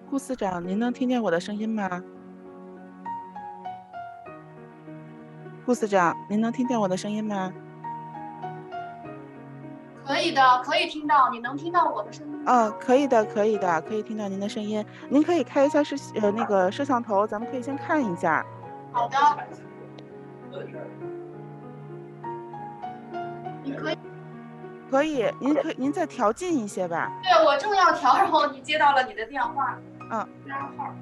顾司长，您能听见我的声音吗？顾司长，您能听见我的声音吗？可以的，可以听到，你能听到我的声音吗？可以的，可以的，可以听到您的声音。您可以开一下那个摄像头，咱们可以先看一下。好的。你可以。可以，您再调近一些吧。对，我正要调，然后你接到了你的电话。加号。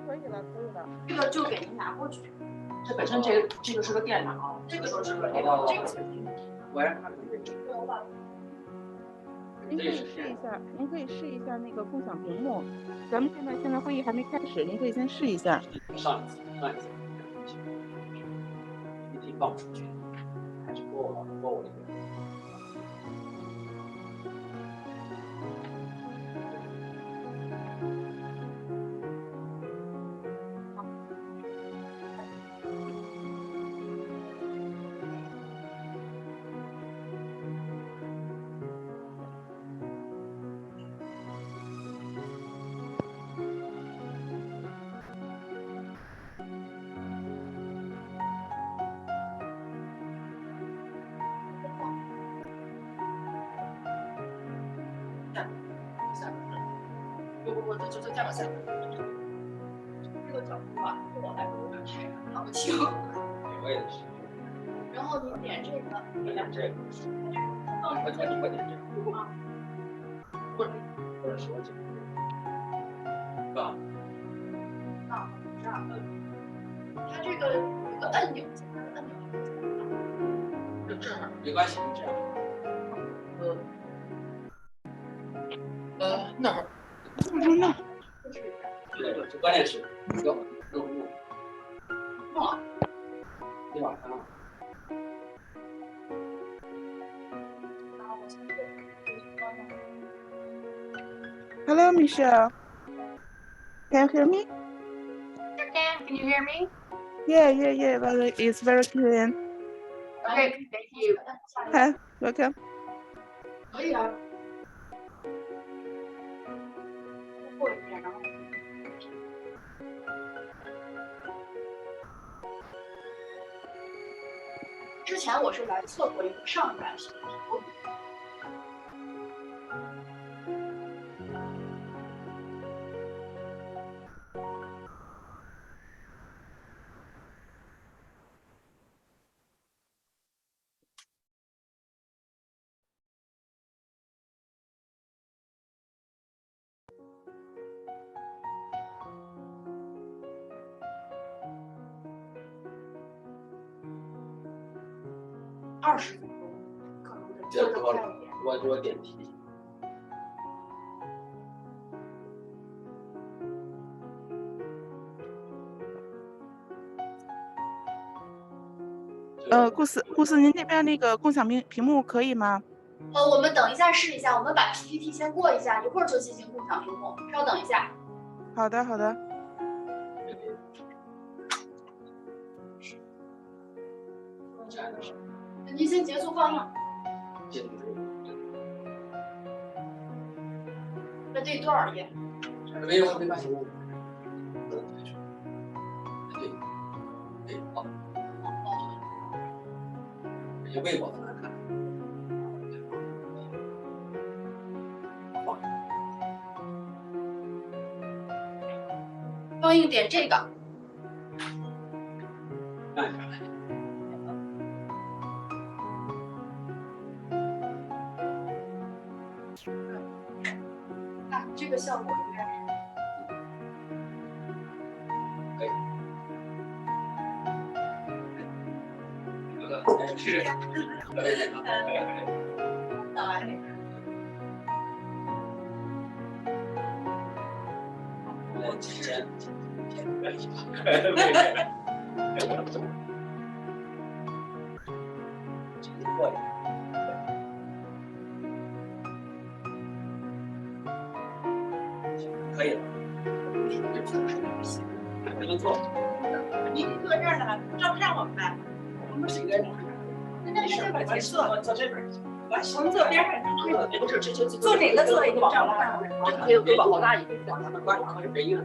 可以了。这个就给您拿过去。这本身这个是个电脑，这个都是个这个。您可以试一下，您可以试一下那个共享屏幕。咱们现在会议还没开始，您可以先试一下。上一次，PPT 放不出去，还是播我那边。我就这样想，这个角度吧，对我来说有点太看不清。我也是。然后你点这个，你点这个，快点这个。或者是我这个，是吧？这样的。它这个有个按钮，按钮。就这样，没关系，就这样。那会儿。对，这关键是要用户。对吧？Hello, Michelle. Can you hear me? Sure can. Can you hear me? Yeah. Well, it's very clear. Okay, thank you. Hi, welcome. 可以啊。过一遍，然后。之前我是来测过一个上半身。20分钟，可能得做得快一点。我点题。顾司，您那边那个共享屏幕可以吗？我们等一下试一下，我们把 PPT 先过一下，一会儿就进行共享屏幕，稍等一下。好的，好的。您先结束放映。这多少页？没有，没关系。对，好。这些微博很难看。放映点这个。看一下。啊，这个效果应该是。可以。是。可以了。不能做。您坐这儿呢，照看我们呗。我们是一个人。那是把钱坐这边。我们坐边上。不是，这坐哪个座椅照看我们？这个对吧？好大一个，让他们关上，可以了。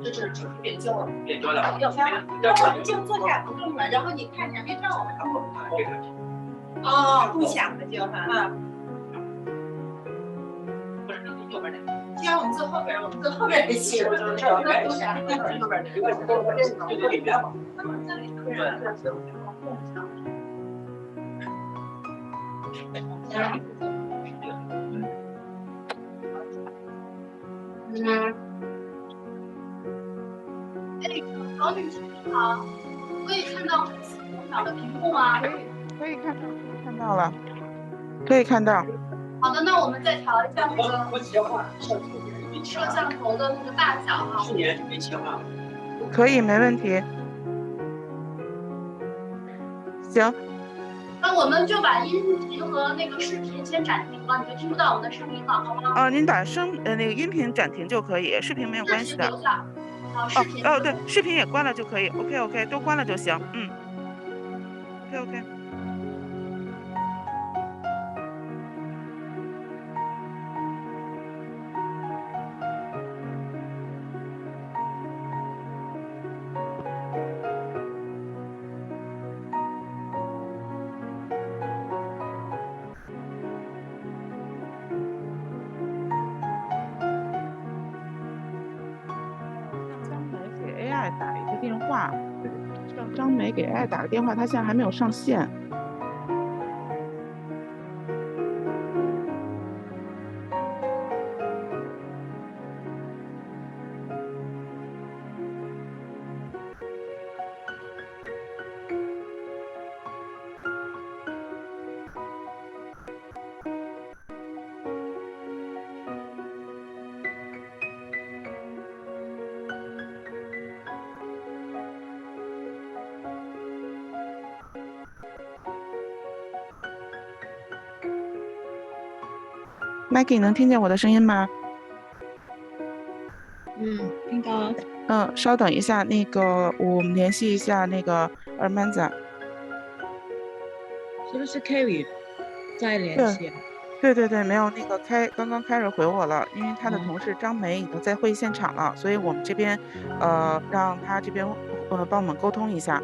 这是变焦了，变焦了。要翻了。我们就坐下不动了，然后你看前面照我们。哦，共享的就哈。不是右边那个。既然我们坐后边，我们坐后边这些。就是这边，右边那个，就这里边嘛。那么这里对。共享。老女士你好，可以看到共享的屏幕吗？可以看到，看到了，可以看到。好的，那我们再调一下那个我切换摄像头的那个大小哈。去年就没切换。可以，没问题。行。那我们就把音频和那个视频先暂停了，你就听不到我们的声音了，好吗？您把那个音频暂停就可以，视频没有关系的。视频留下。视频。对，视频也关了就可以。OK， 都关了就行。OK。打一个电话，让张梅给 AI 打个电话，他现在还没有上线。Maggie 能听见我的声音吗？听到。稍等一下，那个我们联系一下那个Armanza。是不是 Kerry 在联系？对，没有那个刚刚开始回我了，因为他的同事张梅已经在会议现场了，所以我们这边让他这边帮我们沟通一下。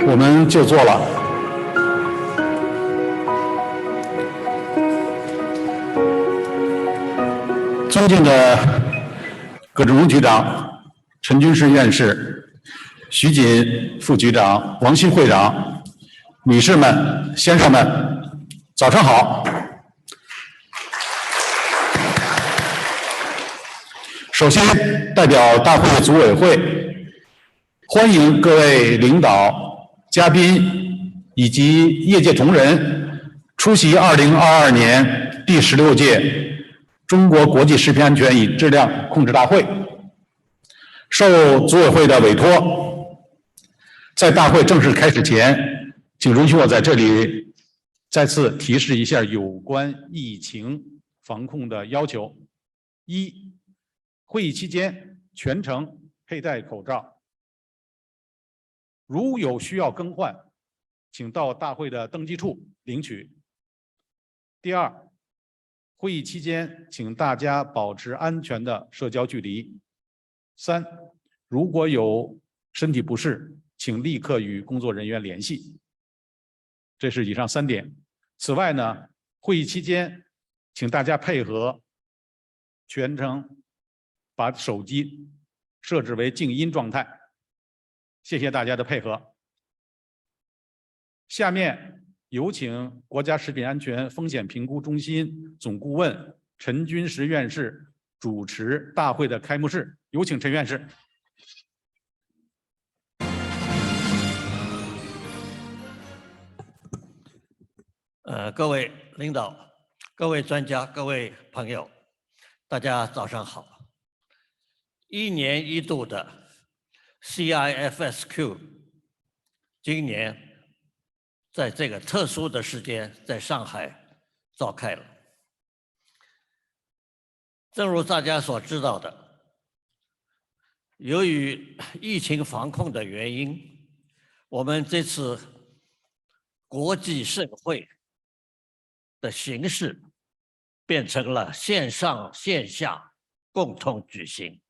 我们就做了。尊敬的葛志荣局长、陈军士院士、徐锦副局长、王鑫会长、女士们、先生们，早上好。首先，代表大会组委会欢迎各位领导、嘉宾以及业界同仁出席2022年第16届中国国际食品安全与质量控制大会。受组委会的委托，在大会正式开始前，请允许我在这里再次提示一下有关疫情防控的要求：一、会议期间全程佩戴口罩，如有需要更换，请到大会的登记处领取。第二，会议期间请大家保持安全的社交距离。三，如果有身体不适，请立刻与工作人员联系。这是以上3点。此外呢，会议期间请大家配合全程把手机设置为静音状态，谢谢大家的配合。下面有请国家食品安全风险评估中心总顾问陈军实院士主持大会的开幕式，有请陈院士。各位领导、各位专家、各位朋友，大家早上好。1年1度的 CIFSQ 今年在这个特殊的时间在上海召开了。正如大家所知道的，由于疫情防控的原因，我们这次国际盛会的形式变成了线上线下共同举行。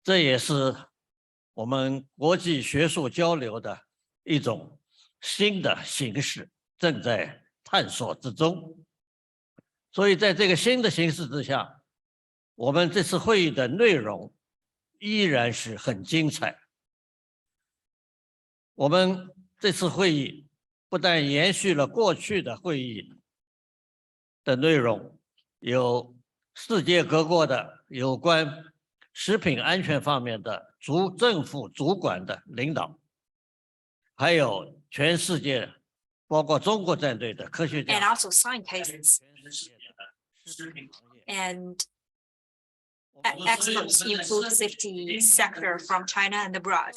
这也是我们国际学术交流的一种新的形式，正在探索之中。所以在这个新的形式之下，我们这次会议的内容依然是很精彩。我们这次会议不但延续了过去的会议的内容，有世界各国的有关食品安全方面的政府主管的领导，还有全世界包括中国在内的科学家 and also scientists and experts in food safety sector from China and abroad.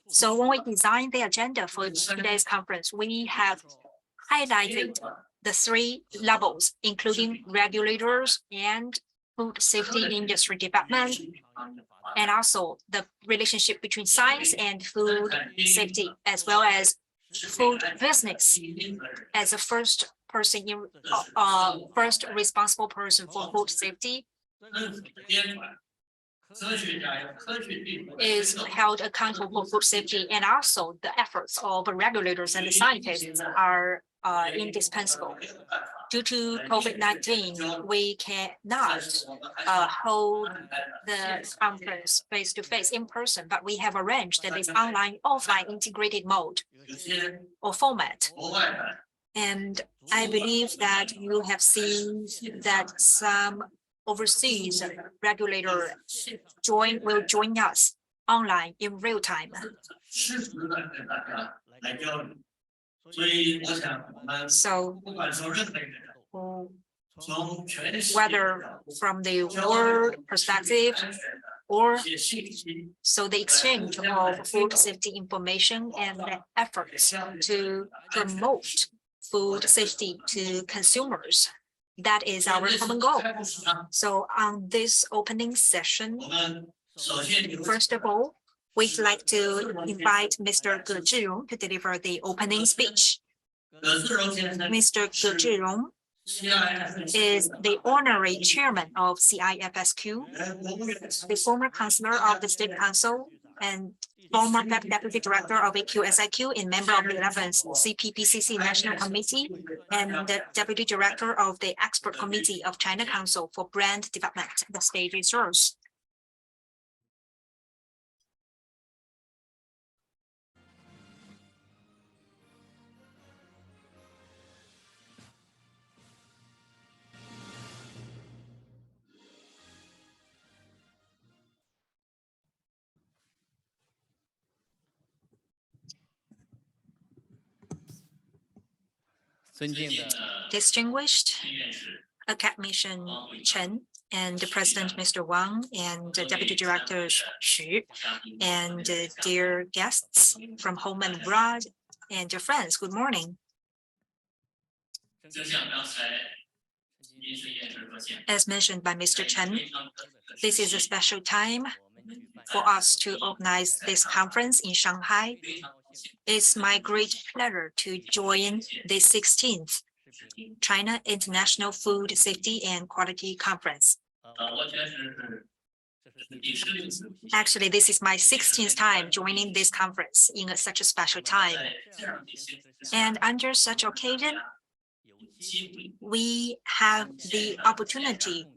So when we designed the agenda for today's conference, we have highlighted the 3 levels, including regulators and food safety industry development, and also the relationship between science and food safety, as well as food business as a first responsible person for food safety is held accountable for food safety, and also the efforts of regulators and the scientists are indispensable. Due to COVID-19, we cannot hold the conference face-to-face in person, but we have arranged this online-offline integrated mode or format. And I believe that you have seen that some overseas regulator will join us online in real time. So whether from the world perspective or so the exchange of food safety information and the efforts to promote food safety to consumers, that is our common goal. So on this opening session, first of all, we'd like to invite Mr. Ge Zhirong to deliver the opening speech. Mr. Ge Zhirong is the honorary chairman of CIFSQ, the former counselor of the State Council, and former Deputy Director of CIFSQ and member of the 11th CPPCC National Committee, and the Deputy Director of the Expert Committee of China Council for Brand Development. The stage is yours. Distinguished Academician Chen and the President Mr. Wang and the Deputy Director Xu and dear guests from home and abroad and dear friends, good morning. As mentioned by Mr. Chen, this is a special time for us to organize this conference in Shanghai. It's my great pleasure to join the 16th China International Food Safety and Quality Conference. Actually, this is my 16th time joining this conference in such a special time. And under such occasion, we have the opportunity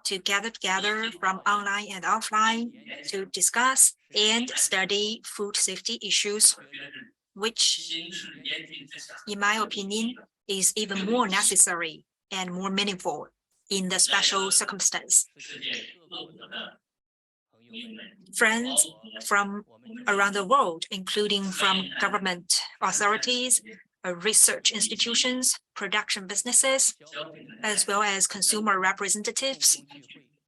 to gather together from online and offline to discuss and study food safety issues, which, in my opinion, is even more necessary and more meaningful in the special circumstance. Friends from around the world, including from government authorities, research institutions, production businesses, as well as consumer representatives,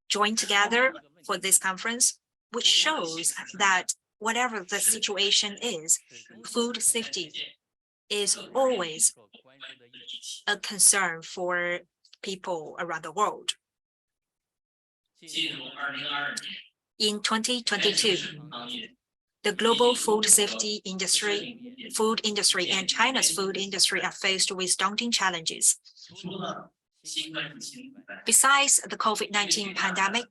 join together for this conference, which shows that whatever the situation is, food safety is always a concern for people around the world. In 2022, the global food industry, and China's food industry are faced with daunting challenges. Besides the COVID-19 pandemic,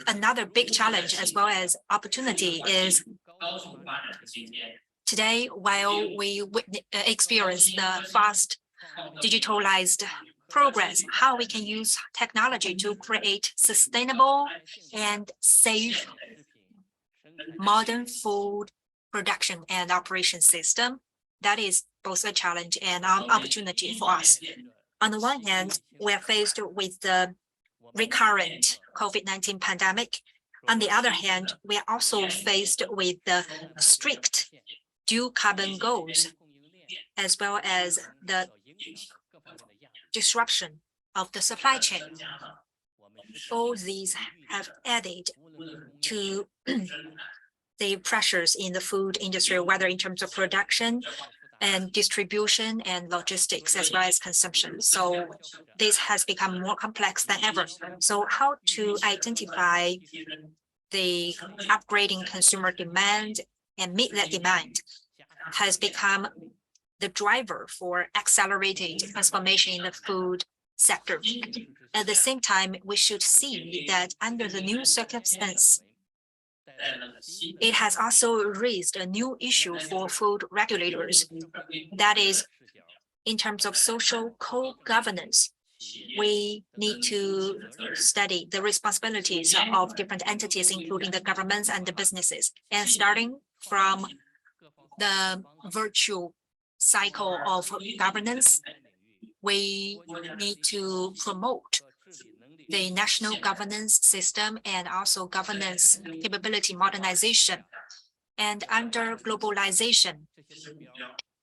another big challenge as well as opportunity is today, while we experience the fast digitalized progress, how we can use technology to create sustainable and safe modern food production and operation system. That is both a challenge and an opportunity for us. On the one hand, we are faced with the recurrent COVID-19 pandemic. On the other hand, we are also faced with the strict dual carbon goals, as well as the disruption of the supply chain. All these have added to the pressures in the food industry, whether in terms of production and distribution and logistics, as well as consumption. So this has become more complex than ever. So how to identify the upgrading consumer demand and meet that demand has become the driver for accelerated transformation in the food sector. At the same time, we should see that under the new circumstance, it has also raised a new issue for food regulators. That is, in terms of social co-governance, we need to study the responsibilities of different entities, including the governments and the businesses. And starting from the virtual cycle of governance, we need to promote the national governance system and also governance capability modernization. And under globalization,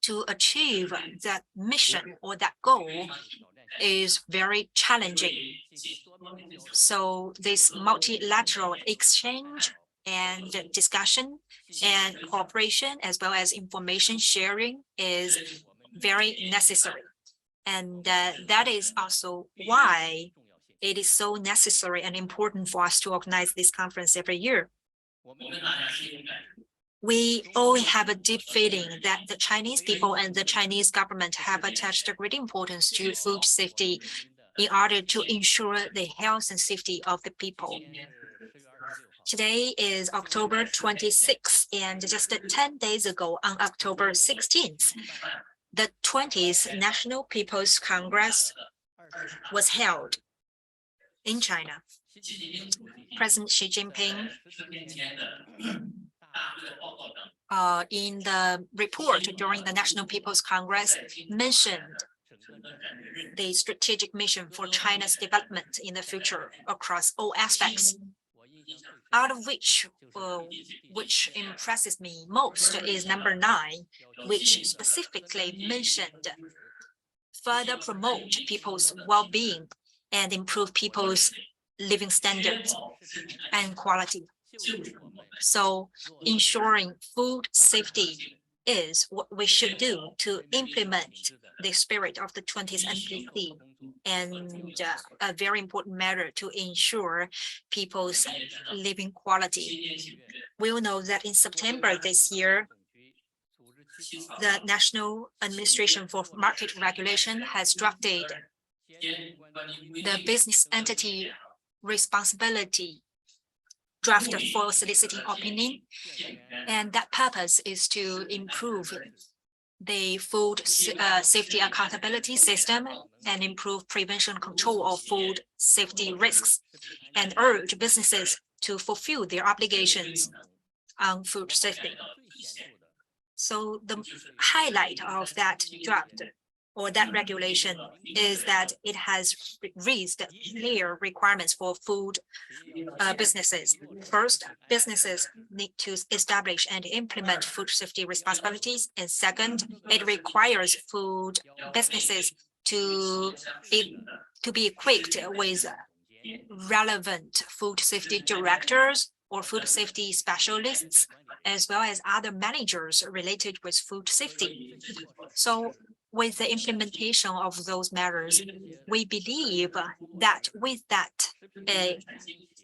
to achieve that mission or that goal is very challenging. So this multilateral exchange and discussion and cooperation, as well as information sharing, is very necessary. And that is also why it is so necessary and important for us to organize this conference every year. We all have a deep feeling that the Chinese people and the Chinese government have attached a great importance to food safety in order to ensure the health and safety of the people. Today is October 26th, and just 10 days ago, on October 16th, the 20th National People's Congress was held in China. President Xi Jinping, in the report during the National People's Congress, mentioned the strategic mission for China's development in the future across all aspects. Out of which impresses me most is number 9, which specifically mentioned further promote people's well-being and improve people's living standards and quality. So ensuring food safety is what we should do to implement the spirit of the 20th NPC, and a very important matter to ensure people's living quality. We'll know that in September this year, the National Administration for Market Regulation has drafted the business entity responsibility draft for soliciting opinion, and that purpose is to improve the food safety accountability system and improve prevention control of food safety risks, and urge businesses to fulfill their obligations on food safety. So the highlight of that draft or that regulation is that it has raised clear requirements for food businesses. First, businesses need to establish and implement food safety responsibilities. And second, it requires food businesses to be equipped with relevant food safety directors or food safety specialists, as well as other managers related with food safety. So with the implementation of those measures, we believe that with that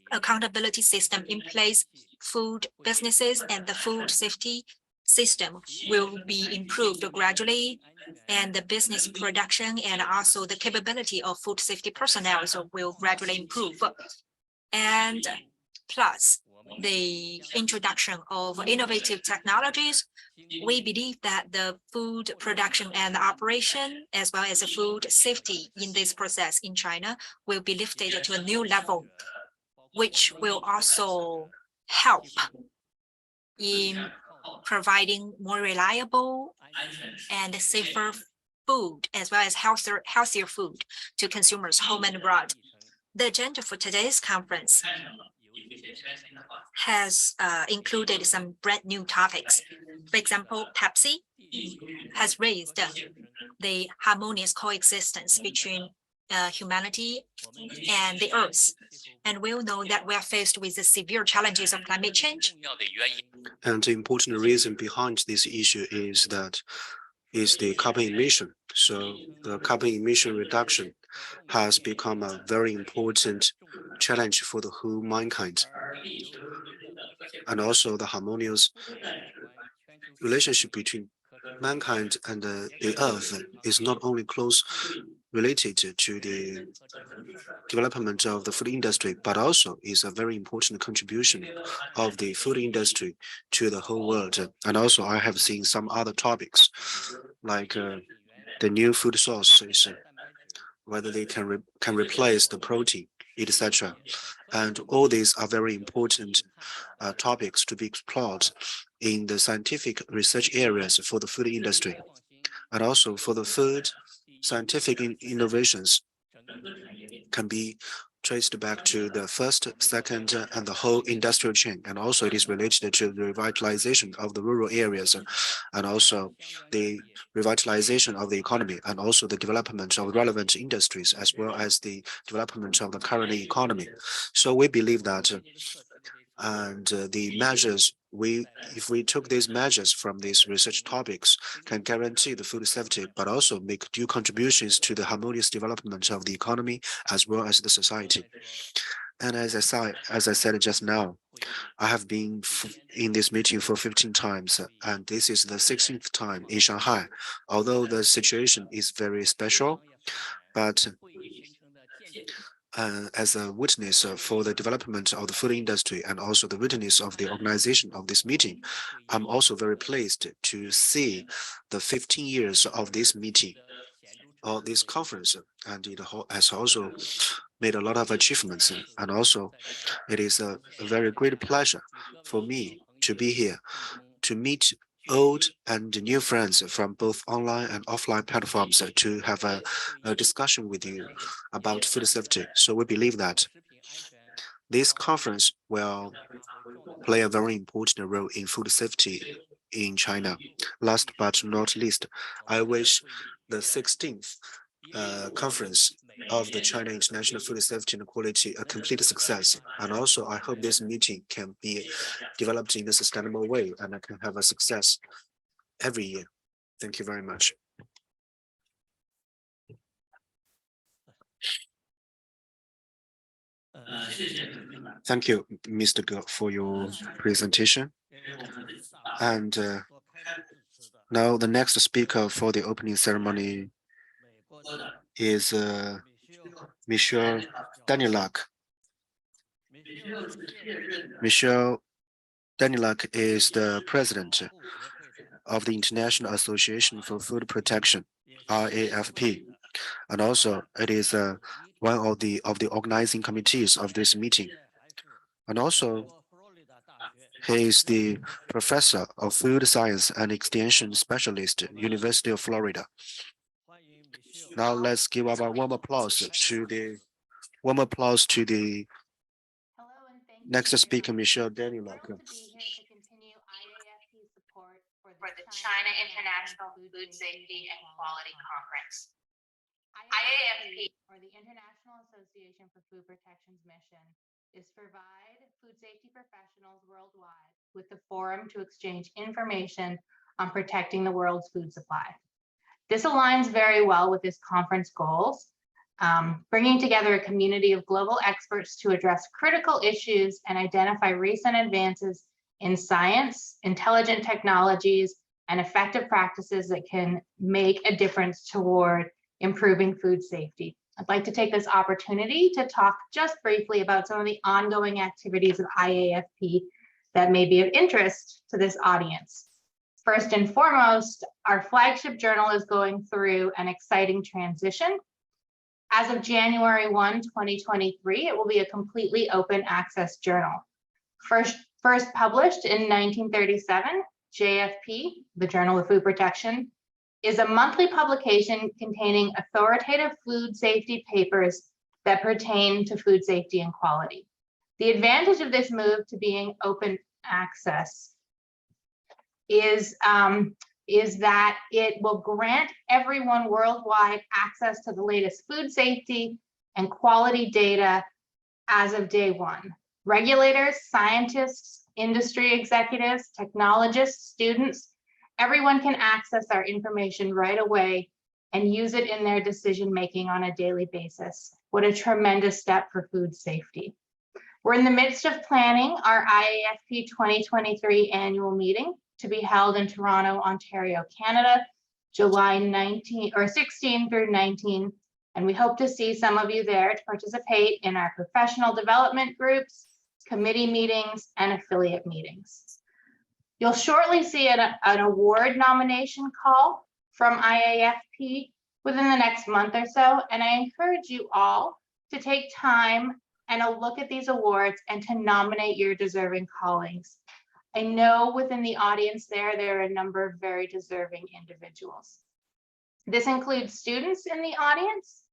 accountability system in place, food businesses and the food safety system will be improved gradually, and the business production and also the capability of food safety personnel will gradually improve. And plus, the introduction of innovative technologies, we believe that the food production and operation, as well as the food safety in this process in China, will be lifted to a new level, which will also help in providing more reliable and safer food, as well as healthier food to consumers home and abroad. The agenda for today's conference has included some brand new topics. For example, Pepsi has raised the harmonious coexistence between humanity and the earth. And we'll know that we are faced with the severe challenges of climate change. And the important reason behind this issue is the carbon emission. So the carbon emission reduction has become a very important challenge for the whole mankind. And also the harmonious relationship between mankind and the earth is not only close related to the development of the food industry, but also is a very important contribution of the food industry to the whole world. And also I have seen some other topics like the new food sources, whether they can replace the protein, etc. And all these are very important topics to be explored in the scientific research areas for the food industry. And also for the food, scientific innovations can be traced back to the first, second, and the whole industrial chain. And also it is related to the revitalization of the rural areas, and also the revitalization of the economy, and also the development of relevant industries, as well as the development of the current economy. So we believe that the measures if we took these measures from these research topics, can guarantee the food safety, but also make due contributions to the harmonious development of the economy as well as the society. And as I said just now, I have been in this meeting for 15 times, and this is the 16th time in Shanghai. Although the situation is very special, but as a witness for the development of the food industry and also the witness of the organization of this meeting, I'm also very pleased to see the 15 years of this meeting or this conference, and it has also made a lot of achievements. And also, it is a very great pleasure for me to be here to meet old and new friends from both online and offline platforms to have a discussion with you about food safety. So we believe that this conference will play a very important role in food safety in China. Last but not least, I wish the 16th conference of the China International Food Safety and Quality a complete success. And also, I hope this meeting can be developed in a sustainable way and I can have a success every year. Thank you very much. Thank you, Mr. Ge, for your presentation. And now the next speaker for the opening ceremony is Michel Danilak. Michel Danilak is the president of the International Association for Food Protection, RAFP, and also it is one of the organizing committees of this meeting. And also, he is the professor of food science and extension specialist at University of Florida. Now let's give our warm applause to the next speaker, Michel Danilak. For the China International Food Safety and Quality Conference. IAFP, or the International Association for Food Protection's mission, is to provide food safety professionals worldwide with the forum to exchange information on protecting the world's food supply. This aligns very well with this conference goals, bringing together a community of global experts to address critical issues and identify recent advances in science, intelligent technologies, and effective practices that can make a difference toward improving food safety. I'd like to take this opportunity to talk just briefly about some of the ongoing activities of IAFP that may be of interest to this audience. First and foremost, our flagship journal is going through an exciting transition. As of January 1, 2023, it will be a completely open access journal. First published in 1937, JFP, the Journal of Food Protection, is a monthly publication containing authoritative food safety papers that pertain to food safety and quality. The advantage of this move to being open access is that it will grant everyone worldwide access to the latest food safety and quality data as of day one. Regulators, scientists, industry executives, technologists, students, everyone can access our information right away and use it in their decision-making on a daily basis. What a tremendous step for food safety. We're in the midst of planning our IAFP 2023 annual meeting to be held in Toronto, Ontario, Canada, July 16 through 19. And we hope to see some of you there to participate in our professional development groups, committee meetings, and affiliate meetings. You'll shortly see an award nomination call from IAFP within the next month or so, and I encourage you all to take time and a look at these awards and to nominate your deserving colleagues. I know within the audience there are a number of very deserving individuals. This includes students in the audience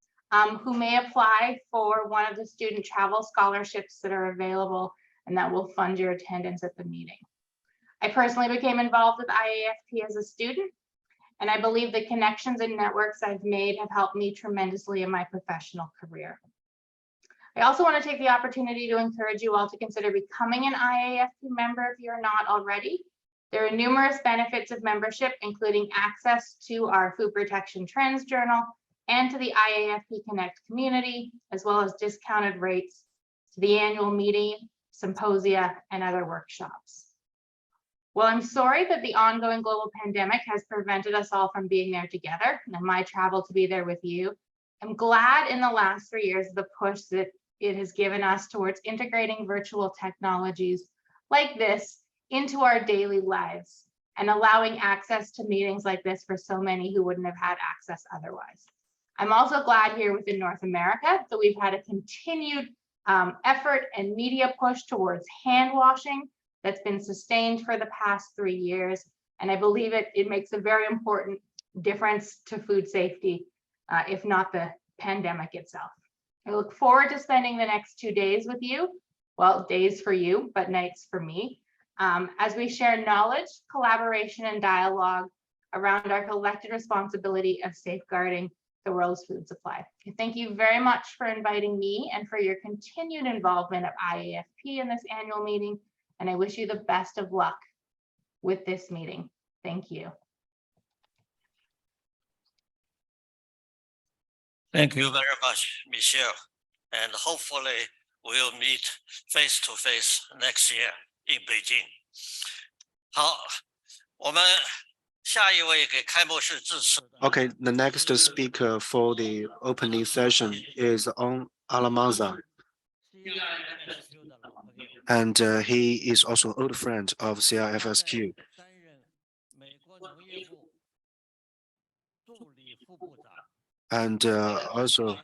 who may apply for one of the student travel scholarships that are available and that will fund your attendance at the meeting. I personally became involved with IAFP as a student, and I believe the connections and networks I've made have helped me tremendously in my professional career. I also want to take the opportunity to encourage you all to consider becoming an IAFP member if you're not already. There are numerous benefits of membership, including access to our Food Protection Trends Journal and to the IAFP Connect community, as well as discounted rates to the annual meeting, symposia, and other workshops. Well, I'm sorry that the ongoing global pandemic has prevented us all from being there together, and my travel to be there with you I'm glad in the last 3 years the push that it has given us towards integrating virtual technologies like this into our daily lives and allowing access to meetings like this for so many who wouldn't have had access otherwise. I'm also glad here within North America that we've had a continued effort and media push towards hand washing that's been sustained for the past 3 years. And I believe it makes a very important difference to food safety, if not the pandemic itself. I look forward to spending the next 2 days with you. Well, days for you, but nights for me, as we share knowledge, collaboration, and dialogue around our collective responsibility of safeguarding the world's food supply. Thank you very much for inviting me and for your continued involvement of IAFP in this annual meeting. And I wish you the best of luck with this meeting. Thank you. Thank you very much, Michelle. And hopefully we'll meet face to face next year in Beijing. 好，我们下一位给开幕式致辞的。 Okay, the next speaker for the opening session is On Alamaza, and he is also an old friend of CIFSQ. And also,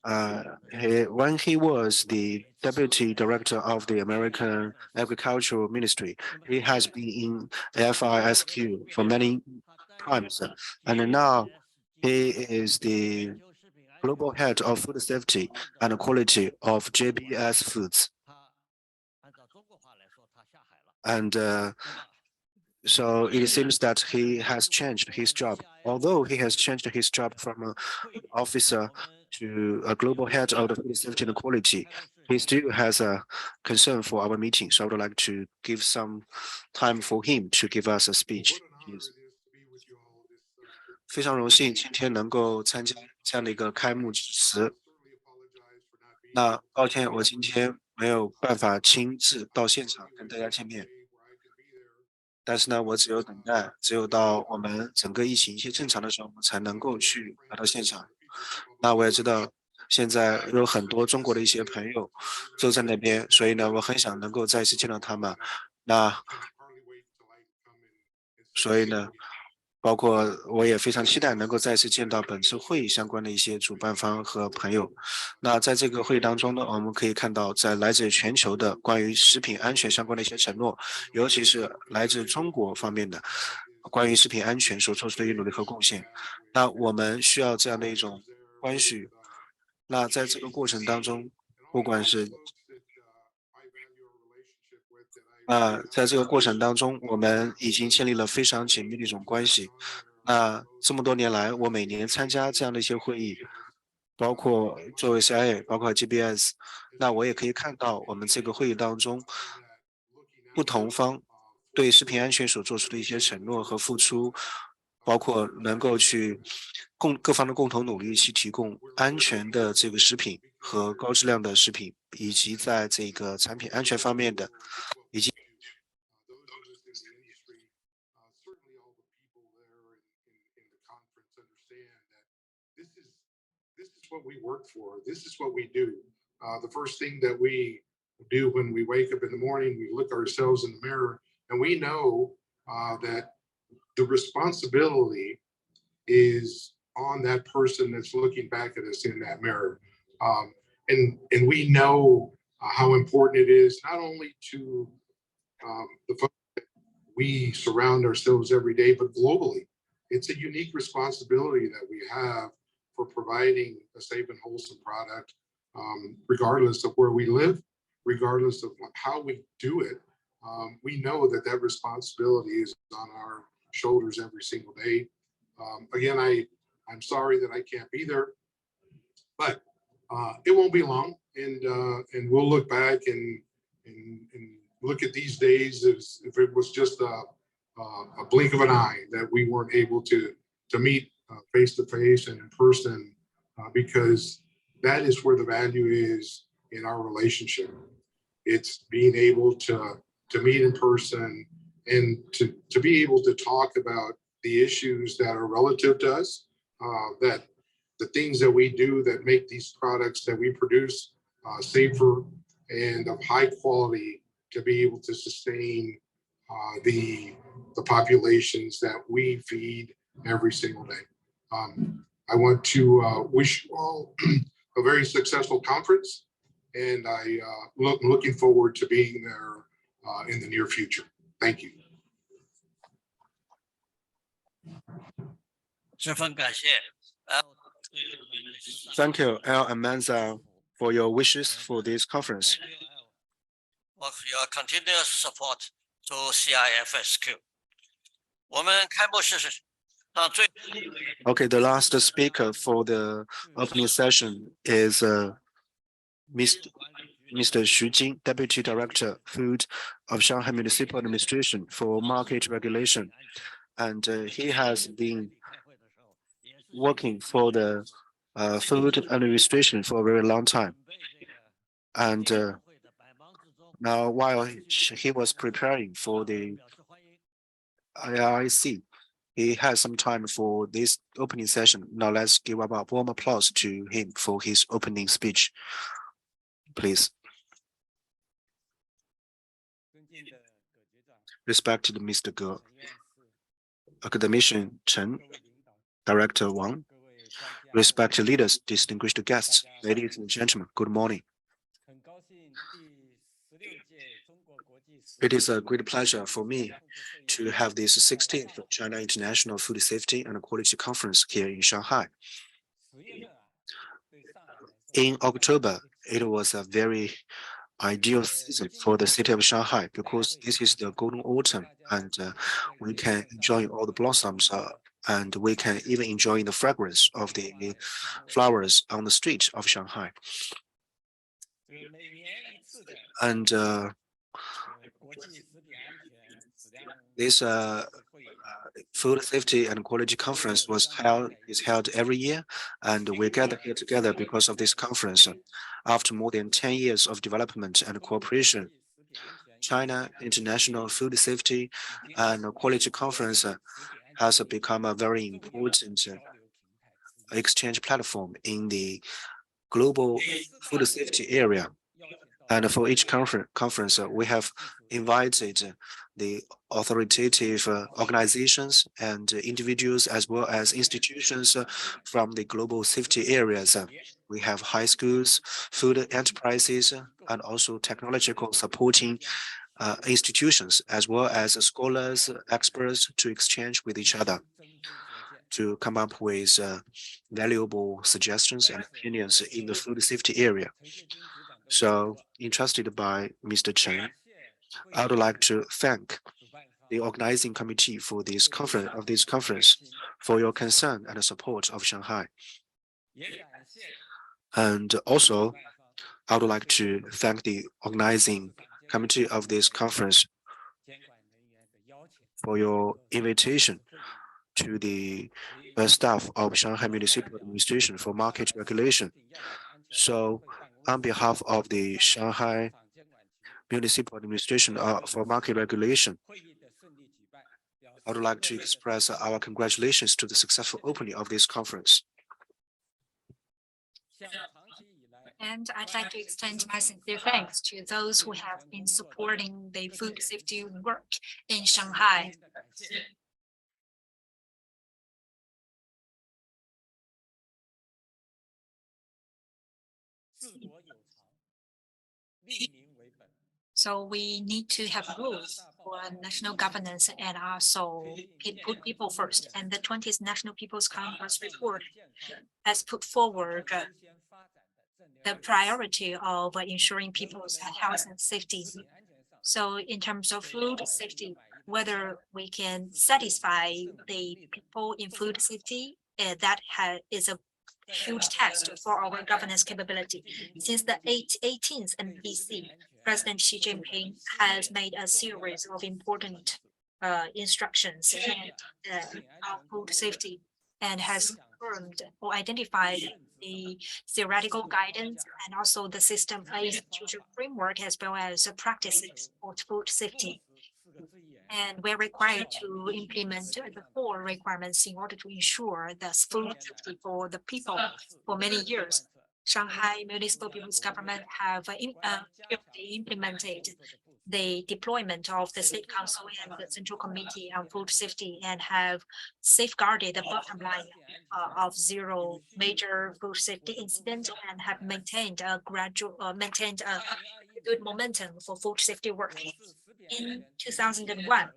when he was the deputy director of the American Agricultural Ministry, he has been in FISQ for many times, and now he is the global head of food safety and quality of JBS Foods. And so it seems that he has changed his job. Although he has changed his job from an officer to a global head of the food safety and quality, he still has a concern for our meeting. So I would like to give some time for him to give us a speech. 非常荣幸今天能够参加这样的一个开幕致辞。那抱歉，我今天没有办法亲自到现场跟大家见面。 但是呢，我只有等待，只有到我们整个疫情一切正常的时候，我们才能够去来到现场。那我也知道，现在有很多中国的一些朋友就在那边，所以呢，我很想能够再一次见到他们。那所以呢，包括我也非常期待能够再次见到本次会议相关的一些主办方和朋友。那在这个会议当中呢，我们可以看到，在来自全球的关于食品安全相关的一些承诺，尤其是来自中国方面的关于食品安全所做出的一些努力和贡献。那我们需要这样的一种关系。那在这个过程当中，不管是在这个过程当中，我们已经建立了非常紧密的一种关系。那这么多年来，我每年参加这样的一些会议，包括作为 CIA， 包括 GBS， 那我也可以看到我们这个会议当中，不同方对食品安全所做出的一些承诺和付出，包括能够去各方的共同努力去提供安全的这个食品和高质量的食品，以及在这个产品安全方面的，以及。 what we work for. This is what we do. The first thing that we do when we wake up in the morning, we look ourselves in the mirror, and we know that the responsibility is on that person that's looking back at us in that mirror. And we know how important it is not only to the folks that we surround ourselves every day, but globally. It's a unique responsibility that we have for providing a safe and wholesome product, regardless of where we live, regardless of how we do it. We know that that responsibility is on our shoulders every single day. Again, I'm sorry that I can't be there, but it won't be long, and we'll look back and look at these days as if it was just a blink of an eye that we weren't able to meet face to face and in person, because that is where the value is in our relationship. It's being able to meet in person and to be able to talk about the issues that are relative to us, that the things that we do that make these products that we produce safer and of high quality to be able to sustain the populations that we feed every single day. I want to wish you all a very successful conference, and looking forward to being there in the near future. Thank you. Thank you, Al and Manza, for your wishes for this conference. Of your continuous support to CIFSQ. Okay, the last speaker for the opening session is Mr. Xu Jing, Deputy Director, Food of Shanghai Municipal Administration for Market Regulation. And he has been working for the food administration for a very long time. And now, while he was preparing for the IIC, he has some time for this opening session. Now let's give a warm applause to him for his opening speech, please. Respected Mr. Ge, Academician Chen, Director Wang, respected leaders, distinguished guests, ladies and gentlemen, good morning. It is a great pleasure for me to have this 16th China International Food Safety and Quality Conference here in Shanghai. In October, it was a very ideal season for the city of Shanghai because this is the golden autumn and we can enjoy all the blossoms and we can even enjoy the fragrance of the flowers on the street of Shanghai. And this Food Safety and Quality Conference is held every year, and we gather here together because of this conference. After more than 10 years of development and cooperation, China International Food Safety and Quality Conference has become a very important exchange platform in the global food safety area. And for each conference, we have invited the authoritative organizations and individuals as well as institutions from the global safety areas. We have high schools, food enterprises, and also technological supporting institutions, as well as scholars, experts to exchange with each other to come up with valuable suggestions and opinions in the food safety area. So, entrusted by Mr. Chen, I would like to thank the organizing committee for this conference for your concern and support of Shanghai. And also, I would like to thank the organizing committee of this conference for your invitation to the staff of Shanghai Municipal Administration for Market Regulation. So, on behalf of the Shanghai Municipal Administration for Market Regulation, I would like to express our congratulations to the successful opening of this conference. And I'd like to extend my sincere thanks to those who have been supporting the food safety work in Shanghai. So we need to have rules for national governance and also put people first. And the 20th National People's Congress report has put forward the priority of ensuring people's health and safety. So in terms of food safety, whether we can satisfy the people in food safety, that is a huge test for our governance capability. Since the 18th NPC, President Xi Jinping has made a series of important instructions on food safety and has confirmed or identified the theoretical guidance and also the system institutional framework as well as practices for food safety. And we're required to implement the 4 requirements in order to ensure the food safety for the people for many years. Shanghai Municipal People's Government have implemented the deployment of the State Council and the Central Committee on Food Safety and have safeguarded the bottom line of 0 major food safety incident and have maintained a good momentum for food safety work. In 2021,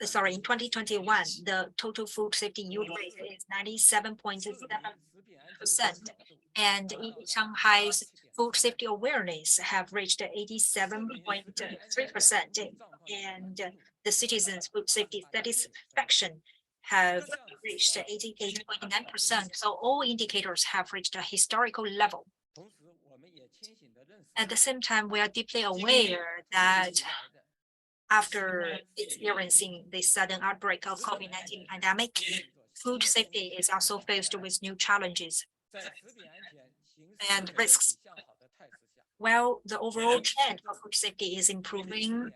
sorry, in 2021, the total food safety yield rate is 97.7%. And in Shanghai's food safety awareness have reached 87.3%. And the citizens' food safety satisfaction have reached 88.9%. So all indicators have reached a historical level. At the same time, we are deeply aware that after experiencing the sudden outbreak of COVID-19 pandemic, food safety is also faced with new challenges and risks. While the overall trend of food safety is improving,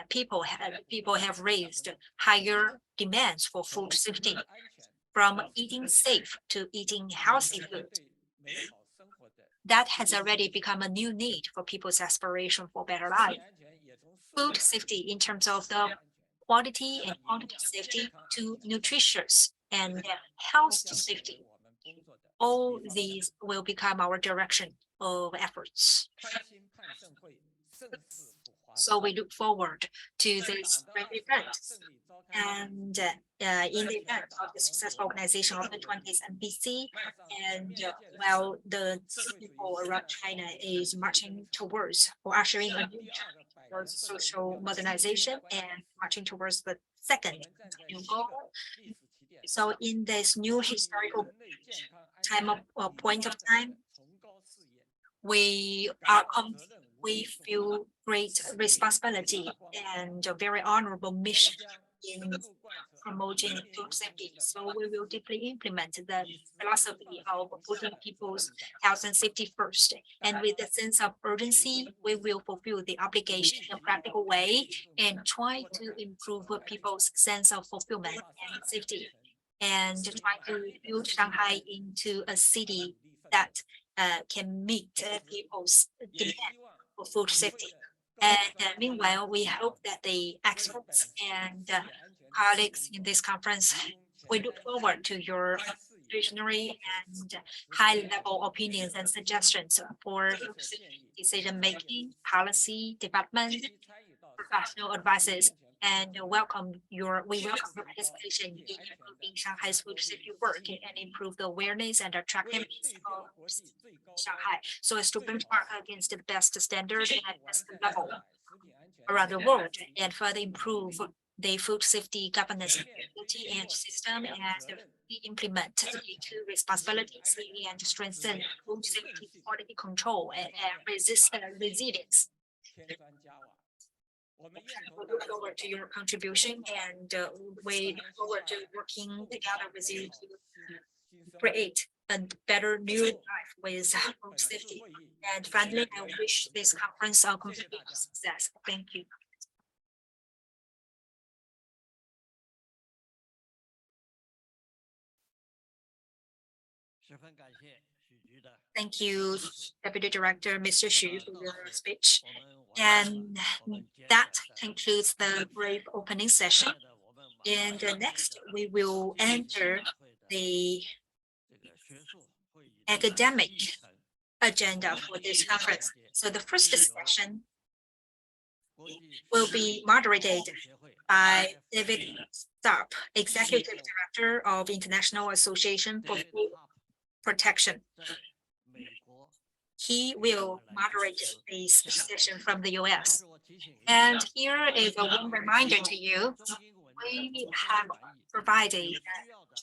people have raised higher demands for food safety, from eating safe to eating healthy food. That has already become a new need for people's aspiration for better life. Food safety in terms of the quality and quantity safety to nutritious and health safety. All these will become our direction of efforts. So we look forward to this great event. And in the event of the successful organization of the 20th NPC, and while the people around China is marching towards or ushering a new towards social modernization and marching towards the second new goal. So in this new historical point of time, we feel great responsibility and a very honorable mission in promoting food safety. So we will deeply implement the philosophy of putting people's health and safety first. And with a sense of urgency, we will fulfill the obligation in a practical way and try to improve people's sense of fulfillment and safety, and try to build Shanghai into a city that can meet people's demand for food safety. And meanwhile, we hope that the experts and colleagues in this conference, we look forward to your visionary and high-level opinions and suggestions for decision-making, policy development, professional advices, and we welcome your participation in improving Shanghai's food safety work and improve the awareness and attractiveness of Shanghai, so as to benchmark against the best standard and best level around the world, and further improve the food safety governance and system, and implement the 2 responsibilities and strengthen food safety quality control and resilience. We look forward to your contribution, and we look forward to working together with you to create a better new life with food safety. And finally, I wish this conference a complete success. Thank you. Thank you, Deputy Director, Mr. Xu, for your speech. And that concludes the brief opening session. And next, we will enter the academic agenda for this conference. So the first session will be moderated by David Starp, Executive Director of International Association for Food Protection. He will moderate this session from the US. And here is a warm reminder to you. We have provided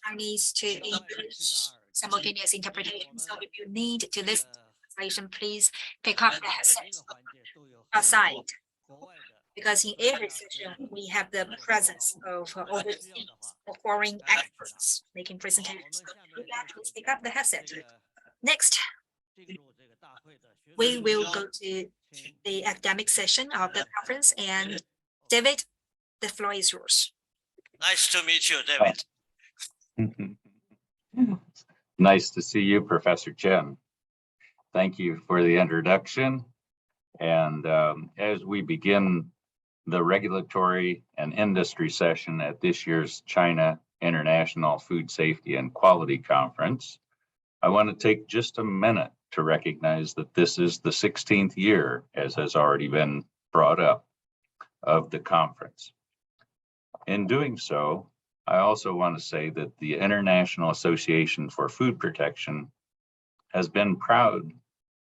Chinese to English simultaneous interpretation. So if you need to listen to the translation, please pick up the headset outside. Because in every session, we have the presence of overseas or foreign experts making presentations. So please pick up the headset. Next, we will go to the academic session of the conference. And David, the floor is yours. Nice to meet you, David. Nice to see you, Professor Chen. Thank you for the introduction. And as we begin the regulatory and industry session at this year's China International Food Safety and Quality Conference, I want to take just a minute to recognize that this is the 16th year, as has already been brought up, of the conference. In doing so, I also want to say that the International Association for Food Protection has been proud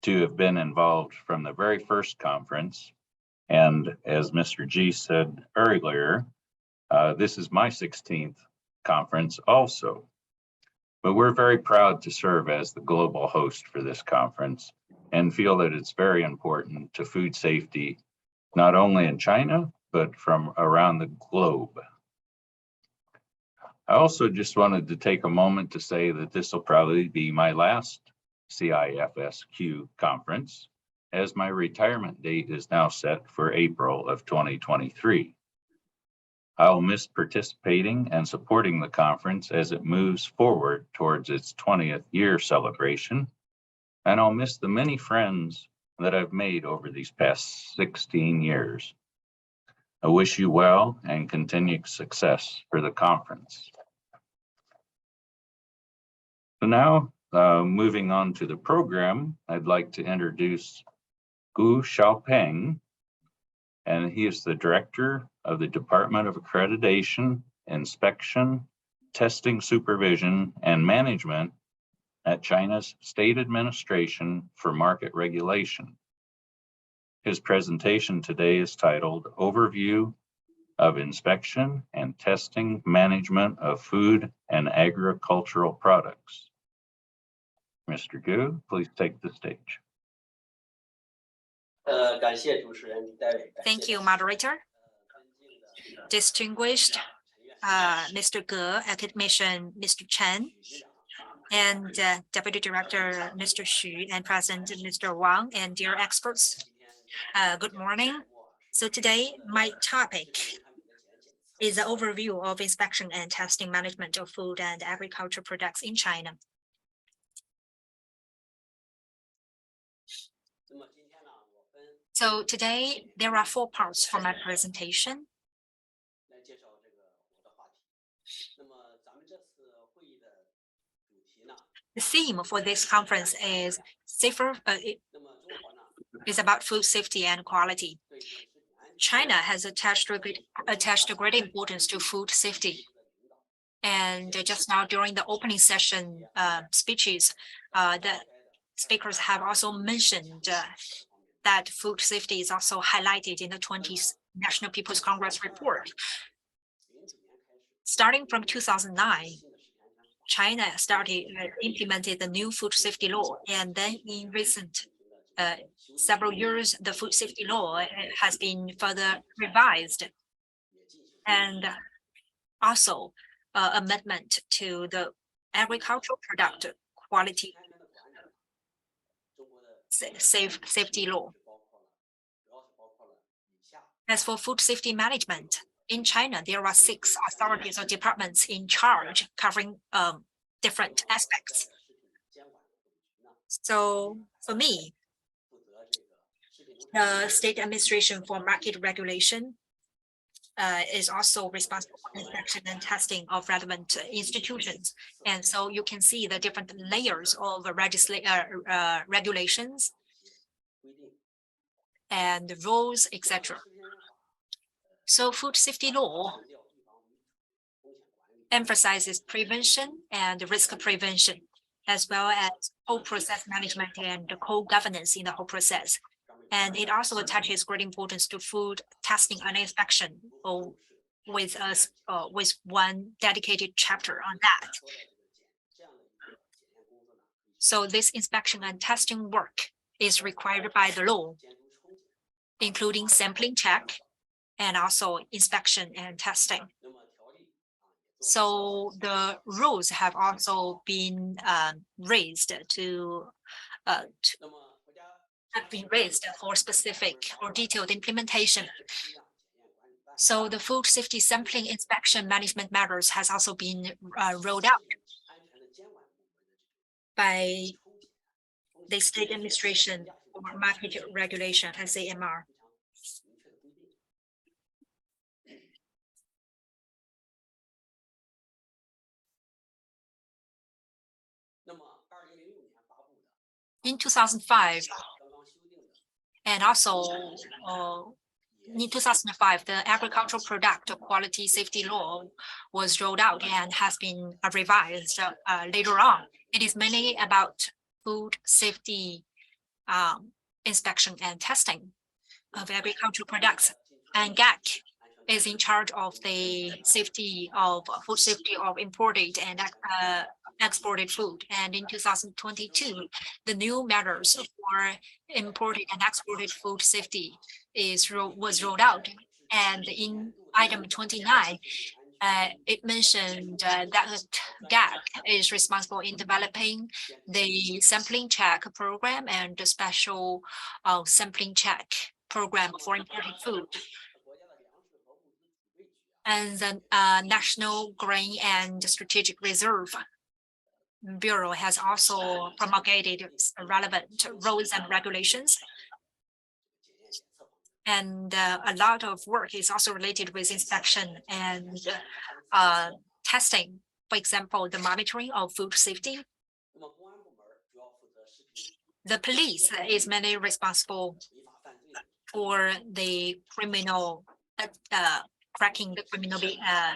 to have been involved from the very first conference. And as Mr. G said earlier, this is my 16th conference also. But we're very proud to serve as the global host for this conference and feel that it's very important to food safety, not only in China, but from around the globe. I also just wanted to take a moment to say that this will probably be my last CIFSQ conference, as my retirement date is now set for April of 2023. I'll miss participating and supporting the conference as it moves forward towards its 20th year celebration, and I'll miss the many friends that I've made over these past 16 years. I wish you well and continued success for the conference. So now, moving on to the program, I'd like to introduce Gu Xiaopeng, and he is the Director of the Department of Accreditation, Inspection, Testing Supervision, and Management at China's State Administration for Market Regulation. His presentation today is titled Overview of Inspection and Testing Management of Food and Agricultural Products. Mr. Gu, please take the stage. Thank you, moderator. Distinguished Mr. Ge, Academician Mr. Chen, and Deputy Director Mr. Xu, and President Mr. Wang, and dear experts, good morning. So today, my topic is an overview of inspection and testing management of food and agriculture products in China. So today, there are 4 parts for my presentation. The theme for this conference is about food safety and quality. China has attached great importance to food safety. And just now during the opening session speeches, the speakers have also mentioned that food safety is also highlighted in the 20th National People's Congress report. Starting from 2009, China implemented the new food safety law, and then in recent several years, the food safety law has been further revised, and also amendment to the agricultural product quality safety law. As for food safety management, in China, there are 6 authorities or departments in charge covering different aspects. So for me, the State Administration for Market Regulation is also responsible for inspection and testing of relevant institutions. And so you can see the different layers of regulations and rules, etc. So food safety law emphasizes prevention and risk prevention, as well as whole process management and co-governance in the whole process. And it also attaches great importance to food testing and inspection, with one dedicated chapter on that. So this inspection and testing work is required by the law, including sampling check and also inspection and testing. So the rules have also been raised to have been raised for specific or detailed implementation. So the food safety sampling inspection management measures has also been rolled out by the State Administration for Market Regulation, SAMR. In 2005, and also in 2005, the Agricultural Product Quality Safety Law was rolled out and has been revised later on. It is mainly about food safety inspection and testing of agricultural products. And GAC is in charge of the safety of food safety of imported and exported food. And in 2022, the new measures for imported and exported food safety was rolled out. And in item 29, it mentioned that GAC is responsible in developing the sampling check program and the special sampling check program for imported food. And the National Grain and Strategic Reserve Bureau has also promulgated relevant rules and regulations. And a lot of work is also related with inspection and testing. For example, the monitoring of food safety. The police is mainly responsible for the criminal cracking the criminal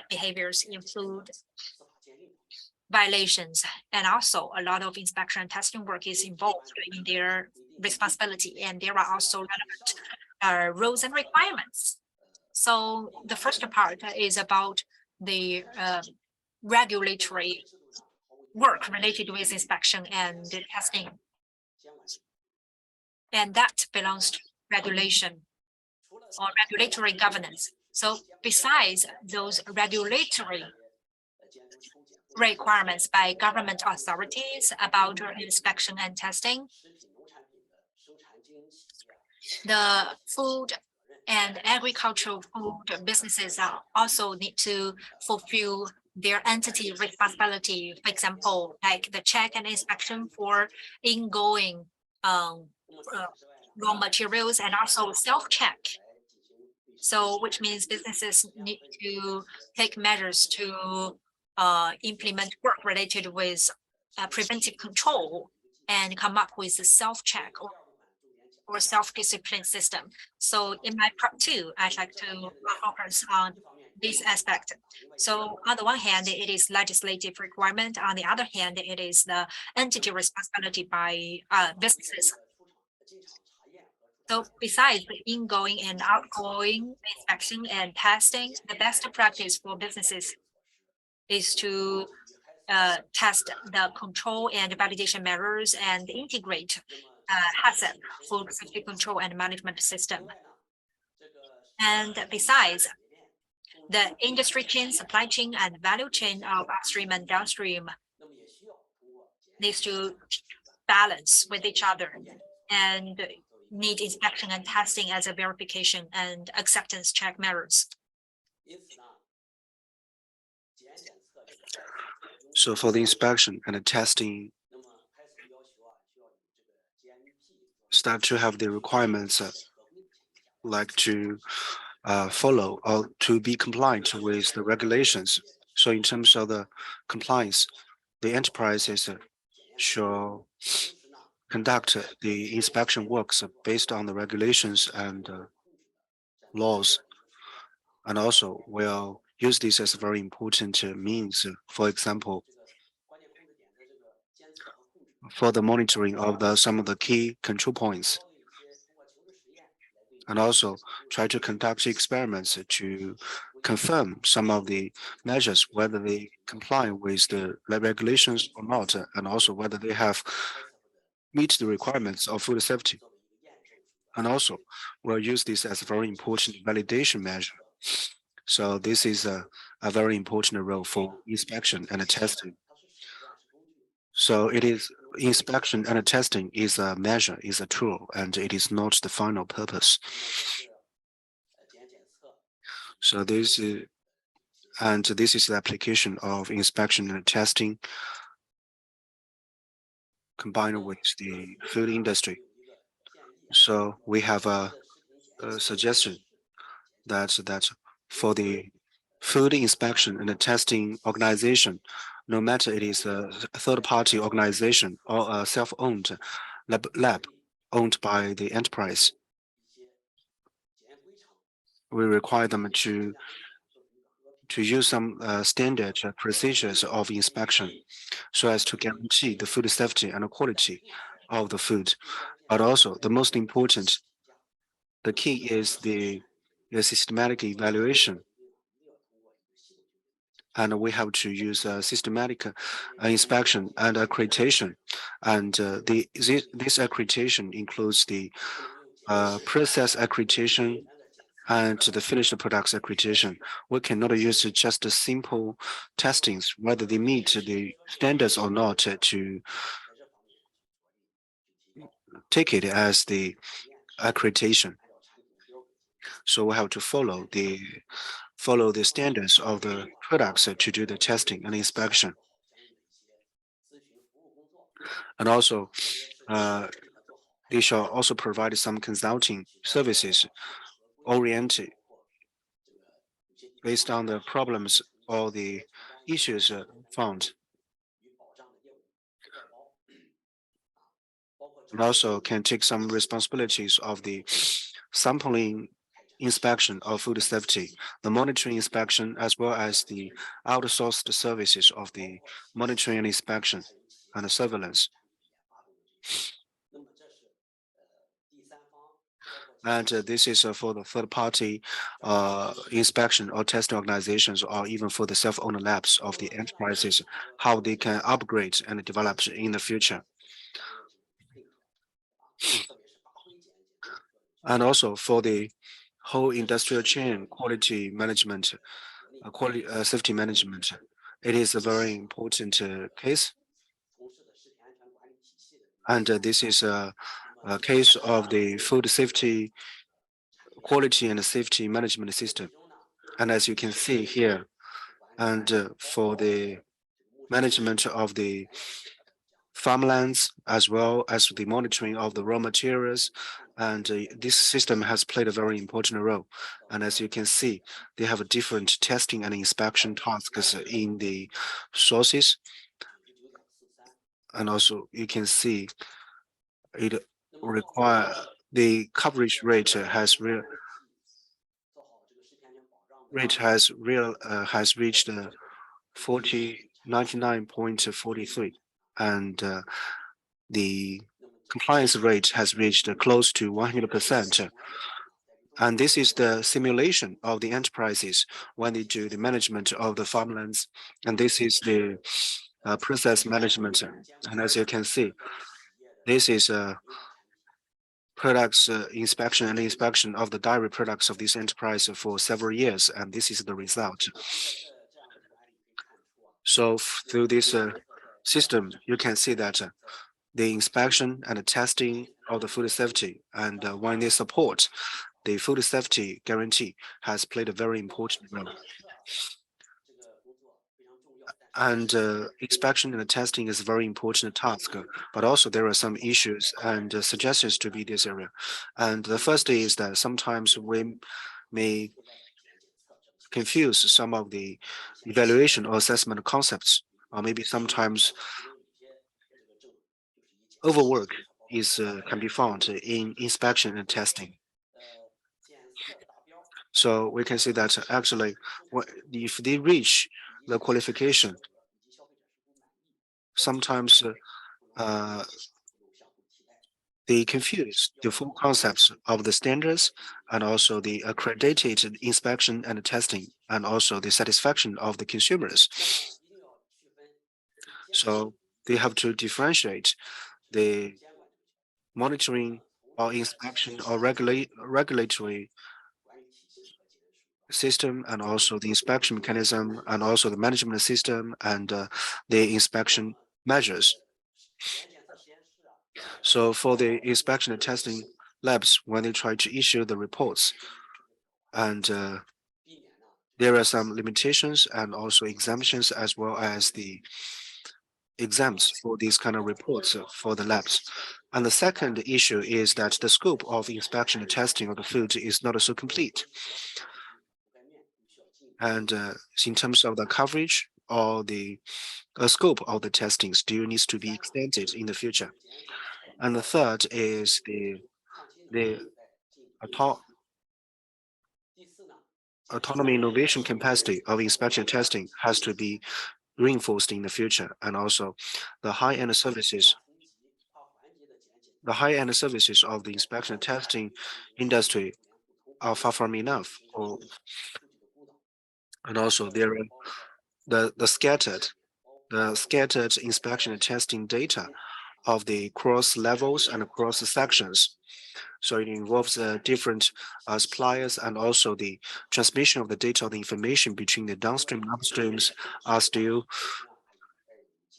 behaviors in food violations, and also a lot of inspection and testing work is involved in their responsibility, and there are also relevant rules and requirements. So the first part is about the regulatory work related with inspection and testing, and that belongs to regulation or regulatory governance. So besides those regulatory requirements by government authorities about inspection and testing, the food and agricultural food businesses also need to fulfill their entity responsibility. For example, like the check and inspection for ingoing raw materials, and also self-check. So which means businesses need to take measures to implement work related with preventive control and come up with a self-check or self-discipline system. So in my part 2, I'd like to focus on this aspect. So on the one hand, it is legislative requirement. On the other hand, it is the entity responsibility by businesses. So besides the ingoing and outgoing inspection and testing, the best practice for businesses is to test the control and validation measures and integrate HACCP, food safety control and management system. And besides, the industry chain, supply chain, and value chain of upstream and downstream needs to balance with each other and need inspection and testing as a verification and acceptance check measures. So for the inspection and the testing, start to have the requirements like to follow or to be compliant with the regulations. So in terms of the compliance, the enterprises shall conduct the inspection works based on the regulations and laws, and also will use this as a very important means. For example, for the monitoring of some of the key control points, and also try to conduct experiments to confirm some of the measures, whether they comply with the regulations or not, and also whether they have meet the requirements of food safety. And also we'll use this as a very important validation measure. So this is a very important role for inspection and testing. So it is inspection and testing is a measure, is a tool, and it is not the final purpose. So this is the application of inspection and testing combined with the food industry. So we have a suggestion that for the food inspection and testing organization, no matter it is a third-party organization or a self-owned lab owned by the enterprise, we require them to use some standard procedures of inspection so as to guarantee the food safety and quality of the food. But also the most important, the key is the systematic evaluation. And we have to use a systematic inspection and accreditation. And this accreditation includes the process accreditation and the finished products accreditation. We cannot use just the simple testings, whether they meet the standards or not, to take it as the accreditation. So we have to follow the standards of the products to do the testing and inspection. And also, they shall also provide some consulting services oriented based on the problems or the issues found. And also can take some responsibilities of the sampling inspection of food safety, the monitoring inspection, as well as the outsourced services of the monitoring and inspection and the surveillance. And this is for the third-party inspection or testing organizations, or even for the self-owned labs of the enterprises, how they can upgrade and develop in the future. And also for the whole industrial chain quality management, safety management, it is a very important case. And this is a case of the food safety, quality and safety management system. And as you can see here, and for the management of the farmlands, as well as the monitoring of the raw materials, and this system has played a very important role. And as you can see, they have a different testing and inspection tasks in the sources. And also you can see it require the coverage rate has reached 99.43, and the compliance rate has reached close to 100%. And this is the simulation of the enterprises when they do the management of the farmlands. And this is the process management. And as you can see, this is products inspection and inspection of the dairy products of this enterprise for several years. And this is the result. So through this system, you can see that the inspection and the testing of the food safety, and when they support the food safety guarantee, has played a very important role. And inspection and testing is a very important task, but also there are some issues and suggestions to be this area. And the first is that sometimes we may confuse some of the evaluation or assessment concepts, or maybe sometimes overwork can be found in inspection and testing. So we can see that actually, if they reach the qualification, sometimes they confuse the full concepts of the standards and also the accredited inspection and testing, and also the satisfaction of the consumers. So they have to differentiate the monitoring or inspection or regulatory system, and also the inspection mechanism, and also the management system, and the inspection measures. So for the inspection and testing labs, when they try to issue the reports, and there are some limitations and also exemptions as well as the exams for these kind of reports for the labs. And the second issue is that the scope of inspection and testing of the food is not so complete. And in terms of the coverage or the scope of the testing still needs to be extended in the future. And the third is the autonomy innovation capacity of inspection testing has to be reinforced in the future, and also the high-end services. The high-end services of the inspection and testing industry are far from enough. And also there are the scattered inspection and testing data of the cross levels and cross sections. So it involves different suppliers, and also the transmission of the data or the information between the downstream and upstreams are still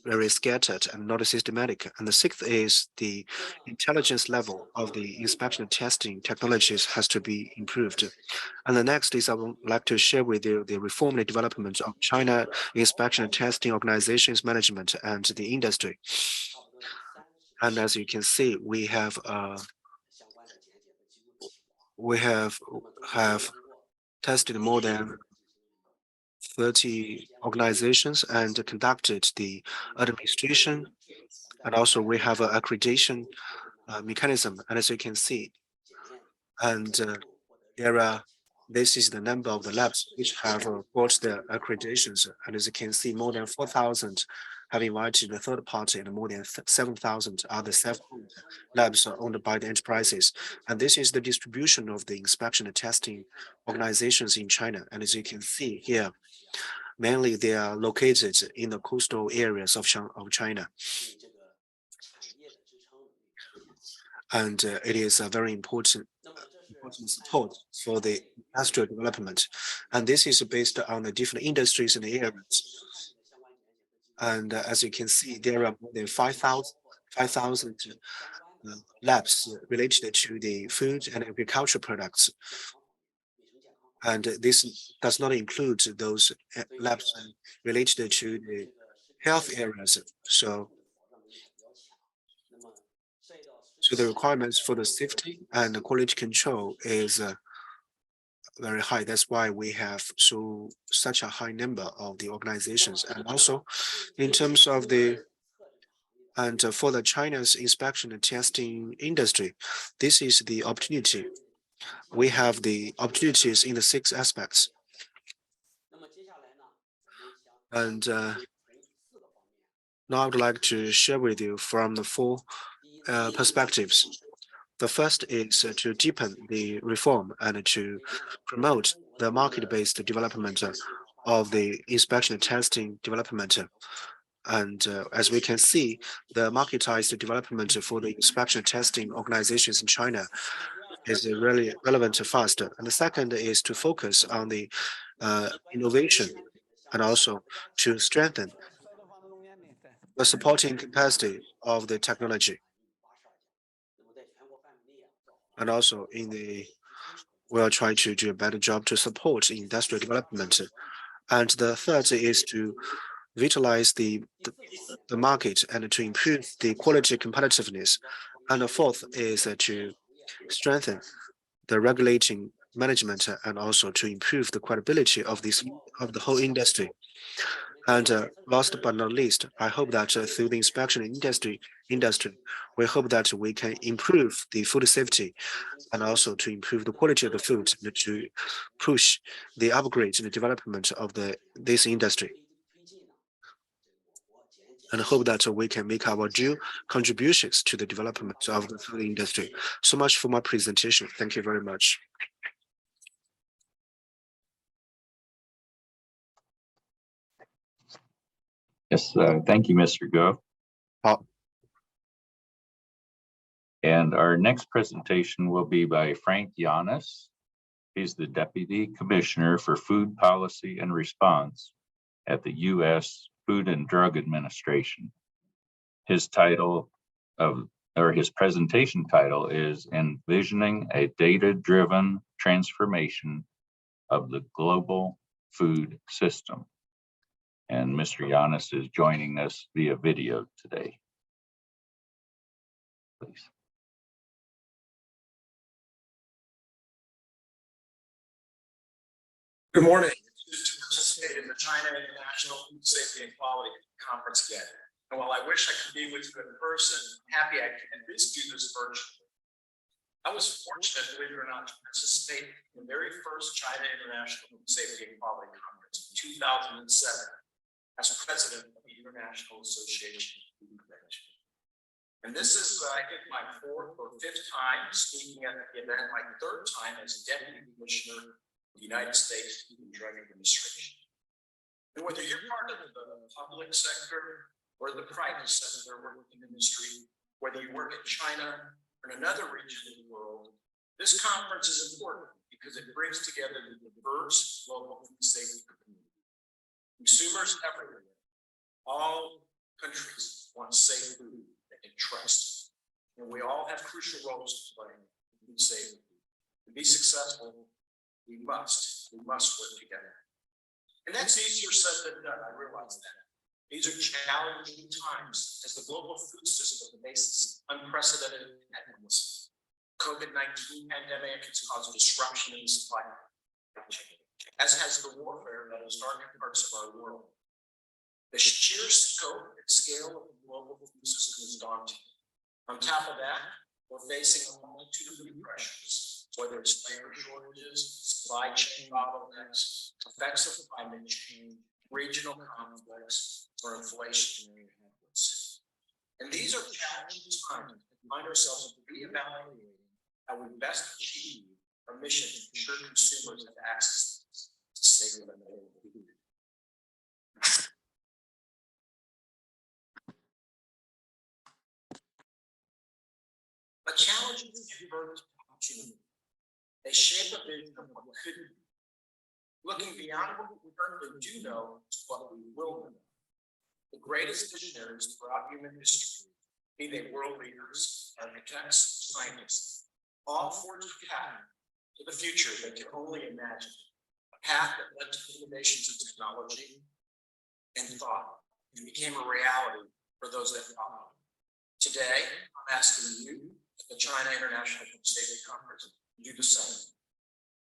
very scattered and not systematic. And the sixth is the intelligence level of the inspection and testing technologies has to be improved. And the next is I would like to share with you the reform and development of China inspection and testing organizations management and the industry. And as you can see, we have tested more than 30 organizations and conducted the administration, and also we have an accreditation mechanism. And as you can see, and this is the number of the labs which have got their accreditations. And as you can see, more than 4,000 have invited the third party, and more than 7,000 are the self-owned labs owned by the enterprises. And this is the distribution of the inspection and testing organizations in China. And as you can see here, mainly they are located in the coastal areas of China. And it is a very important support for the industrial development. And this is based on the different industries and areas. And as you can see, there are more than 5,000 labs related to the food and agriculture products. And this does not include those labs related to the health areas. So the requirements for the safety and the quality control is very high. That's why we have such a high number of the organizations. And also in terms of for the China's inspection and testing industry, this is the opportunity. We have the opportunities in the 6 aspects. And now I would like to share with you from the 4 perspectives. The first is to deepen the reform and to promote the market-based development of the inspection and testing development. And as we can see, the marketized development for the inspection and testing organizations in China is really relevant and fast. And the second is to focus on the innovation and also to strengthen the supporting capacity of the technology. And also we'll try to do a better job to support industrial development. And the third is to vitalize the market and to improve the quality competitiveness. And the fourth is to strengthen the regulating management and also to improve the credibility of the whole industry. And last but not least, I hope that through the inspection industry, we hope that we can improve the food safety and also to improve the quality of the food and to push the upgrade and the development of this industry. And hope that we can make our due contributions to the development of the food industry. So much for my presentation. Thank you very much. Yes, thank you, Mr. Go. And our next presentation will be by Frank Yanis. He's the Deputy Commissioner for Food Policy and Response at the U.S. Food and Drug Administration. His presentation title is Envisioning a Data-Driven Transformation of the Global Food System. And Mr. Yanis is joining us via video today. Please. Good morning. It's to participate in the China International Food Safety and Quality Conference again. And while I wish I could be with you in person, I'm happy I can at least do this virtually. I was fortunate, believe it or not, to participate in the very first China International Food Safety and Quality Conference in 2007 as president of the International Association of Food Prevention. And this is, I think, my fourth or fifth time speaking at the event, my third time as Deputy Commissioner of the United States Food and Drug Administration. And whether you're part of the public sector or the private sector working in the industry, whether you work in China or in another region of the world, this conference is important because it brings together the diverse global food safety community. Consumers everywhere, all countries want safe food they can trust. And we all have crucial roles to play in food safety. To be successful, we must work together. And that's easier said than done, I realize that. These are challenging times as the global food system faces unprecedented headwinds. COVID-19 pandemic has caused disruption in the supply chain, as has the warfare that has darkened parts of our world. The sheer scope and scale of the global food system is daunting. On top of that, we're facing a multitude of new pressures, whether it's labor shortages, supply chain bottlenecks, effects of climate change, regional conflicts, or inflationary headwinds. And these are challenging times to find ourselves reevaluating how we best achieve our mission to ensure consumers have access to safe and available food. But challenges give birth to opportunity. They shape a vision of what could be. Looking beyond what we currently do know to what we will know. The greatest visionaries throughout human history, be they world leaders, architects, scientists, all forged a path to the future they could only imagine. A path that led to innovations in technology and thought and became a reality for those that followed. Today, I'm asking you at the China International Food Safety Conference to do the same.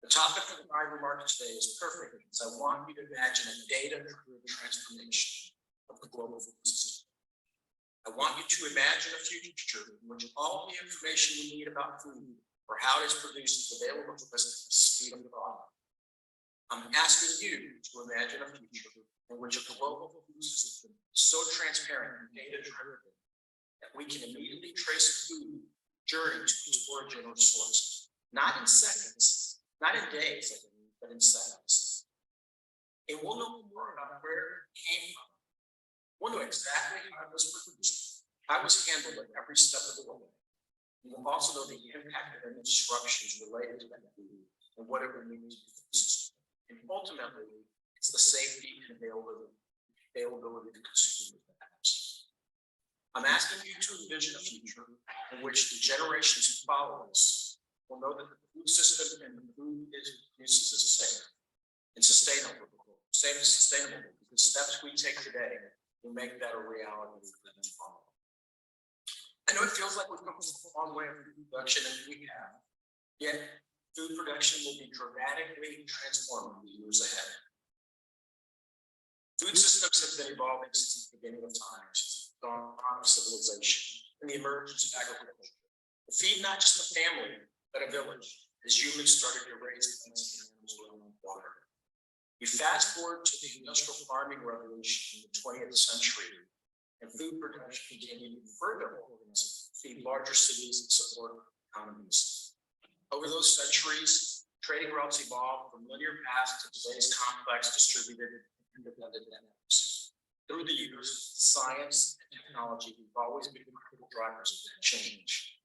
The topic of my remarks today is perfect because I want you to imagine a data-driven transformation of the global food system. I want you to imagine a future in which all the information you need about food or how it is produced is available to us at the speed of thought. I'm asking you to imagine a future in which a global food system is so transparent and data-driven that we can immediately trace a food journey to its origin or source, not in seconds, not in days, but in seconds. And we'll know more about where it came from. We'll know exactly how it was produced, how it was handled at every step of the way. And we'll also know the impact of any disruptions related to that food and what it will mean to the food system. And ultimately, it's the safety and availability to consumers that matters. I'm asking you to envision a future in which the generations who follow us will know that the food system and the food it produces is safe and sustainable because the steps we take today will make that a reality for them to follow. I know it feels like we've come a long way in food production, and we have, yet food production will be dramatically transformed in the years ahead. Food systems have been evolving since the beginning of time, since the dawn of civilization and the emergence of agriculture. To feed not just a family, but a village, as humans started to raise plants and animals around water. You fast forward to the industrial farming revolution in the 20th century, and food production continued further organized to feed larger cities and support economies. Over those centuries, trading routes evolved from linear paths to today's complex distributed independent networks. Through the years, science and technology have always been critical drivers of that change.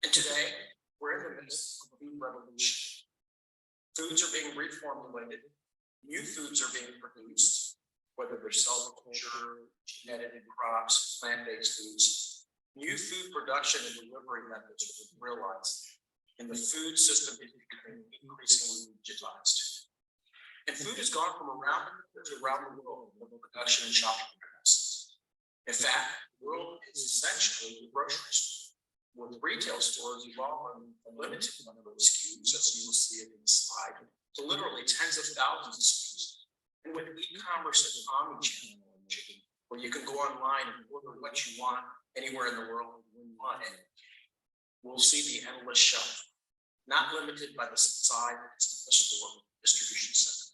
And today, we're in the midst of a food revolution. Foods are being reformulated, new foods are being produced, whether they're cell culture, genetic crops, plant-based foods. New food production and delivery methods were realized, and the food system is becoming increasingly digitized. And food has gone from around the world with production and shopping habits. In fact, the world is essentially a grocery store, with retail stores evolving a limited number of SKUs, as you will see in this slide, to literally tens of thousands of SKUs. And with e-commerce and omnichannel, where you can go online and order what you want anywhere in the world, we'll see the endless shelf, not limited by the size of the store distribution center.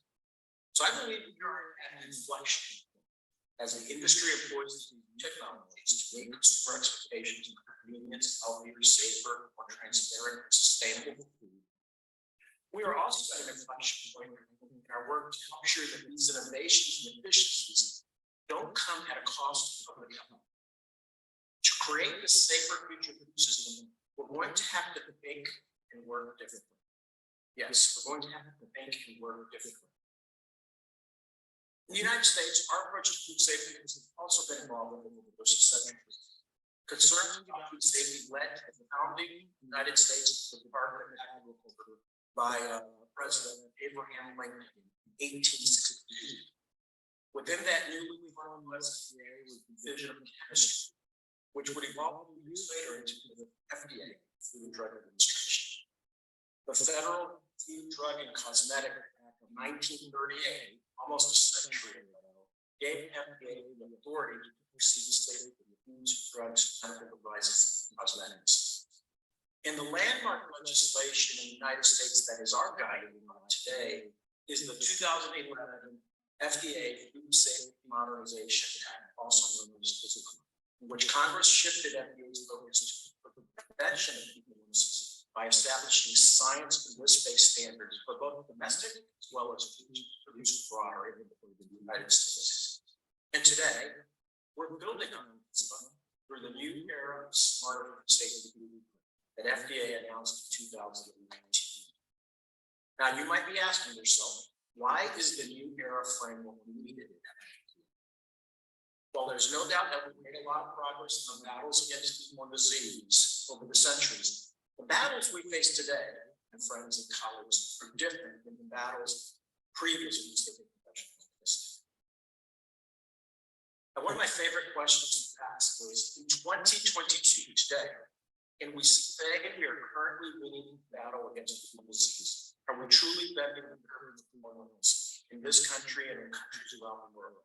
So I believe we are at an inflection as the industry employs technologies to meet consumer expectations of convenience, healthier, safer, more transparent, and sustainable food. We are also at an inflection point in our work to make sure that these innovations and efficiencies don't come at a cost to public health. To create a safer future food system, we're going to have to think and work differently. Yes, we're going to have to think and work differently. In the United States, our approach to food safety has also been evolving over the course of centuries. Concerns about food safety led to the founding United States Department of Agriculture by President Abraham Lincoln in 1862. Within that newly formed USDA was the Division of Chemistry, which would evolve years later into the FDA, Food and Drug Administration. The Federal Food, Drug, and Cosmetic Act of 1938, almost a century ago, gave FDA the authority to oversee the safety of foods, drugs, chemical devices, and cosmetics. And the landmark legislation in the United States that is our guiding law today is the 2011 FDA Food Safety Modernization Act, also known as FSQ, in which Congress shifted FDA's focus to prevention of food illnesses by establishing science and risk-based standards for both domestic as well as foods produced abroad or in the United States. And today, we're building on this through the new era of smarter food safety that FDA announced in 2019. Now, you might be asking yourself, why is the new era framework needed? Well, there's no doubt that we've made a lot of progress in the battles against foodborne disease over the centuries. The battles we face today, and friends and colleagues, are different than the battles previously taken professionals. And one of my favorite questions to ask is, in 2022 today, can we say we are currently winning the battle against foodborne disease? Are we truly bending the curve of foodborne illness in this country and in countries around the world?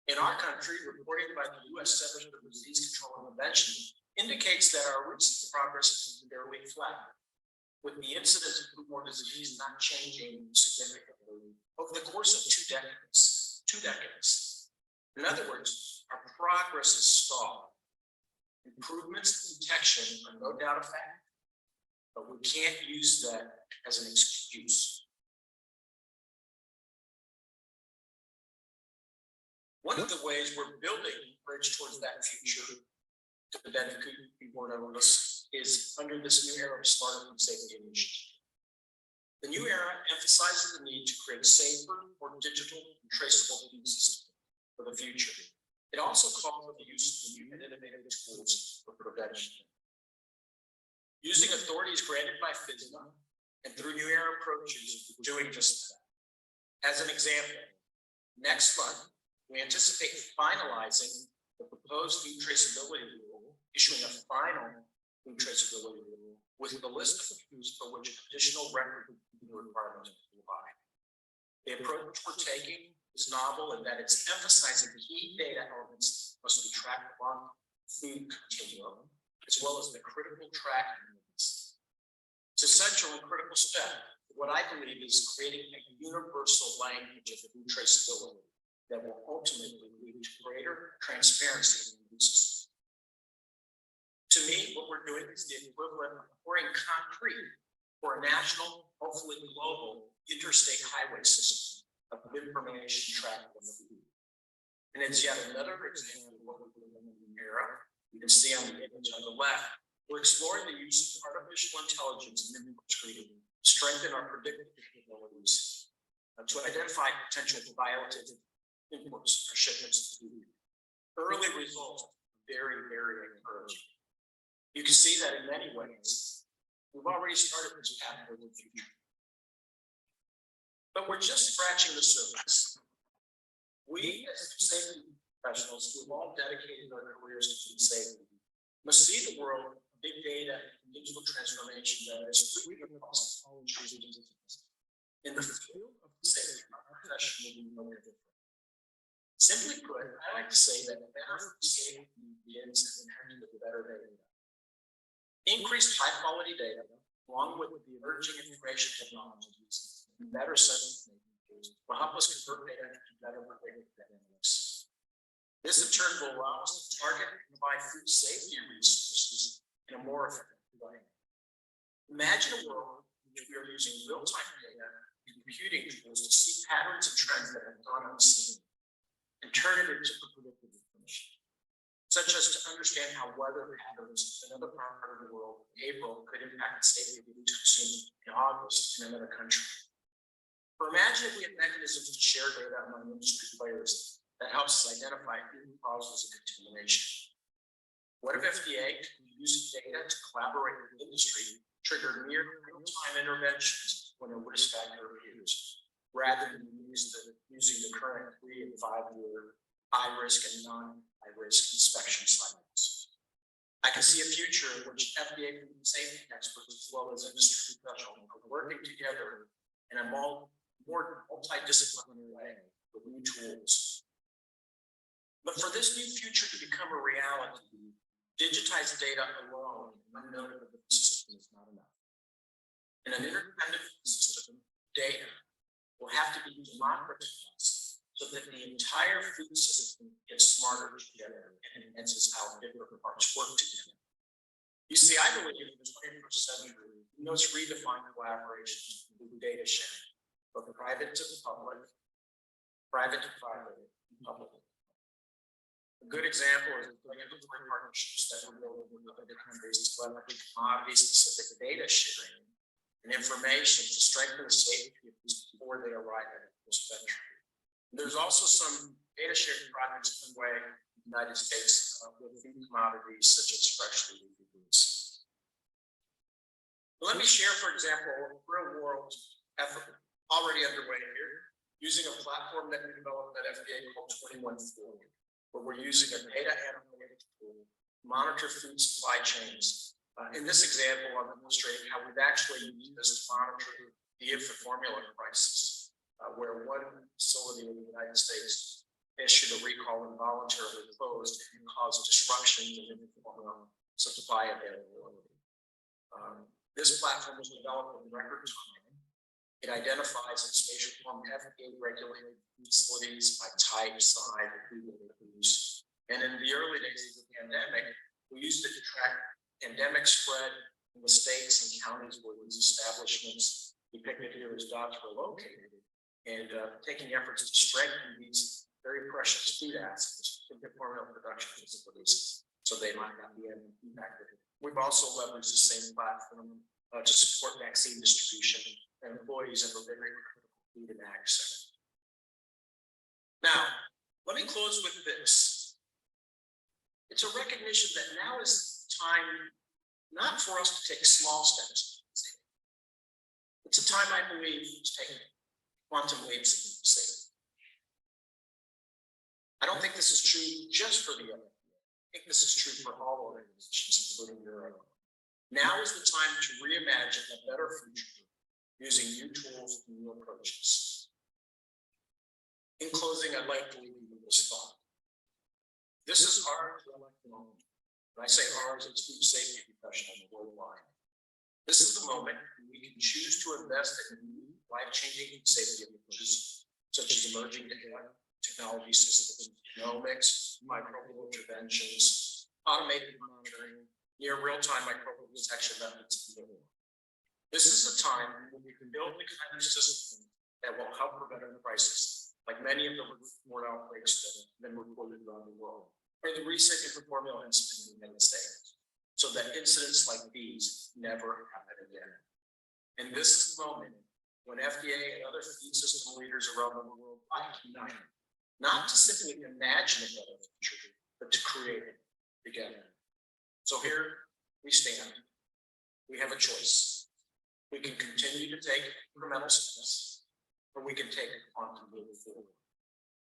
In our country, reporting by the U.S. Centers for Disease Control and Prevention indicates that our recent progress has been fairly flat, with the incidence of foodborne disease not changing significantly over the course of 2 decades. 2 decades. In other words, our progress is stalled. Improvements in detection are no doubt a fact, but we can't use that as an excuse. One of the ways we're building a bridge towards that future to prevent foodborne illness is under this new era of smarter food safety initiative. The new era emphasizes the need to create safer, more digital, and traceable food systems for the future. It also calls for the use of new and innovative tools for prevention. Using authorities granted by FSMA and through new era approaches, we're doing just that. As an example, next month, we anticipate finalizing the proposed food traceability rule, issuing a final food traceability rule with the list of foods for which additional record requirements apply. The approach we're taking is novel in that it's emphasizing key data elements must be tracked along food continuum, as well as the critical tracking limits. It's essential and critical step. What I believe is creating a universal language of food traceability that will ultimately lead to greater transparency in the system. To me, what we're doing is the equivalent of pouring concrete for a national, hopefully global, interstate highway system of information tracking of food. And it's yet another example of what we're doing in the era. You can see on the image on the left, we're exploring the use of artificial intelligence in input screening to strengthen our predictive capabilities to identify potential violative imports or shipments to food. Early results are very, very encouraging. You can see that in many ways, we've already started this path toward the future. But we're just scratching the surface. We as safety professionals who have all dedicated our careers to food safety must see the world of big data and digital transformation that is free across all industries. In the field of food safety, our profession will be no different. Simply put, I like to say that better food safety begins and ends with better data. Increased high-quality data, along with the emerging information technologies, and better science will help us convert data into better predictive analytics. This in turn will allow us to target and provide food safety resources in a more effective way. Imagine a world in which we are using real-time data and computing tools to see patterns and trends that have gone unseen and turn it into predictive information, such as to understand how weather patterns in another part of the world in April could impact the safety of food consumed in August in another country. Or imagine if we had mechanisms to share data among industry players that helps us identify root causes of contamination. What if FDA could use data to collaborate with industry, trigger near real-time interventions when a risk factor appears, rather than using the current 3 and 5 year high risk and non-high risk inspection cycles? I can see a future in which FDA food safety experts as well as industry professionals are working together in a more multidisciplinary way with new tools. But for this new future to become a reality, digitized data alone and unknown of the food system is not enough. In an interdependent food system, data will have to be democratized so that the entire food system gets smarter together and enhances how different parts work together. You see, I believe in the 21st century, we must redefine collaboration through data sharing, both private to the public, private to private, and public. A good example is the regulatory partnerships that we're building with other countries to leverage commodity-specific data sharing and information to strengthen the safety of foods before they arrive at the country. There's also some data sharing projects underway in the United States with food commodities such as freshly leafy foods. Let me share, for example, a real-world effort already underway here, using a platform that we developed at FDA called 2140, where we're using a data analytics tool to monitor food supply chains. In this example, I'm demonstrating how we've actually used this to monitor the infant formula crisis, where one facility in the United States issued a recall and voluntarily closed and caused disruptions in infant formula supply availability. This platform was developed in record time. It identifies and spatial form FDA-regulated facilities by type, size, and food use. And in the early days of the pandemic, we used it to track pandemic spread in the states and counties where these establishments depicted here as dots were located, and taking efforts to strengthen these very precious food assets in the formula production facilities so they might not be impacted. We've also leveraged the same platform to support vaccine distribution and employees in the very critical food and ag sector. Now, let me close with this. It's a recognition that now is time not for us to take small steps. It's a time, I believe, to take quantum leaps in safety. I don't think this is true just for the other. I think this is true for all organizations, including your own. Now is the time to reimagine a better future using new tools and new approaches. In closing, I'd like to leave you with this thought. This is our moment. When I say ours, it's food safety professionals worldwide. This is the moment when we can choose to invest in new life-changing safety approaches, such as emerging data, technology systems, genomics, microbial interventions, automated monitoring, near real-time microbial detection methods, and more. This is the time when we can build the kind of system that will help prevent a crisis, like many of the more outbreaks that have been reported around the world, or the recent infant formula incident in the United States, so that incidents like these never happen again. And this is the moment when FDA and other food system leaders around the world are united not to simply imagine a better future, but to create it together. So here we stand. We have a choice. We can continue to take incremental steps, or we can take a quantum leap forward.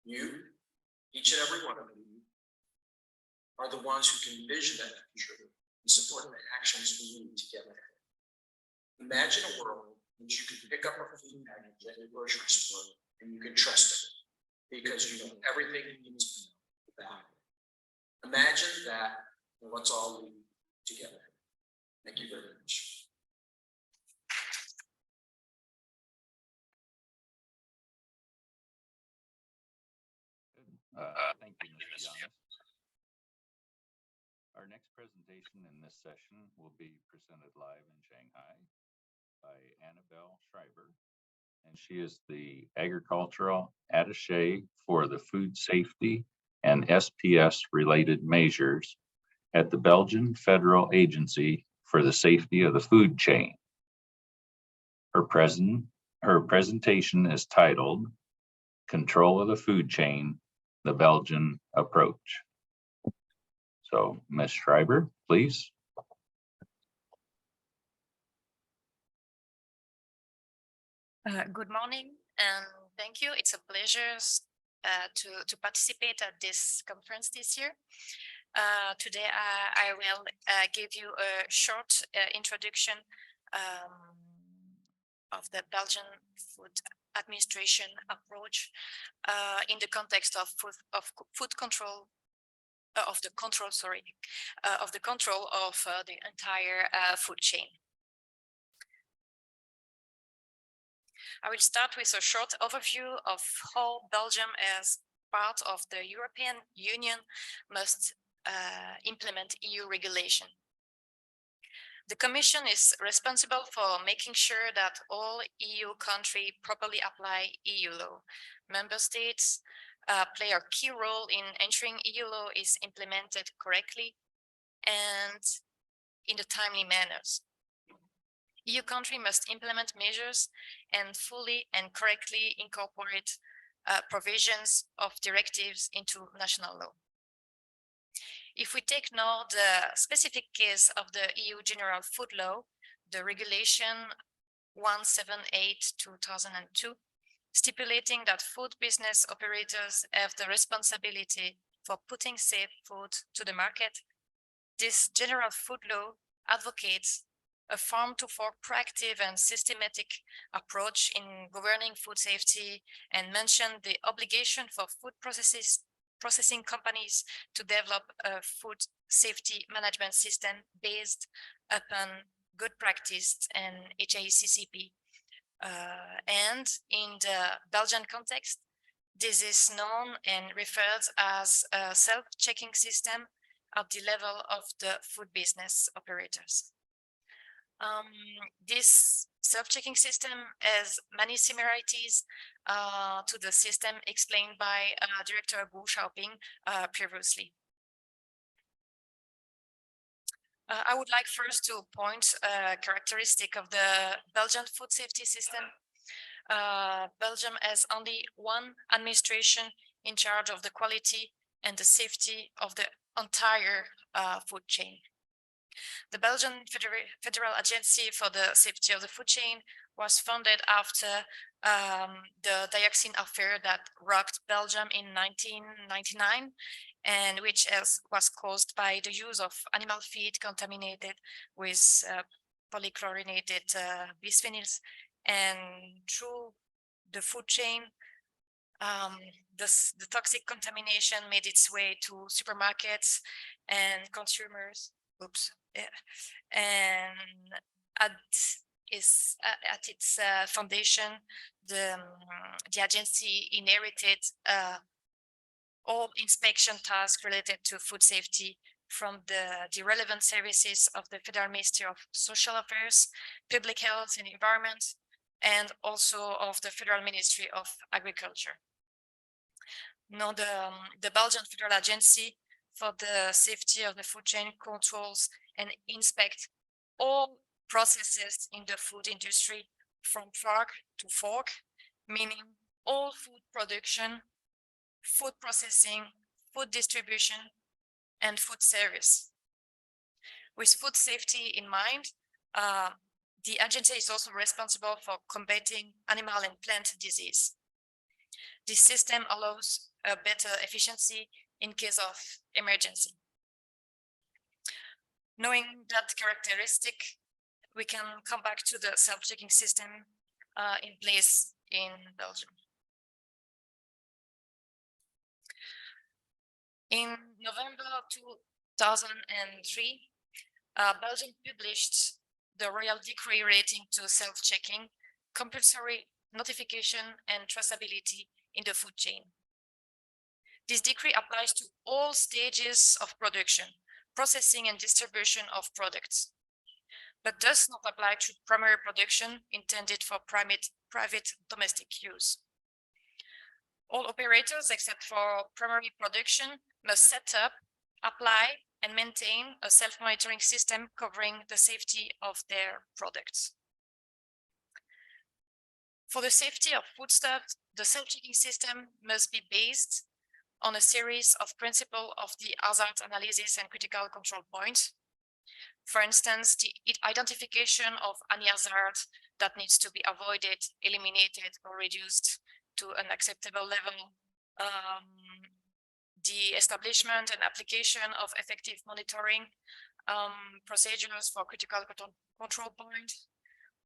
You, each and every one of you, are the ones who can envision that future and support the actions we need together. Imagine a world in which you can pick up a food package at your grocery store and you can trust it because you know everything you need to know about it. Imagine that, and let's all lead together. Thank you very much. Thank you, Mr. Young. Our next presentation in this session will be presented live in Shanghai by Annabelle Schreiber, and she is the Agricultural Attaché for the Food Safety and SPS related measures at the Belgian Federal Agency for the Safety of the Food Chain. Her presentation is titled Control of the Food Chain, the Belgian Approach. So, Ms. Schreiber, please. Good morning and thank you. It's a pleasure to participate at this conference this year. Today I will give you a short introduction of the Belgian Food Administration approach in the context of food control. Of the control of the entire food chain. I will start with a short overview of how Belgium, as part of the European Union, must implement EU regulation. The Commission is responsible for making sure that all EU countries properly apply EU law. Member states play a key role in ensuring EU law is implemented correctly and in the timely manners. EU country must implement measures and fully and correctly incorporate provisions of directives into national law. If we take now the specific case of the EU General Food Law, the Regulation 178/2002, stipulating that food business operators have the responsibility for putting safe food to the market, this General Food Law advocates a farm-to-fork proactive and systematic approach in governing food safety and mentioned the obligation for food processing companies to develop a food safety management system based upon good practice and HACCP. And in the Belgian context, this is known and referred as a self-checking system at the level of the food business operators. This self-checking system has many similarities to the system explained by Director Gu Xiaoping previously. I would like first to point a characteristic of the Belgian food safety system. Belgium has only one administration in charge of the quality and the safety of the entire food chain. The Belgian Federal Agency for the Safety of the Food Chain was founded after the dioxin affair that rocked Belgium in 1999, and which was caused by the use of animal feed contaminated with polychlorinated bisphenols. And through the food chain, the toxic contamination made its way to supermarkets and consumers. And at its foundation, the agency inherited all inspection tasks related to food safety from the relevant services of the Federal Ministry of Social Affairs, Public Health and Environment, and also of the Federal Ministry of Agriculture. Now, the Belgian Federal Agency for the Safety of the Food Chain controls and inspects all processes in the food industry from farm to fork, meaning all food production food processing, food distribution, and food service. With food safety in mind, the agency is also responsible for combating animal and plant disease. This system allows a better efficiency in case of emergency. Knowing that characteristic, we can come back to the self-checking system in place in Belgium. In November 2003, Belgium published the Royal Decree relating to self-checking, compulsory notification and traceability in the food chain. This decree applies to all stages of production, processing and distribution of products, but does not apply to primary production intended for private domestic use. All operators except for primary production must set up, apply, and maintain a self-monitoring system covering the safety of their products. For the safety of foodstuffs, the self-checking system must be based on a series of principles of the hazard analysis and critical control points. For instance, the identification of any hazard that needs to be avoided, eliminated, or reduced to an acceptable level, the establishment and application of effective monitoring procedures for critical control points,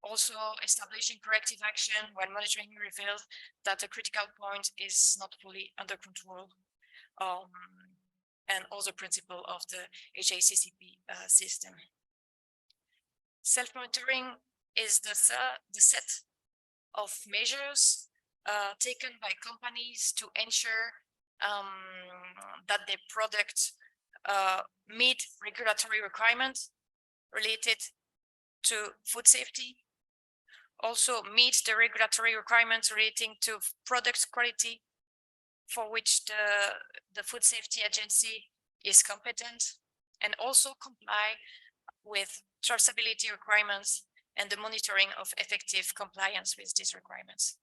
also establishing corrective action when monitoring reveals that a critical point is not fully under control, and also principle of the HACCP system. Self-monitoring is the set of measures taken by companies to ensure that their products meet regulatory requirements related to food safety, also meet the regulatory requirements relating to product quality, for which the Food Safety Agency is competent, and also comply with traceability requirements and the monitoring of effective compliance with these requirements.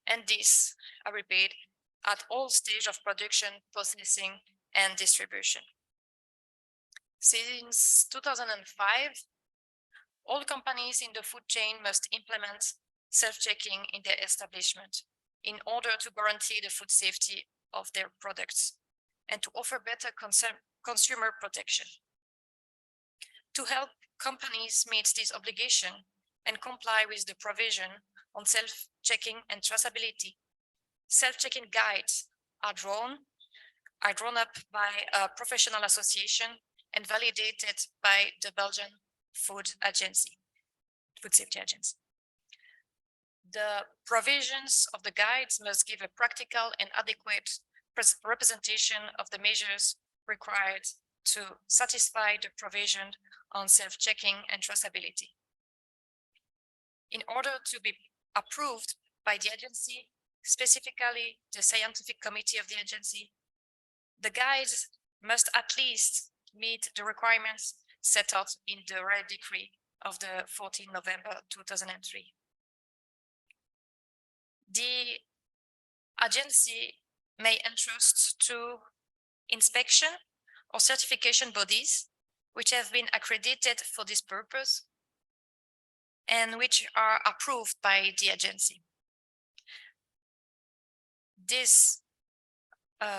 And this, I repeat, at all stages of production, processing, and distribution. Since 2005, all companies in the food chain must implement self-checking in their establishment in order to guarantee the food safety of their products and to offer better consumer protection. To help companies meet this obligation and comply with the provision on self-checking and traceability, self-checking guides are drawn up by a professional association and validated by the Belgian Food Safety Agency. The provisions of the guides must give a practical and adequate representation of the measures required to satisfy the provision on self-checking and traceability. In order to be approved by the agency, specifically the scientific committee of the agency, the guides must at least meet the requirements set out in the Royal Decree of the 14th November 2003. The agency may entrust to inspection or certification bodies which have been accredited for this purpose and which are approved by the agency. These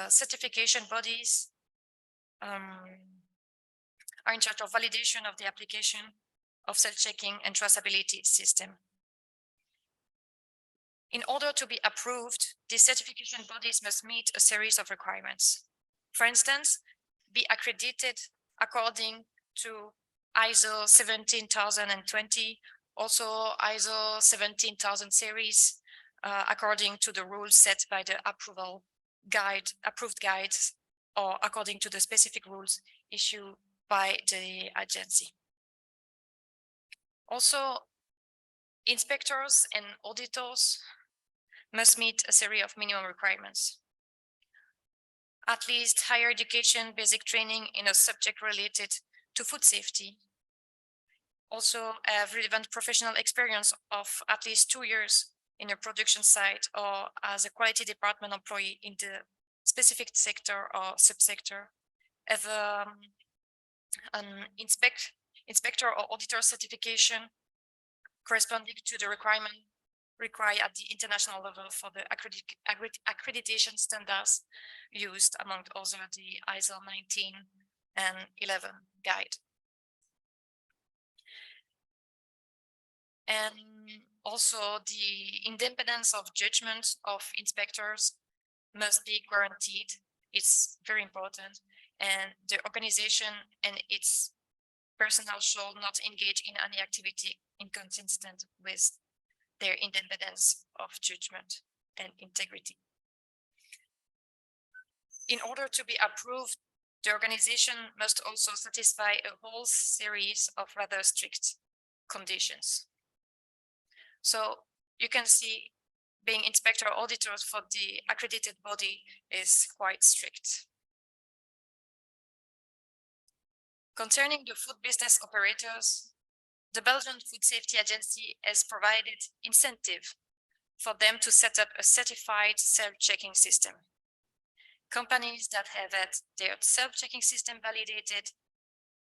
certification bodies are in charge of validation of the application of self-checking and traceability system. In order to be approved, these certification bodies must meet a series of requirements. For instance, be accredited according to ISO 17020, also ISO 17000 series, according to the rules set by the approved guides, or according to the specific rules issued by the agency. Also, inspectors and auditors must meet a series of minimum requirements. At least higher education, basic training in a subject related to food safety. Also have relevant professional experience of at least 2 years in a production site or as a quality department employee in the specific sector or subsector, have an inspector or auditor certification corresponding to the requirement required at the international level for the accreditation standards used, among others, the ISO 19 and 11 guide. And also the independence of judgment of inspectors must be guaranteed. It's very important. And the organization and its personnel shall not engage in any activity inconsistent with their independence of judgment and integrity. In order to be approved, the organization must also satisfy a whole series of rather strict conditions. So you can see being inspector or auditors for the accredited body is quite strict. Concerning the food business operators, the Belgian Food Safety Agency has provided incentive for them to set up a certified self-checking system. Companies that have had their self-checking system validated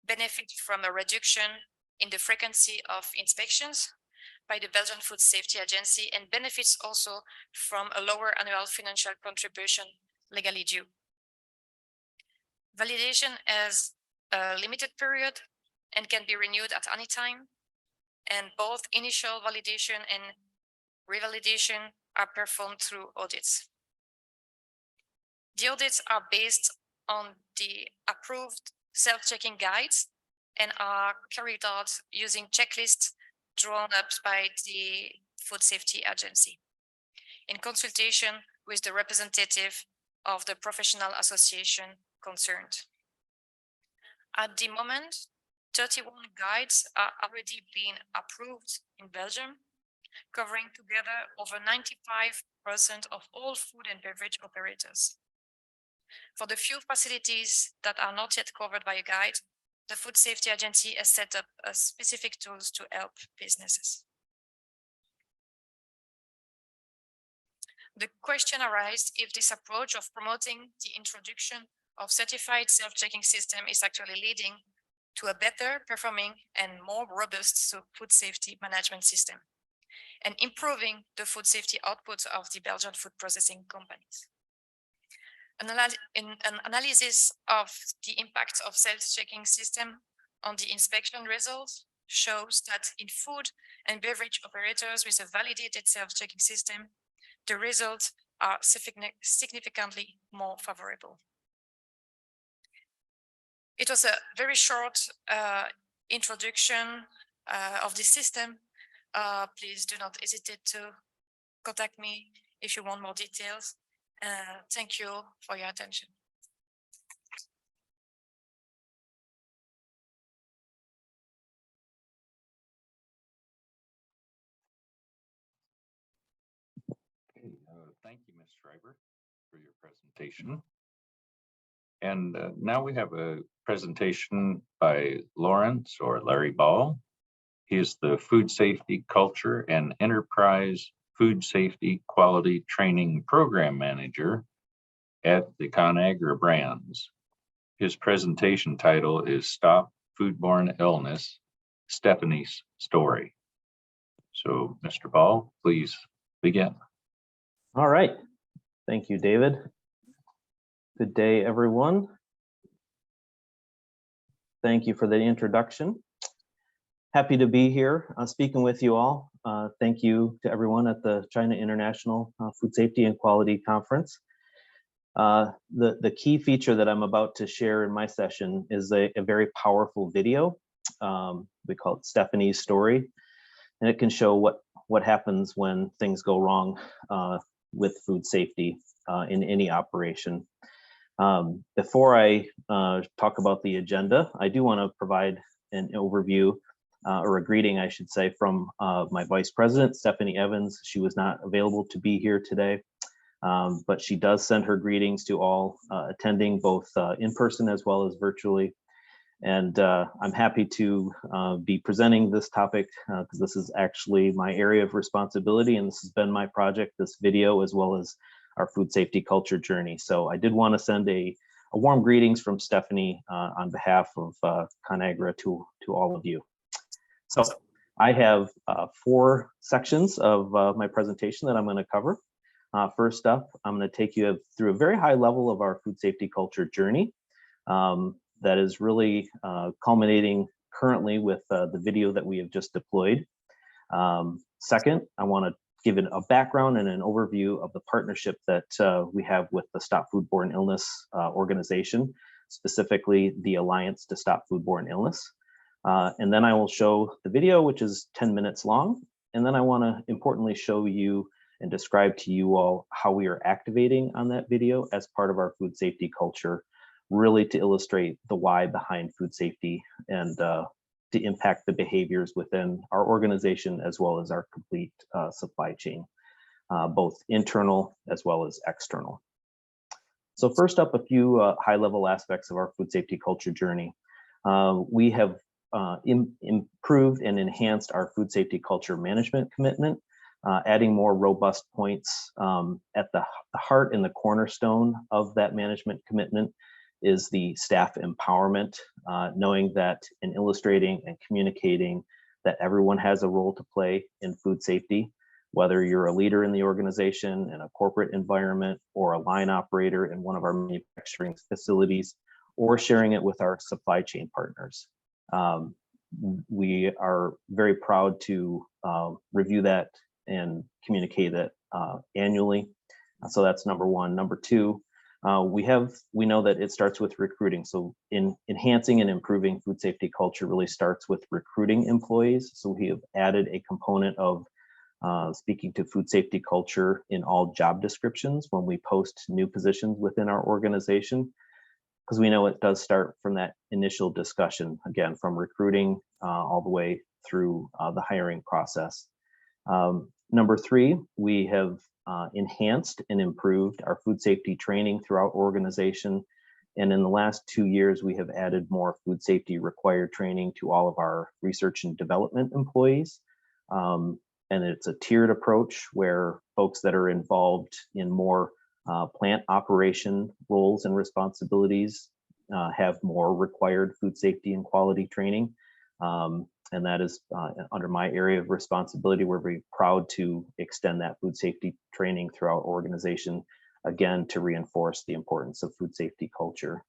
benefit from a reduction in the frequency of inspections by the Belgian Food Safety Agency and benefits also from a lower annual financial contribution legally due. Validation has a limited period and can be renewed at any time, and both initial validation and revalidation are performed through audits. The audits are based on the approved self-checking guides and are carried out using checklists drawn up by the Food Safety Agency in consultation with the representative of the professional association concerned. At the moment, 31 guides are already being approved in Belgium, covering together over 95% of all food and beverage operators. For the few facilities that are not yet covered by a guide, the Food Safety Agency has set up specific tools to help businesses. The question arises if this approach of promoting the introduction of certified self-checking system is actually leading to a better performing and more robust food safety management system and improving the food safety output of the Belgian food processing companies. An analysis of the impact of self-checking system on the inspection results shows that in food and beverage operators with a validated self-checking system, the results are significantly more favorable. It was a very short introduction of the system. Please do not hesitate to contact me if you want more details. Thank you for your attention. Thank you, Ms. Schreiber, for your presentation. And now we have a presentation by Lawrence or Larry Ball. He is the Food Safety Culture and Enterprise Food Safety Quality Training Program Manager at the Conagra brands. His presentation title is Stop Foodborne Illness, Stephanie's Story. So, Mr. Ball, please begin. All right. Thank you, David. Good day, everyone. Thank you for the introduction. Happy to be here speaking with you all. Thank you to everyone at the China International Food Safety and Quality Conference. The key feature that I'm about to share in my session is a very powerful video. We call it Stephanie's Story, and it can show what happens when things go wrong with food safety in any operation. Before I talk about the agenda, I do want to provide an overview or a greeting, I should say, from my Vice President, Stephanie Evans. She was not available to be here today, but she does send her greetings to all attending, both in person as well as virtually. And I'm happy to be presenting this topic because this is actually my area of responsibility, and this has been my project, this video, as well as our food safety culture journey. So I did want to send a warm greetings from Stephanie on behalf of Conagra to all of you. So I have 4 sections of my presentation that I'm going to cover. First up, I'm going to take you through a very high level of our food safety culture journey. That is really culminating currently with the video that we have just deployed. Second, I want to give a background and an overview of the partnership that we have with the Stop Foodborne Illness organization, specifically the Alliance to Stop Foodborne Illness. And then I will show the video, which is 10 minutes long. And then I want to importantly show you and describe to you all how we are activating on that video as part of our food safety culture, really to illustrate the why behind food safety and to impact the behaviors within our organization as well as our complete supply chain, both internal as well as external. So first up, a few high-level aspects of our food safety culture journey. We have improved and enhanced our food safety culture management commitment, adding more robust points. At the heart and the cornerstone of that management commitment is the staff empowerment, knowing that in illustrating and communicating that everyone has a role to play in food safety, whether you're a leader in the organization, in a corporate environment, or a line operator in one of our manufacturing facilities, or sharing it with our supply chain partners. We are very proud to review that and communicate it annually. So that's number one. Number two, we know that it starts with recruiting. So in enhancing and improving food safety culture really starts with recruiting employees. So we have added a component of speaking to food safety culture in all job descriptions when we post new positions within our organization, because we know it does start from that initial discussion, again, from recruiting all the way through the hiring process. Number three, we have enhanced and improved our food safety training throughout organization. And in the last 2 years, we have added more food safety required training to all of our research and development employees. And it's a tiered approach where folks that are involved in more plant operation roles and responsibilities have more required food safety and quality training. And that is under my area of responsibility. We're very proud to extend that food safety training through our organization, again, to reinforce the importance of food safety culture.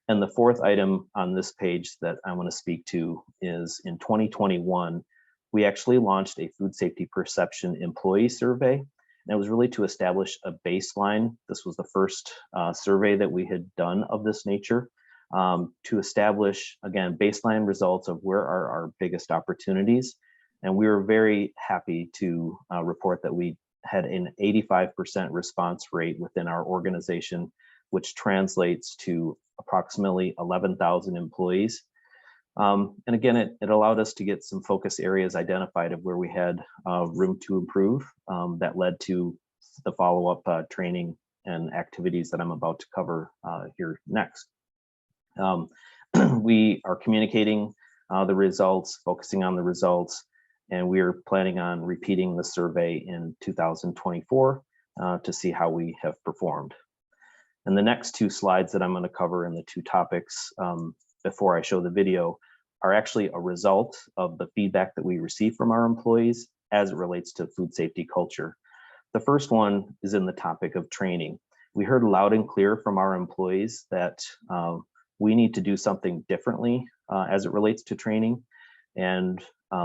And the fourth item on this page that I want to speak to is in 2021, we actually launched a food safety perception employee survey. And it was really to establish a baseline. This was the first survey that we had done of this nature. To establish, again, baseline results of where are our biggest opportunities. And we were very happy to report that we had an 85% response rate within our organization, which translates to approximately 11,000 employees. And again, it allowed us to get some focus areas identified of where we had room to improve that led to the follow-up training and activities that I'm about to cover here next. We are communicating the results, focusing on the results, and we're planning on repeating the survey in 2024 to see how we have performed. And the next 2 slides that I'm going to cover in the 2 topics before I show the video are actually a result of the feedback that we receive from our employees as it relates to food safety culture. The first one is in the topic of training. We heard loud and clear from our employees that we need to do something differently as it relates to training. And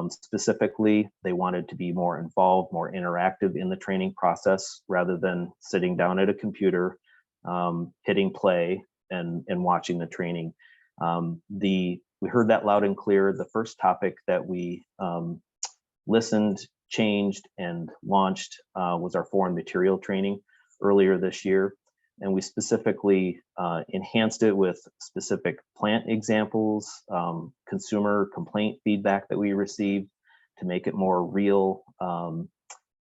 specifically, they wanted to be more involved, more interactive in the training process rather than sitting down at a computer, hitting play and watching the training. We heard that loud and clear. The first topic that we listened, changed, and launched was our foreign material training earlier this year. And we specifically enhanced it with specific plant examples, consumer complaint feedback that we received to make it more real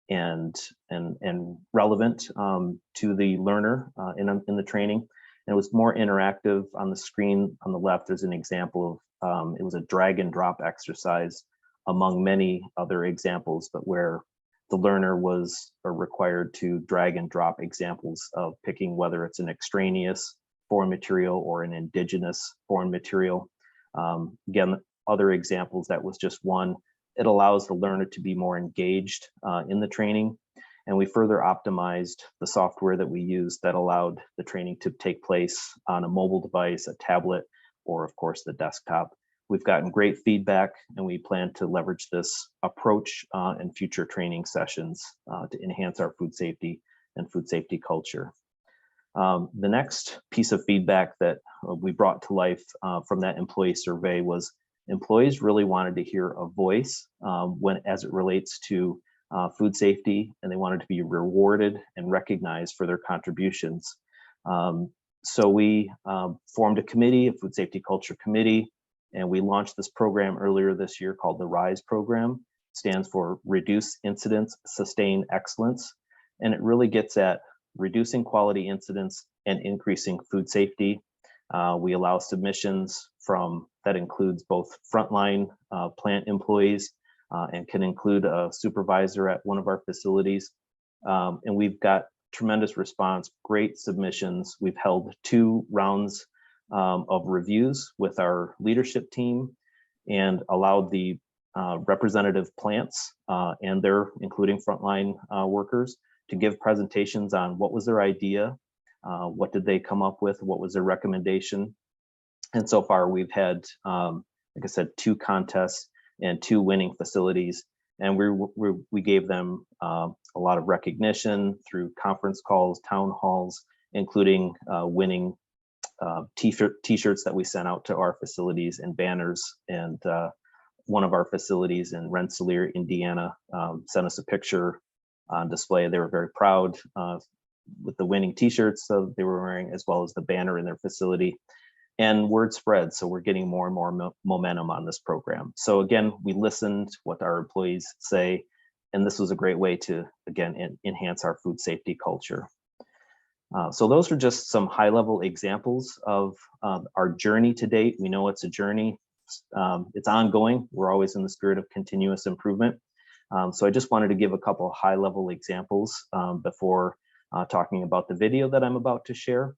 and relevant to the learner in the training. And it was more interactive. On the screen on the left, there's an example of, it was a drag and drop exercise among many other examples, but where the learner was required to drag and drop examples of picking whether it's an extraneous foreign material or an indigenous foreign material. Again, other examples, that was just one. It allows the learner to be more engaged in the training. And we further optimized the software that we used that allowed the training to take place on a mobile device, a tablet, or of course the desktop. We've gotten great feedback, and we plan to leverage this approach in future training sessions to enhance our food safety and food safety culture. The next piece of feedback that we brought to life from that employee survey was employees really wanted to hear a voice as it relates to food safety, and they wanted to be rewarded and recognized for their contributions. So we formed a committee, a food safety culture committee, and we launched this program earlier this year called the RISE program. It stands for Reduce Incidents, Sustain Excellence. And it really gets at reducing quality incidents and increasing food safety. We allow submissions that includes both frontline plant employees and can include a supervisor at one of our facilities. And we've got tremendous response, great submissions. We've held 2 rounds of reviews with our leadership team and allowed the representative plants and their, including frontline workers, to give presentations on what was their idea, what did they come up with, what was their recommendation. And so far we've had, like I said, 2 contests and 2 winning facilities. And we gave them a lot of recognition through conference calls, town halls, including winning t-shirts that we sent out to our facilities and banners. And one of our facilities in Rensselaer, Indiana, sent us a picture on display. They were very proud with the winning t-shirts that they were wearing, as well as the banner in their facility. And word spread, so we're getting more and more momentum on this program. So again, we listened what our employees say, and this was a great way to, again, enhance our food safety culture. So those are just some high-level examples of our journey to date. We know it's a journey. It's ongoing. We're always in the spirit of continuous improvement. So I just wanted to give a couple high-level examples before talking about the video that I'm about to share.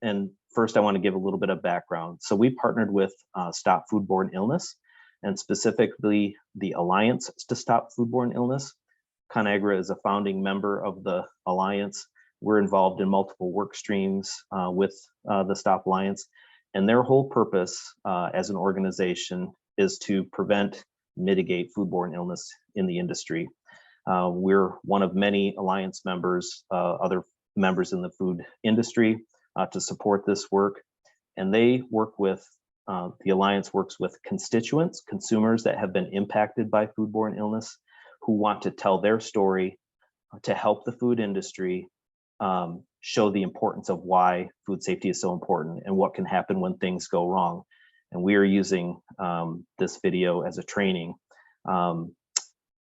And first, I want to give a little bit of background. So we partnered with Stop Foodborne Illness, and specifically the Alliance to Stop Foodborne Illness. Conagra is a founding member of the Alliance. We're involved in multiple work streams with the Stop Alliance, and their whole purpose as an organization is to prevent, mitigate foodborne illness in the industry. We're one of many Alliance members, other members in the food industry, to support this work. And they work with, the Alliance works with constituents, consumers that have been impacted by foodborne illness, who want to tell their story to help the food industry show the importance of why food safety is so important and what can happen when things go wrong. And we are using this video as a training.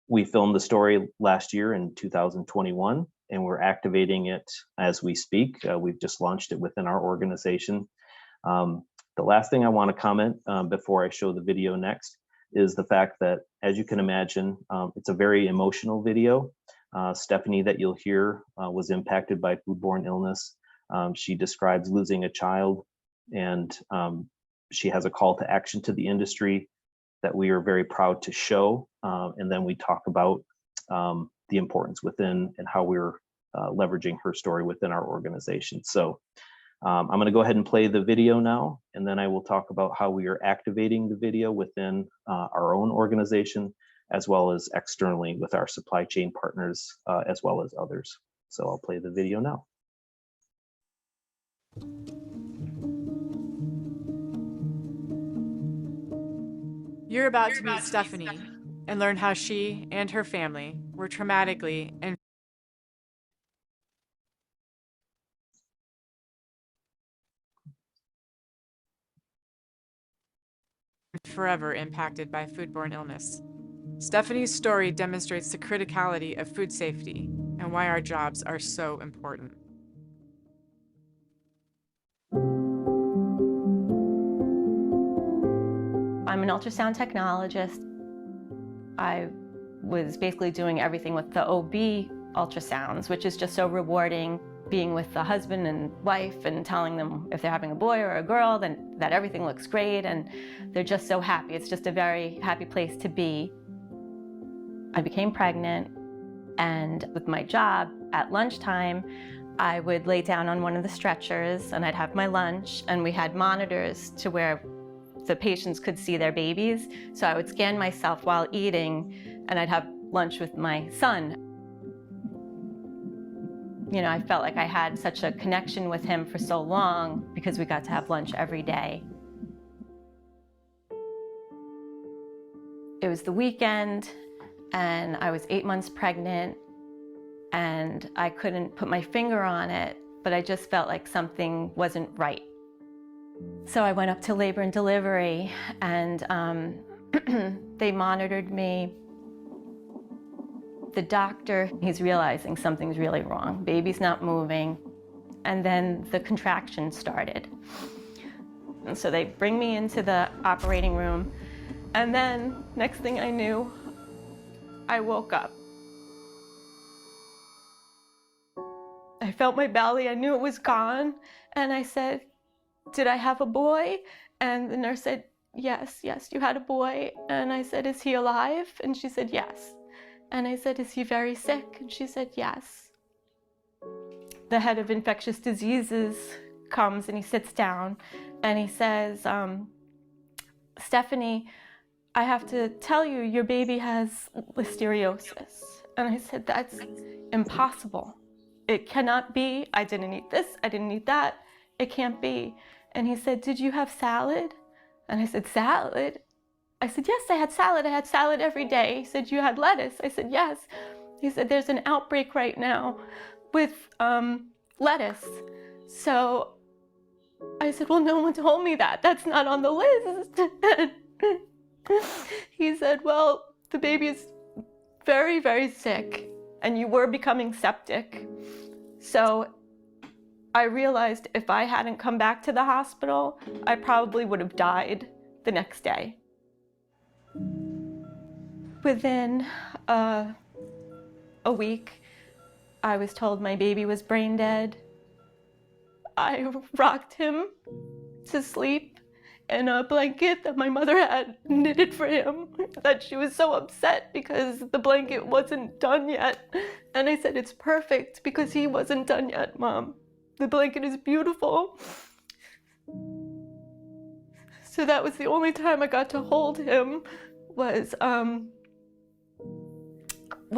We filmed the story last year in 2021, and we're activating it as we speak. We've just launched it within our organization. The last thing I want to comment before I show the video next is the fact that, as you can imagine, it's a very emotional video. Stephanie, that you'll hear, was impacted by foodborne illness. She describes losing a child, and she has a call to action to the industry that we are very proud to show. And then we talk about the importance within and how we're leveraging her story within our organization. So I'm going to go ahead and play the video now, and then I will talk about how we are activating the video within our own organization, as well as externally with our supply chain partners, as well as others. So I'll play the video now. You're about to meet Stephanie and learn how she and her family were traumatically and forever impacted by foodborne illness. Stephanie's story demonstrates the criticality of food safety and why our jobs are so important. I'm an ultrasound technologist. I was basically doing everything with the OB ultrasounds, which is just so rewarding, being with the husband and wife and telling them if they're having a boy or a girl, then that everything looks great and they're just so happy. It's just a very happy place to be. I became pregnant, and with my job at lunchtime, I would lay down on one of the stretchers and I'd have my lunch, and we had monitors to where the patients could see their babies. So I would scan myself while eating, and I'd have lunch with my son. You know, I felt like I had such a connection with him for so long because we got to have lunch every day. It was the weekend, and I was 8 months pregnant, and I couldn't put my finger on it, but I just felt like something wasn't right. So I went up to labor and delivery, and they monitored me. The doctor, he's realizing something's really wrong. Baby's not moving. And then the contractions started. And so they bring me into the operating room, and then next thing I knew, I woke up. I felt my belly, I knew it was gone, and I said, "Did I have a boy?" And the nurse said, yes, you had a boy. And I said, "Is he alive?" And she said, "Yes." And I said, "Is he very sick?" And she said, "Yes." The head of infectious diseases comes and he sits down and he says, "Stephanie, I have to tell you, your baby has listeriosis." And I said, "That's impossible. It cannot be. I didn't eat this, I didn't eat that. It can't be." And he said, "Did you have salad?" And I said, "Salad?" I said, "Yes, I had salad. I had salad every day." He said, "You had lettuce?" I said, "Yes." He said, "There's an outbreak right now with lettuce." So I said, "Well, no one told me that. That's not on the list." He said, "Well, the baby is very, very sick, and you were becoming septic." So I realized if I hadn't come back to the hospital, I probably would have died the next day. Within a week, I was told my baby was brain dead. I rocked him to sleep in a blanket that my mother had knitted for him, that she was so upset because the blanket wasn't done yet. And I said, "It's perfect because he wasn't done yet, Mom. The blanket is beautiful." So that was the only time I got to hold him,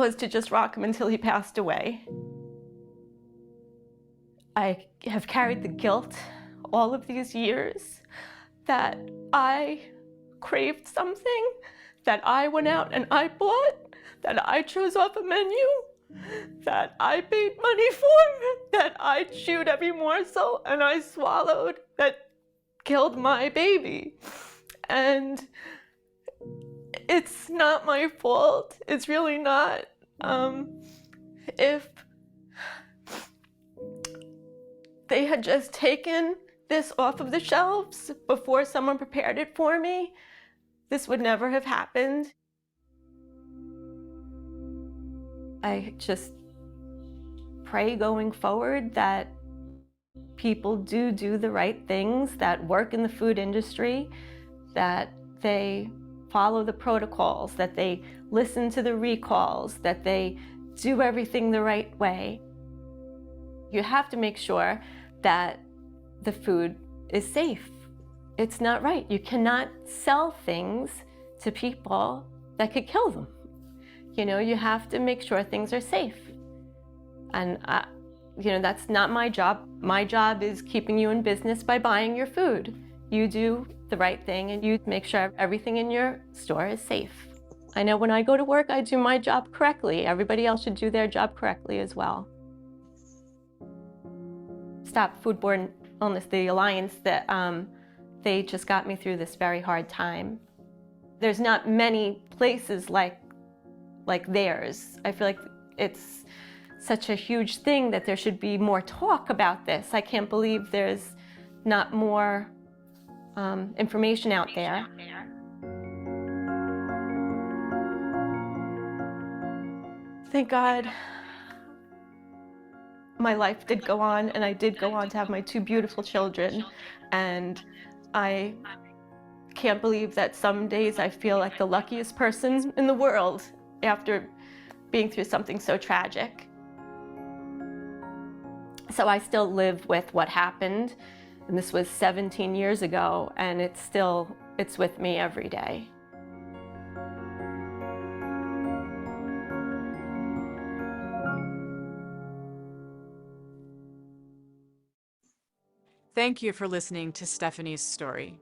was to just rock him until he passed away. I have carried the guilt all of these years that I craved something, that I went out and I bought, that I chose off a menu, that I paid money for, that I chewed every morsel and I swallowed, that killed my baby. And it's not my fault. It's really not. If they had just taken this off of the shelves before someone prepared it for me, this would never have happened. I just pray going forward that people do the right things, that work in the food industry, that they follow the protocols, that they listen to the recalls, that they do everything the right way. You have to make sure that the food is safe. It's not right. You cannot sell things to people that could kill them. You know, you have to make sure things are safe. And you know, that's not my job. My job is keeping you in business by buying your food. You do the right thing and you make sure everything in your store is safe. I know when I go to work, I do my job correctly. Everybody else should do their job correctly as well. Stop Foodborne Illness, the alliance, that they just got me through this very hard time. There's not many places like theirs. I feel like it's such a huge thing that there should be more talk about this. I can't believe there's not more information out there. thank God my life did go on, and I did go on to have my 2 beautiful children. And I can't believe that some days I feel like the luckiest person in the world after being through something so tragic. So I still live with what happened, and this was 17 years ago, and it's with me every day. Thank you for listening to Stephanie's story.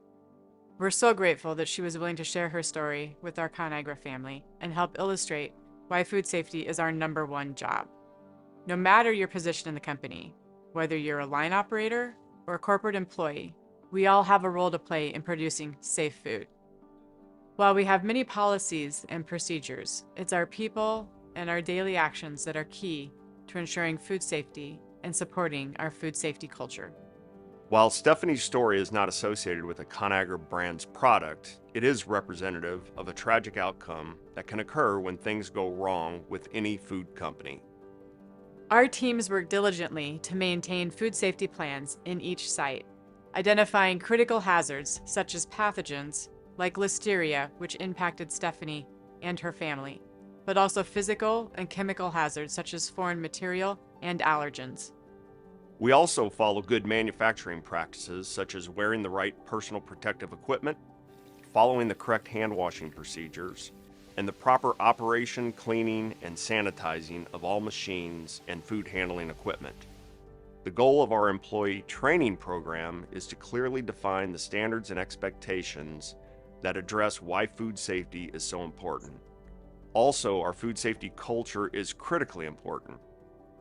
We're so grateful that she was willing to share her story with our Conagra family and help illustrate why food safety is our #1 job. No matter your position in the company, whether you're a line operator or a corporate employee, we all have a role to play in producing safe food. While we have many policies and procedures, it's our people and our daily actions that are key to ensuring food safety and supporting our food safety culture. While Stephanie's story is not associated with a Conagra brand's product, it is representative of a tragic outcome that can occur when things go wrong with any food company. Our teams work diligently to maintain food safety plans in each site, identifying critical hazards such as pathogens like Listeria, which impacted Stephanie and her family, but also physical and chemical hazards such as foreign material and allergens. We also follow good manufacturing practices such as wearing the right personal protective equipment, following the correct hand washing procedures, and the proper operation, cleaning, and sanitizing of all machines and food handling equipment. The goal of our employee training program is to clearly define the standards and expectations that address why food safety is so important. Also, our food safety culture is critically important.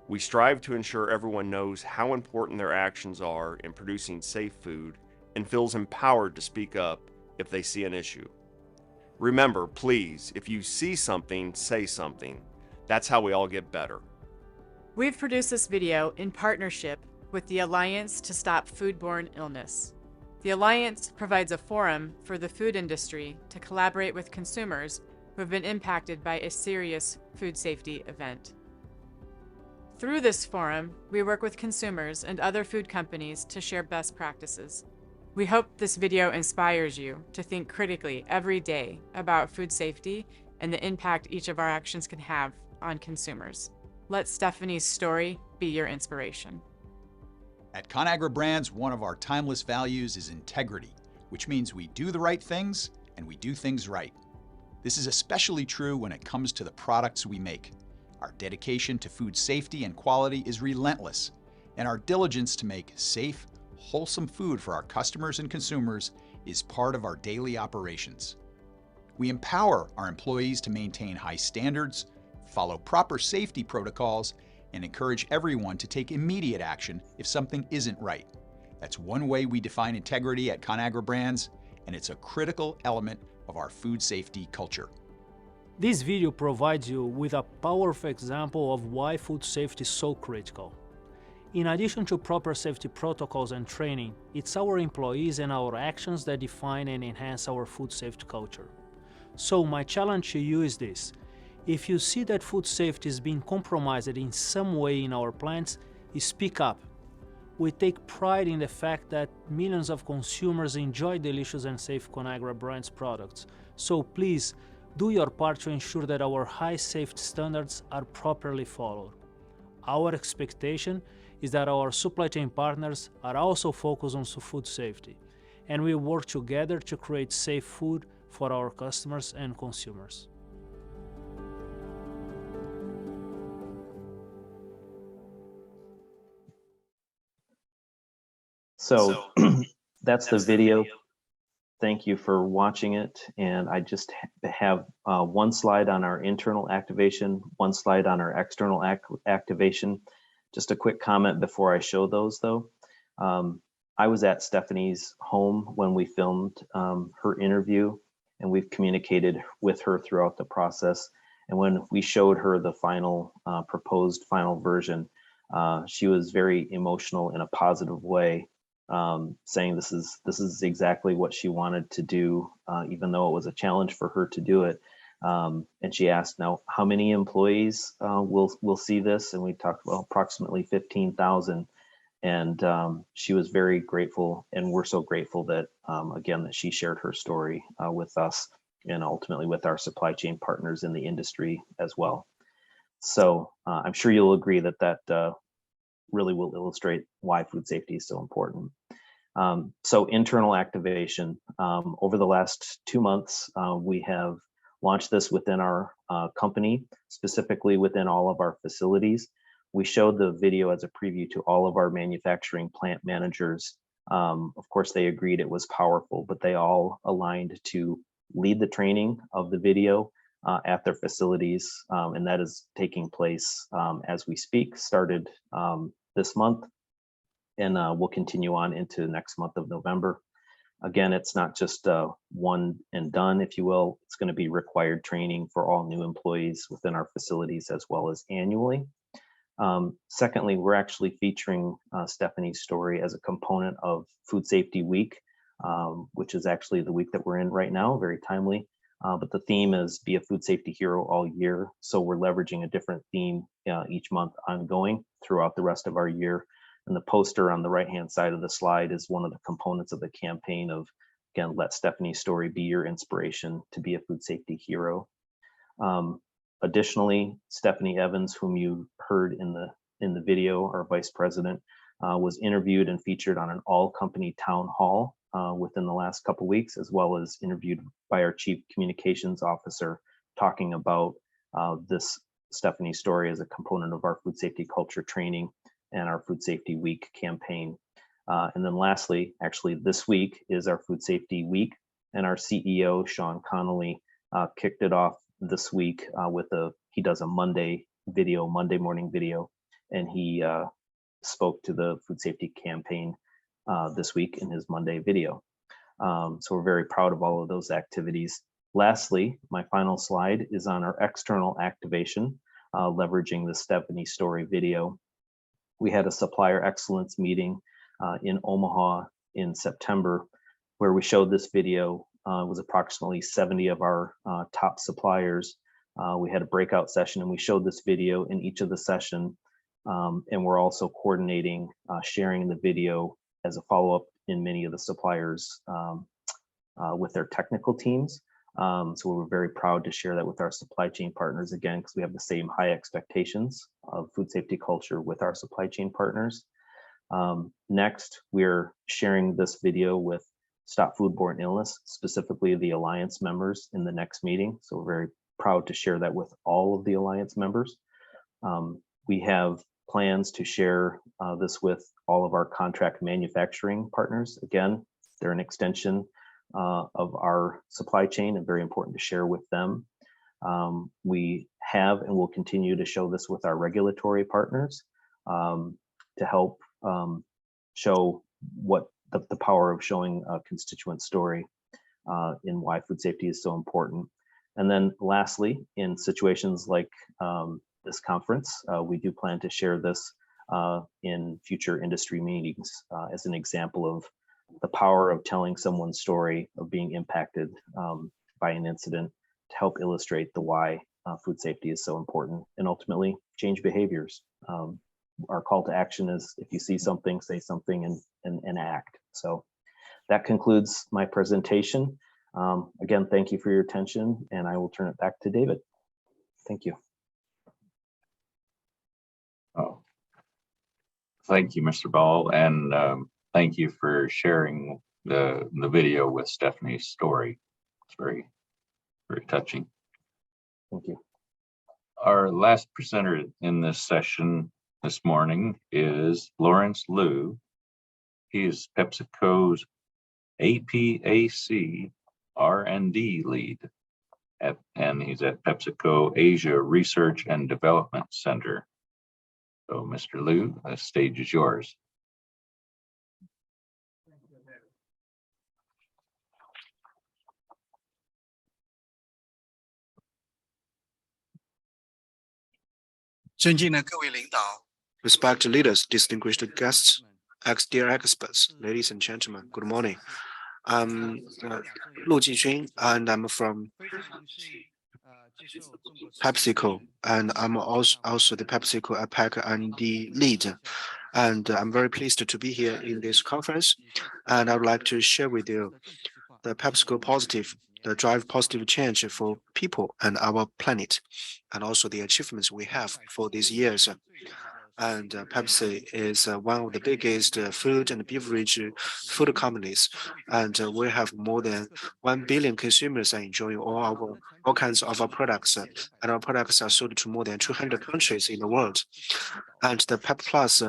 We strive to ensure everyone knows how important their actions are in producing safe food and feels empowered to speak up if they see an issue. Remember, please, if you see something, say something. That's how we all get better. We've produced this video in partnership with the Alliance to Stop Foodborne Illness. The Alliance provides a forum for the food industry to collaborate with consumers who have been impacted by a serious food safety event. Through this forum, we work with consumers and other food companies to share best practices. We hope this video inspires you to think critically every day about food safety and the impact each of our actions can have on consumers. Let Stephanie's story be your inspiration. At Conagra Brands, one of our timeless values is integrity, which means we do the right things and we do things right. This is especially true when it comes to the products we make. Our dedication to food safety and quality is relentless, and our diligence to make safe, wholesome food for our customers and consumers is part of our daily operations. We empower our employees to maintain high standards, follow proper safety protocols, and encourage everyone to take immediate action if something isn't right. That's one way we define integrity at Conagra Brands, and it's a critical element of our food safety culture. This video provides you with a powerful example of why food safety is so critical. In addition to proper safety protocols and training, it's our employees and our actions that define and enhance our food safety culture. So my challenge to you is this: if you see that food safety is being compromised in some way in our plants, speak up. We take pride in the fact that millions of consumers enjoy delicious and safe Conagra Brands products. So please, do your part to ensure that our high safety standards are properly followed. Our expectation is that our supply chain partners are also focused on food safety, and we work together to create safe food for our customers and consumers. So that's the video. Thank you for watching it. And I just have one slide on our internal activation, one slide on our external activation. Just a quick comment before I show those though. I was at Stephanie's home when we filmed her interview, and we've communicated with her throughout the process. And when we showed her the final proposed final version, she was very emotional in a positive way, saying this is exactly what she wanted to do, even though it was a challenge for her to do it. And she asked, now, how many employees will see this? And we talked about approximately 15,000. And she was very grateful, and we're so grateful that, again, that she shared her story with us and ultimately with our supply chain partners in the industry as well. So I'm sure you'll agree that that really will illustrate why food safety is so important. So internal activation. Over the last 2 months, we have launched this within our company, specifically within all of our facilities. We showed the video as a preview to all of our manufacturing plant managers. Of course, they agreed it was powerful, but they all aligned to lead the training of the video at their facilities. And that is taking place as we speak, started this month, and will continue on into next month of November. Again, it's not just one and done, if you will. It's going to be required training for all new employees within our facilities as well as annually. Secondly, we're actually featuring Stephanie's story as a component of Food Safety Week, which is actually the week that we're in right now, very timely. But the theme is Be a Food Safety Hero all year. So we're leveraging a different theme each month ongoing throughout the rest of our year. And the poster on the right-hand side of the slide is one of the components of the campaign of, again, let Stephanie's story be your inspiration to be a food safety hero. Additionally, Stephanie Evans, whom you heard in the video, our vice president, was interviewed and featured on an all-company town hall within the last couple weeks, as well as interviewed by our chief communications officer, talking about this Stephanie's story as a component of our food safety culture training and our Food Safety Week campaign. And then lastly, actually this week is our Food Safety Week, and our CEO, Sean Connolly, kicked it off this week with he does a Monday morning video, and he spoke to the food safety campaign this week in his Monday video. So we're very proud of all of those activities. Lastly, my final slide is on our external activation, leveraging the Stephanie story video. We had a supplier excellence meeting in Omaha in September, where we showed this video. It was approximately 70 of our top suppliers. We had a breakout session, and we showed this video in each of the session. And we're also coordinating sharing the video as a follow-up in many of the suppliers with their technical teams. So we're very proud to share that with our supply chain partners, again, because we have the same high expectations of food safety culture with our supply chain partners. Next, we're sharing this video with Stop Foodborne Illness, specifically the Alliance members, in the next meeting. So we're very proud to share that with all of the Alliance members. We have plans to share this with all of our contract manufacturing partners. Again, they're an extension of our supply chain and very important to share with them. We have and will continue to show this with our regulatory partners to help show what the power of showing a constituent story in why food safety is so important. And then lastly, in situations like this conference, we do plan to share this in future industry meetings as an example of the power of telling someone's story of being impacted by an incident to help illustrate the why food safety is so important and ultimately change behaviors. Our call to action is if you see something, say something and act. So that concludes my presentation. Again, thank you for your attention, and I will turn it back to David. Thank you. Oh, thank you, Mr. Ball, and thank you for sharing the video with Stephanie's story. It's very, very touching. Thank you. Our last presenter in this session this morning is Lawrence Liu. He is PepsiCo's APAC R&D lead, and he's at PepsiCo Asia Research and Development Center. So, Mr. Liu, the stage is yours. Respected leaders, distinguished guests, dear experts, ladies and gentlemen, good morning. I'm Lu Jixun, and I'm from PepsiCo, and I'm also the PepsiCo APAC R&D lead. And I'm very pleased to be here in this conference. And I would like to share with you the PepsiCo positive, the drive positive change for people and our planet, and also the achievements we have for these years. And Pepsi is one of the biggest food and beverage food companies, and we have more than 1 billion consumers are enjoying all kinds of our products, and our products are sold to more than 200 countries in the world. And the Pep Plus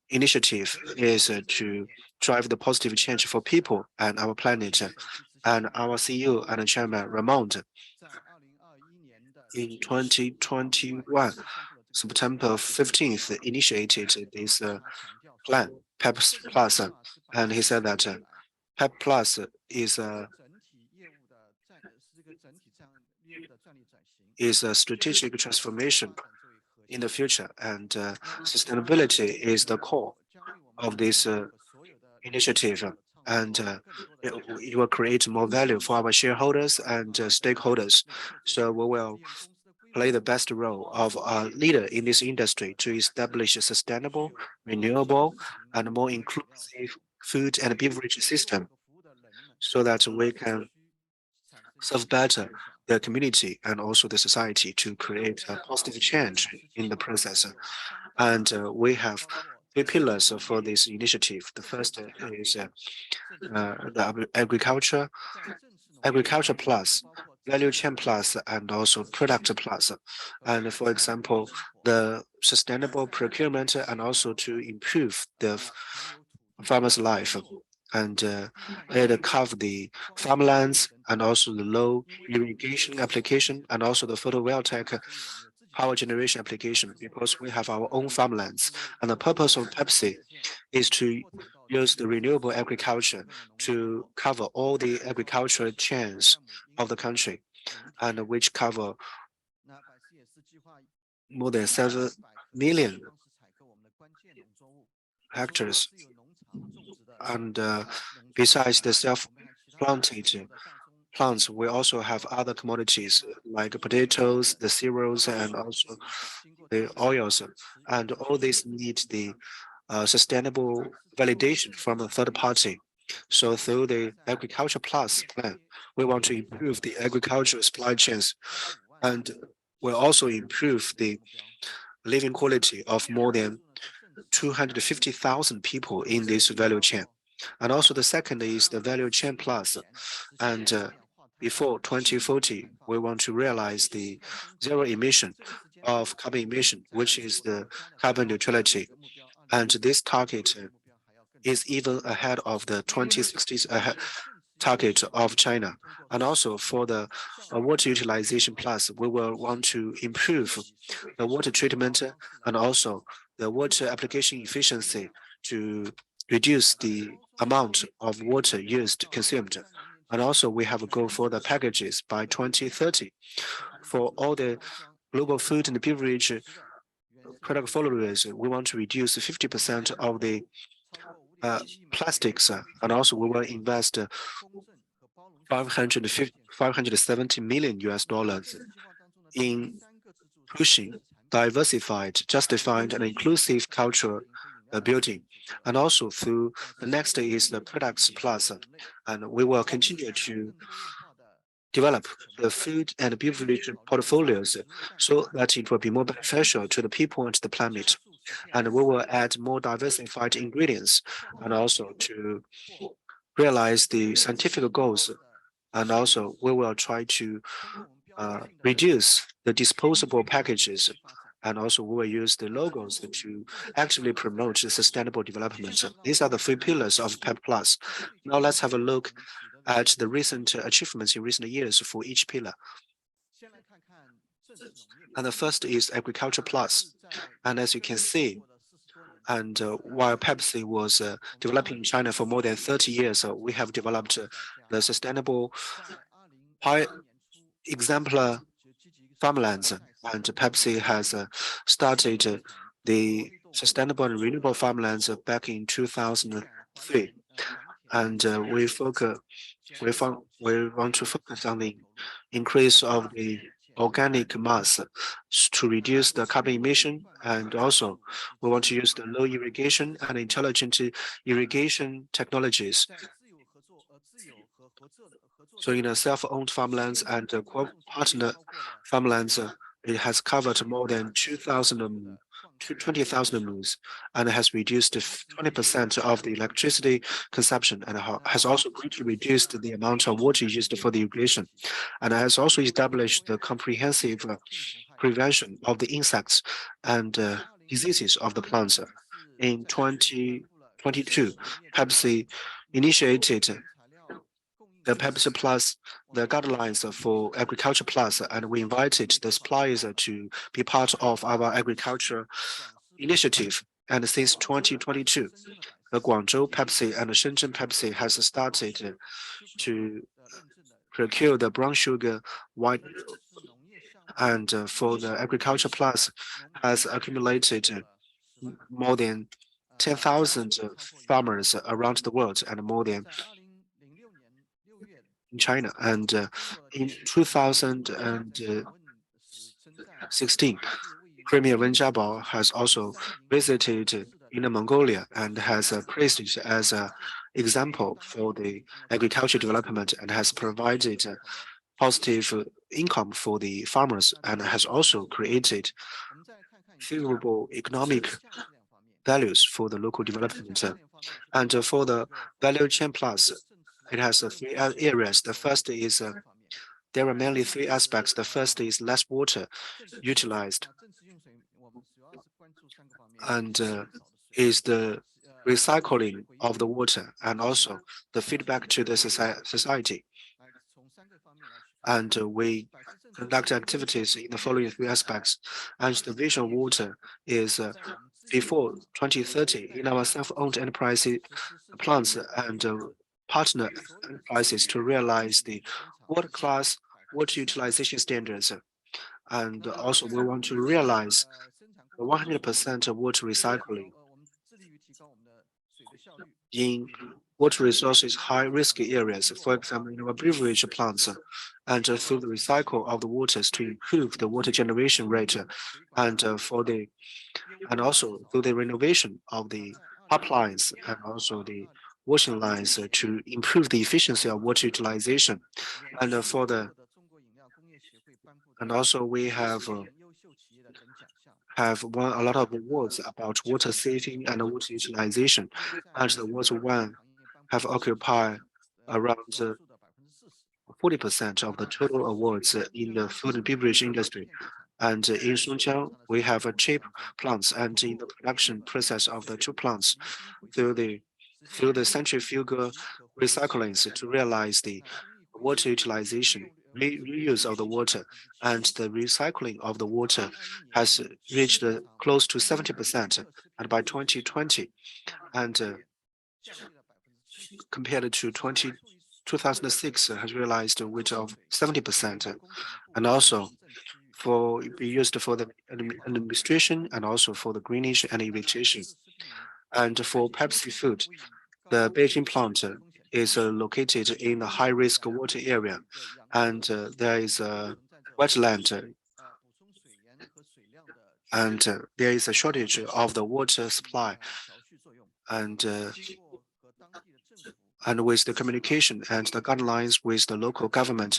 initiative is to drive the positive change for people and our planet. And our CEO and Chairman Ramon in 2021. September 15th initiated this plan, PEP Plus, and he said that PEP Plus is a strategic transformation in the future, and sustainability is the core of this initiative, and it will create more value for our shareholders and stakeholders. So we will play the best role of a leader in this industry to establish a sustainable, renewable, and more inclusive food and beverage system so that we can serve better the community and also the society to create a positive change in the process. And we have 3 pillars for this initiative. The first is the agriculture plus, value chain plus, and also product plus. And for example, the sustainable procurement and also to improve the farmer's life. And it covers the farmlands and also the low irrigation application and also the photovoltaic power generation application, because we have our own farmlands. And the purpose of Pepsi is to use the renewable agriculture to cover all the agricultural chains of the country, and which cover more than 7 million hectares. And besides the self-planted plants, we also have other commodities like potatoes, the cereals, and also the oils. And all these need the sustainable validation from a third party. So through the Agriculture Plus plan, we want to improve the agricultural supply chains, and we'll also improve the living quality of more than 250,000 people in this value chain. And also the second is the value chain plus. And before 2040, we want to realize the zero emission of carbon emission, which is the carbon neutrality. And this target is even ahead of the 2060s target of China. And also for the water utilization plus, we will want to improve the water treatment and also the water application efficiency to reduce the amount of water consumed. And also we have a goal for the packages by 2030. For all the global food and beverage product followers, we want to reduce 50% of the plastics, and also we will invest $570 million in pushing diversified, justified, and inclusive cultural building. And also through the next is the products plus, and we will continue to develop the food and beverage portfolios so that it will be more beneficial to the people and to the planet. And we will add more diversified ingredients and also to realize the scientific goals. And also we will try to reduce the disposable packages, and also we will use the logos to actively promote the sustainable development. These are the 3 pillars of PEP Plus. Now let's have a look at the recent achievements in recent years for each pillar. And the first is Agriculture Plus. And as you can see, and while Pepsi was developing in China for more than 30 years, we have developed the sustainable high exemplar farmlands, and Pepsi has started the sustainable and renewable farmlands back in 2003. And we want to focus on the increase of the organic mass to reduce the carbon emission, and also we want to use the low irrigation and intelligent irrigation technologies. So in a self-owned farmlands and partner farmlands, it has covered more than 20,000 moons and has reduced 20% of the electricity consumption, and has also greatly reduced the amount of water used for the irrigation, and has also established the comprehensive prevention of the insects and diseases of the plants. In 2022, Pepsi initiated the Pepsi Plus, the guidelines for Agriculture Plus, and we invited the suppliers to be part of our agriculture initiative. And since 2022, the Guangzhou Pepsi and Shenzhen Pepsi has started to procure the brown sugar white, and for the Agriculture Plus has accumulated more than 10,000 farmers around the world and more than in China. And in 2016, Premier Wen Jiabao has also visited Inner Mongolia and has praised it as an example for the agriculture development and has provided positive income for the farmers and has also created favorable economic values for the local development. And for the value chain plus, it has three areas. The first is there are mainly three aspects. The first is less water utilized, and is the recycling of the water and also the feedback to the society. And we conduct activities in the following three aspects. And the vision of water is before 2030 in our self-owned enterprise plants and partner enterprises to realize the world-class water utilization standards. And also we want to realize the 100% water recycling in water resources high-risk areas, for example, in our beverage plants, and through the recycle of the waters to improve the water generation rate, and also through the renovation of the pipelines and also the washing lines to improve the efficiency of water utilization, and also we have won a lot of awards about water saving and water utilization, and the water one have occupied around 40% of the total awards in the food and beverage industry. And in Songjiang, we have a cheap plants, and in the production process of the two plants, through the centrifugal recycling to realize the water utilization, reuse of the water, and the recycling of the water has reached close to 70%. And by 2020, and compared to 2006, has realized a rate of 70%, and also for be used for the administration and also for the greening and irrigation. And for Pepsi Food, the Beijing plant is located in a high-risk water area, and there is a wetland, and there is a shortage of the water supply, and with the communication and the guidelines with the local government,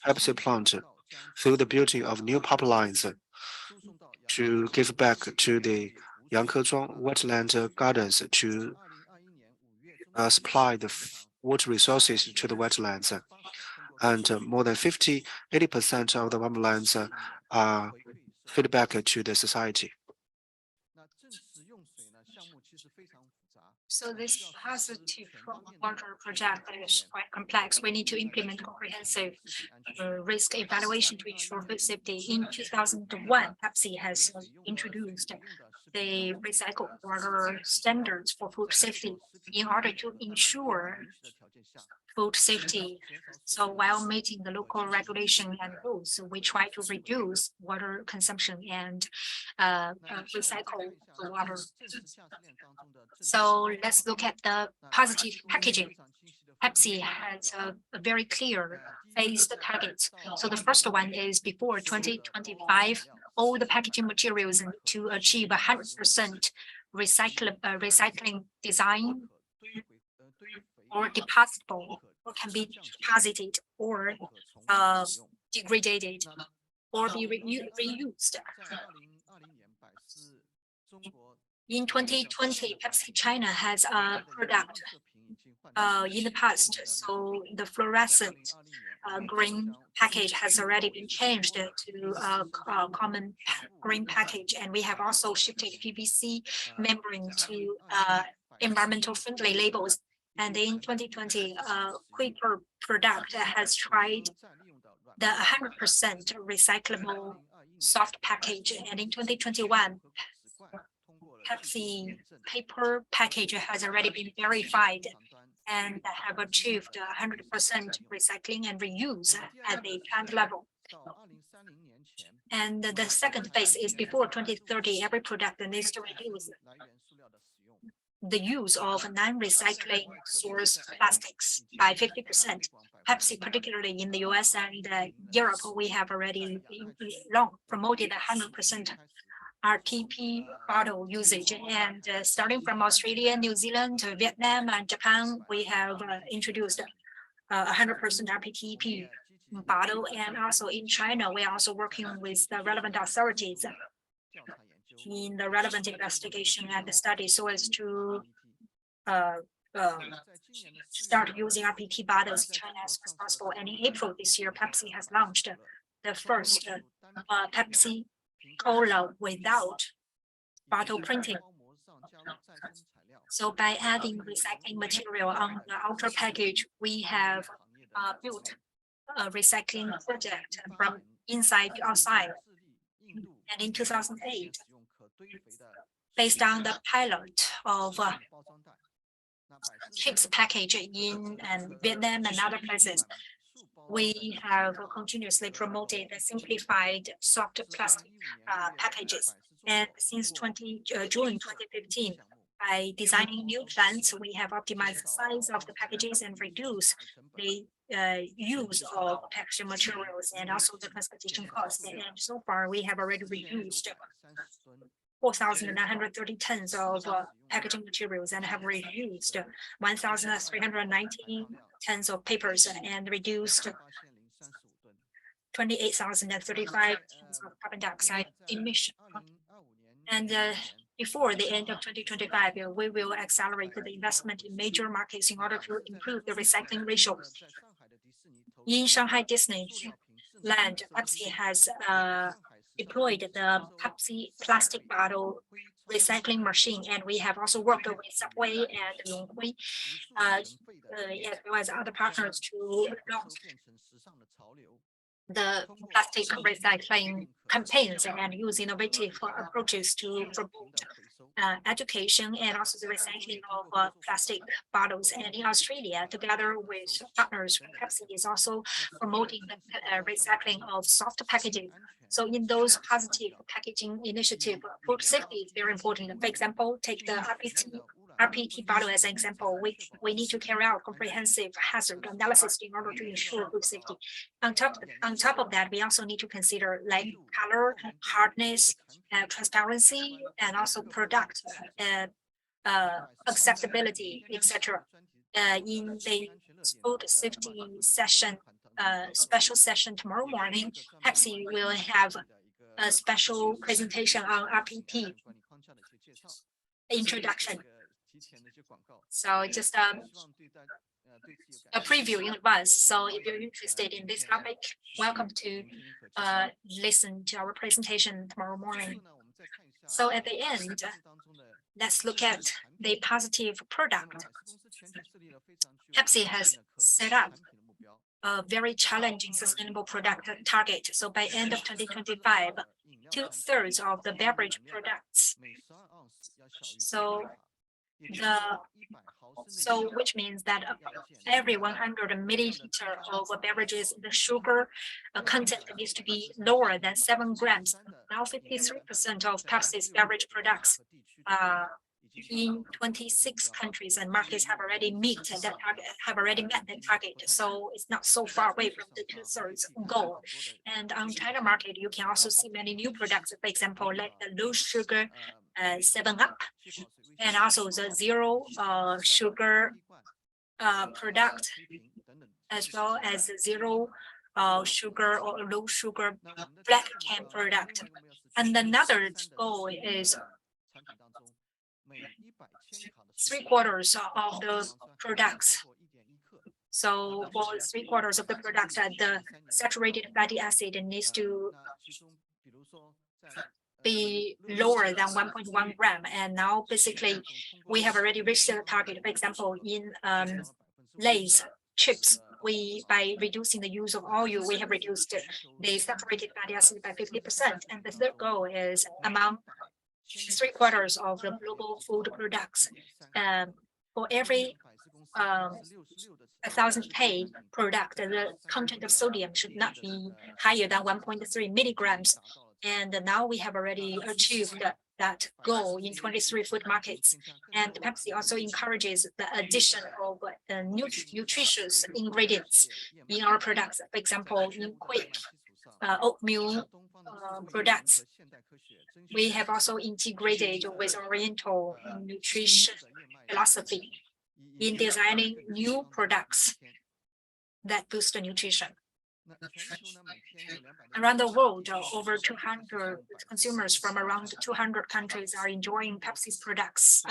Pepsi plant, through the building of new pipelines to give back to the Yangkezhuang wetland gardens to supply the water resources to the wetlands. And more than 80% of the wetlands are fed back to the society. So this positive water project is quite complex. We need to implement comprehensive risk evaluation to ensure food safety. In 2001, Pepsi has introduced the recycled water standards for food safety in order to ensure food safety. So while meeting the local regulation and rules, we try to reduce water consumption and recycle the water. So let's look at the positive packaging. Pepsi has a very clear phased targets. So the first one is before 2025, all the packaging materials to achieve 100% recycling design or depositable, or can be deposited or degraded or be reused. In 2020, Pepsi China has a product in the past, so the fluorescent green package has already been changed to a common green package, and we have also shifted PVC membrane to environmental friendly labels. And in 2020, Quaker product has tried the 100% recyclable soft package, and in 2021, Pepsi paper package has already been verified and have achieved 100% recycling and reuse at the plant level. And the second phase is before 2030, every product needs to reduce the use of non-recycling source plastics by 50%. Pepsi, particularly in the US and Europe, we have already long promoted 100% RTP bottle usage. And starting from Australia, New Zealand, Vietnam, and Japan, we have introduced 100% RTP bottle. And also in China, we are also working with the relevant authorities in the relevant investigation and the study so as to start using RPT bottles in China as soon as possible. And in April this year, Pepsi has launched the first Pepsi Cola without bottle printing. So by adding recycling material on the outer package, we have built a recycling project from inside to outside. And in 2008, based on the pilot of chips package in Vietnam and other places, we have continuously promoted the simplified soft plastic packages. And since June 2015, by designing new plants, we have optimized the size of the packages and reduced the use of packaging materials and also the transportation costs. And so far, we have already reduced 4,930 tons of packaging materials and have reduced 1,319 tons of papers and reduced 28,035 tons of carbon dioxide emission. And before the end of 2025, we will accelerate the investment in major markets in order to improve the recycling ratio. In Shanghai Disneyland, Pepsi has deployed the Pepsi plastic bottle recycling machine, and we have also worked with Subway and Yonghui, as well as other partners to launch the plastic recycling campaigns and use innovative approaches to promote education and also the recycling of plastic bottles. And in Australia, together with partners, Pepsi is also promoting the recycling of soft packaging. So in those positive packaging initiatives, food safety is very important. For example, take the RPT bottle as an example. We need to carry out comprehensive hazard analysis in order to ensure food safety. On top of that, we also need to consider like color, hardness, transparency, and also product acceptability, etc. In the food safety session, special session tomorrow morning, Pepsi will have a special presentation on RPT introduction. So just a preview in advance. So if you're interested in this topic, welcome to listen to our presentation tomorrow morning. So at the end, let's look at the positive product. Pepsi has set up a very challenging sustainable product target. So by end of 2025, 2/3 of the beverage products. Which means that every 100 milliliter of beverages, the sugar content needs to be lower than 7 grams. Now 53% of Pepsi's beverage products in 26 countries, and markets have already met that target. So it's not so far away from the 2/3 goal. And on China market, you can also see many new products. For example, like the low sugar 7-Up, and also the zero sugar product, as well as zero sugar or low sugar black can product. And another goal is 3/4 of the products. So for 3/4 of the product, the saturated fatty acid needs to be lower than 1.1 gram. And now basically we have already reached the target. For example, in Lay's chips, by reducing the use of oil, we have reduced the saturated fatty acid by 50%. And the third goal is among 3/4 of the global food products. For every 1,000 K product, the content of sodium should not be higher than 1.3 milligrams. And now we have already achieved that goal in 23 food markets. And Pepsi also encourages the addition of nutritious ingredients in our products. For example, in quick oatmeal products, we have also integrated with Oriental nutrition philosophy in designing new products that boost the nutrition. Around the world, over 200 consumers from around 200 countries are enjoying Pepsi's products,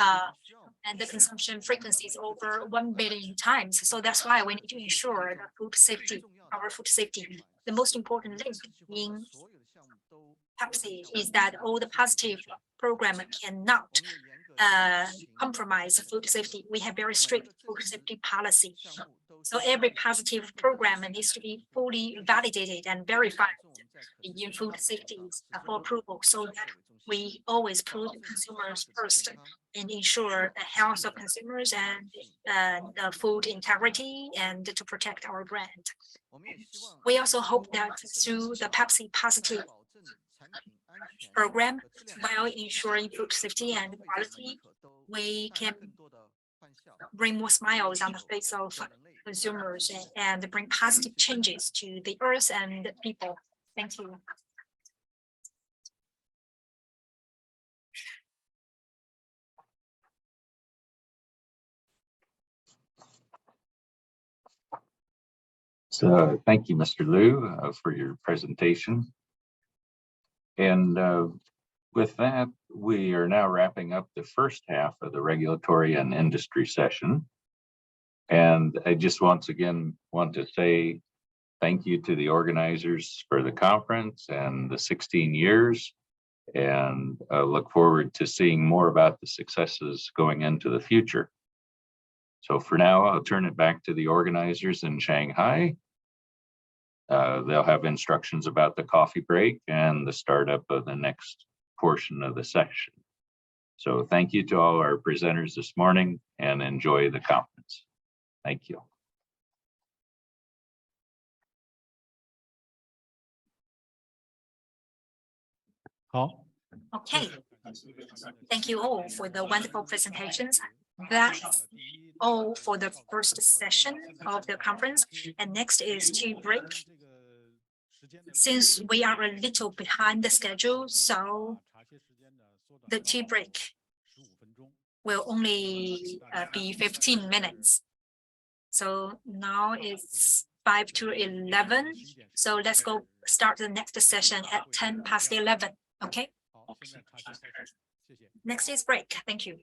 and the consumption frequency is over 1 billion times. So that's why we need to ensure the food safety, our food safety. The most important link in Pepsi is that all the positive program cannot compromise food safety. We have very strict food safety policy. So every positive program needs to be fully validated and verified in food safety for approval, so that we always put consumers first and ensure the health of consumers and the food integrity, and to protect our brand. We also hope that through the Pepsi Positive program, while ensuring food safety and quality, we can bring more smiles on the face of consumers and bring positive changes to the earth and the people. Thank you. So thank you, Mr. Liu, for your presentation. And with that, we are now wrapping up the first half of the regulatory and industry session. And I just once again want to say thank you to the organizers for the conference and the 16 years, and look forward to seeing more about the successes going into the future. So for now, I'll turn it back to the organizers in Shanghai. They'll have instructions about the coffee break and the startup of the next portion of the session. So thank you to all our presenters this morning, and enjoy the conference. Thank you. Okay. Thank you all for the wonderful presentations. That's all for the first session of the conference. And next is tea break. Since we are a little behind the schedule, so the tea break will only be 15 minutes. So now it's 5 to 11. So let's go start the next session at 10 past 11. Okay. Next is break. Thank you.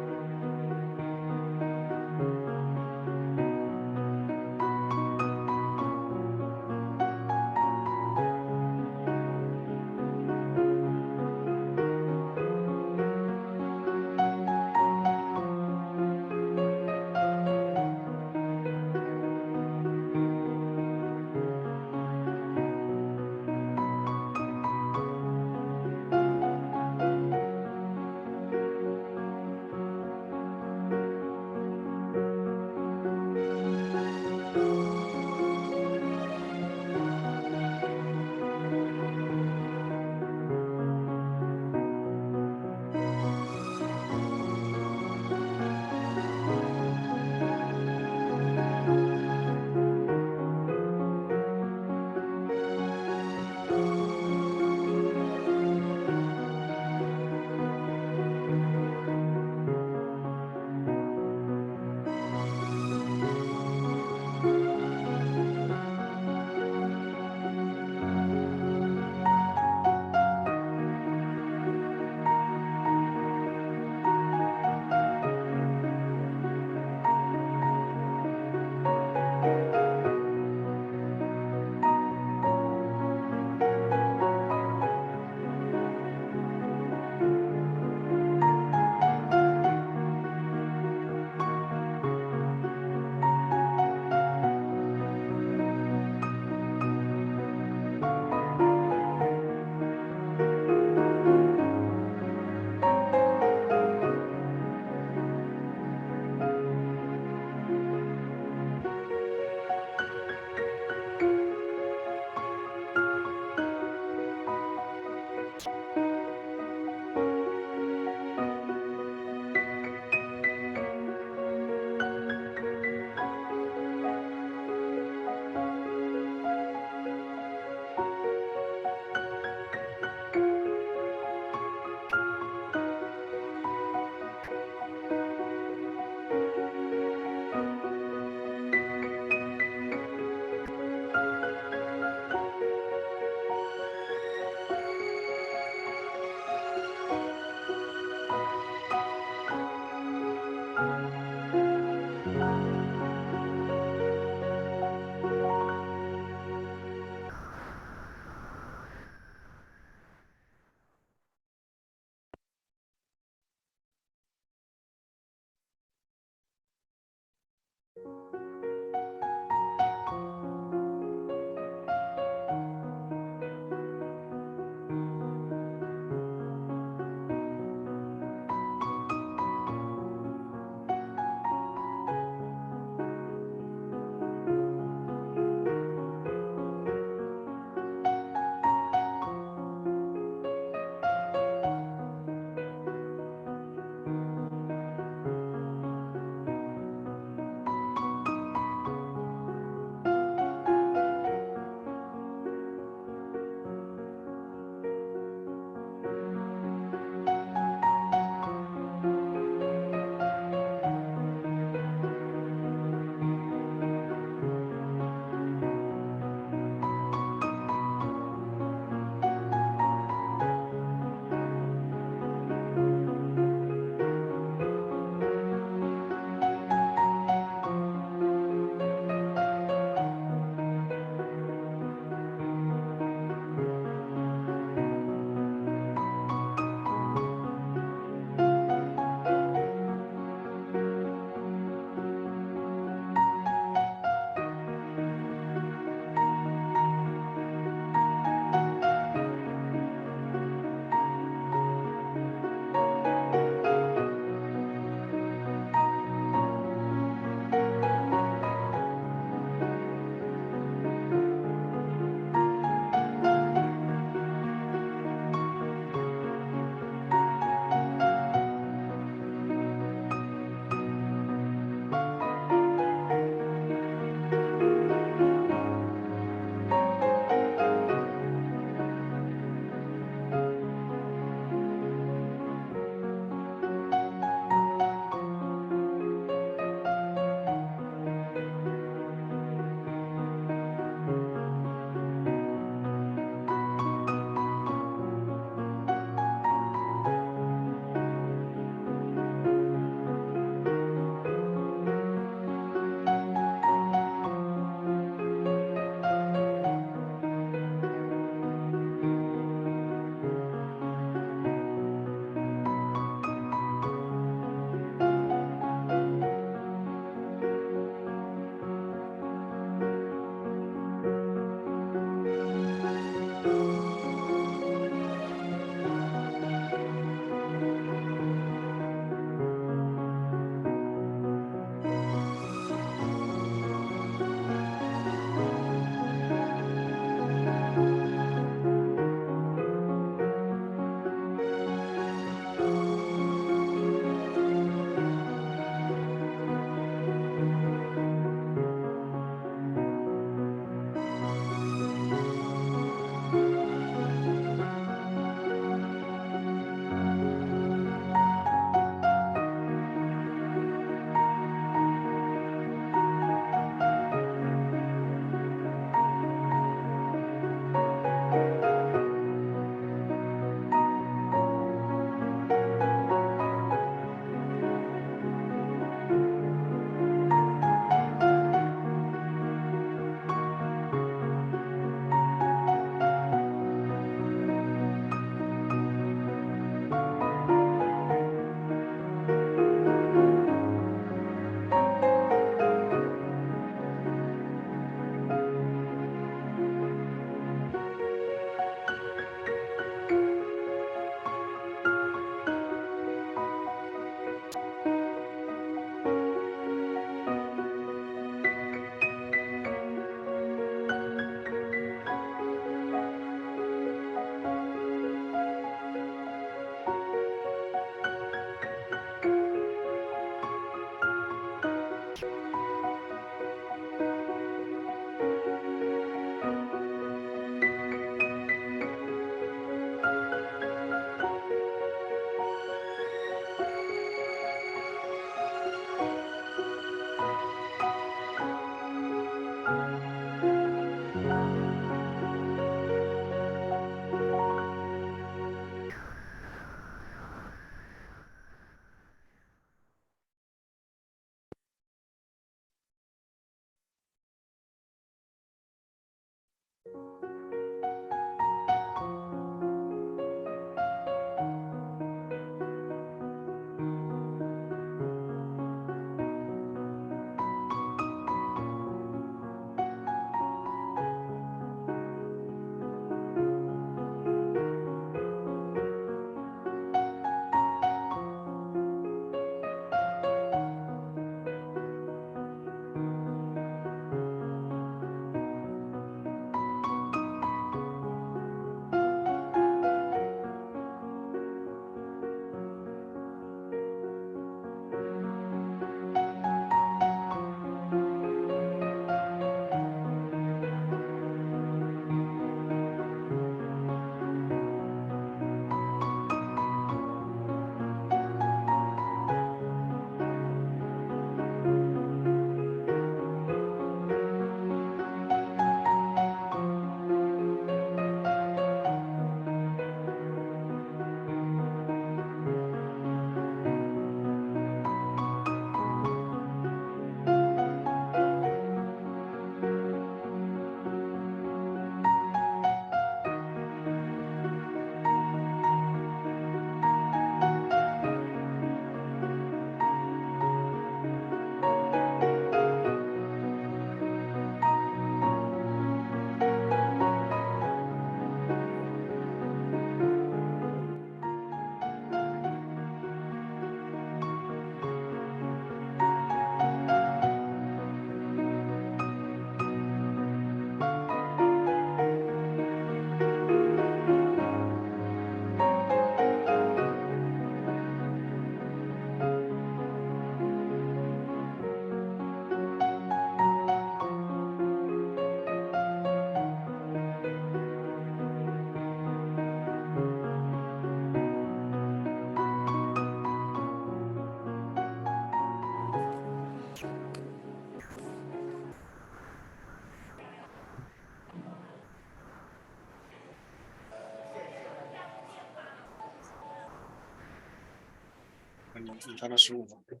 你看到15分。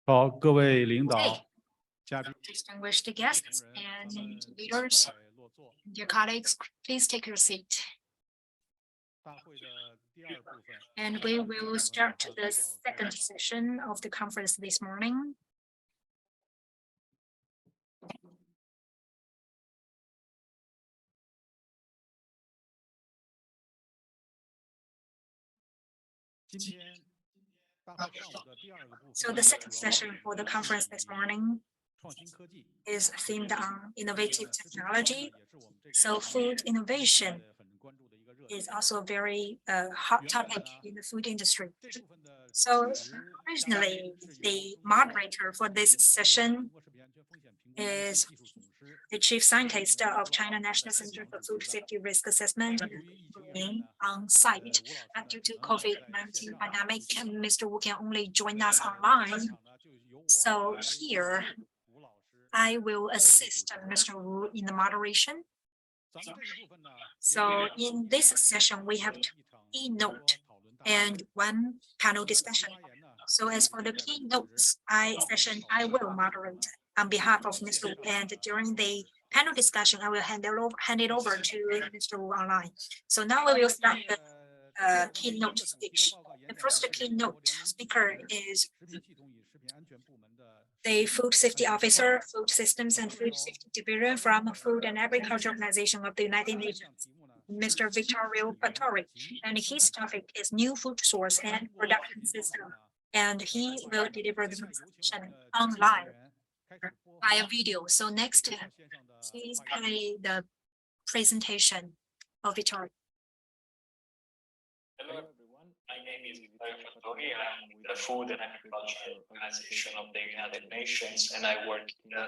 好，各位领导、嘉宾、 Distinguished guests and leaders, dear colleagues, please take your seat. 大会的第二部分。 And we will start the second session of the conference this morning. 今天大会上午的第二个部分。 So the second session for the conference this morning 创新科技 is themed on innovative technology. So food innovation is also a very hot topic in the food industry. So originally, the moderator for this session is the chief scientist of China National Center for Food Safety Risk Assessment on site. But due to COVID-19 pandemic, Mr. Wu can only join us online. So here, I will assist Mr. Wu in the moderation. So in this session, we have two keynote and one panel discussion. So as for the keynotes session, I will moderate on behalf of Mr. Wu, and during the panel discussion, I will hand it over to Mr. Wu online. So now we will start the keynote speech. The first keynote speaker is the Food Safety Officer, Food Systems and Food Safety Division from Food and Agriculture Organization of the United Nations, Mr. Vittorio Fattori, and his topic is new food source and production system, and he will deliver the presentation online via video. So next, please play the presentation of Vittorio. Hello everyone, my name is Vittorio Fattori. I'm with the Food and Agriculture Organization of the United Nations, and I work in the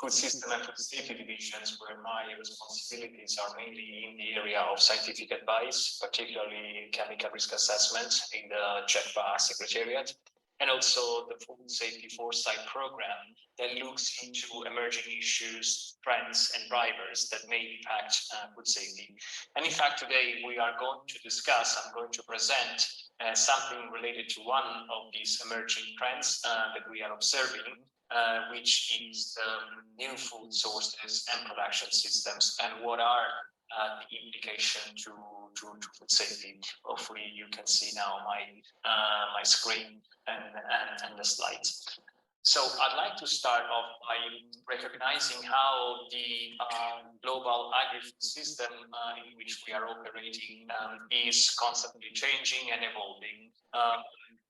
Food System and Food Safety divisions, where my responsibilities are mainly in the area of scientific advice, particularly chemical risk assessment in the JEFA Secretariat, and also the Food Safety Foresight Program that looks into emerging issues, trends, and drivers that may impact food safety. And in fact, today we are going to discuss, I'm going to present something related to one of these emerging trends that we are observing, which is new food sources and production systems, and what are the implications to food safety. Hopefully you can see now my screen and the slides. So I'd like to start off by recognizing how the global agri-food system in which we are operating is constantly changing and evolving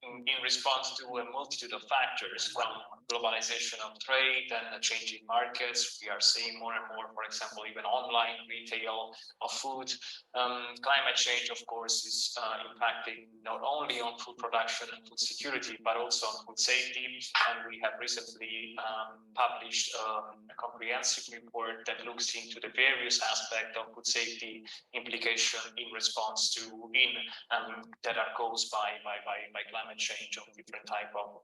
in response to a multitude of factors, from globalization of trade and changing markets. We are seeing more and more, for example, even online retail of food. Climate change, of course, is impacting not only on food production and food security, but also on food safety. And we have recently published a comprehensive report that looks into the various aspects of food safety implication in response to that are caused by climate change of different type of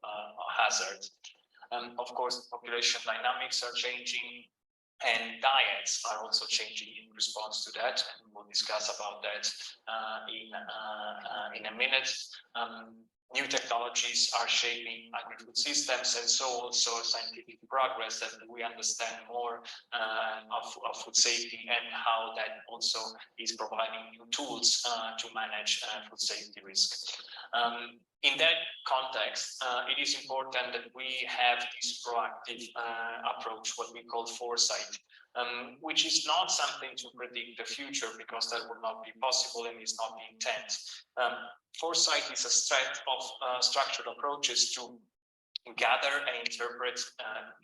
hazards. Of course, population dynamics are changing, and diets are also changing in response to that. And we'll discuss about that in a minute. new technologies are shaping agri-food systems, and so also scientific progress that we understand more of food safety and how that also is providing new tools to manage food safety risk. In that context, it is important that we have this proactive approach, what we call foresight, which is not something to predict the future, because that would not be possible and is not the intent. Foresight is a set of structured approaches to gather and interpret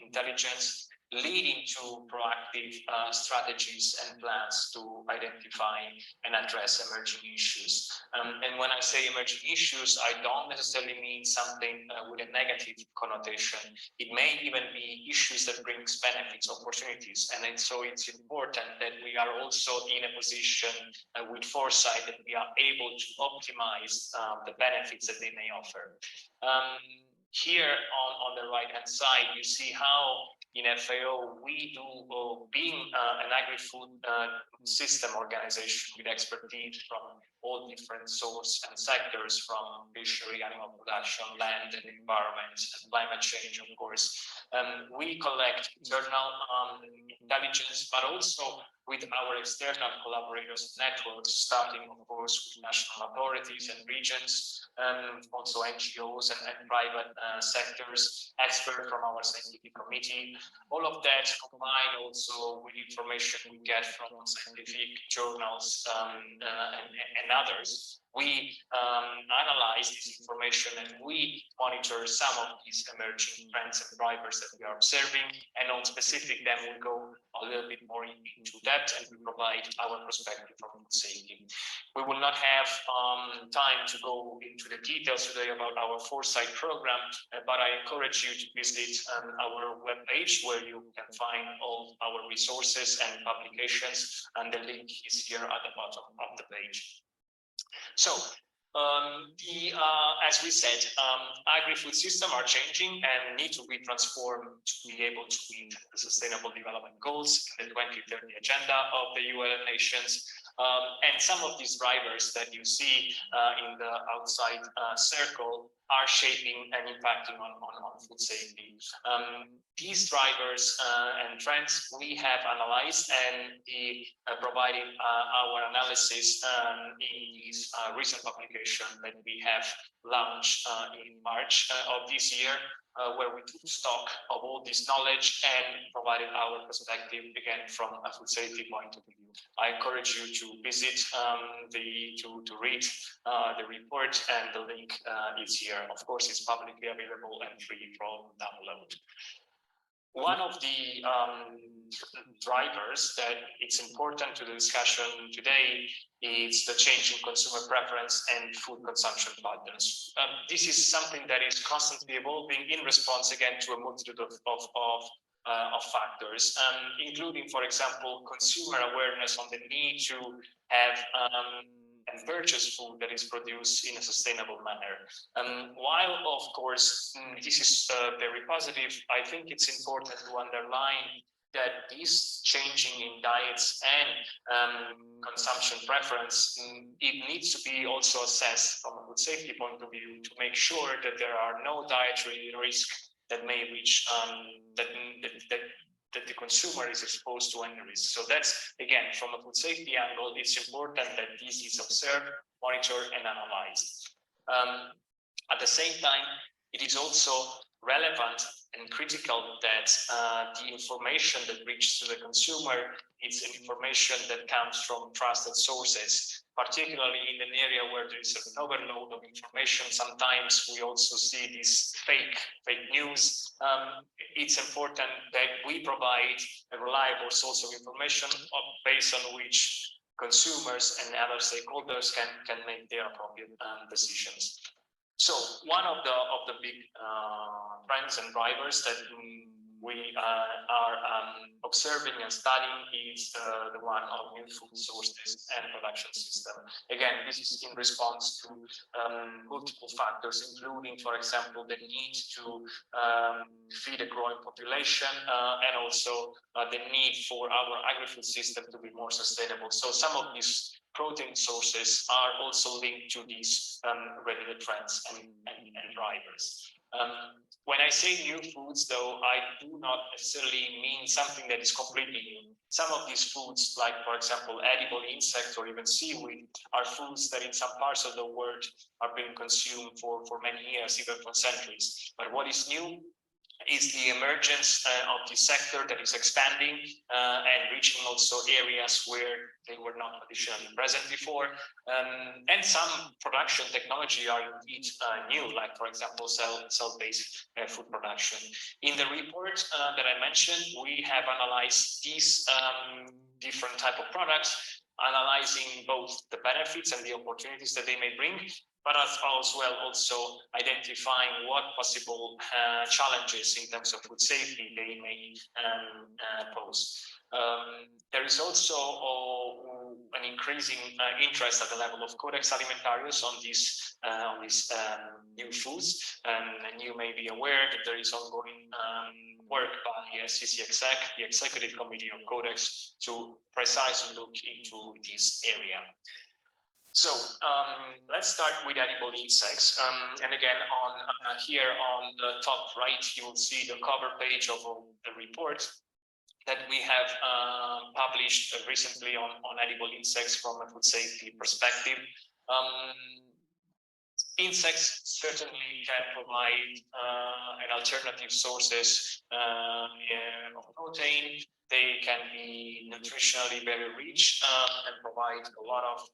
intelligence, leading to proactive strategies and plans to identify and address emerging issues. And when I say emerging issues, I don't necessarily mean something with a negative connotation. It may even be issues that brings benefits, opportunities. And so it's important that we are also in a position with foresight that we are able to optimize the benefits that they may offer. Here on the right-hand side, you see how in FAO we do, being an agri-food system organization with expertise from all different sources and sectors, from fishery, animal production, land and environment, and climate change, of course. We collect internal intelligence, but also with our external collaborators networks, starting, of course, with national authorities and regions, also NGOs and private sectors, experts from our scientific committee. All of that combined also with information we get from scientific journals and others. We analyze this information and we monitor some of these emerging trends and drivers that we are observing, and on specific them we go a little bit more into depth and we provide our perspective from food safety. We will not have time to go into the details today about our foresight program, but I encourage you to visit our webpage where you can find all our resources and publications, and the link is here at the bottom of the page. So, as we said, agri-food systems are changing and need to be transformed to be able to meet the Sustainable Development Goals in the 2030 agenda of the UN nations. And some of these drivers that you see in the outside circle are shaping and impacting on food safety. These drivers and trends we have analyzed and provided our analysis in this recent publication that we have launched in March of this year, where we took stock of all this knowledge and provided our perspective again from a food safety point of view. I encourage you to visit to read the report, and the link is here. Of course, it's publicly available and free from download. One of the drivers that it's important to the discussion today is the change in consumer preference and food consumption patterns. This is something that is constantly evolving in response again to a multitude of factors, including, for example, consumer awareness on the need to have and purchase food that is produced in a sustainable manner. While, of course, this is very positive, I think it's important to underline that this changing in diets and consumption preference, it needs to be also assessed from a food safety point of view to make sure that there are no dietary risks that may reach that the consumer is exposed to any risk. So that's, again, from a food safety angle, it's important that this is observed, monitored, and analyzed. At the same time, it is also relevant and critical that the information that reaches to the consumer is information that comes from trusted sources, particularly in an area where there is an overload of information. Sometimes we also see this fake news. It's important that we provide a reliable source of information based on which consumers and other stakeholders can make their appropriate decisions. So one of the big trends and drivers that we are observing and studying is the one of new food sources and production system. Again, this is in response to multiple factors, including, for example, the need to feed a growing population and also the need for our agri-food system to be more sustainable. So some of these protein sources are also linked to these regular trends and drivers. When I say new foods, though, I do not necessarily mean something that is completely new. Some of these foods, like, for example, edible insects or even seaweed, are foods that in some parts of the world are being consumed for many years, even for centuries. But what is new is the emergence of this sector that is expanding and reaching also areas where they were not traditionally present before. And some production technology are indeed new, like, for example, cell-based food production. In the report that I mentioned, we have analyzed these different type of products, analyzing both the benefits and the opportunities that they may bring, but as well also identifying what possible challenges in terms of food safety they may pose. There is also an increasing interest at the level of Codex Alimentarius on these new foods, and you may be aware that there is ongoing work by CIFSQ, the Executive Committee of Codex, to precisely look into this area. So let's start with edible insects. And again, on here on the top right, you will see the cover page of the report that we have published recently on edible insects from a food safety perspective. Insects certainly can provide an alternative sources of protein. They can be nutritionally very rich and provide a lot of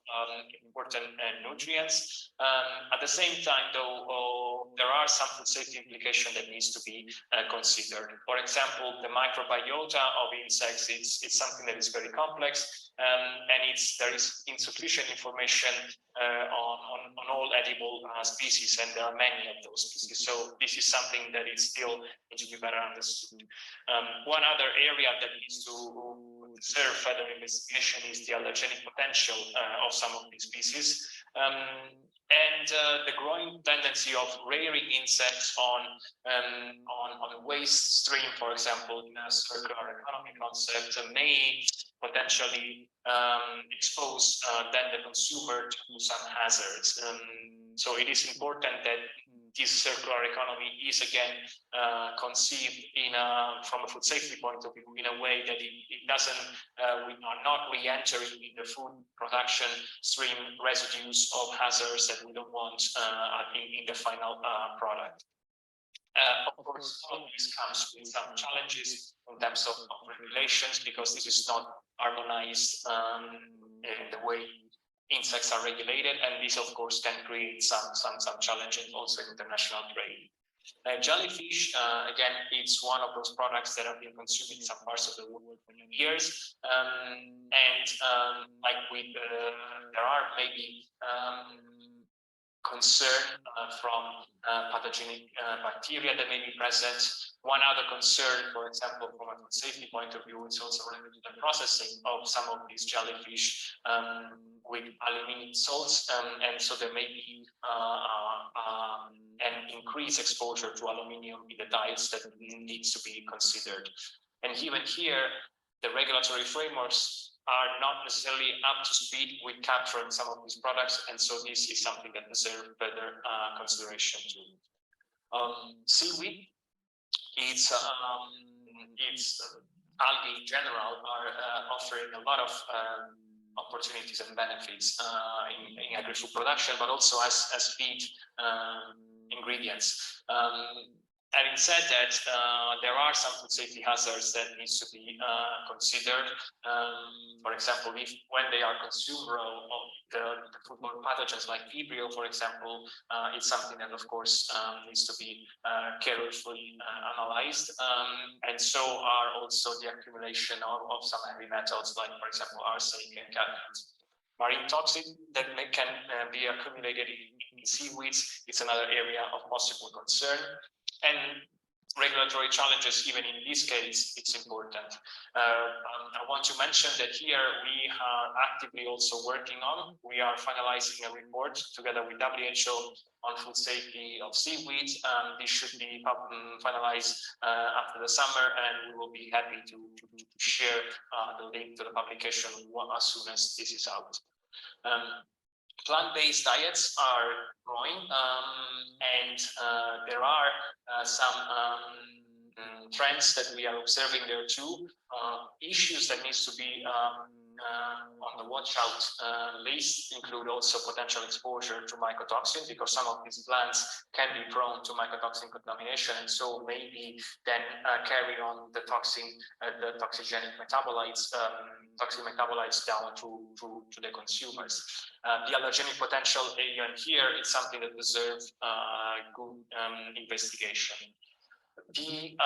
important nutrients. At the same time, though, there are some food safety implications that needs to be considered. For example, the microbiota of insects, it's something that is very complex, and there is insufficient information on all edible species, and there are many of those species. So this is something that is still needs to be better understood. One other area that needs to serve further investigation is the allergenic potential of some of these species. And the growing tendency of rearing insects on a waste stream, for example, in a circular economy concept, may potentially expose then the consumer to some hazards. So it is important that this circular economy is again conceived from a food safety point of view in a way that it doesn't, we are not re-entering in the food production stream residues of hazards that we don't want in the final product. Of course, all of this comes with some challenges in terms of regulations, because this is not harmonized in the way insects are regulated, and this, of course, can create some challenges also in international trade. Jellyfish, again, it's one of those products that have been consumed in some parts of the world for many years, like with there are maybe concern from pathogenic bacteria that may be present. One other concern, for example, from a food safety point of view, is also related to the processing of some of these jellyfish with aluminum salts, and so there may be an increased exposure to aluminium in the diets that needs to be considered. And even here, the regulatory frameworks are not necessarily up to speed with capturing some of these products, and so this is something that deserves further consideration too. Seaweed, it's algae in general are offering a lot of opportunities and benefits in agri-food production, but also as feed ingredients. Having said that, there are some food safety hazards that needs to be considered. For example, when they are consumed raw, the foodborne pathogens like Vibrio, for example, it's something that, of course, needs to be carefully analyzed. And so are also the accumulation of some heavy metals, like, for example, arsenic and cadmium. Marine toxin that can be accumulated in seaweeds, it's another area of possible concern. And regulatory challenges, even in this case, it's important. I want to mention that here we are actively also working on, we are finalizing a report together with WHO on food safety of seaweeds. This should be finalized after the summer, and we will be happy to share the link to the publication as soon as this is out. Plant-based diets are growing, and there are some trends that we are observing there too. Issues that needs to be on the watch out list include also potential exposure to mycotoxin, because some of these plants can be prone to mycotoxin contamination, and so maybe then carry on the toxigenic metabolites, toxic metabolites down to the consumers. The allergenic potential even here is something that deserves good investigation. The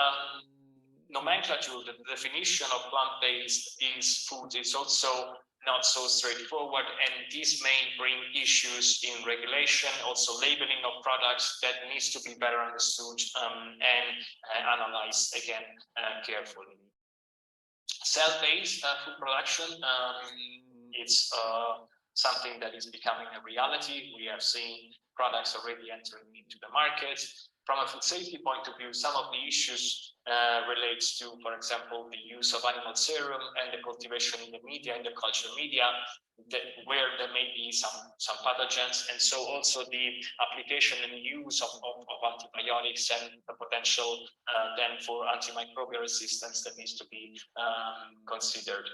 nomenclature, the definition of plant-based food is also not so straightforward, and this may bring issues in regulation, also labeling of products that needs to be better understood and analyzed again carefully. Cell-based food production, it's something that is becoming a reality. We have seen products already entering into the market. From a food safety point of view, some of the issues relates to, for example, the use of animal serum and the cultivation in the media, in the cultural media, where there may be some pathogens, and so also the application and use of antibiotics and the potential then for antimicrobial resistance that needs to be considered.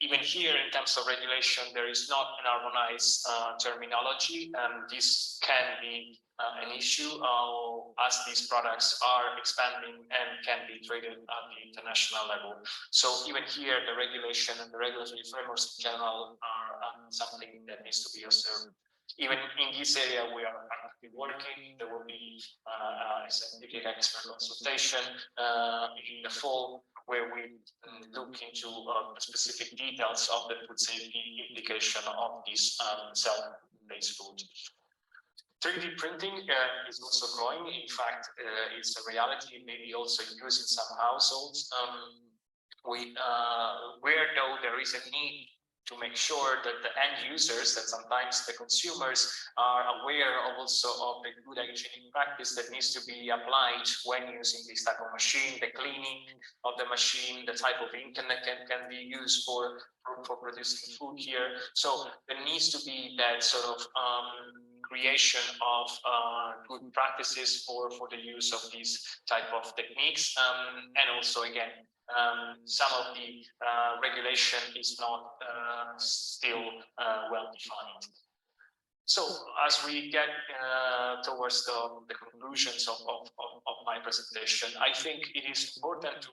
Even here, in terms of regulation, there is not an harmonized terminology, and this can be an issue as these products are expanding and can be traded at the international level. So even here, the regulation and the regulatory frameworks in general are something that needs to be observed. Even in this area, we are actively working. There will be a scientific expert consultation in the fall, where we look into specific details of the food safety implication of this cell-based food. 3D printing is also growing. In fact, it's a reality, maybe also used in some households. Where though there is a need to make sure that the end users, that sometimes the consumers, are aware of also of the good hygienic practice that needs to be applied when using this type of machine, the cleaning of the machine, the type of ink that can be used for producing food here. So there needs to be that sort of creation of good practices for the use of these type of techniques, and also again, some of the regulation is not still well defined. So as we get towards the conclusions of my presentation, I think it is important to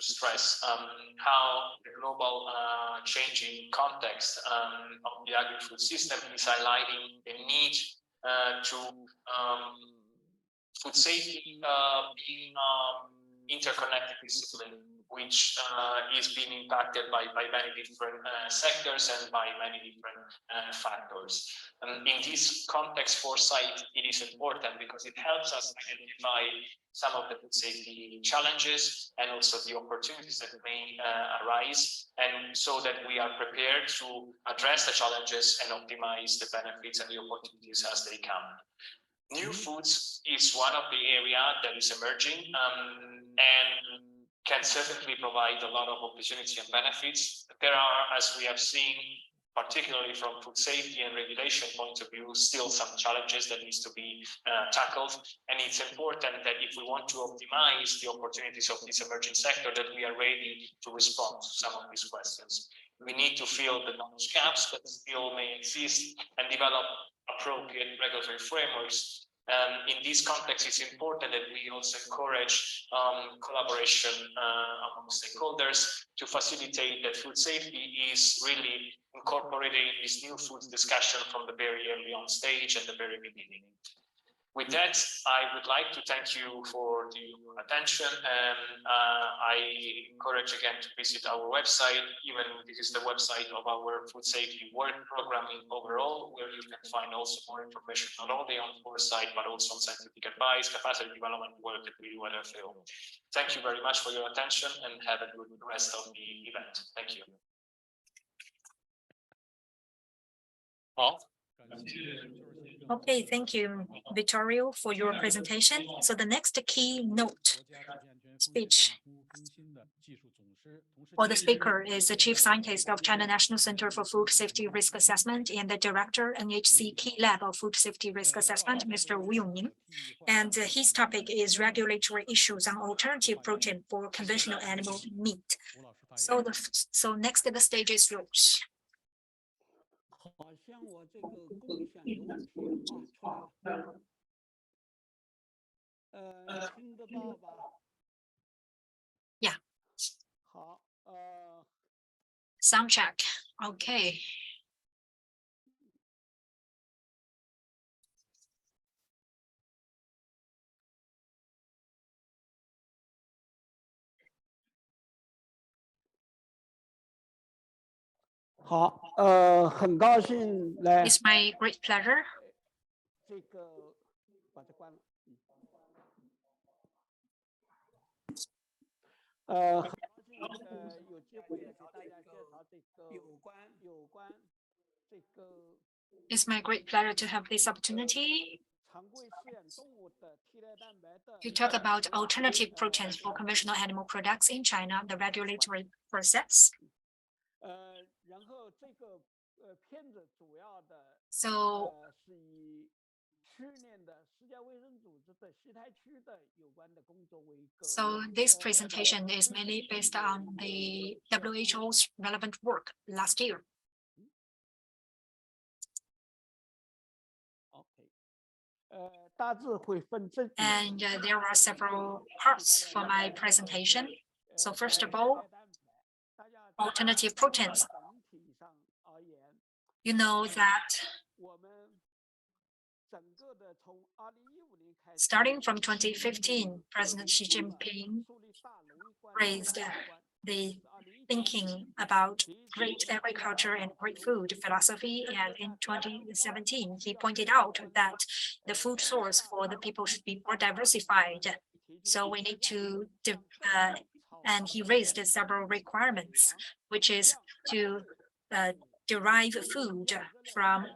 stress how the global changing context of the agri-food system is highlighting the need to food safety being interconnected discipline, which is being impacted by many different sectors and by many different factors. In this context, foresight, it is important because it helps us identify some of the food safety challenges and also the opportunities that may arise, and so that we are prepared to address the challenges and optimize the benefits and the opportunities as they come. New foods is one of the areas that is emerging and can certainly provide a lot of opportunity and benefits. There are, as we have seen, particularly from food safety and regulation point of view, still some challenges that needs to be tackled. And it's important that if we want to optimize the opportunities of this emerging sector, that we are ready to respond to some of these questions. We need to fill the knowledge gaps that still may exist and develop appropriate regulatory frameworks. In this context, it's important that we also encourage collaboration among stakeholders to facilitate that food safety is really incorporating this new foods discussion from the very early on stage at the very beginning. With that, I would like to thank you for your attention, and I encourage again to visit our website. Even this is the website of our food safety work programming overall, where you can find also more information not only on foresight, but also on scientific advice, capacity development work that we do at FAO. Thank you very much for your attention, and have a good rest of the event. Thank you. Okay, thank you, Vittorio, for your presentation. So the next keynote speech Well, the speaker is the Chief Scientist of China National Center for Food Safety Risk Assessment and the Director, NHC Key Lab of Food Safety Risk Assessment, Mr. Wu Yongning. And his topic is regulatory issues on alternative protein for conventional animal meat. So next the stage is yours. Yeah. Sound check. Okay. It's my great pleasure. It's my great pleasure to have this opportunity to talk about alternative proteins for conventional animal products in China, the regulatory process. So this presentation is mainly based on the WHO's relevant work last year. And there are several parts for my presentation. So first of all, alternative proteins. You know that starting from 2015, President Xi Jinping raised the thinking about great agriculture and great food philosophy. And in 2017, he pointed out that the food source for the people should be more diversified. So we need to, and he raised several requirements, which is to derive food from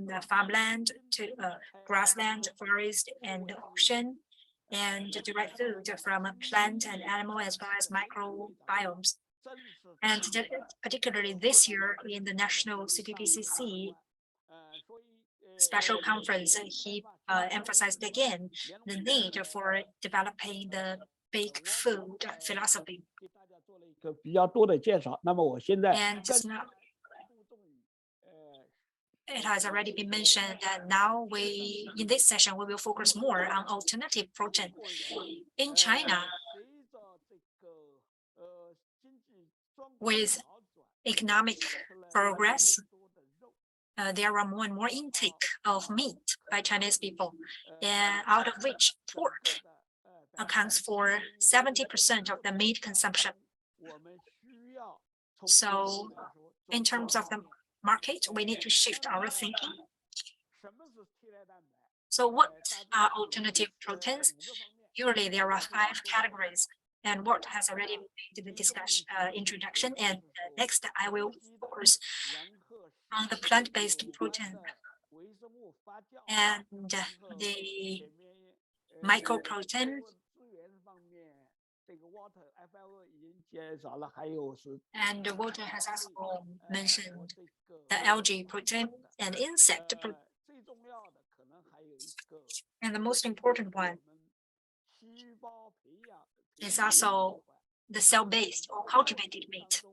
the farmland to grassland, forest, and ocean, and derive food from plant and animal as well as microbiomes. And particularly this year in the National CPPCC special conference, he emphasized again the need for developing the big food philosophy. And it has already been mentioned that now in this session, we will focus more on alternative protein. In China, with economic progress, there are more and more intake of meat by Chinese people, and out of which pork accounts for 70% of the meat consumption. So in terms of the market, we need to shift our thinking. So what are alternative proteins? Usually there are 5 categories, and Ward has already made the discussion introduction. And next, I will focus on the plant-based protein and the microprotein. And Walter has also mentioned the algae protein and insect protein. And the most important one is also the cell-based or cultivated meat.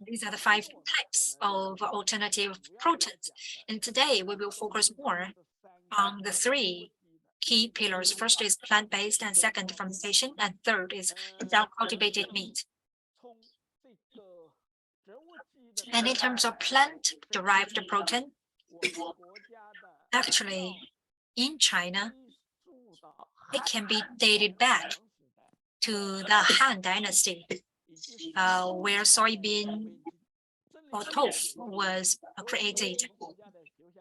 These are the 5 types of alternative proteins. And today we will focus more on the 3 key pillars. First is plant-based, and second fermentation, and third is cell-cultivated meat. And in terms of plant-derived protein, actually in China, it can be dated back to the Han Dynasty, where soybean or tofu was created,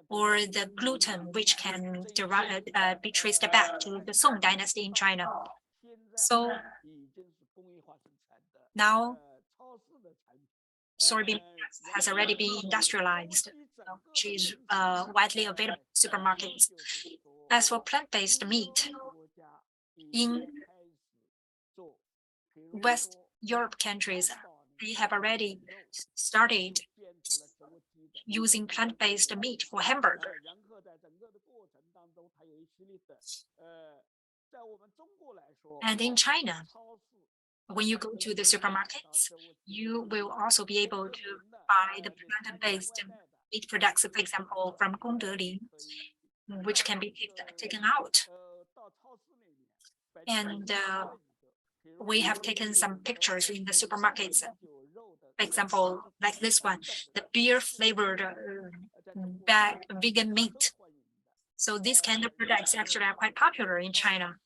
or the gluten, which can be traced back to the Song Dynasty in China. So now soybean has already been industrialized, which is widely available in supermarkets. As for plant-based meat, In West Europe countries, they have already started using plant-based meat for hamburger. And in China, when you go to the supermarkets, you will also be able to buy the plant-based meat products, for example, from Gongdelin, which can be taken out. And we have taken some pictures in the supermarkets. For example, like this one, the beer-flavored vegan meat. So these kind of products actually are quite popular in China.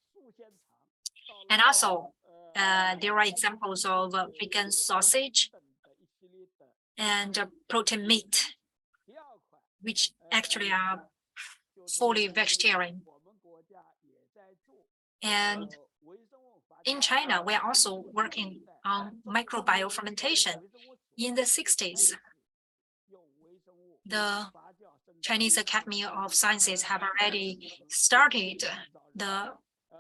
And also, there are examples of vegan sausage and protein meat, which actually are fully vegetarian. And in China, we are also working on microbial fermentation. In the 60s, the Chinese Academy of Sciences have already started the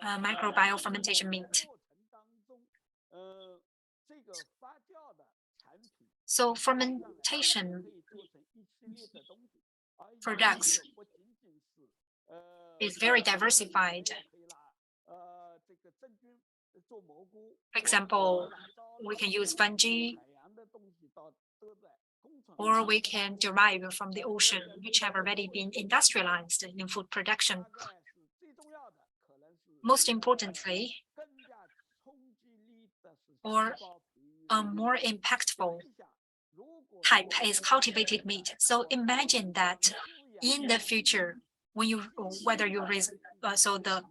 microbial fermentation meat. So fermentation products is very diversified. For example, we can use fungi, or we can derive from the ocean, which have already been industrialized in food production. Most importantly, or a more impactful type is cultivated meat. So imagine that in the future, when you whether you raise so the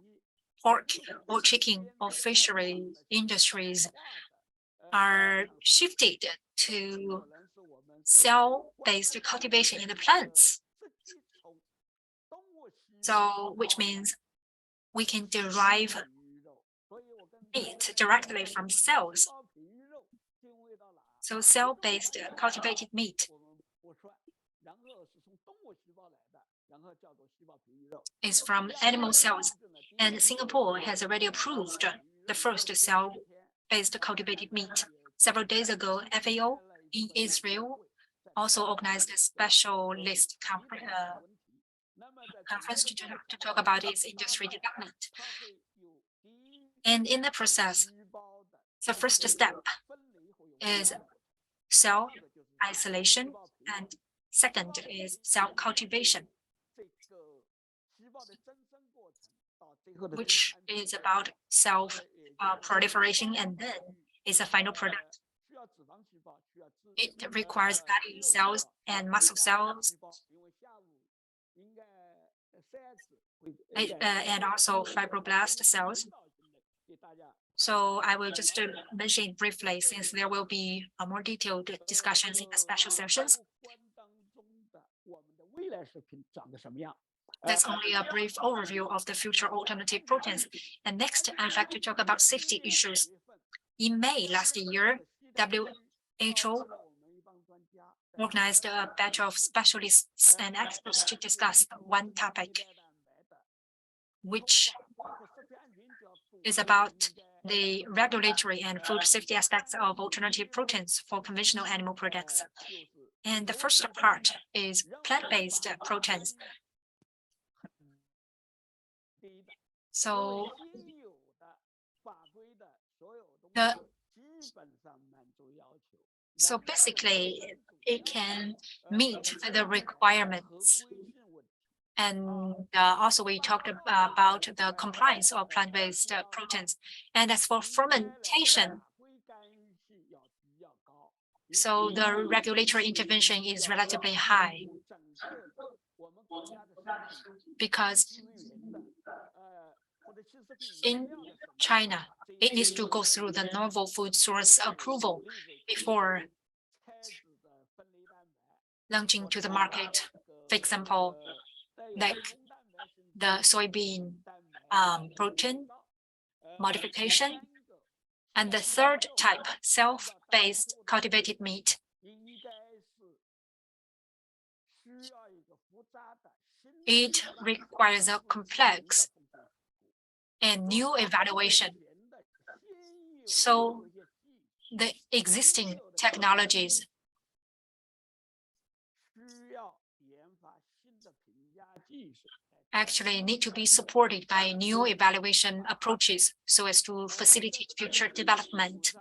pork or chicken or fishery industries are shifted to cell-based cultivation in the plants. So which means we can derive meat directly from cells. So cell-based cultivated meat is from animal cells, and Singapore has already approved the first cell-based cultivated meat. Several days ago, FAO in Israel also organized a specialist conference to talk about its industry development. And in the process, the first step is cell isolation, and second is cell cultivation, which is about cell proliferation, and then is a final product. It requires body cells and muscle cells, and also fibroblast cells. So I will just mention it briefly, since there will be more detailed discussions in the special sessions. That's only a brief overview of the future alternative proteins. And next, I'd like to talk about safety issues. In May last year, WHO organized a batch of specialists and experts to discuss one topic, which is about the regulatory and food safety aspects of alternative proteins for conventional animal products. And the first part is plant-based proteins. So basically, it can meet the requirements. And also we talked about the compliance of plant-based proteins. And as for fermentation, so the regulatory intervention is relatively high, because in China, it needs to go through the novel food source approval before launching to the market. For example, like the soybean protein modification. And the third type, self-based cultivated meat. It requires a complex and new evaluation. So the existing technologies actually need to be supported by new evaluation approaches so as to facilitate future development.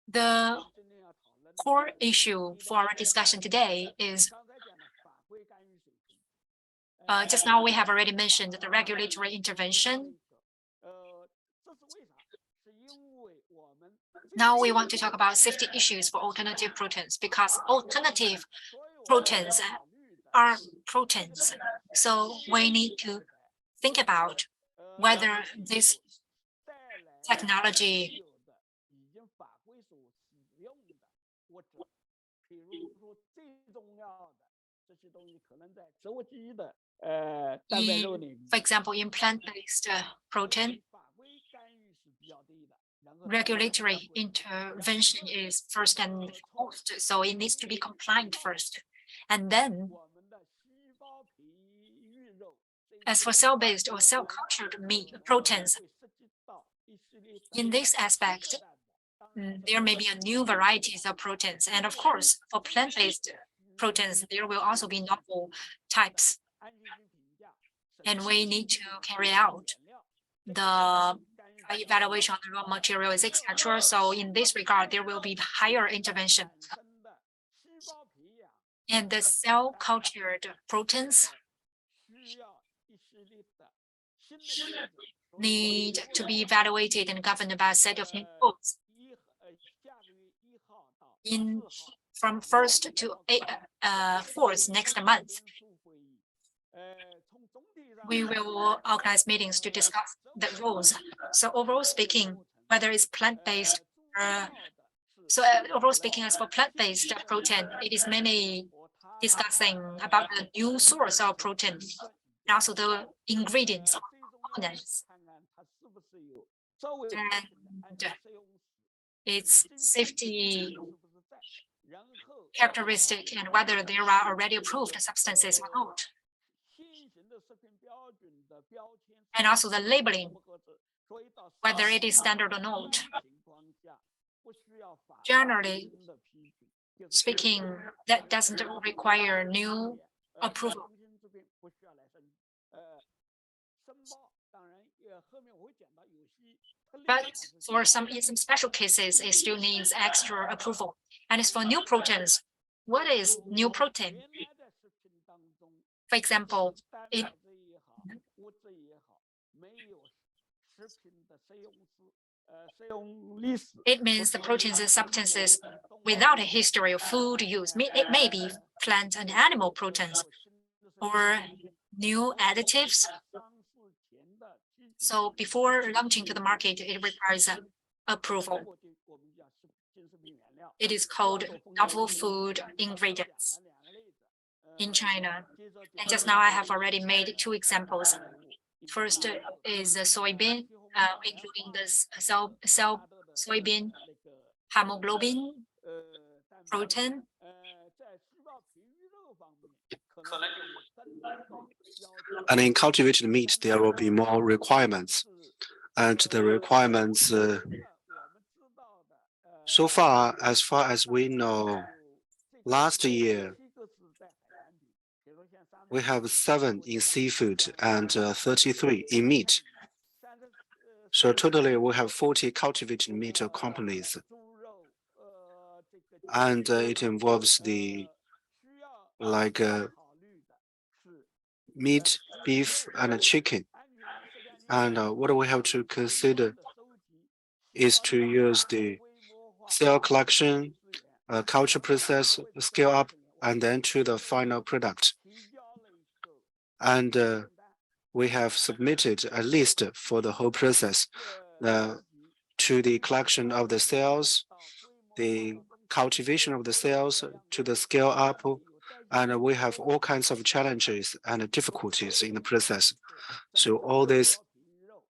The core issue for our discussion today is just now we have already mentioned the regulatory intervention. Now we want to talk about safety issues for alternative proteins, because alternative proteins are proteins. So we need to think about whether this technology for example, in plant-based protein, regulatory intervention is first and foremost, so it needs to be compliant first. And then, as for cell-based or cell-cultured meat proteins, in this aspect, there may be a new varieties of proteins. And of course, for plant-based proteins, there will also be novel types. And we need to carry out the evaluation of the raw materials, etc. So in this regard, there will be higher intervention. And the cell-cultured proteins need to be evaluated and governed by a set of new rules. From 1st to 4th next month, we will organize meetings to discuss the rules. So overall speaking, whether it's plant-based, overall speaking, as for plant-based protein, it is mainly discussing about the new source of protein and also the ingredients or components and its safety characteristic and whether there are already approved substances or not. And also the labeling, whether it is standard or not. Generally speaking, that doesn't require new approval. But for in some special cases, it still needs extra approval. And as for new proteins, what is new protein? For example, it means the proteins and substances without a history of food use. It may be plant and animal proteins or new additives. So before launching to the market, it requires approval. It is called novel food ingredients in China. And just now I have already made 2 examples. First is soybean, including the soybean hemoglobin protein. And in cultivated meat, there will be more requirements. And the requirements, so far as we know, last year, we have 7 in seafood and 33 in meat. So totally we have 40 cultivated meat companies. And it involves the meat, beef, and chicken. And what we have to consider is to use the cell collection, culture process, scale up, and then to the final product. And we have submitted a list for the whole process to the collection of the cells, the cultivation of the cells, to the scale up, and we have all kinds of challenges and difficulties in the process. So all this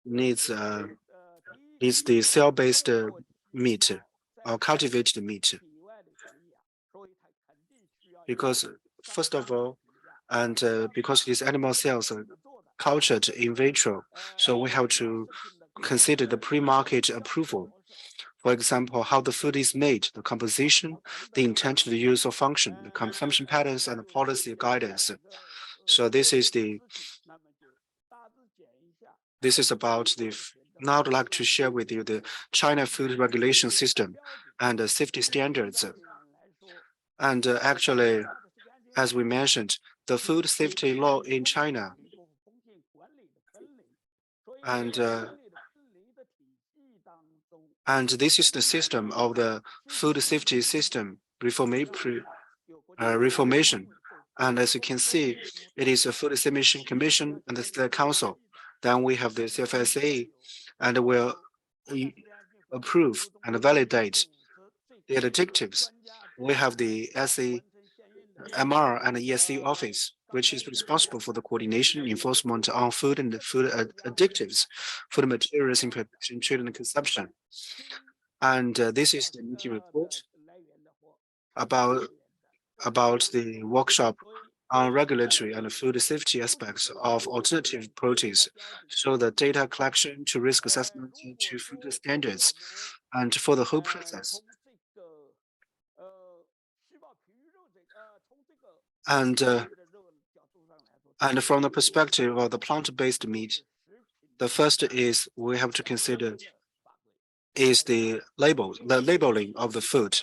needs the cell-based meat or cultivated meat. Because first of all, And because these animal cells are cultured in vitro, so we have to consider the pre-market approval. For example, how the food is made, the composition, the intended use or function, the consumption patterns, and the policy guidance. So this is about the. Now I'd like to share with you the China food regulation system and the safety standards. And actually, as we mentioned, the food safety law in China and this is the system of the food safety system reformation. And as you can see, it is a Food Safety Commission and the State Council. Then we have the CFSA, and will approve and validate the additives. We have the SAMR and the ESC office, which is responsible for the coordination enforcement on food and food additives, food materials in production, trade, and consumption. And this is the meeting report about the workshop on regulatory and food safety aspects of alternative proteins. So the data collection to risk assessment to food standards, and for the whole process. And from the perspective of the plant-based meat, the first is we have to consider is the labeling of the food.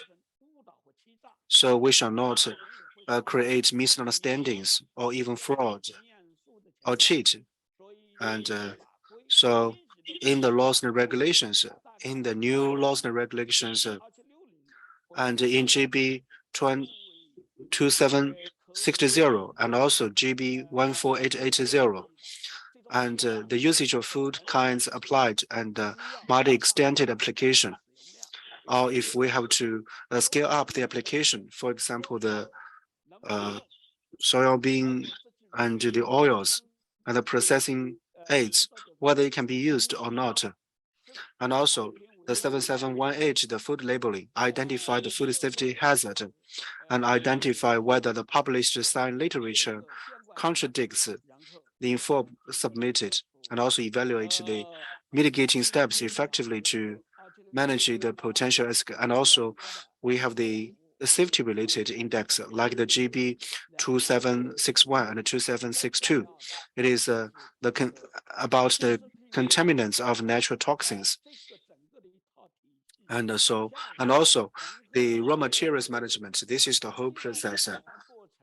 So we shall not create misunderstandings or even fraud or cheat. And so in the laws and regulations, in the new laws and regulations, and in GB 2760 and also GB 14880, and the usage of food kinds applied and multi-extended application. Or if we have to scale up the application, for example, the soybean and the oils and the processing aids, whether it can be used or not. And also the 7718, the food labeling, identify the food safety hazard and identify whether the published science literature contradicts the info submitted, and also evaluate the mitigating steps effectively to manage the potential risk. And also we have the safety related index like the GB 2761 and 2762. It is about the contaminants of natural toxins. And also the raw materials management. This is the whole process.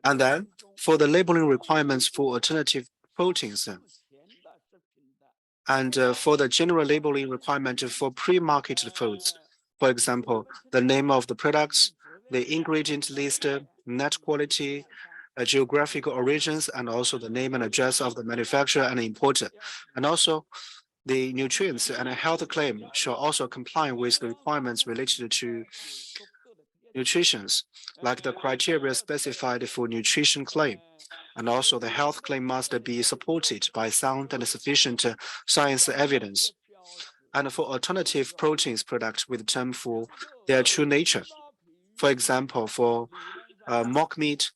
And then for the labeling requirements for alternative proteins, and for the general labeling requirement for pre-marketed foods, for example, the name of the products, the ingredient list, net quality, geographical origins, and also the name and address of the manufacturer and importer. And also the nutrients and health claim shall also comply with the requirements related to nutrition, like the criteria specified for nutrition claim. And also the health claim must be supported by sound and sufficient science evidence. And for alternative proteins products with term for their true nature. For example, for mock meat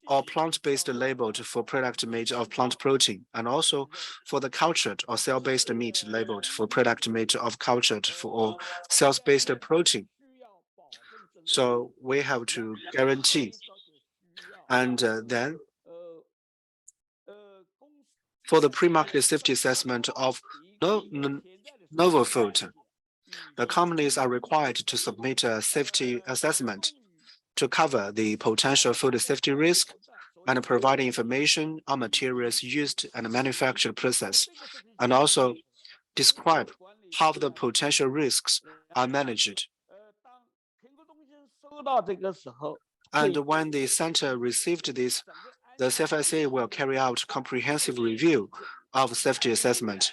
or plant-based labeled for product made of plant protein, and also for the cultured or cell-based meat labeled for product made of cultured or cell-based protein. So we have to guarantee. And then for the pre-market safety assessment of novel food, the companies are required to submit a safety assessment to cover the potential food safety risk and provide information on materials used in the manufacturing process, and also describe how the potential risks are managed. And when the center received this, the CFSA will carry out comprehensive review of safety assessment,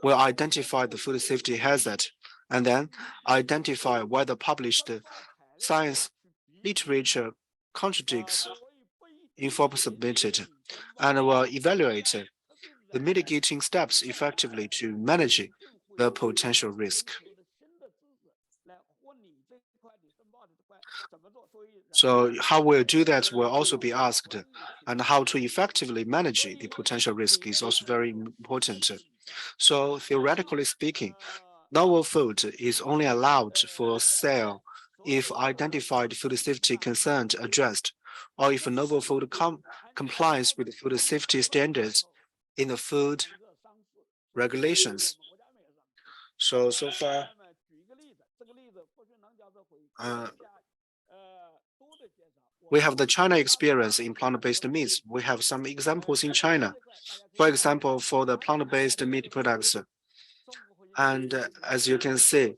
will identify the food safety hazard, and then identify whether published science literature contradicts info submitted, and will evaluate the mitigating steps effectively to manage the potential risk. So how we'll do that will also be asked, and how to effectively manage the potential risk is also very important. So theoretically speaking, novel food is only allowed for sale if identified food safety concerns addressed, or if novel food complies with food safety standards in the food regulations. So far, we have the China experience in plant-based meats. We have some examples in China. For example, for the plant-based meat products. And as you can see,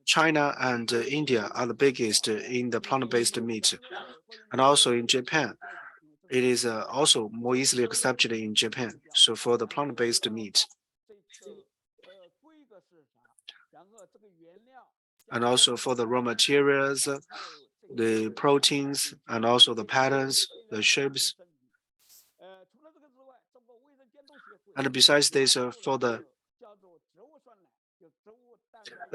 China and India are the biggest in the plant-based meat. And also in Japan, it is also more easily accepted in Japan. So for the plant-based meat. And also for the raw materials, the proteins, and also the patterns, the shapes. And besides this, for the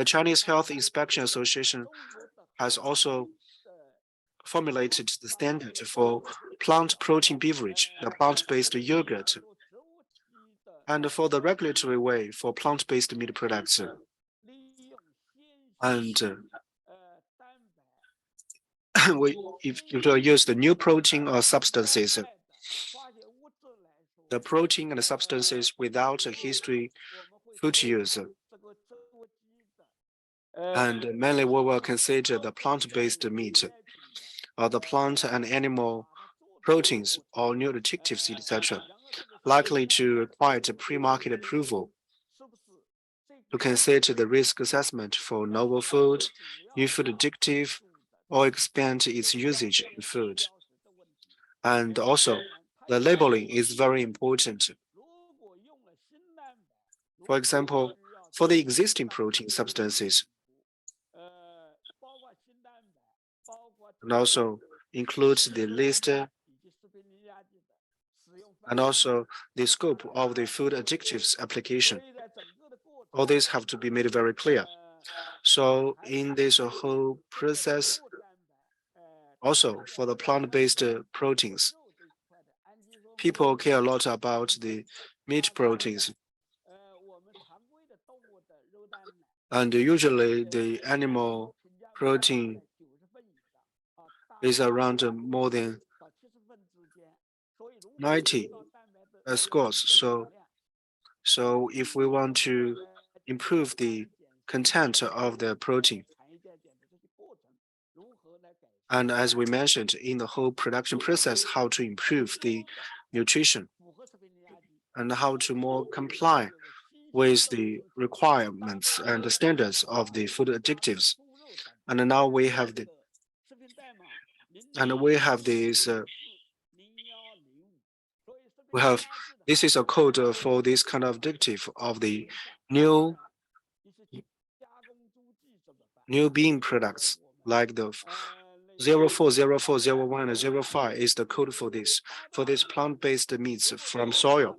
Chinese Health Inspection Association has also formulated the standard for plant protein beverage, the plant-based yogurt, and for the regulatory way for plant-based meat products. And if you use the new protein or substances, the protein and substances without a history food use. And mainly we will consider the plant-based meat, or the plant and animal proteins or new additives, etc., likely to require pre-market approval to consider the risk assessment for novel food, new food addictive, or expand its usage in food. And also, the labeling is very important. For example, for the existing protein substances, and also includes the list and also the scope of the food additives application. All these have to be made very clear. So in this whole process, also for the plant-based proteins, people care a lot about the meat proteins. And usually the animal protein is around more than 90 scores. So if we want to improve the content of the protein, and as we mentioned in the whole production process, how to improve the nutrition and how to more comply with the requirements and the standards of the food additives. And now we have this, this is a code for this kind of additive of the new bean products, like the 040401 and 05 is the code for this plant-based meats from soil.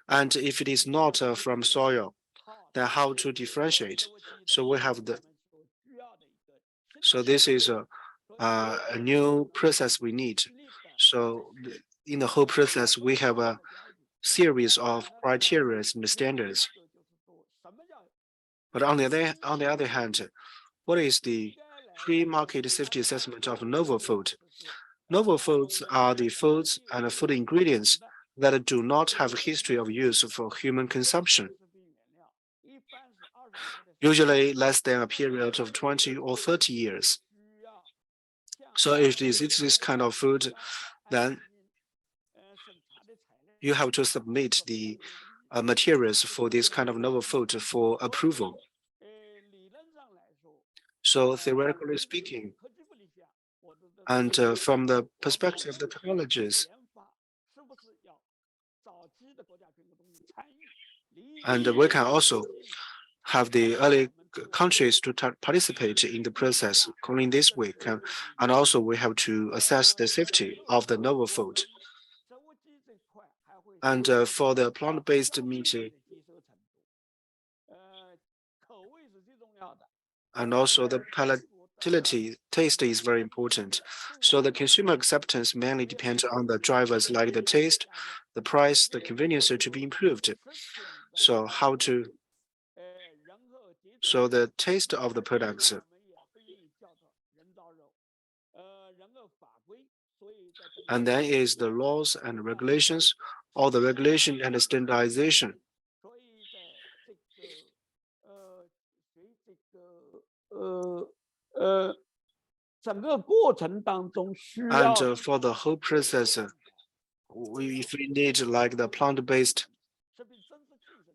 And if it is not from soil, then how to differentiate? So we have so this is a new process we need. So in the whole process, we have a series of criteria and standards. But on the other hand, what is the pre-market safety assessment of novel food? Novel foods are the foods and food ingredients that do not have a history of use for human consumption, usually less than a period of 20 or 30 years. So if it's this kind of food, then you have to submit the materials for this kind of novel food for approval. So theoretically speaking, and from the perspective of the technologies, and we can also have the early countries to participate in the process in this week. And also we have to assess the safety of the novel food. And for the plant-based meat, and also the utility, taste is very important. So the consumer acceptance mainly depends on the drivers like the taste, the price, the convenience to be improved. So the taste of the products. And then is the laws and regulations, all the regulation and standardization. And for the whole process, if we need like the plant-based,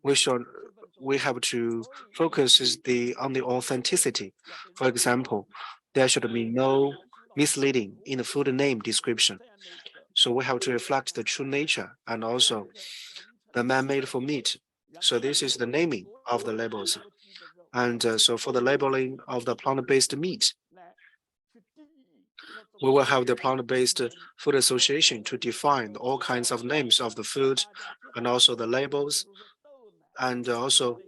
we have to focus on the authenticity. For example, there should be no misleading in the food name description. So we have to reflect the true nature and also the man-made for meat. So this is the naming of the labels. And so for the labeling of the plant-based meat, we will have the plant-based food association to define all kinds of names of the food and also the labels. And also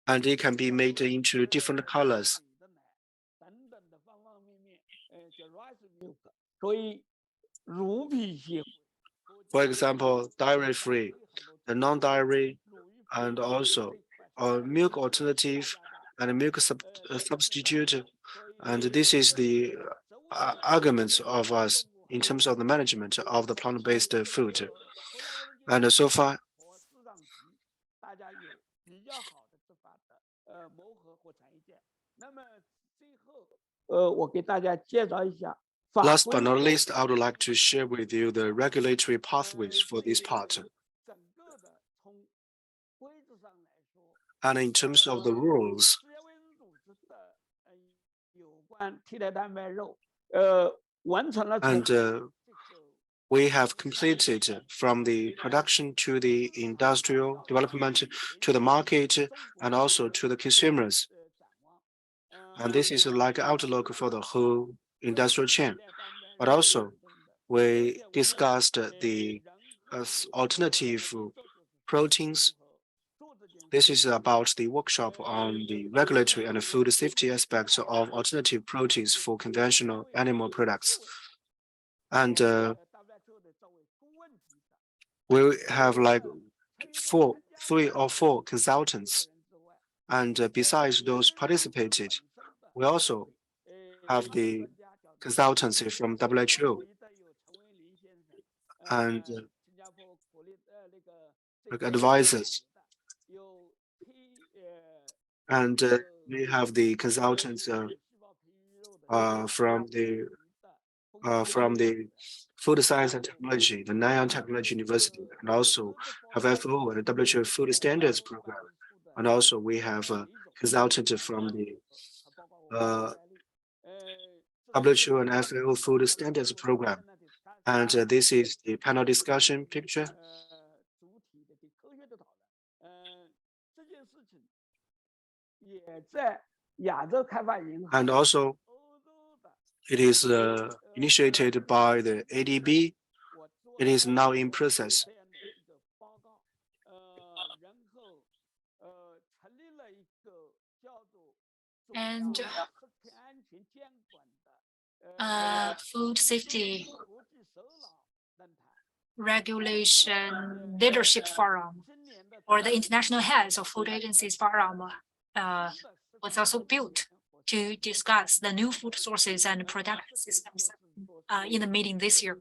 and it can be made into different colors. For example, dairy-free, the non-dairy, and also milk alternative and milk substitute. And this is the arguments of us in terms of the management of the plant-based food. And so far, last but not least, I would like to share with you the regulatory pathways for this part. And in terms of the rules, and we have completed from the production to the industrial development to the market and also to the consumers. And this is like an outlook for the whole industrial chain. But also, we discussed the alternative proteins. This is about the workshop on the regulatory and food safety aspects of alternative proteins for conventional animal products. And we have like 3 or 4 consultants. And besides those participated, we also have the consultancy from WHO and like advisors. And we have the consultants from the Food Science and Technology, the Nanyang Technology University, and also have FO and the WHO Food Standards Program. And also we have a consultant from the WHO and FAO Food Standards Program. And this is the panel discussion picture. And also, it is initiated by the ADB. It is now in process. And food safety regulation leadership forum, or the International Heads of Food Agencies Forum, was also built to discuss the new food sources and production systems in the meeting this year.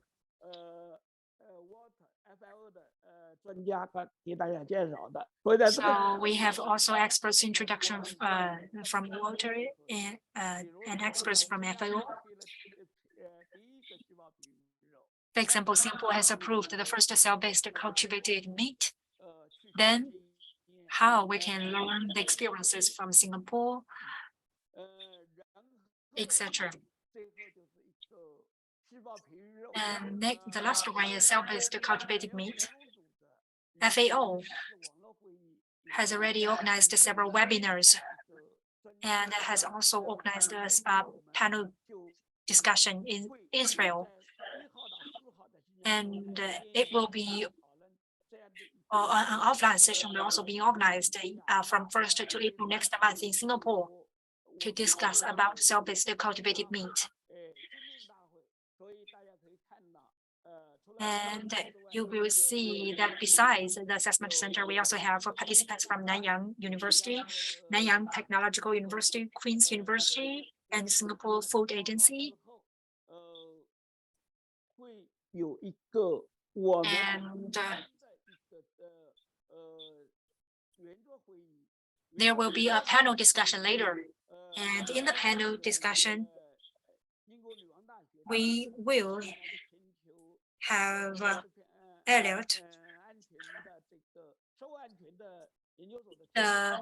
So we have also experts introduction from water and experts from FAO. For example, Singapore has approved the first cell-based cultivated meat. Then how we can learn the experiences from Singapore, etc. And the last one is cell-based cultivated meat. FAO has already organized several webinars and has also organized a panel discussion in Israel. And it will be an offline session will also be organized from 1st to April next month in Singapore to discuss about cell-based cultivated meat. And you will see that besides the assessment center, we also have participants from Nanyang University, Nanyang Technological University, Queen's University, and Singapore Food Agency. And there will be a panel discussion later. And in the panel discussion, we will have Elliot, the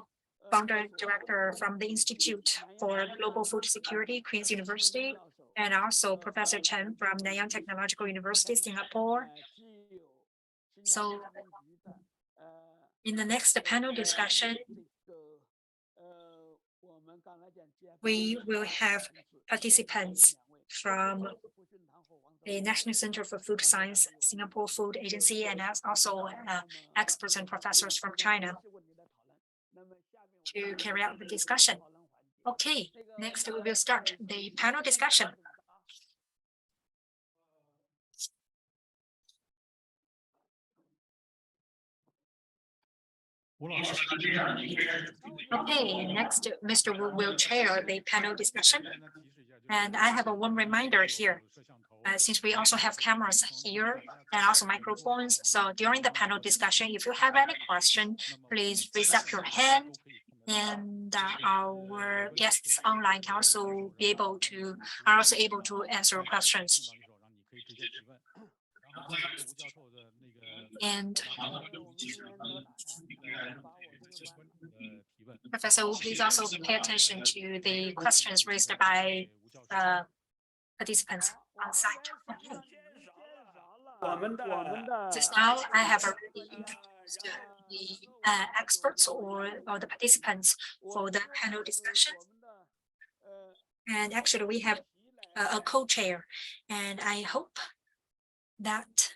founder director from the Institute for Global Food Security, Queen's University, and also Professor Chen from Nanyang Technological University, Singapore. So in the next panel discussion, we will have participants from the National Center for Food Science, Singapore Food Agency, and also experts and professors from China to carry out the discussion. Okay, next we will start the panel discussion. Okay, next Mr. Wu will chair the panel discussion. And I have one reminder here. Since we also have cameras here and also microphones, so during the panel discussion, if you have any question, please raise up your hand, and our guests online can also are also able to answer questions. And Professor Wu, please also pay attention to the questions raised by participants on site. Okay. Just now, I have already introduced the experts or the participants for the panel discussion. And actually, we have a co-chair, and I hope that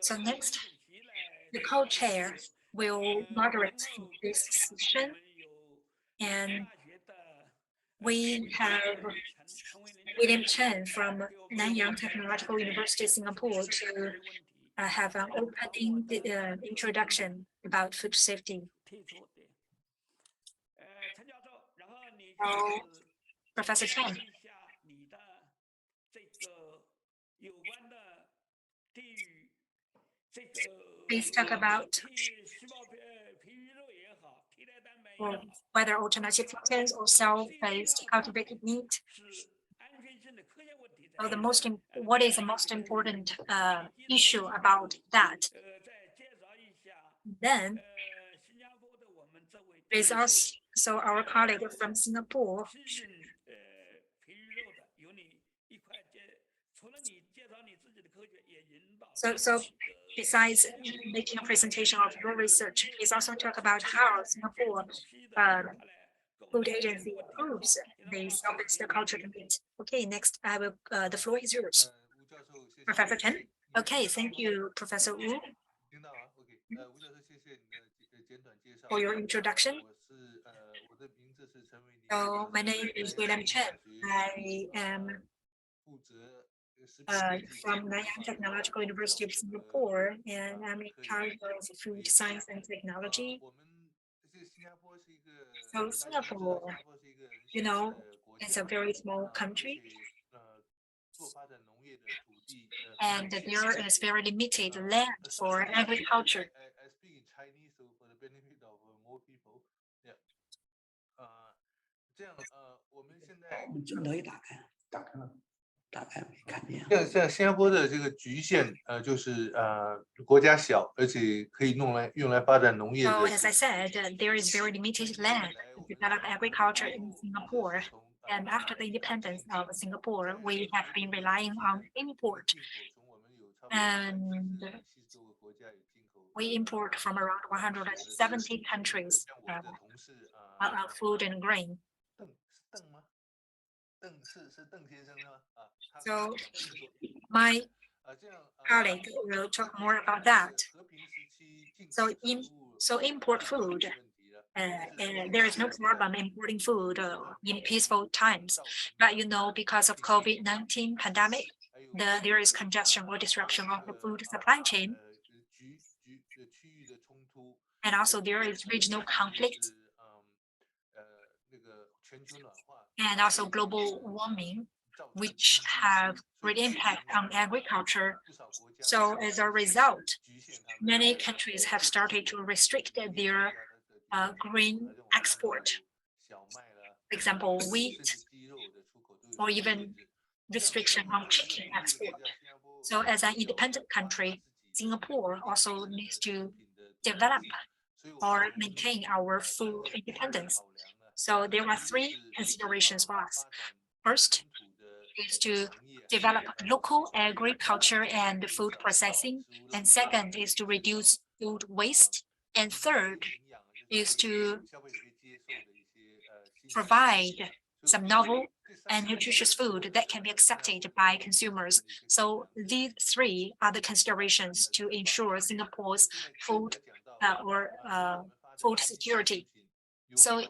so next, the co-chair will moderate this session, and we have William Chen from Nanyang Technological University, Singapore, to have an opening introduction about food safety. So, Professor Chen, please talk about whether alternative proteins or cell-based cultivated meat. So what is the most important issue about that? Then, there's also our colleague from Singapore. So besides making a presentation of your research, please also talk about how Singapore Food Agency approves the cell-based cultured meat. Okay, next, the floor is yours. Professor Chen. Okay, thank you, Professor Wu, for your introduction. So my name is William Chen. I am from Nanyang Technological University of Singapore, and I'm in charge of food science and technology. So Singapore, you know, it's a very small country, and there is very limited land for agriculture. So as I said, there is very limited land to develop agriculture in Singapore. And after the independence of Singapore, we have been relying on import. And we import from around 170 countries food and grain. So my colleague will talk more about that. So import food. There is no problem importing food in peaceful times, but because of COVID-19 pandemic, there is congestion or disruption of the food supply chain, and also there is regional conflict, and also global warming, which have great impact on agriculture. So as a result, many countries have started to restrict their grain export. For example, wheat, or even restriction on chicken export. So as an independent country, Singapore also needs to develop or maintain our food independence. So there are three considerations for us. First is to develop local agriculture and food processing. And second is to reduce food waste. And third is to provide some novel and nutritious food that can be accepted by consumers. So these three are the considerations to ensure Singapore's food food security. So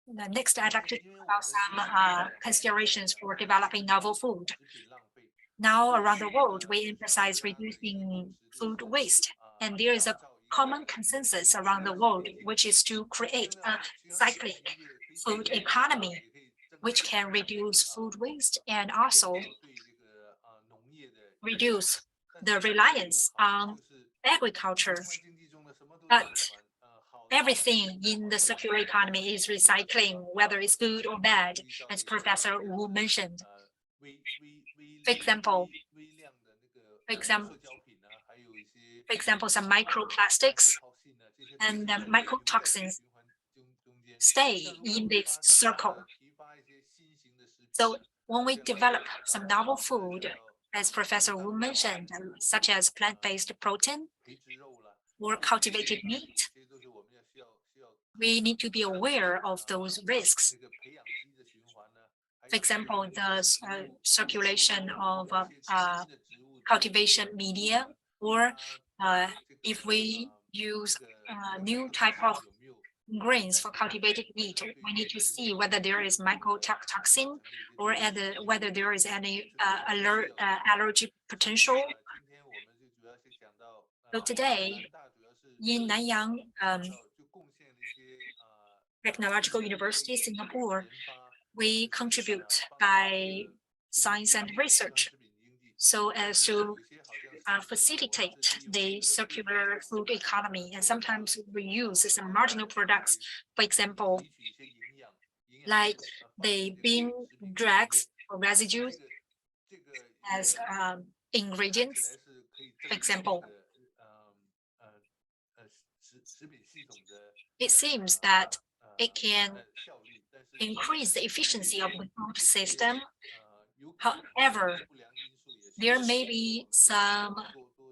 next, I'd like to talk about some considerations for developing novel food. Now, around the world, we emphasize reducing food waste, and there is a common consensus around the world, which is to create a cyclic food economy, which can reduce food waste and also reduce the reliance on agriculture. But everything in the circular economy is recycling, whether it's good or bad, as Professor Wu mentioned. For example, some microplastics and mycotoxins stay in this circle. So when we develop some novel food, as Professor Wu mentioned, such as plant-based protein or cultivated meat, we need to be aware of those risks. For example, the circulation of cultivation media, or if we use new type of grains for cultivated meat, we need to see whether there is mycotoxin or whether there is any allergy potential. So today, in Nanyang Technological University, Singapore, we contribute by science and research so as to facilitate the circular food economy. And sometimes we use some marginal products, for example, like the bean dregs or residues as ingredients. For example, it seems that it can increase the efficiency of the food system. However, there may be some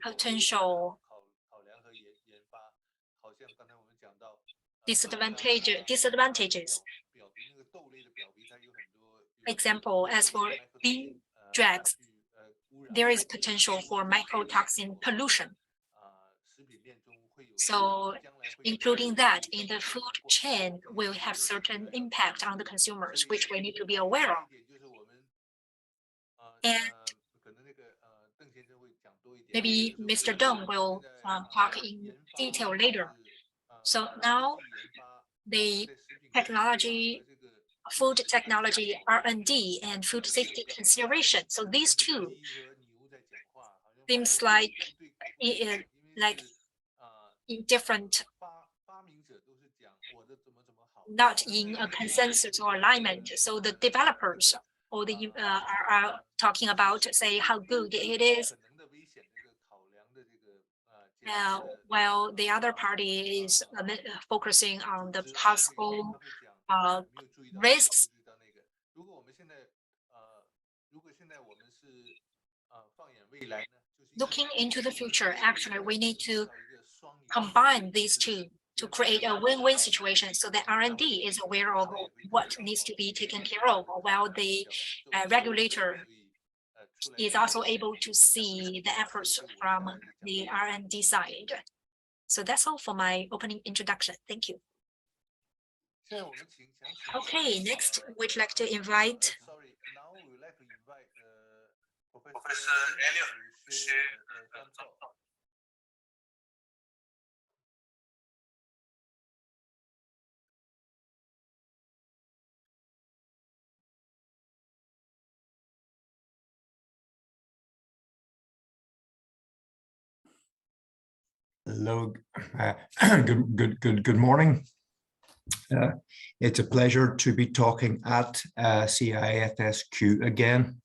potential disadvantages. For example, as for bean dregs, there is potential for mycotoxin pollution. So including that in the food chain will have certain impact on the consumers, which we need to be aware of. And maybe Mr. Deng will talk in detail later. So now the food technology, R&D, and food safety consideration. So these two seems like in different, not in a consensus or alignment. So the developers or the are talking about, say, how good it is, while the other party is focusing on the possible risks. Looking into the future, actually, we need to combine these two to create a win-win situation so that R&D is aware of what needs to be taken care of, while the regulator is also able to see the efforts from the R&D side. So that's all for my opening introduction. Thank you. Okay, next we'd like to invite Professor Elliot. Hello, good morning. It's a pleasure to be talking at CIFSQ again.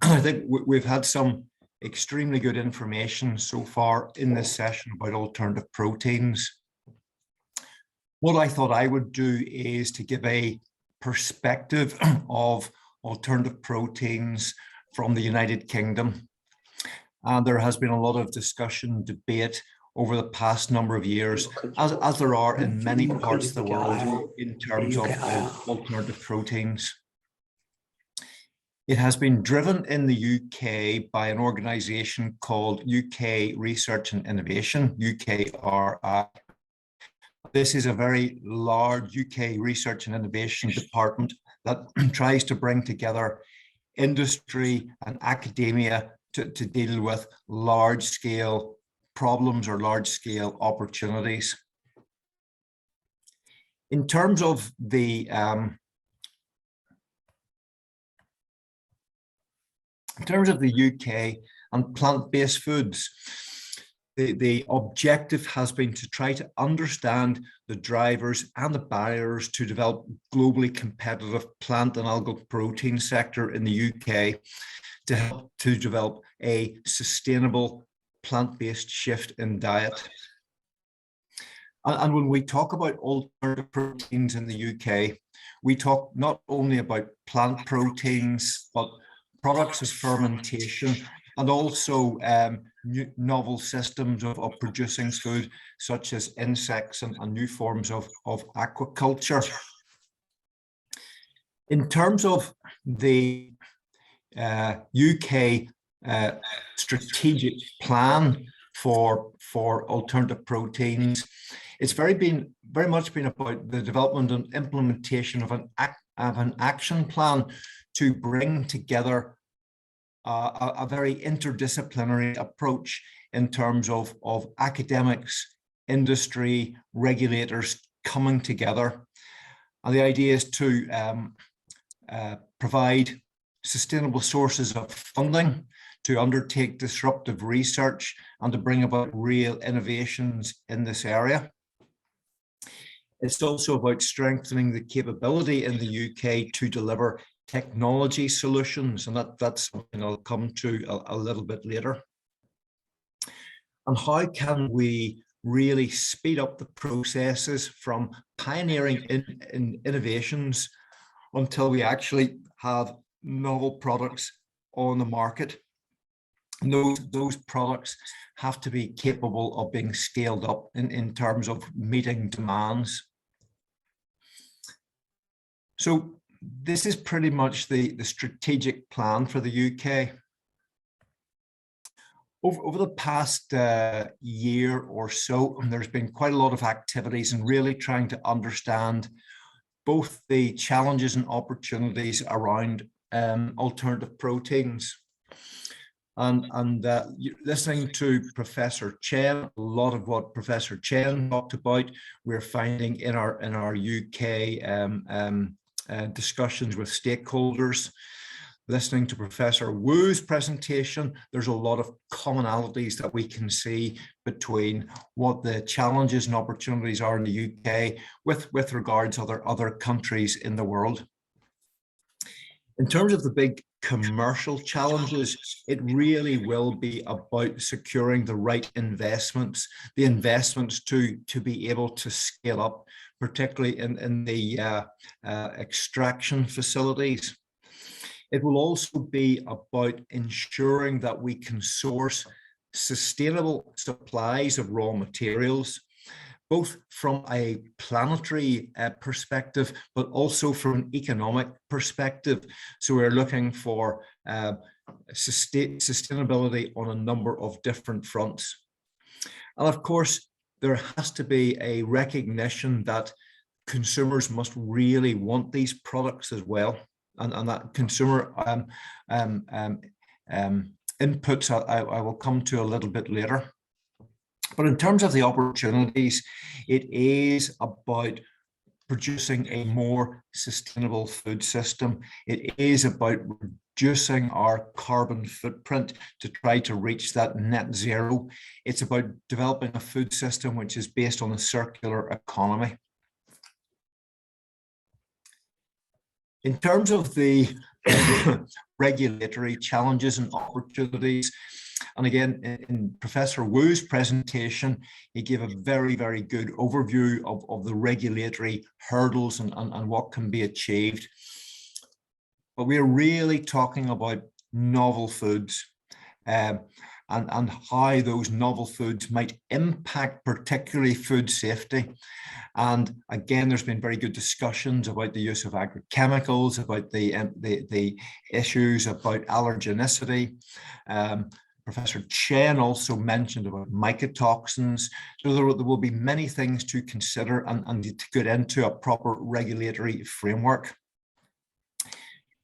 I think we've had some extremely good information so far in this session about alternative proteins. What I thought I would do is to give a perspective of alternative proteins from the United Kingdom. And there has been a lot of discussion, debate over the past number of years, as there are in many parts of the world in terms of alternative proteins. It has been driven in the UK by an organisation called UK Research and Innovation, UKRI. This is a very large UK research and innovation department that tries to bring together industry and academia to deal with large-scale problems or large-scale opportunities. In terms of the UK and plant-based foods, the objective has been to try to understand the drivers and the barriers to develop globally competitive plant and algal protein sector in the UK, to help to develop a sustainable plant-based shift in diet. And when we talk about alternative proteins in the UK, we talk not only about plant proteins, but products of fermentation, and also novel systems of producing food, such as insects and new forms of aquaculture. In terms of the UK strategic plan for alternative proteins, it's very much been about the development and implementation of an action plan to bring together a very interdisciplinary approach in terms of academics, industry, regulators coming together. And the idea is to provide sustainable sources of funding to undertake disruptive research and to bring about real innovations in this area. It's also about strengthening the capability in the UK to deliver technology solutions, and that's something I'll come to a little bit later. And how can we really speed up the processes from pioneering in innovations until we actually have novel products on the market? And those products have to be capable of being scaled up in terms of meeting demands. So this is pretty much the strategic plan for the UK. Over the past year or so, there's been quite a lot of activities in really trying to understand both the challenges and opportunities around alternative proteins. And listening to Professor Chen, a lot of what Professor Chen talked about, we're finding in our UK discussions with stakeholders. Listening to Professor Wu's presentation, there's a lot of commonalities that we can see between what the challenges and opportunities are in the UK with regards to other countries in the world. In terms of the big commercial challenges, it really will be about securing the right investments, the investments to be able to scale up, particularly in the extraction facilities. It will also be about ensuring that we can source sustainable supplies of raw materials, both from a planetary perspective, but also from an economic perspective. So we're looking for sustainability on a number of different fronts. And of course, there has to be a recognition that consumers must really want these products as well. And that consumer inputs I will come to a little bit later. But in terms of the opportunities, it is about producing a more sustainable food system. It is about reducing our carbon footprint to try to reach that net zero. It's about developing a food system which is based on a circular economy. In terms of the regulatory challenges and opportunities, and again, in Professor Wu's presentation, he gave a very, very good overview of the regulatory hurdles and what can be achieved. But we're really talking about novel foods and how those novel foods might impact particularly food safety. And again, there's been very good discussions about the use of agrochemicals, about the issues about allergenicity. Professor Chen also mentioned about mycotoxins. So there will be many things to consider and to get into a proper regulatory framework.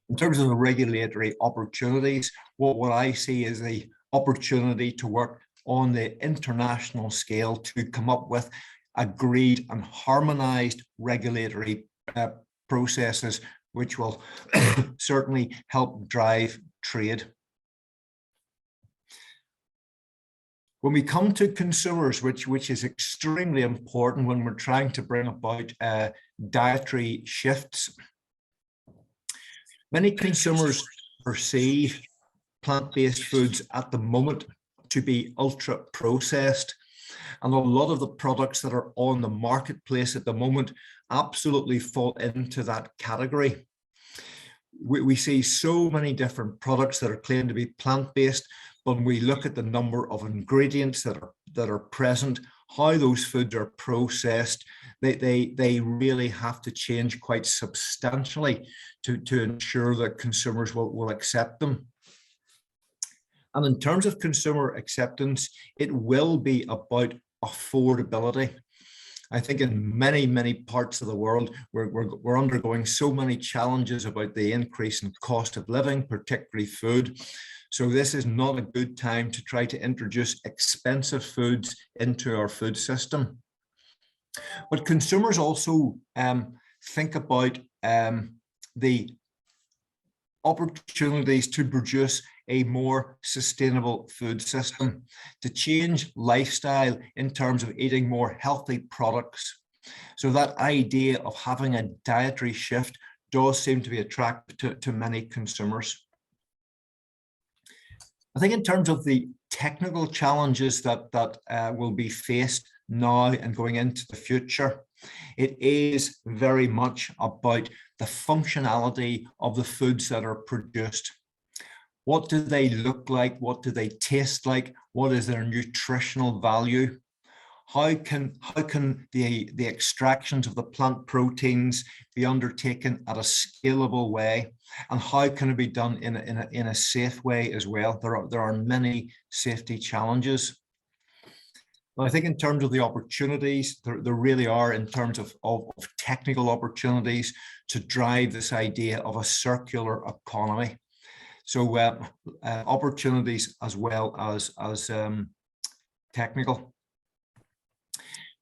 In terms of the regulatory opportunities, what I see is the opportunity to work on the international scale to come up with agreed and harmonized regulatory processes, which will certainly help drive trade. When we come to consumers, which is extremely important when we're trying to bring about dietary shifts, many consumers perceive plant-based foods at the moment to be ultra processed. And a lot of the products that are on the marketplace at the moment absolutely fall into that category. We see so many different products that are claimed to be plant-based, but when we look at the number of ingredients that are present, how those foods are processed, they really have to change quite substantially to ensure that consumers will accept them. And in terms of consumer acceptance, it will be about affordability. I think in many, many parts of the world, we're undergoing so many challenges about the increase in cost of living, particularly food. So this is not a good time to try to introduce expensive foods into our food system. But consumers also think about the opportunities to produce a more sustainable food system, to change lifestyle in terms of eating more healthy products. So that idea of having a dietary shift does seem to be attractive to many consumers. I think in terms of the technical challenges that will be faced now and going into the future, it is very much about the functionality of the foods that are produced. What do they look like? What do they taste like? What is their nutritional value? How can the extractions of the plant proteins be undertaken at a scalable way? And how can it be done in a safe way as well? There are many safety challenges. But I think in terms of the opportunities, there really are in terms of technical opportunities to drive this idea of a circular economy. So opportunities as well as technical.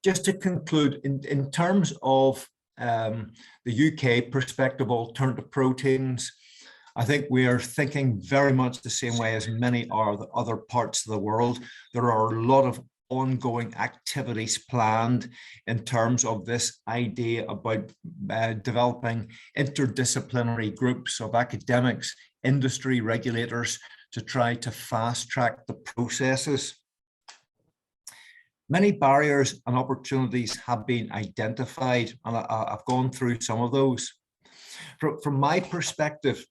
Just to conclude, in terms of the UK perspective, alternative proteins, I think we are thinking very much the same way as many are the other parts of the world. There are a lot of ongoing activities planned in terms of this idea about developing interdisciplinary groups of academics, industry, regulators to try to fast track the processes. Many barriers and opportunities have been identified, and I've gone through some of those. From my perspective,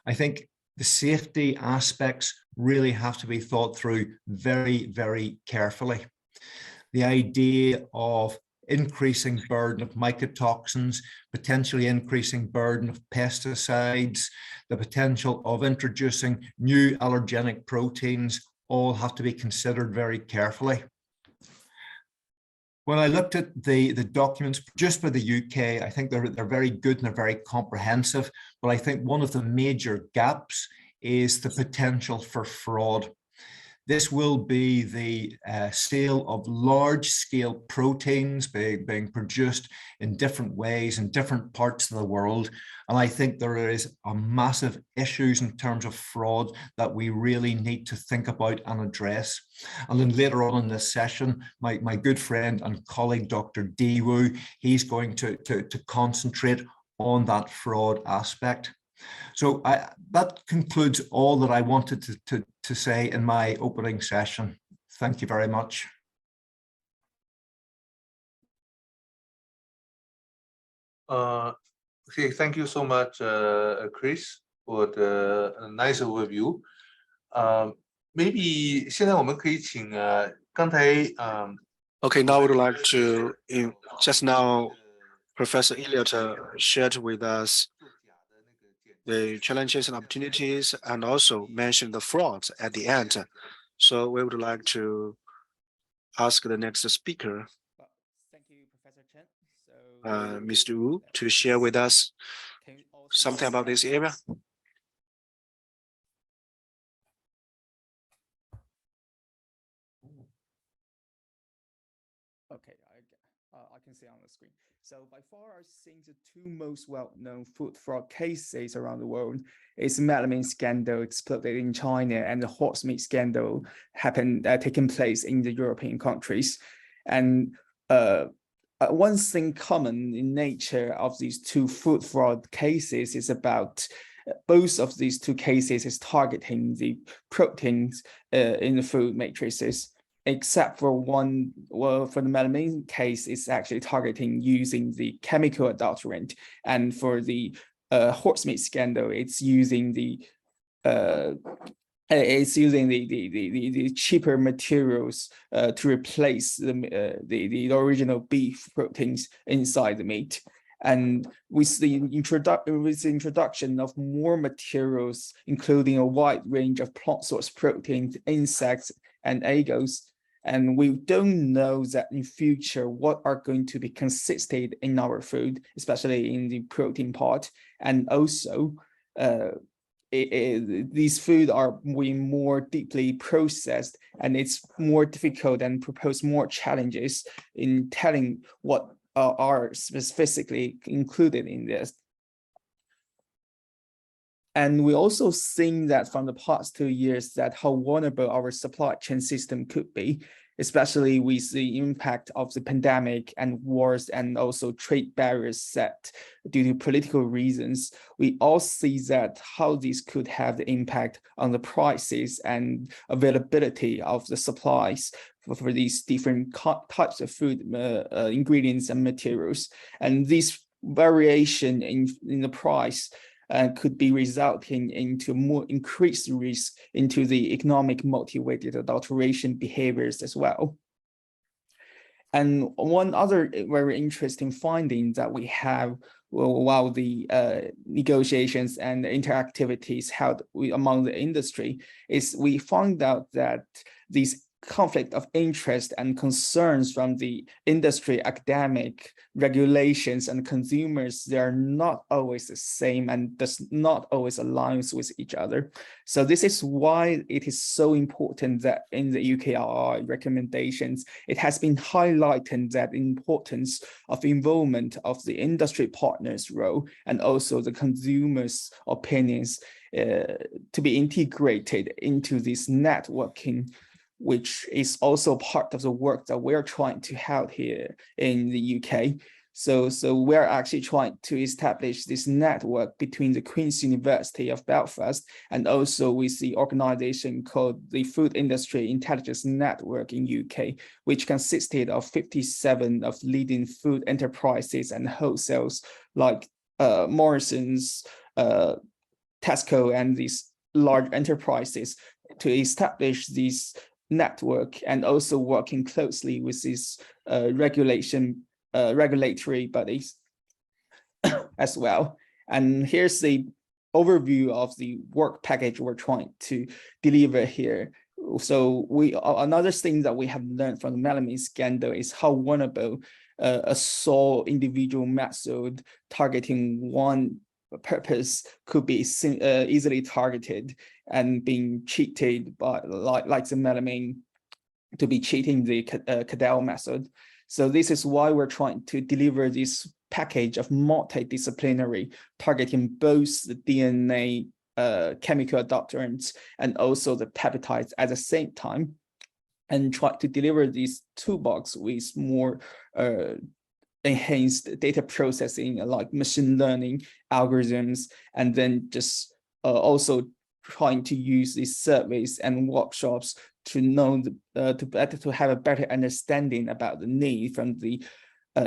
I think the safety aspects really have to be thought through very, very carefully. The idea of increasing burden of mycotoxins, potentially increasing burden of pesticides, the potential of introducing new allergenic proteins, all have to be considered very carefully. When I looked at the documents just for the UK, I think they're very good and they're very comprehensive, but I think one of the major gaps is the potential for fraud. This will be the sale of large-scale proteins being produced in different ways in different parts of the world. And I think there is a massive issues in terms of fraud that we really need to think about and address. And then later on in this session, my good friend and colleague, Dr. Diwu, he's going to concentrate on that fraud aspect. So that concludes all that I wanted to say in my opening session. Thank you very much. Okay, thank you so much, Chris, for the nice overview. Maybe 现在我们可以请刚才Okay, now I would like to just now Professor Elliott shared with us the challenges and opportunities, and also mentioned the frauds at the end. So we would like to ask the next speaker, thank you, Professor Chen. Mr. Wu, to share with us something about this area. Okay, I can see on the screen. So by far, I think the two most well-known food fraud cases around the world is melamine scandal exploded in China and the horse meat scandal taking place in the European countries. And one thing common in nature of these two food fraud cases is about both of these two cases is targeting the proteins in the food matrices. Except for one, well, for the melamine case, it's actually targeting using the chemical adulterant, and for the horse meat scandal, it's using the cheaper materials to replace the original beef proteins inside the meat. And with the introduction of more materials, including a wide range of plant source proteins, insects, and algae, and we don't know that in future what are going to be consistent in our food, especially in the protein part. And also, these food are more deeply processed, and it's more difficult and propose more challenges in telling what are specifically included in this. And we also think that from the past 2 years that how vulnerable our supply chain system could be, especially with the impact of the pandemic and wars and also trade barriers set due to political reasons. We all see that how this could have the impact on the prices and availability of the supplies for these different types of food ingredients and materials. And this variation in the price could be resulting into more increased risk into the economic motivated adulteration behaviors as well. And one other very interesting finding that we have while the negotiations and interactivities held among the industry is we found out that these conflict of interest and concerns from the industry, academic, regulations, and consumers, they are not always the same and does not always align with each other. So this is why it is so important that in the UKRI recommendations, it has been highlighted that the importance of involvement of the industry partners' role and also the consumers' opinions to be integrated into this networking, which is also part of the work that we're trying to have here in the UK. So we're actually trying to establish this network between the Queen's University of Belfast and also with the organization called the Food Industry Intelligence Network in UK, which consisted of 57 of leading food enterprises and wholesales like Morrison's, Tesco and these large enterprises to establish this network, and also working closely with these regulatory bodies as well. And here's the overview of the work package we're trying to deliver here. So another thing that we have learned from the melamine scandal is how vulnerable a sole individual method targeting one purpose could be easily targeted and being cheated by like the melamine to be cheating the Cadell method. So this is why we're trying to deliver this package of multidisciplinary targeting both the DNA chemical adaptants and also the peptides at the same time, and try to deliver this toolbox with more enhanced data processing like machine learning algorithms, and then just also trying to use these surveys and workshops to know to have a better understanding about the need from the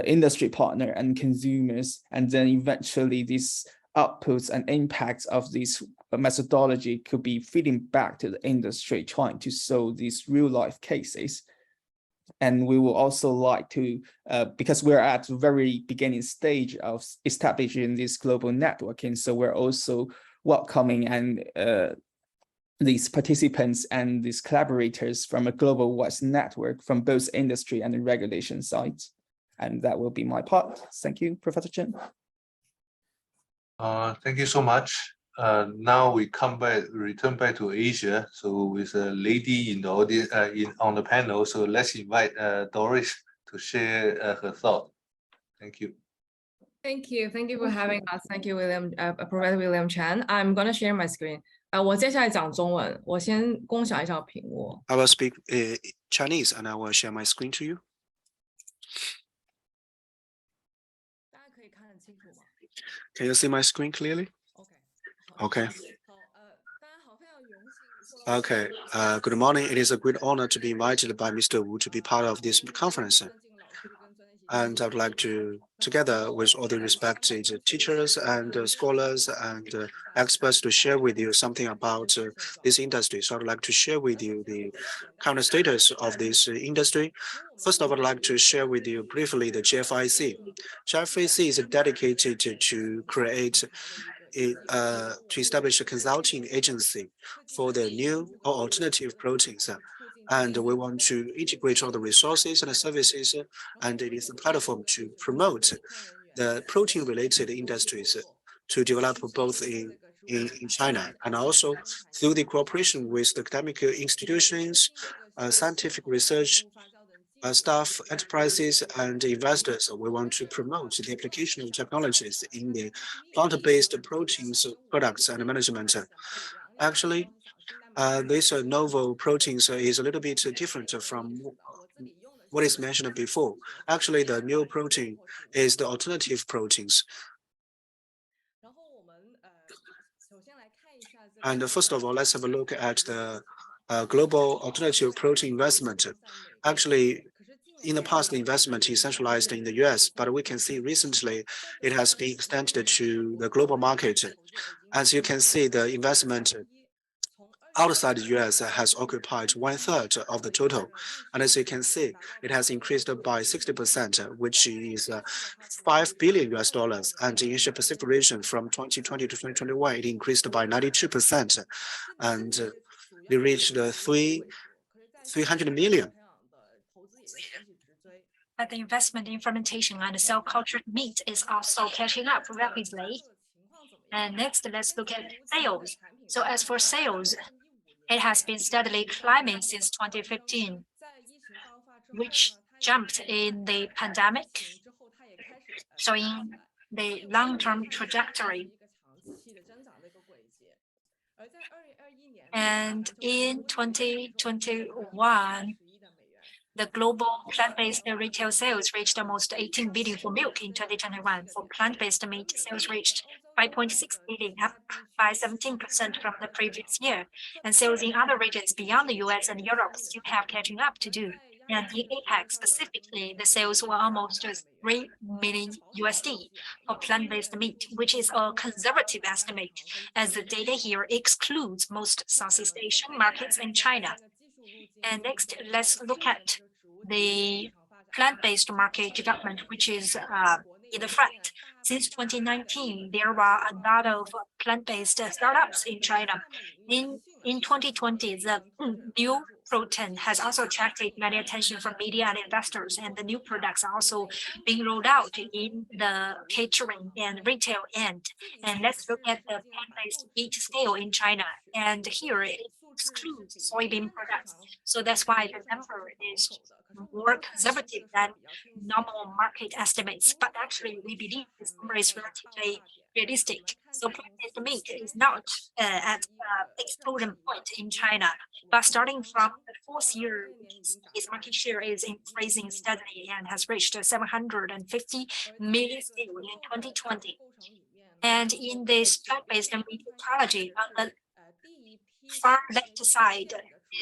industry partner and consumers, and then eventually these outputs and impacts of this methodology could be feeding back to the industry, trying to solve these real life cases. And we will also like to, because we're at the very beginning stage of establishing this global networking, so we're also welcoming and these participants and these collaborators from a global wide network from both industry and the regulation sides. And that will be my part. Thank you, Professor Chen. Thank you so much. Now we return back to Asia. So with a lady in the audience, on the panel. So let's invite Doris to share her thought. Thank you. Thank you for having us. Thank you, Professor William Chan. I'm gonna share my screen. 我接下来讲中文，我先共享一下屏幕。I will speak Chinese and I will share my screen to you. Can you see my screen clearly? Okay. Okay. Good morning. It is a great honor to be invited by Mr. Wu to be part of this conference. And I would like to, together with all the respected teachers and scholars and experts, to share with you something about this industry. So I would like to share with you the current status of this industry. First of all, I'd like to share with you briefly the GFIC. GFIC is dedicated to create to establish a consulting agency for the new or alternative proteins. And we want to integrate all the resources and the services, and it is a platform to promote the protein-related industries to develop both in China, and also through the cooperation with the academic institutions, scientific research staff, enterprises, and investors. We want to promote the application of technologies in the plant-based proteins products and management. Actually, this novel proteins is a little bit different from what is mentioned before. Actually, the new protein is the alternative proteins. And first of all, let's have a look at the global alternative protein investment. Actually, in the past, the investment is centralized in the US, but we can see recently it has been extended to the global market. As you can see, the investment outside the US has occupied 1/3 of the total. And as you can see, it has increased by 60%, which is $5 billion. And in Asia Pacific region from 2020 to 2021, it increased by 92%. And they reached 300 million. But the investment in fermentation and cell cultured meat is also catching up rapidly. And next, let's look at sales. So as for sales, it has been steadily climbing since 2015, which jumped in the pandemic, showing the long-term trajectory. And in 2021, the global plant-based retail sales reached almost 18 billion for milk in 2021. For plant-based meat, sales reached 5.6 billion, up by 17% from the previous year. And sales in other regions beyond the US and Europe still have catching up to do. And in APAC specifically, the sales were almost $3 million for plant-based meat, which is a conservative estimate, as the data here excludes most Southeast Asian markets and China. And next, let's look at the plant-based market development, which is in the front. Since 2019, there are a lot of plant-based startups in China. In 2020, the new protein has also attracted many attention from media and investors, and the new products are also being rolled out in the catering and retail end. And let's look at the plant-based meat scale in China. And here it excludes soybean products. So that's why the number is more conservative than normal market estimates. But actually, we believe this number is relatively realistic. So plant-based meat is not at explosion point in China, but starting from the fourth year, its market share is increasing steadily and has reached 750 million in 2020. And in this plant-based meat ecology, on the far left side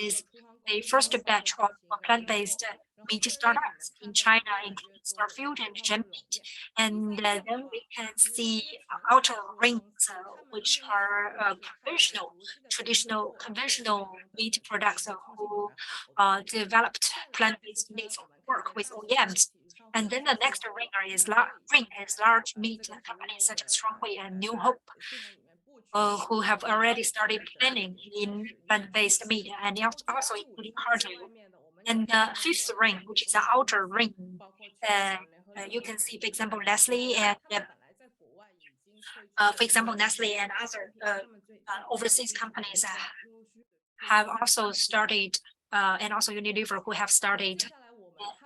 is the first batch of plant-based meat startups in China, including Starfield and GenMeat. And then we can see outer rings, which are conventional meat products who developed plant-based meat work with OEMs. And then the next ring is large meat companies such as Shuanghui and New Hope, who have already started planning in plant-based meat, and also including cargill. And the fifth ring, which is the outer ring, you can see, for example, Nestle and other overseas companies have also started, and also Unilever, who have started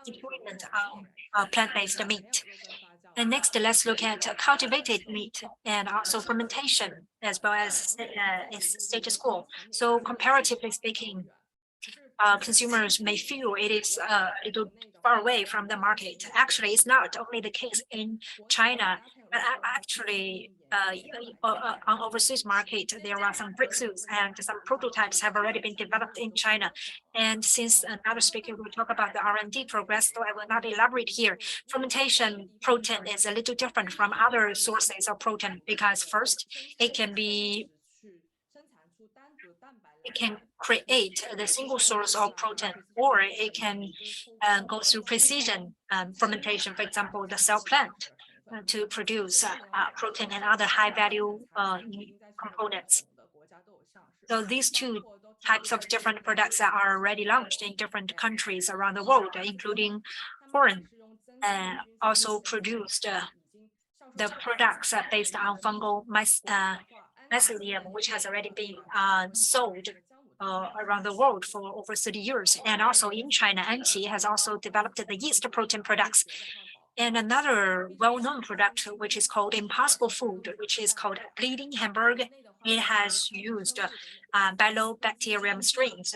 deployment on plant-based meat. And next, let's look at cultivated meat and also fermentation, as well as its status quo. So comparatively speaking, consumers may feel it is a little far away from the market. Actually, it's not only the case in China, but actually on overseas market, there are some breakthroughs and some prototypes have already been developed in China. And since another speaker will talk about the R&D progress, so I will not elaborate here. Fermentation protein is a little different from other sources of protein because first, it can create the single source of protein, or it can go through precision fermentation, for example, the cell plant to produce protein and other high value components. So these two types of different products that are already launched in different countries around the world, including foreign, also produced the products based on fungal mycelium, which has already been sold around the world for over 30 years. And also in China, Anqi has also developed the yeast protein products. And another well-known product, which is called Impossible Food, which is called bleeding hamburger. It has used bifidobacterium strains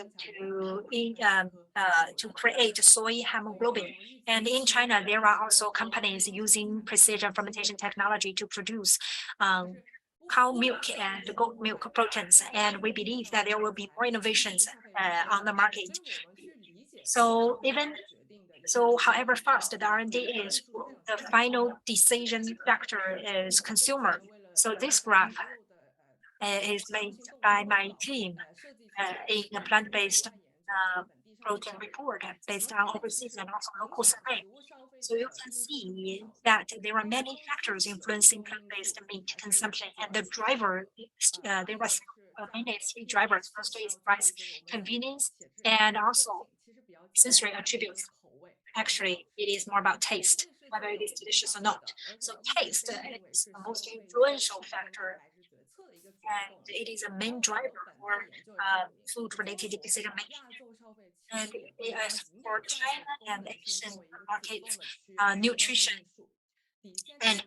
to create soy hemoglobin. And in China, there are also companies using precision fermentation technology to produce cow milk and goat milk proteins. And we believe that there will be more innovations on the market. So however fast the R&D is, the final decision factor is consumer. So this graph is made by my team in a plant-based protein report based on overseas and also local survey. So you can see that there are many factors influencing plant-based meat consumption, and the driver, there was mainly three drivers. First is price, convenience, and also sensory attributes. Actually, it is more about taste, whether it is delicious or not. So taste is the most influential factor, and it is a main driver for food-related decision making. And as for China and Asian markets, nutrition and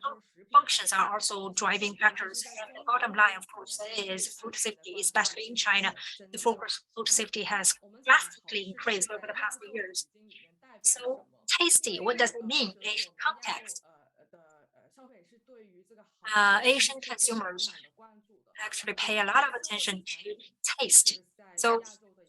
functions are also driving factors. And the bottom line, of course, is food safety, especially in China. The focus on food safety has drastically increased over the past years. So tasty, what does it mean in Asian context? Asian consumers actually pay a lot of attention to taste. So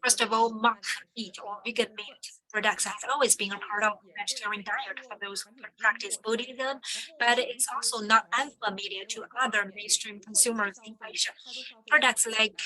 First of all, mock meat or vegan meat products has always been a part of vegetarian diet for those who practice Buddhism, but it's also not unfamiliar to other mainstream consumers in Asia. Products like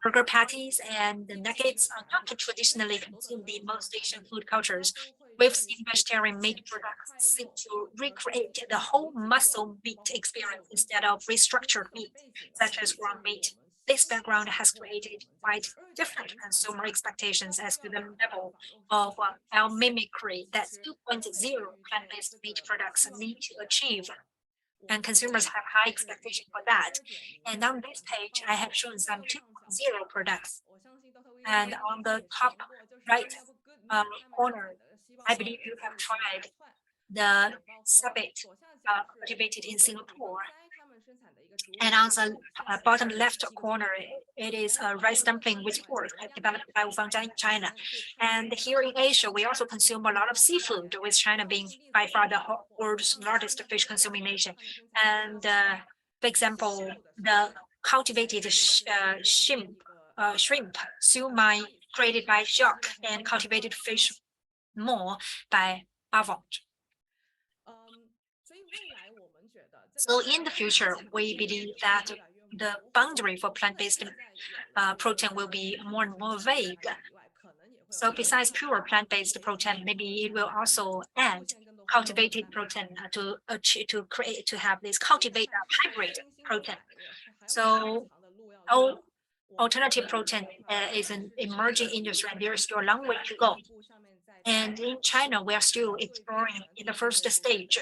burger patties and nuggets are not traditionally consumed in most Asian food cultures. We've seen vegetarian meat products seem to recreate the whole muscle meat experience instead of restructured meat, such as ground meat. This background has created quite different consumer expectations as to the level of mimicry that 2.0 plant-based meat products need to achieve. And consumers have high expectations for that. And on this page, I have shown some 2.0 products. And on the top right corner, I believe you have tried the sabit cultivated in Singapore. And on the bottom left corner, it is a rice dumpling with pork developed by Wufangzhang in China. And here in Asia, we also consume a lot of seafood, with China being by far the world's largest fish consuming nation. And for example, the cultivated shrimp, siu mai, created by Jacques, and cultivated fish more by Avant. So in the future, we believe that the boundary for plant-based protein will be more and more vague. So besides pure plant-based protein, maybe it will also add cultivated protein to have this cultivated hybrid protein. So alternative protein is an emerging industry, and there is still a long way to go. And in China, we are still exploring in the first stage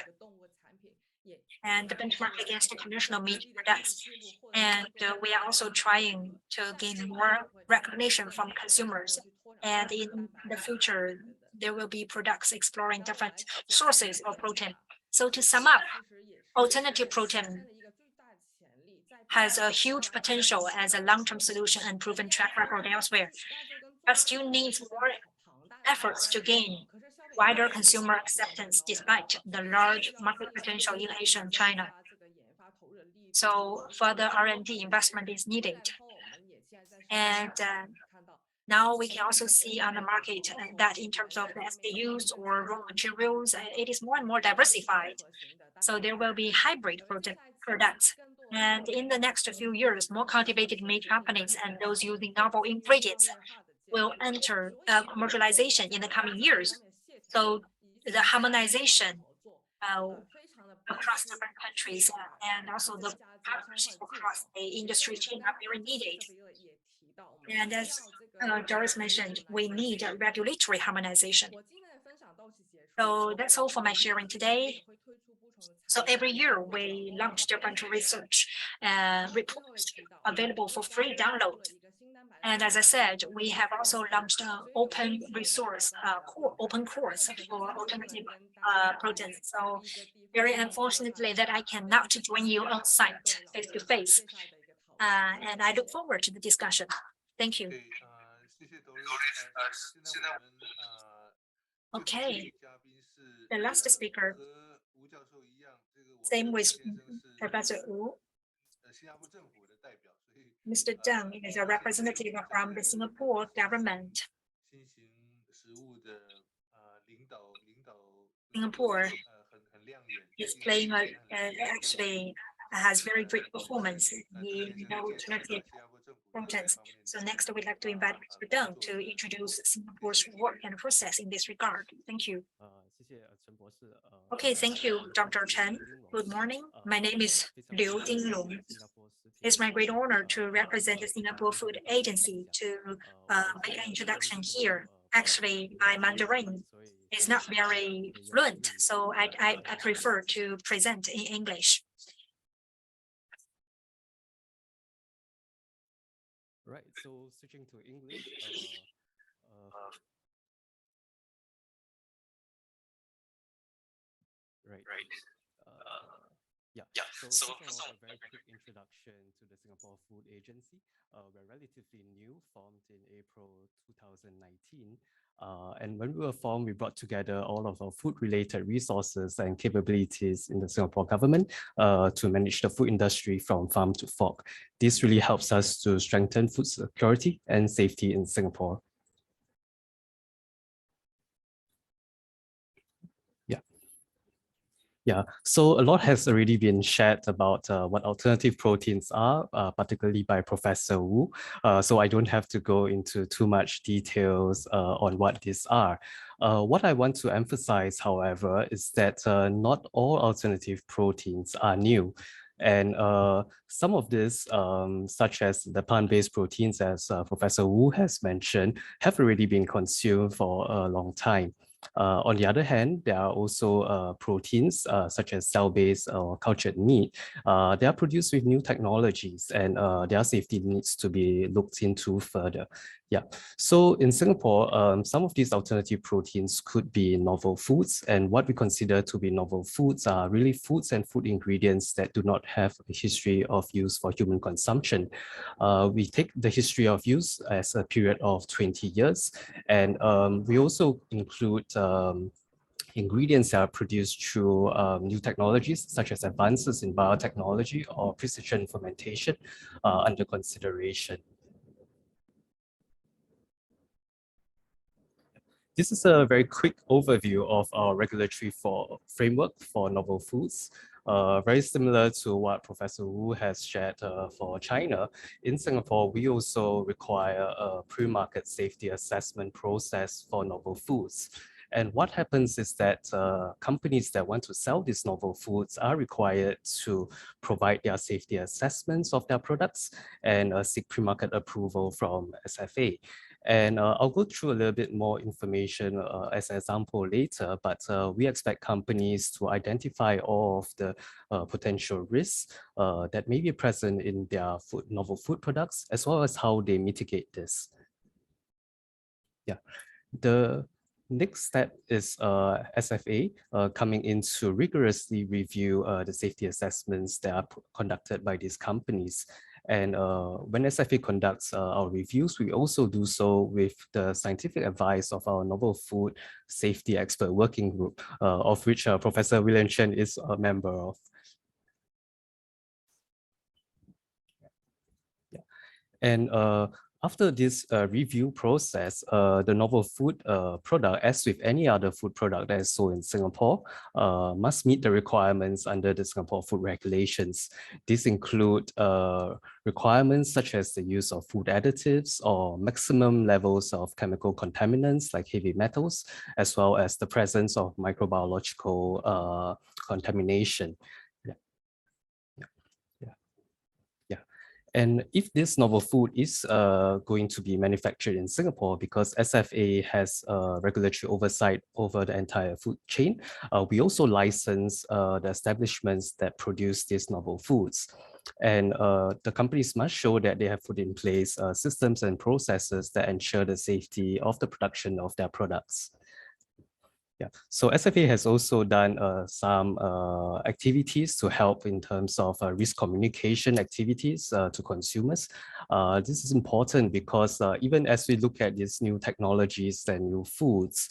and the benchmark against the conventional meat products. And we are also trying to gain more recognition from consumers. And in the future, there will be products exploring different sources of protein. So to sum up, alternative protein has a huge potential as a long-term solution and proven track record elsewhere, but still needs more efforts to gain wider consumer acceptance despite the large market potential in Asia and China. So further R&D investment is needed. And now we can also see on the market that in terms of the SKUs or raw materials, it is more and more diversified. So there will be hybrid products. And in the next few years, more cultivated meat companies and those using novel ingredients will enter commercialization in the coming years. So the harmonization across different countries and also the partnership across the industry chain are very needed. And as Doris mentioned, we need a regulatory harmonization. So that's all for my sharing today. So every year we launch different research reports available for free download. And as I said, we have also launched an open resource, open course for alternative proteins. So very unfortunately that I cannot join you on site face to face. And I look forward to the discussion. Thank you. Okay. The last speaker, same with Professor Wu. Mr. Deng is a representative from the Singapore government. Singapore is playing actually has very great performance in alternative proteins. So next, we'd like to invite Mr. Deng to introduce Singapore's work and process in this regard. Thank you. Okay, thank you, Dr. Chen. Good morning. My name is Liu Dinglong. It's my great honor to represent the Singapore Food Agency to make an introduction here. Actually, my Mandarin is not very fluent, so I prefer to present in English. Right, so switching to English. So first of all, a very quick introduction to the Singapore Food Agency. We're relatively new, formed in April 2019. And when we were formed, we brought together all of our food-related resources and capabilities in the Singapore government to manage the food industry from farm to fork. This really helps us to strengthen food security and safety in Singapore. Yeah, so a lot has already been shared about what alternative proteins are, particularly by Professor Wu. So I don't have to go into too much details on what these are. What I want to emphasize, however, is that not all alternative proteins are new. And some of this, such as the plant-based proteins, as Professor Wu has mentioned, have already been consumed for a long time. On the other hand, there are also proteins such as cell-based or cultured meat. They are produced with new technologies, and their safety needs to be looked into further. Yeah, so in Singapore, some of these alternative proteins could be novel foods, and what we consider to be novel foods are really foods and food ingredients that do not have a history of use for human consumption. We take the history of use as a period of 20 years, and we also include ingredients that are produced through new technologies, such as advances in biotechnology or precision fermentation under consideration. This is a very quick overview of our regulatory framework for novel foods. Very similar to what Professor Wu has shared for China. In Singapore, we also require a pre-market safety assessment process for novel foods. And what happens is that companies that want to sell these novel foods are required to provide their safety assessments of their products and seek pre-market approval from SFA. And I'll go through a little bit more information as an example later, but we expect companies to identify all of the potential risks that may be present in their novel food products, as well as how they mitigate this. Yeah, the next step is SFA coming in to rigorously review the safety assessments that are conducted by these companies. And when SFA conducts our reviews, we also do so with the scientific advice of our Novel Food Safety Expert Working Group, of which Professor William Chen is a member of. Yeah. And after this review process, the novel food product, as with any other food product that is sold in Singapore, must meet the requirements under the Singapore food regulations. These include requirements such as the use of food additives or maximum levels of chemical contaminants like heavy metals, as well as the presence of microbiological contamination. And if this novel food is going to be manufactured in Singapore, because SFA has regulatory oversight over the entire food chain, we also license the establishments that produce these novel foods. And the companies must show that they have put in place systems and processes that ensure the safety of the production of their products. Yeah, so SFA has also done some activities to help in terms of risk communication activities to consumers. This is important because even as we look at these new technologies and new foods,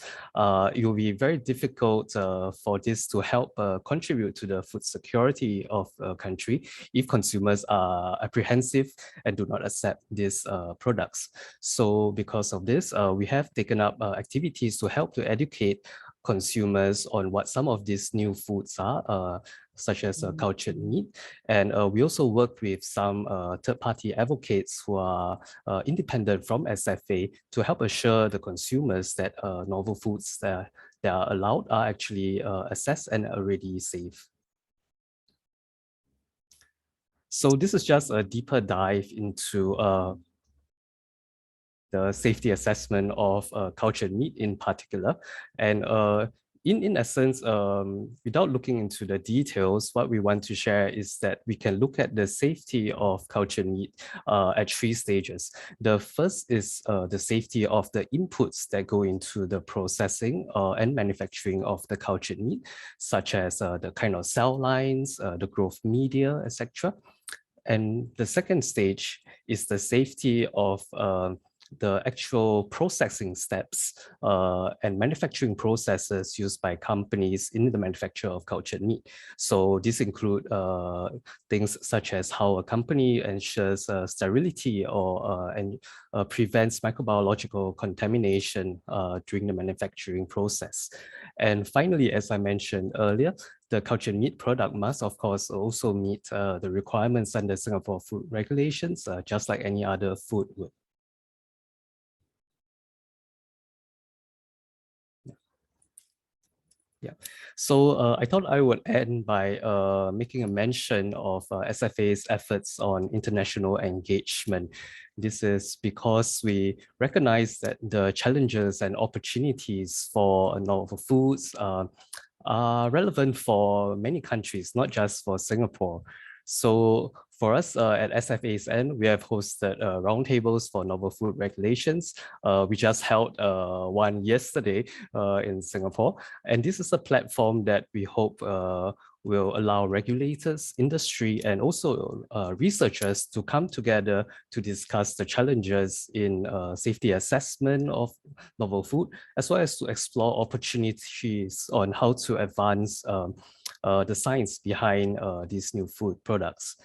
it will be very difficult for this to help contribute to the food security of a country if consumers are apprehensive and do not accept these products. So because of this, we have taken up activities to help to educate consumers on what some of these new foods are, such as cultured meat. And we also work with some third-party advocates who are independent from SFA to help assure the consumers that novel foods that are allowed are actually assessed and already safe. So this is just a deeper dive into the safety assessment of cultured meat in particular. And in essence, without looking into the details, what we want to share is that we can look at the safety of cultured meat at 3 stages. The first is the safety of the inputs that go into the processing and manufacturing of the cultured meat, such as the kind of cell lines, the growth media, etc. And the second stage is the safety of the actual processing steps and manufacturing processes used by companies in the manufacture of cultured meat. So these include things such as how a company ensures sterility or prevents microbiological contamination during the manufacturing process. And finally, as I mentioned earlier, the cultured meat product must, of course, also meet the requirements under Singapore food regulations, just like any other food would. Yeah, so I thought I would end by making a mention of SFA's efforts on international engagement. This is because we recognize that the challenges and opportunities for novel foods are relevant for many countries, not just for Singapore. So for us at SFA's end, we have hosted roundtables for novel food regulations. We just held one yesterday in Singapore. And this is a platform that we hope will allow regulators, industry, and also researchers to come together to discuss the challenges in safety assessment of novel food, as well as to explore opportunities on how to advance the science behind these new food products.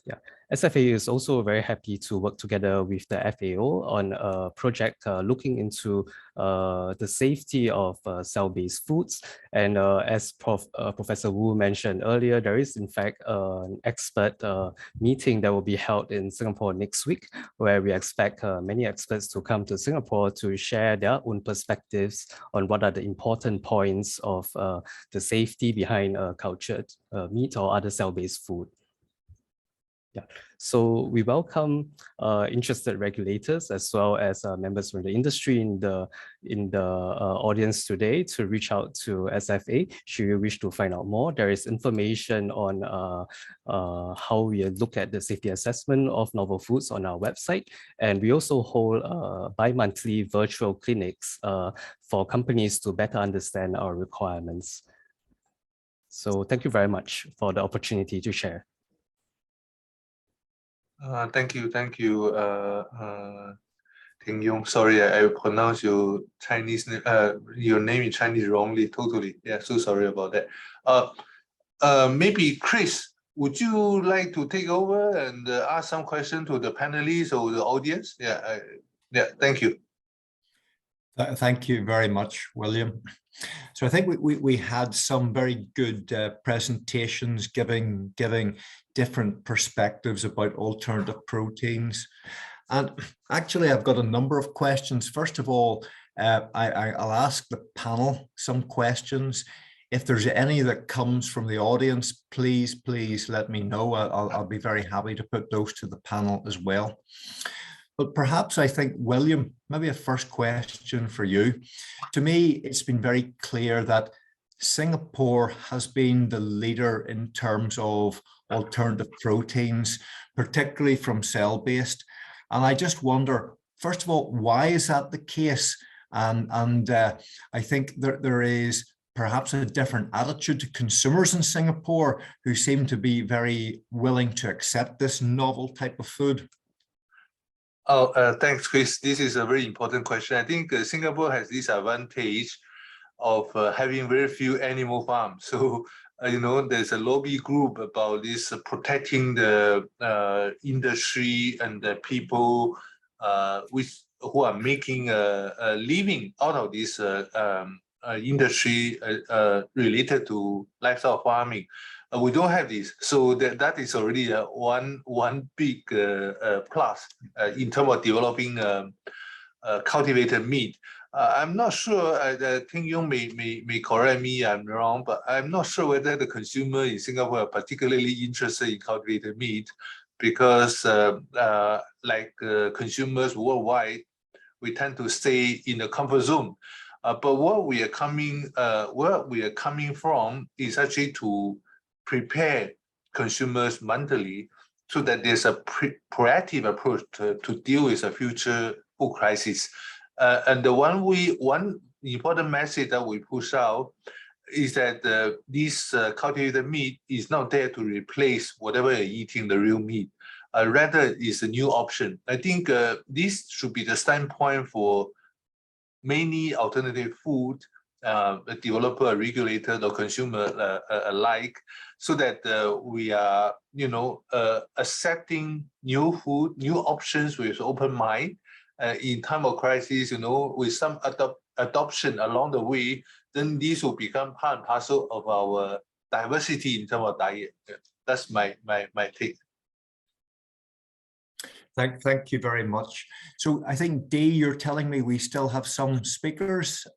Yeah, SFA is also very happy to work together with the FAO on a project looking into the safety of cell-based foods. And as Professor Wu mentioned earlier, there is in fact an expert meeting that will be held in Singapore next week, where we expect many experts to come to Singapore to share their own perspectives on what are the important points of the safety behind cultured meat or other cell-based food. Yeah, so we welcome interested regulators as well as members from the industry in the audience today to reach out to SFA should you wish to find out more. There is information on how we look at the safety assessment of novel foods on our website, and we also hold bi-monthly virtual clinics for companies to better understand our requirements. So thank you very much for the opportunity to share. Thank you, Ting Yong. Sorry, I pronounced your Chinese your name in Chinese wrongly, totally. Yeah, so sorry about that. Maybe Chris, would you like to take over and ask some questions to the panelists or the audience? Yeah, thank you. Thank you very much, William. So I think we had some very good presentations giving different perspectives about alternative proteins. And actually, I've got a number of questions. First of all, I'll ask the panel some questions. If there's any that comes from the audience, please let me know. I'll be very happy to put those to the panel as well. But perhaps I think, William, maybe a first question for you. To me, it's been very clear that Singapore has been the leader in terms of alternative proteins, particularly from cell-based. And I just wonder, first of all, why is that the case? And I think there is perhaps a different attitude to consumers in Singapore who seem to be very willing to accept this novel type of food. Thanks, Chris. This is a very important question. I think Singapore has this advantage of having very few animal farms. So, you know, there's a lobby group about this protecting the industry and the people who are making a living out of this industry related to livestock farming. We don't have this, so that is already one big plus in terms of developing cultivated meat. I'm not sure. Ting Yong may correct me. I'm wrong, but I'm not sure whether the consumer in Singapore are particularly interested in cultivated meat, because like consumers worldwide, we tend to stay in the comfort zone. But where we are coming from is actually to prepare consumers mentally so that there's a proactive approach to deal with a future food crisis. And the one important message that we push out is that this cultivated meat is not there to replace whatever you're eating, the real meat. rather is a new option. I think this should be the standpoint for many alternative food developer, regulator, or consumer alike, so that we are, accepting new food, new options with open mind. In time of crisis, with some adoption along the way, then these will become part and parcel of our diversity in terms of diet. That's my take. Thank you very much. So I think, Dee, you're telling me we still have some speakers.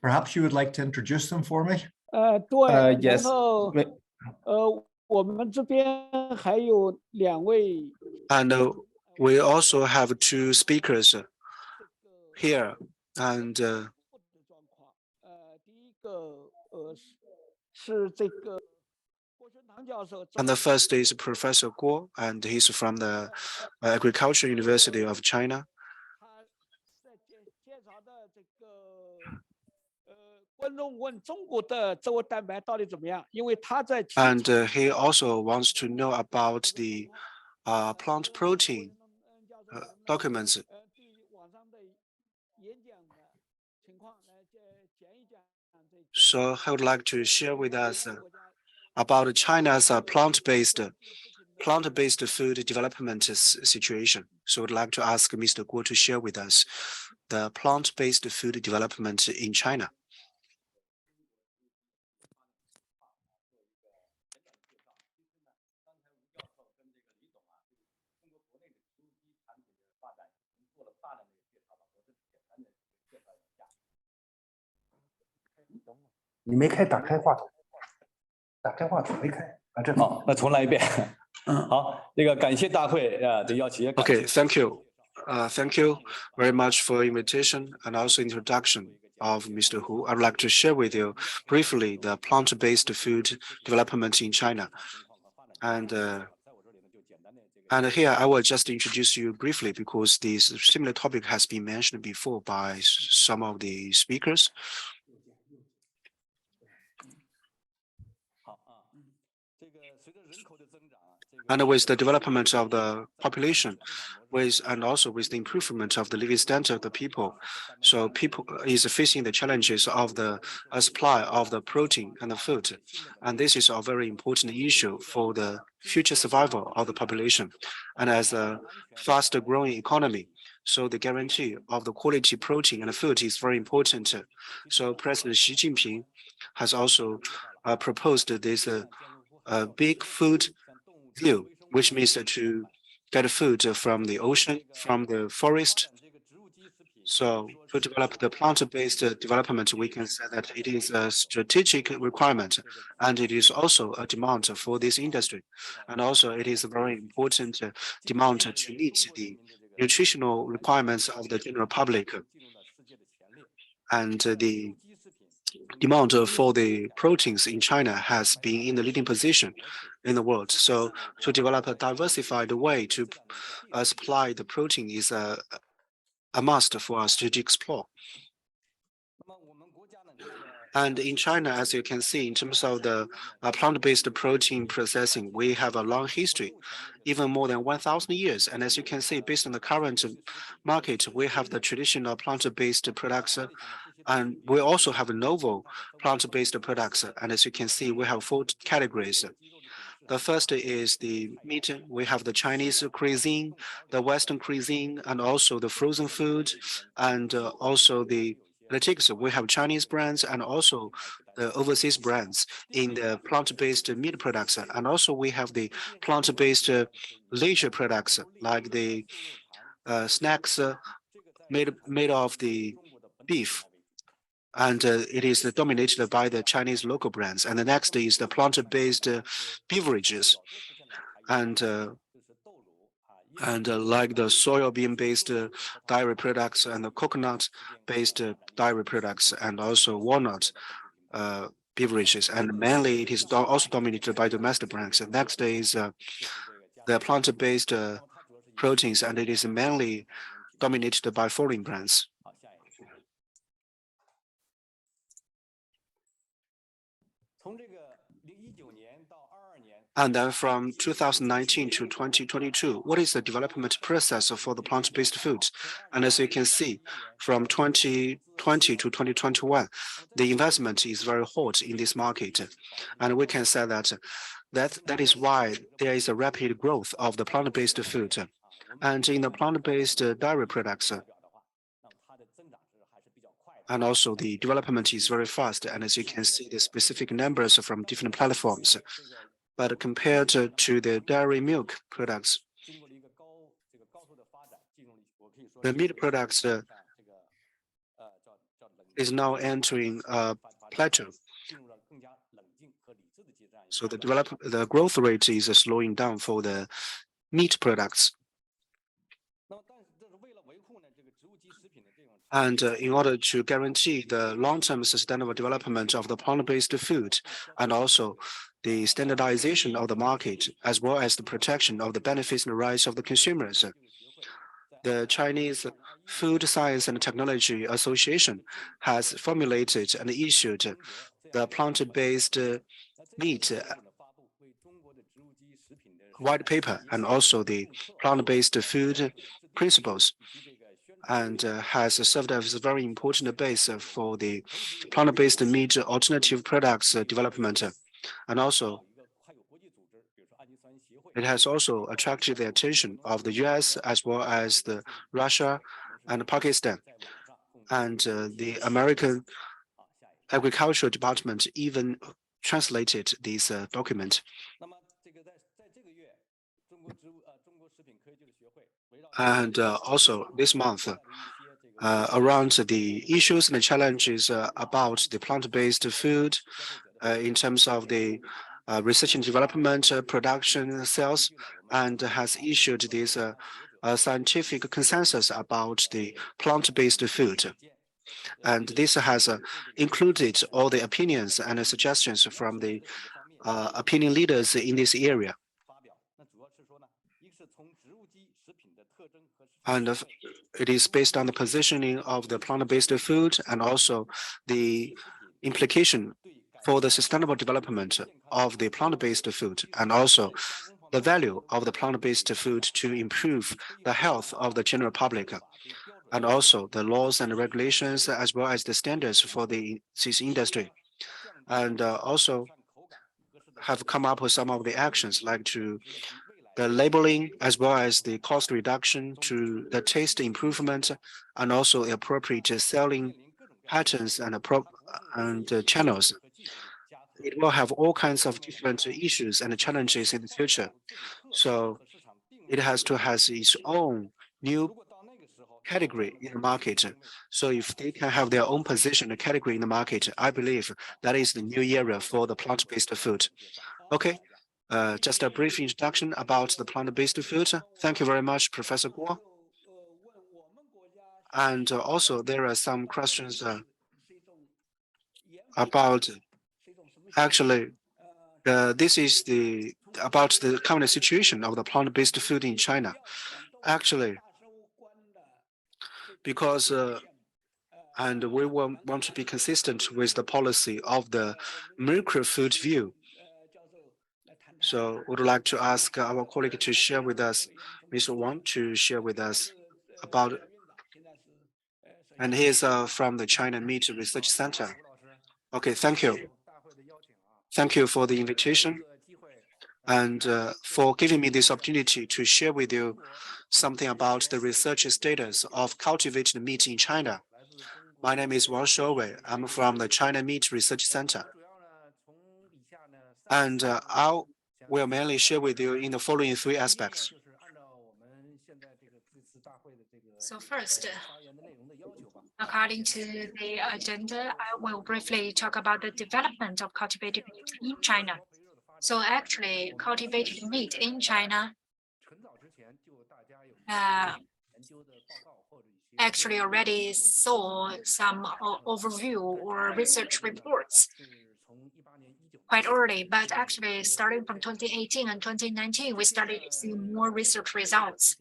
Perhaps you would like to introduce them for me? Yes. 我们这边还有2位。 And we also have 2 speakers here. And 第一个是这个郭宣堂教授。 And the first is Professor Guo, and he's from the Agricultural University of China. 介绍的这个观众问中国的植物蛋白到底怎么样？因为他在。And he also wants to know about the plant protein documents. So I would like to share with us about China's plant-based food development situation. So I'd like to ask Mr. Guo to share with us the plant-based food development in China. Okay, thank you. Thank you very much for invitation and also introduction of Mr. Hu. I'd like to share with you briefly the plant-based food development in China. And here I will just introduce you briefly because this similar topic has been mentioned before by some of the speakers. And with the development of the population, and also with the improvement of the living standard of the people, so people is facing the challenges of the supply of the protein and the food, and this is a very important issue for the future survival of the population. And as a faster growing economy, so the guarantee of the quality protein and food is very important. So President Xi Jinping has also proposed this big food view, which means to get food from the ocean, from the forest. So to develop the plant-based development, we can say that it is a strategic requirement, and it is also a demand for this industry. And also it is a very important demand to meet the nutritional requirements of the general public. And the demand for the proteins in China has been in the leading position in the world. So to develop a diversified way to supply the protein is a must for us to explore. And in China, as you can see, in terms of the plant-based protein processing, we have a long history, even more than 1,000 years. And as you can see, based on the current market, we have the traditional plant-based products, and we also have novel plant-based products. And as you can see, we have 4 categories. The first is the meat. We have the Chinese cuisine, the Western cuisine, and also the frozen food, and also the politics. We have Chinese brands and also the overseas brands in the plant-based meat products. And also we have the plant-based leisure products like the snacks made of the beef. And it is dominated by the Chinese local brands. And the next is the plant-based beverages, and like the soybean-based dairy products and the coconut-based dairy products, and also walnut beverages. And mainly it is also dominated by domestic brands. And next is the plant-based proteins, and it is mainly dominated by foreign brands. And then from 2019 to 2022, what is the development process for the plant-based foods? And as you can see, from 2020 to 2021, the investment is very hot in this market. And we can say that that is why there is a rapid growth of the plant-based food. And in the plant-based dairy products, and also the development is very fast. And as you can see, the specific numbers from different platforms. But compared to the dairy milk products, the meat products is now entering a plateau. So the growth rate is slowing down for the meat products. And in order to guarantee the long-term sustainable development of the plant-based food and also the standardization of the market, as well as the protection of the benefits and rights of the consumers, the Chinese Food Science and Technology Association has formulated and issued the plant-based meat white paper and also the plant-based food principles, and has served as a very important base for the plant-based meat alternative products development. And also, it has also attracted the attention of the US as well as the Russia and Pakistan. And the American Agricultural Department even translated this document. And also this month, around the issues and the challenges about the plant-based food in terms of the research and development, production, sales, and has issued this scientific consensus about the plant-based food. And this has included all the opinions and suggestions from the opinion leaders in this area. And it is based on the positioning of the plant-based food and also the implication for the sustainable development of the plant-based food and also the value of the plant-based food to improve the health of the general public and also the laws and regulations as well as the standards for this industry. And also have come up with some of the actions like to the labeling as well as the cost reduction to the taste improvement and also appropriate selling patterns and channels. It will have all kinds of different issues and challenges in the future. So it has to have its own new category in the market. So if they can have their own position and category in the market, I believe that is the new era for the plant-based food. Okay. Just a brief introduction about the plant-based food. Thank you very much, Professor Guo. And also there are some questions about actually this is about the current situation of the plant-based food in China. Actually, because and we want to be consistent with the policy of the Merck food view. So would like to ask our colleague to share with us, Mr. Wang, to share with us about, and he is from the China Meat Research Center. Okay, thank you. Thank you for the invitation and for giving me this opportunity to share with you something about the research status of cultivated meat in China. My name is Wang Shouwei. I'm from the China Meat Research Center. And I will mainly share with you in the following three aspects. So first, according to the agenda, I will briefly talk about the development of cultivated meat in China. So actually, cultivated meat in China actually already saw some overview or research reports quite early, but actually starting from 2018 and 2019, we started to see more research results.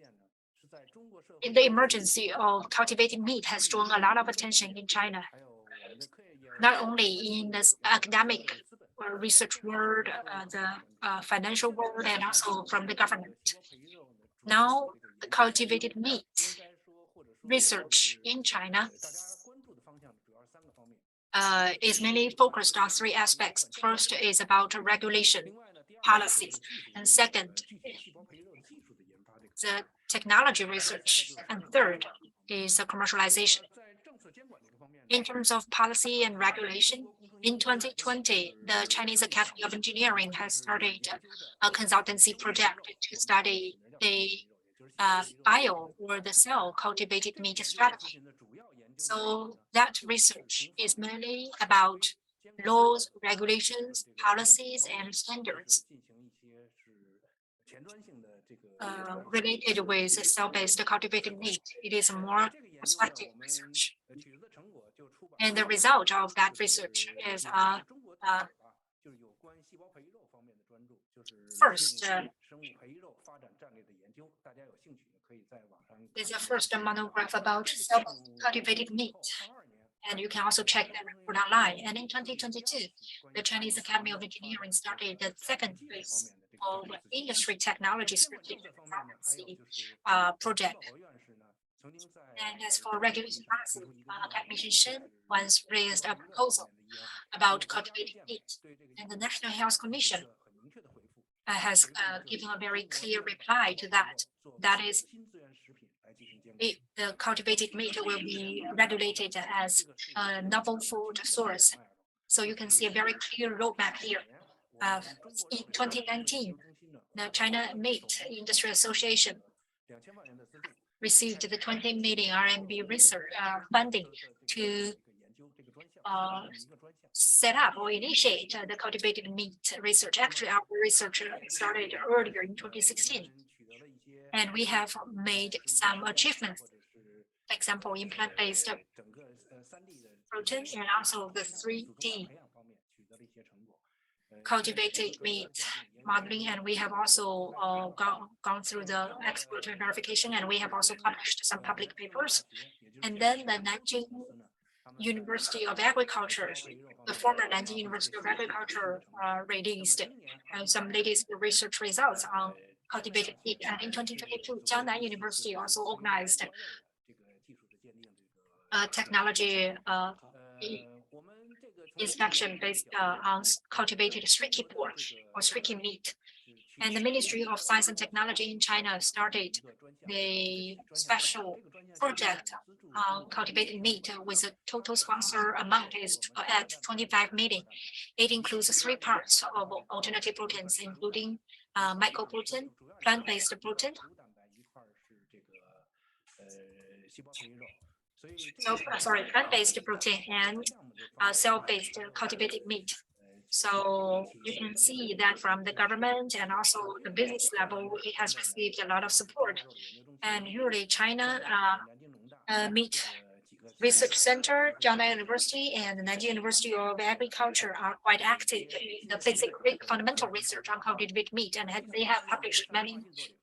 In the emergency of cultivated meat has drawn a lot of attention in China, not only in this academic research world, the financial world, and also from the government. Now, the cultivated meat research in China is mainly focused on three aspects. First is about regulation policies, and second, the technology research, and third is the commercialization. In terms of policy and regulation, in 2020, the Chinese Academy of Engineering has started a consultancy project to study the bio or the cell cultivated meat strategy. So that research is mainly about laws, regulations, policies, and standards related with cell-based cultivated meat. It is a more prospective research. And the result of that research is first, there's a first monograph about cell-cultivated meat. And you can also check that report online. And in 2022, the Chinese Academy of Engineering started the second phase of industry technology strategic project. And as for regulation policy, Academy Shen once raised a proposal about cultivated meat, and the National Health Commission has given a very clear reply to that. That is, the cultivated meat will be regulated as a novel food source. So you can see a very clear roadmap here. In 2019, the China Meat Industry Association received the 20 million RMB research funding to set up or initiate the cultivated meat research. Actually, our research started earlier in 2016. And we have made some achievements, for example, in plant-based protein and also the 3D cultivated meat modeling. And we have also gone through the export verification, and we have also published some public papers. And then the Nanjing University of Agriculture, the former Nanjing University of Agriculture released some latest research results on cultivated meat. And in 2022, Jiangnan University also organized a technology inspection based on cultivated streaky pork or streaky meat. And the Ministry of Science and Technology in China started the special project on cultivated meat with a total sponsor amount is at 25 million. It includes 3 parts of alternative proteins, including mycoprotein, plant-based protein. So, plant-based protein and cell-based cultivated meat. So you can see that from the government and also the business level, it has received a lot of support. And usually China Meat Research Center, Jiangnan University, and the Nanjing University of Agriculture are quite active in the basic fundamental research on cultivated meat, and they have published many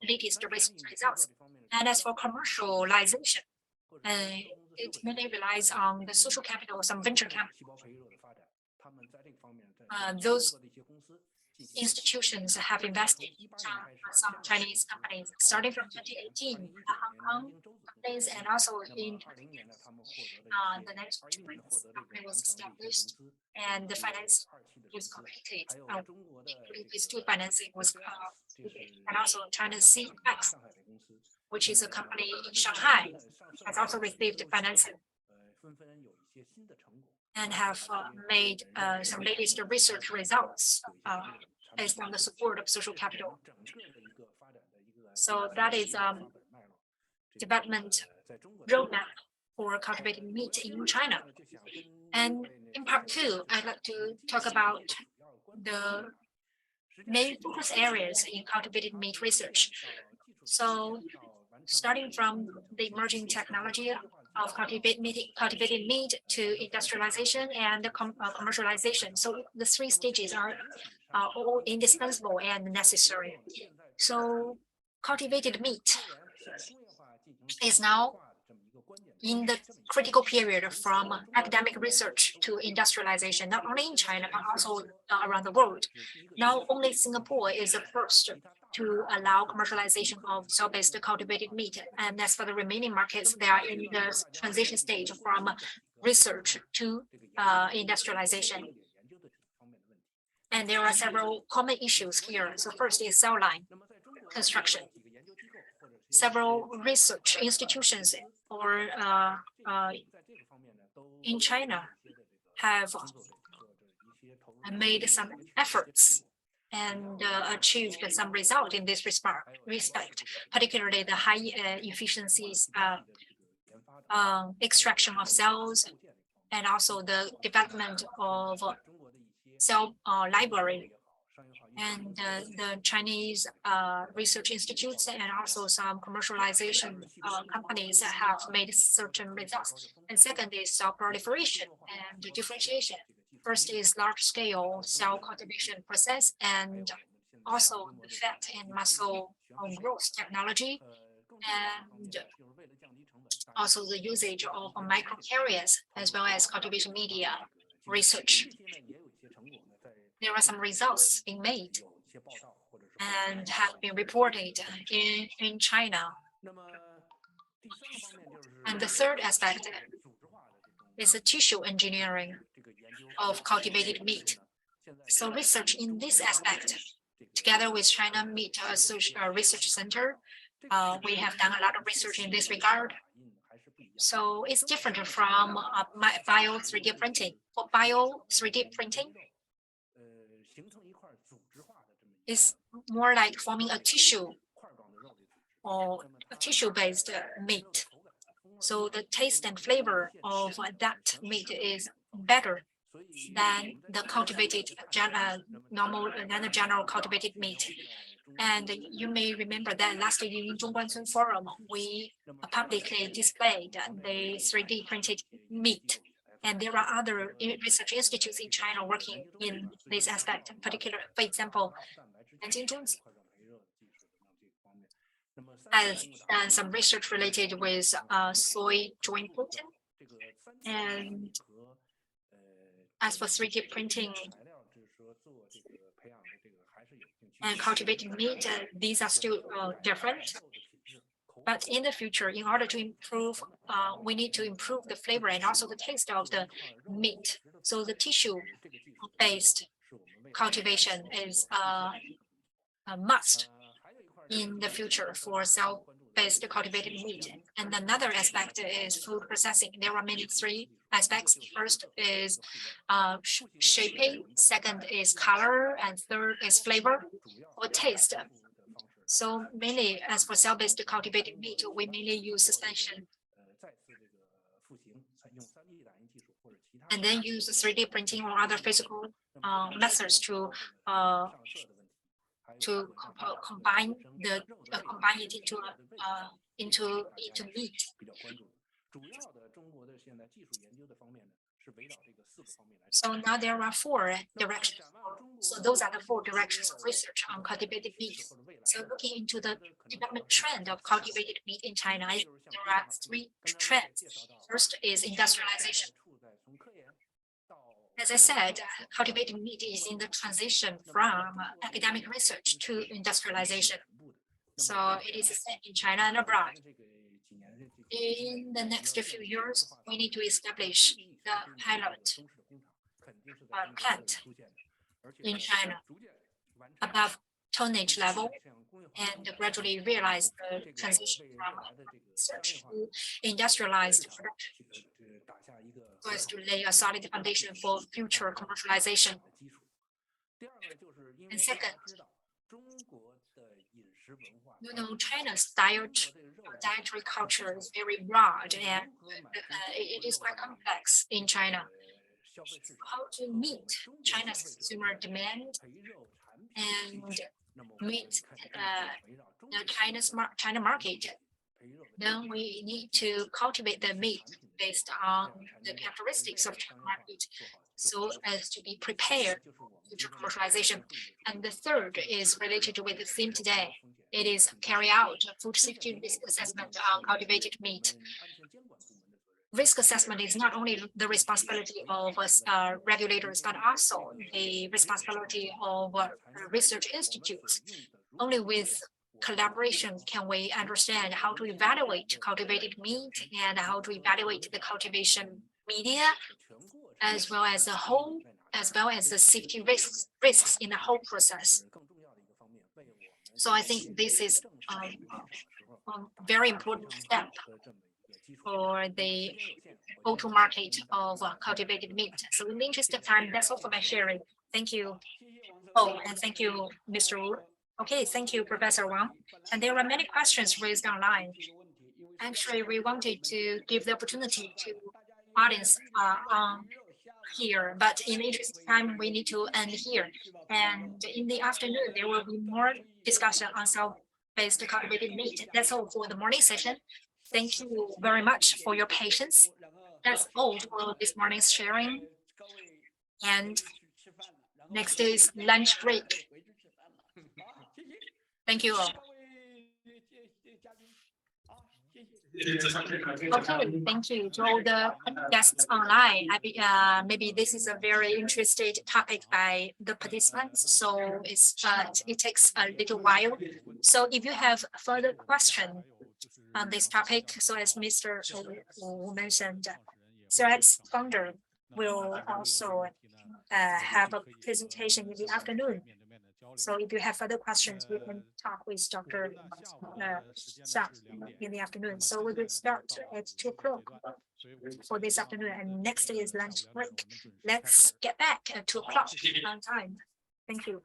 latest research results. And as for commercialization, it mainly relies on the social capital, some venture capital. Those institutions have invested in some Chinese companies starting from 2018, the Hong Kong companies, and also in the next 2 months, the company was established and the finance was completed. These 2 financing was and also China's CIFSQ, which is a company in Shanghai, has also received financing and have made some latest research results based on the support of social capital. So that is development roadmap for cultivated meat in China. And in part 2, I'd like to talk about the main focus areas in cultivated meat research. So starting from the emerging technology of cultivated meat to industrialization and commercialization. So the 3 stages are all indispensable and necessary. So cultivated meat is now in the critical period from academic research to industrialization, not only in China, but also around the world. Now, only Singapore is the first to allow commercialization of cell-based cultivated meat. And as for the remaining markets, they are in the transition stage from research to industrialization. And there are several common issues here. So first is cell line construction. Several research institutions or in China have made some efforts and achieved some result in this respect, particularly the high efficiencies extraction of cells and also the development of cell library. And the Chinese research institutes and also some commercialization companies have made certain results. And second is cell proliferation and differentiation. First is large-scale cell cultivation process and also the fat and muscle growth technology, and also the usage of microcarriers as well as cultivation media research. There are some results being made and have been reported in China. And the third aspect is the tissue engineering of cultivated meat. So research in this aspect, together with China Meat Research Center, we have done a lot of research in this regard. So it's different from bio 3D printing. For bio 3D printing, it's more like forming a tissue or a tissue-based meat. So the taste and flavor of that meat is better than the cultivated normal general cultivated meat. And you may remember that last year in Zhongguancun Forum, we publicly displayed the 3D printed meat. And there are other research institutes in China working in this aspect, in particular, for example, Nanjing has done some research related with soy joint protein. And as for 3D printing and cultivated meat, these are still different. But in the future, in order to improve, we need to improve the flavor and also the taste of the meat. So the tissue-based cultivation is a must in the future for cell-based cultivated meat. And another aspect is food processing. There are mainly three aspects. First is shaping, second is color, and third is flavor or taste. So mainly as for cell-based cultivated meat, we mainly use suspension and then use 3D printing or other physical methods to combine it into meat. So now there are four directions. So those are the four directions of research on cultivated meat. So looking into the development trend of cultivated meat in China, there are three trends. First is industrialization. As I said, cultivated meat is in the transition from academic research to industrialization. So it is the same in China and abroad. In the next few years, we need to establish the pilot plant in China above tonnage level and gradually realize the transition from research to industrialized production, so as to lay a solid foundation for future commercialization. And second, China's dietary culture is very broad and it is quite complex in China. How to meet China's consumer demand and meet the China market, then we need to cultivate the meat based on the characteristics of China market, so as to be prepared for future commercialization. And the third is related with the theme today. It is carry out a food safety risk assessment on cultivated meat. risk assessment is not only the responsibility of regulators, but also the responsibility of research institutes. Only with collaboration can we understand how to evaluate cultivated meat and how to evaluate the cultivation media, as well as the safety risks in the whole process. So I think this is a very important step for the go-to market of cultivated meat. So in the interest of time, that's all for my sharing. Thank you. Oh, and thank you, Mr. Wu. Okay, thank you, Professor Wang. And there are many questions raised online. Actually, we wanted to give the opportunity to audience here, but in the interest of time, we need to end here. And in the afternoon, there will be more discussion on cell-based cultivated meat. That's all for the morning session. Thank you very much for your patience. That's all for this morning's sharing. And next is lunch break. Thank you all. Okay, thank you to all the guests online. Maybe this is a very interesting topic by the participants, so it takes a little while. So if you have further question on this topic, so as Mr. Wu mentioned, CellX founder will also have a presentation in the afternoon. So if you have further questions, we can talk with Dr. in the afternoon. So we will start at 2 o'clock for this afternoon, and next is lunch break. Let's get back at 2 o'clock on time. Thank you.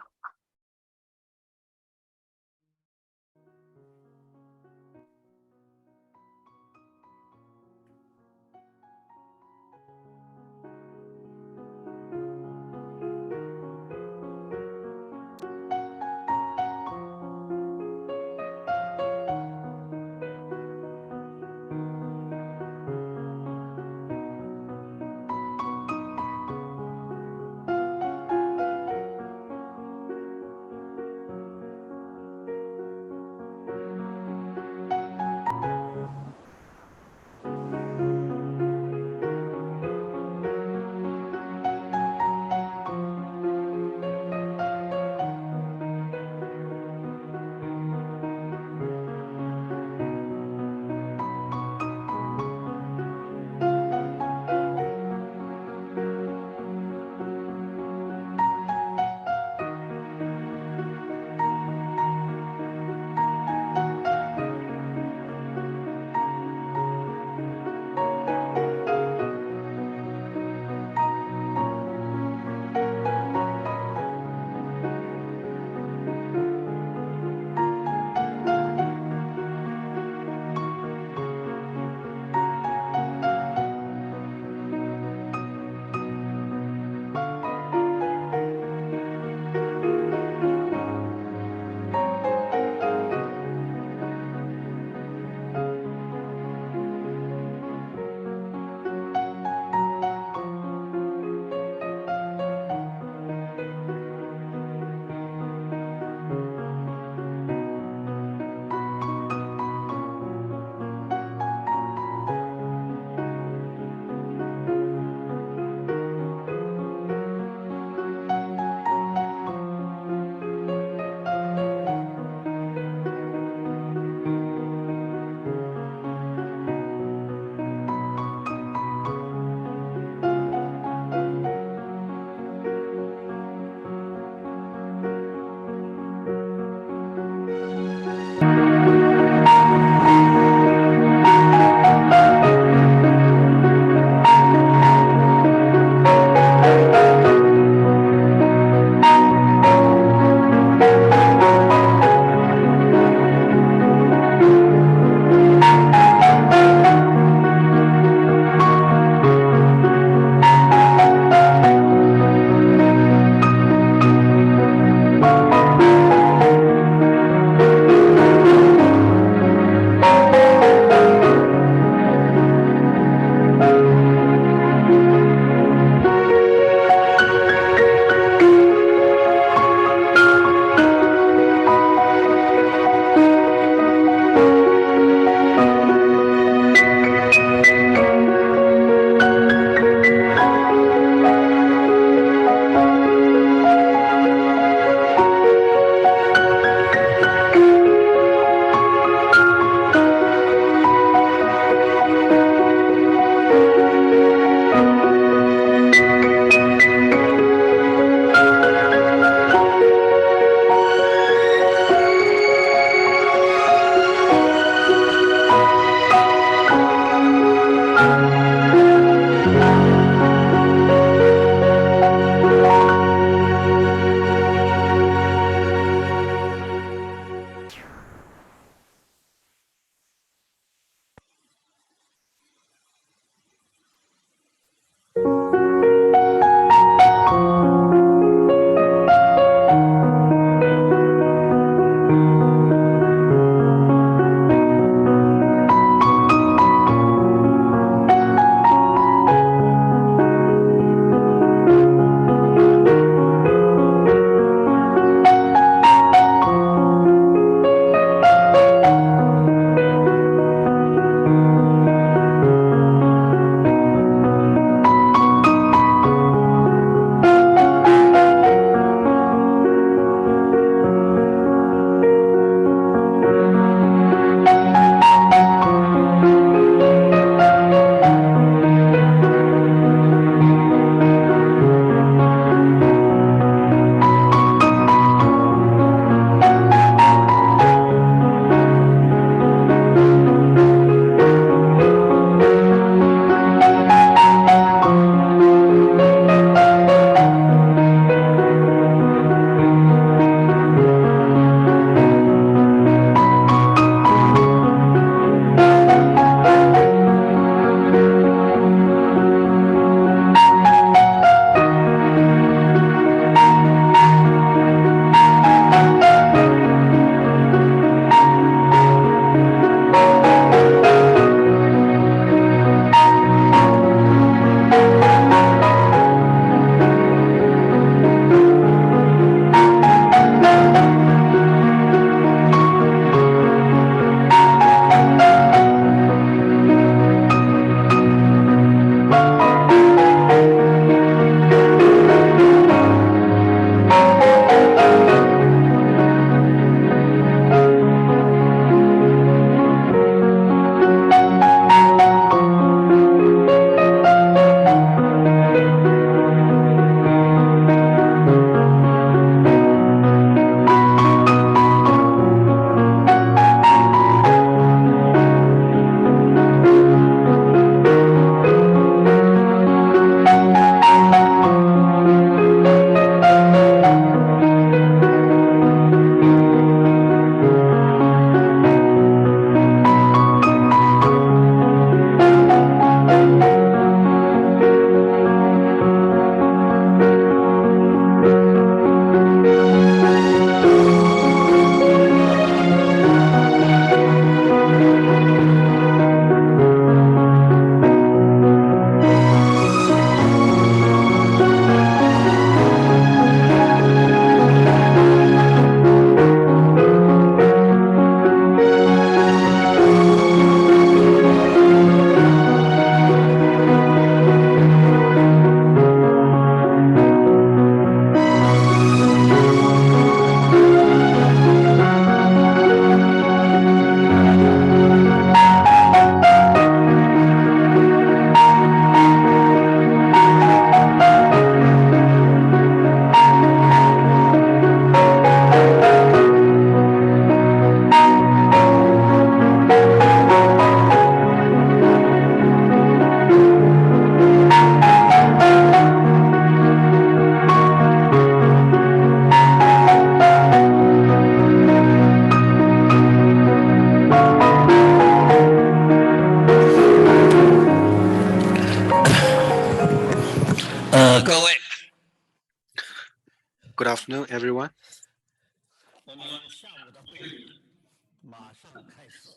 Good afternoon, everyone.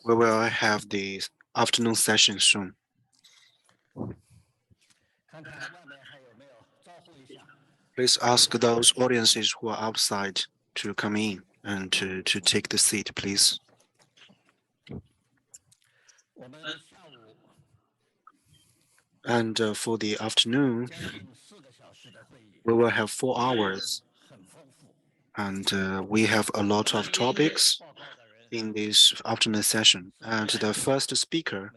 We will have the afternoon session soon. Please ask those audiences who are outside to come in and to take the seat, please. And for the afternoon, we will have 4 hours. And we have a lot of topics in this afternoon session. And the first speaker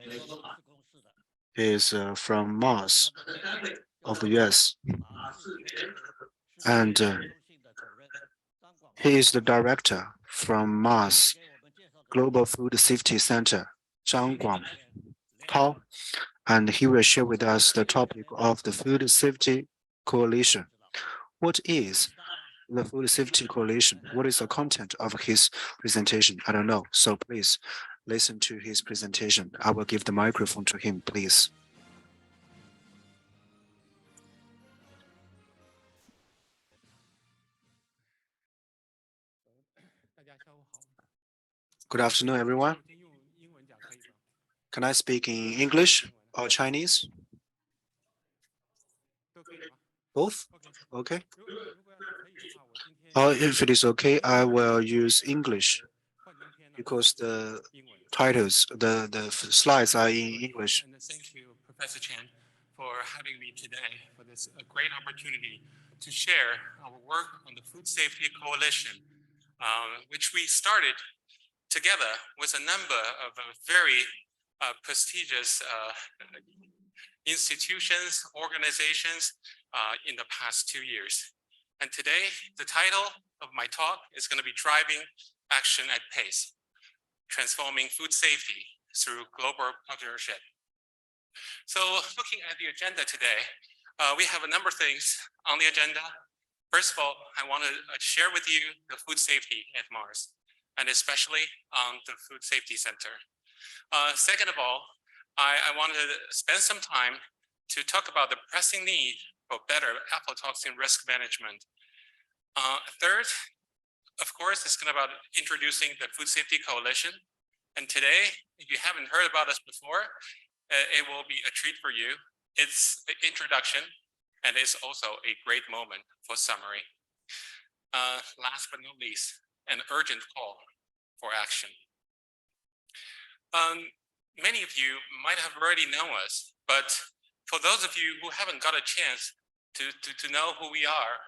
is from Mars of the US. And he is the director from Mars Global Food Safety Center, Zhang Guangtao, and he will share with us the topic of the Food Safety Coalition. What is the Food Safety Coalition? What is the content of his presentation? I don't know. So please listen to his presentation. I will give the microphone to him, please. Good afternoon, everyone. Can I speak in English or Chinese? Both? Okay. If it is okay, I will use English because the titles, the slides are in English. And thank you, Professor Chen, for having me today for this great opportunity to share our work on the Food Safety Coalition, which we started together with a number of very prestigious institutions, organizations in the past 2 years. And today, the title of my talk is going to be Driving Action at Pace, Transforming Food Safety Through Global Partnership. So looking at the agenda today, we have a number of things on the agenda. First of all, I want to share with you the food safety at Mars, and especially on the Food Safety Center. Second of all, I want to spend some time to talk about the pressing need for better aflatoxin risk management. Third, of course, it's going to be about introducing the Food Safety Coalition. And today, if you haven't heard about us before, it will be a treat for you. It's the introduction, and it's also a great moment for summary. Last but not least, an urgent call for action. Many of you might have already known us, but for those of you who haven't got a chance to know who we are,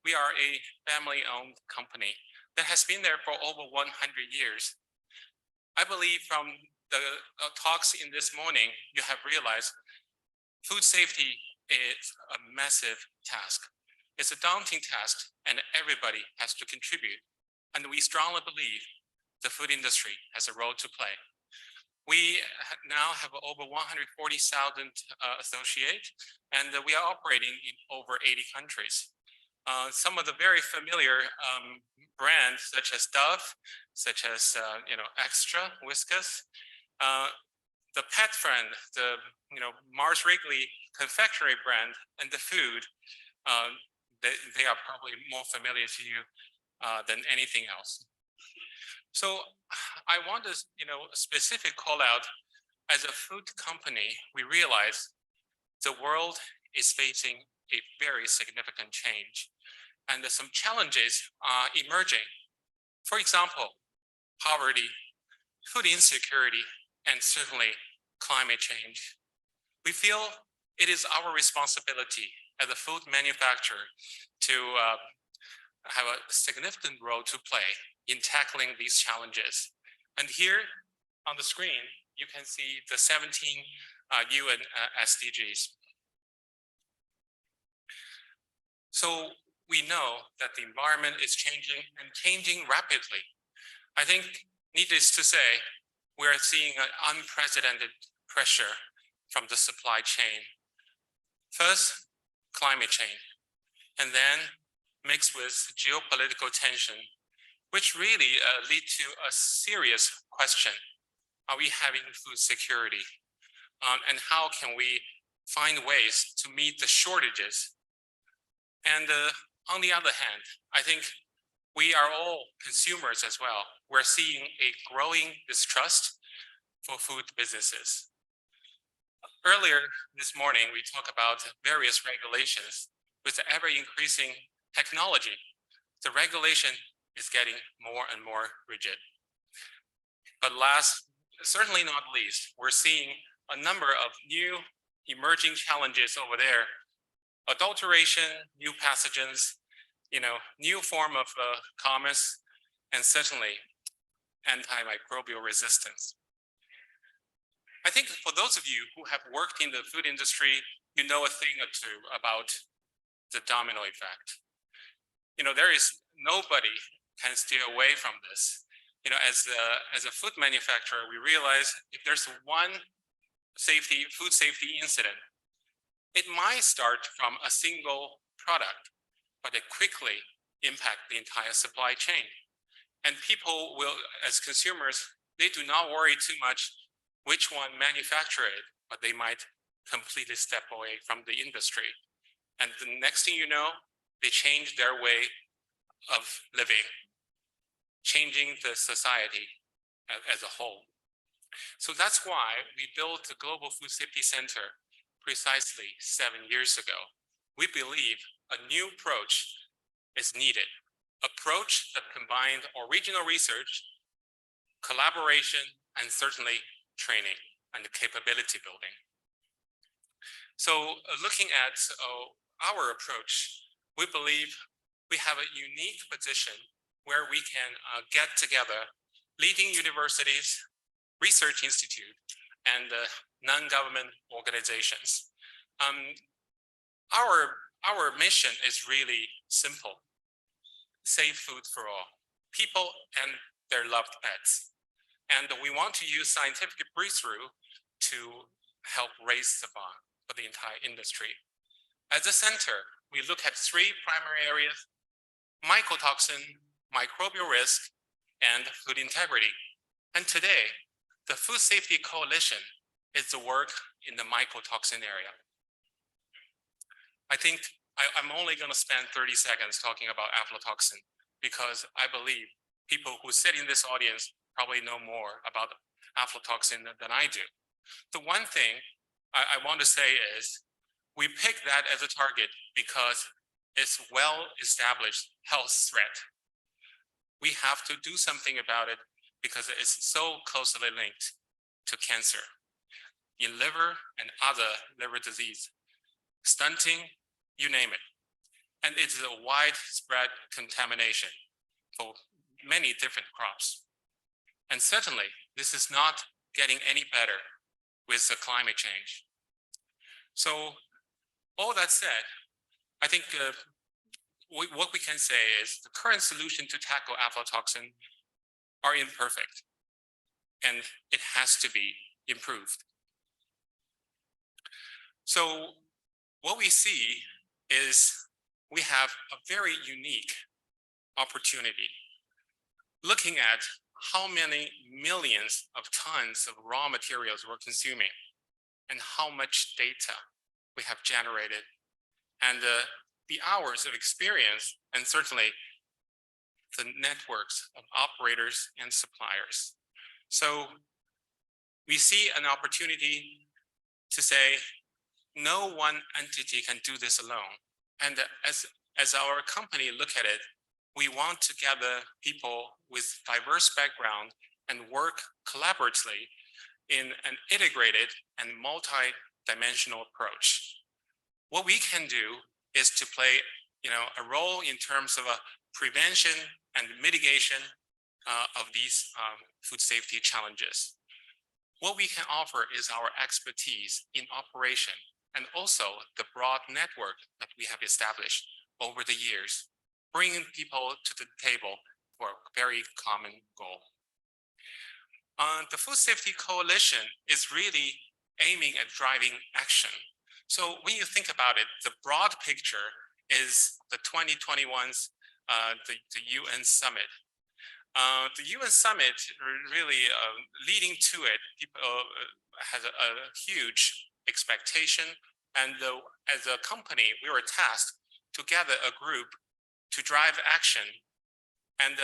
we are a family-owned company that has been there for over 100 years. I believe from the talks in this morning, you have realized food safety is a massive task. It's a daunting task, and everybody has to contribute. And we strongly believe the food industry has a role to play. We now have over 140,000 associates, and we are operating in over 80 countries. Some of the very familiar brands, such as Dove, such as Extra, Whiskas, the pet friend, the Mars Wrigley confectionery brand, and the food, they are probably more familiar to you than anything else. So I want to, specific call out, as a food company, we realize the world is facing a very significant change, and some challenges are emerging. For example, poverty, food insecurity, and certainly climate change. We feel it is our responsibility as a food manufacturer to have a significant role to play in tackling these challenges. And here on the screen, you can see the 17 UN SDGs. So we know that the environment is changing and changing rapidly. I think, needless to say, we're seeing an unprecedented pressure from the supply chain. First, climate change, and then mixed with geopolitical tension, which really lead to a serious question. Are we having food security? And how can we find ways to meet the shortages? And On the other hand, I think we are all consumers as well. We're seeing a growing distrust for food businesses. Earlier this morning, we talked about various regulations. With the ever-increasing technology, the regulation is getting more and more rigid. But last, certainly not least, we're seeing a number of new emerging challenges over there. Adulteration, new pathogens, new form of commerce, and certainly antimicrobial resistance. I think for those of you who have worked in the food industry, you know a thing or two about the domino effect. There is nobody can steer away from this. As a food manufacturer, we realize if there's one food safety incident, it might start from a single product, but it quickly impact the entire supply chain. And people will, as consumers, they do not worry too much which one manufactured it, but they might completely step away from the industry. And the next thing you know, they change their way of living, changing the society as a whole. So that's why we built the Global Food Safety Center precisely 7 years ago. We believe a new approach is needed. Approach that combined original research, collaboration, and certainly training and capability building. So looking at our approach, we believe we have a unique position where we can get together leading universities, research institute, and non-government organizations. Our mission is really simple: safe food for all, people and their loved pets. And we want to use scientific breakthrough to help raise the bar for the entire industry. As a center, we look at 3 primary areas: mycotoxin, microbial risk, and food integrity. And today, the Food Safety Coalition is the work in the mycotoxin area. I think I'm only going to spend 30 seconds talking about aflatoxin because I believe people who sit in this audience probably know more about aflatoxin than I do. The one thing I want to say is we picked that as a target because it's a well-established health threat. We have to do something about it because it's so closely linked to cancer in liver and other liver disease, stunting, you name it. And it's a widespread contamination for many different crops. And certainly, this is not getting any better with the climate change. So all that said, I think what we can say is the current solution to tackle aflatoxin are imperfect, and it has to be improved. So what we see is we have a very unique opportunity looking at how many millions of tons of raw materials we're consuming and how much data we have generated and the hours of experience and certainly the networks of operators and suppliers. So we see an opportunity to say no one entity can do this alone. And as our company look at it, we want to gather people with diverse background and work collaboratively in an integrated and multi-dimensional approach. What we can do is to play a role in terms of a prevention and mitigation of these food safety challenges. What we can offer is our expertise in operation and also the broad network that we have established over the years, bringing people to the table for a very common goal. The Food Safety Coalition is really aiming at driving action. So when you think about it, the broad picture is the 2021's the UN Summit. The UN Summit really leading to it, people has a huge expectation. And as a company, we were tasked to gather a group to drive action. And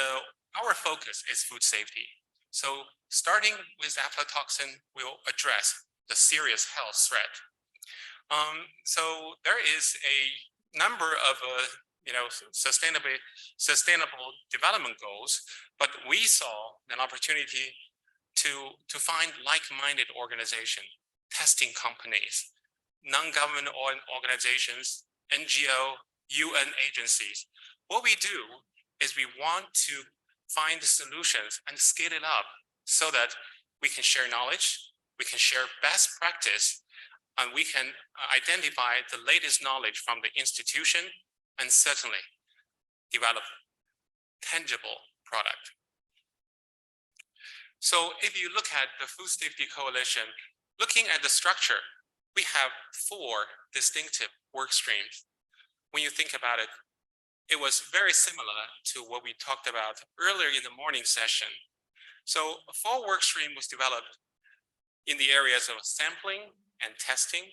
our focus is food safety. So starting with aflatoxin, we'll address the serious health threat. So there is a number of sustainable development goals, but we saw an opportunity to find like-minded organizations, testing companies, non-government organizations, NGO, UN agencies. What we do is we want to find solutions and scale it up so that we can share knowledge, we can share best practice, and we can identify the latest knowledge from the institution and certainly develop tangible product. So if you look at the Food Safety Coalition, looking at the structure, we have 4 distinctive work streams. When you think about it, it was very similar to what we talked about earlier in the morning session. So a 4 work stream was developed in the areas of sampling and testing,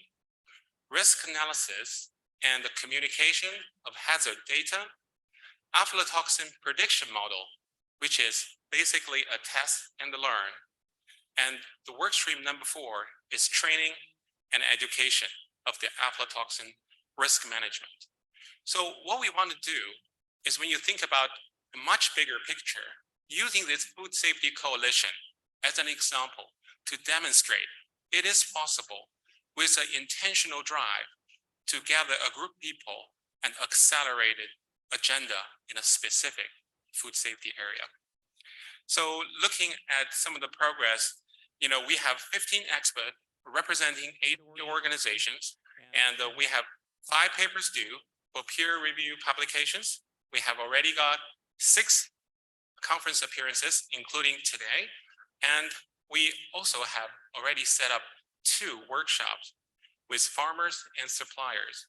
risk analysis, and the communication of hazard data, aflatoxin prediction model, which is basically a test and learn. And the work stream number 4 is training and education of the aflatoxin risk management. So what we want to do is, when you think about a much bigger picture, using this Food Safety Coalition as an example to demonstrate it is possible with an intentional drive to gather a group of people and accelerated agenda in a specific food safety area. So looking at some of the progress, we have 15 experts representing 8 organizations, and we have 5 papers due for peer review publications. We have already got 6 conference appearances, including today. And we also have already set up 2 workshops with farmers and suppliers,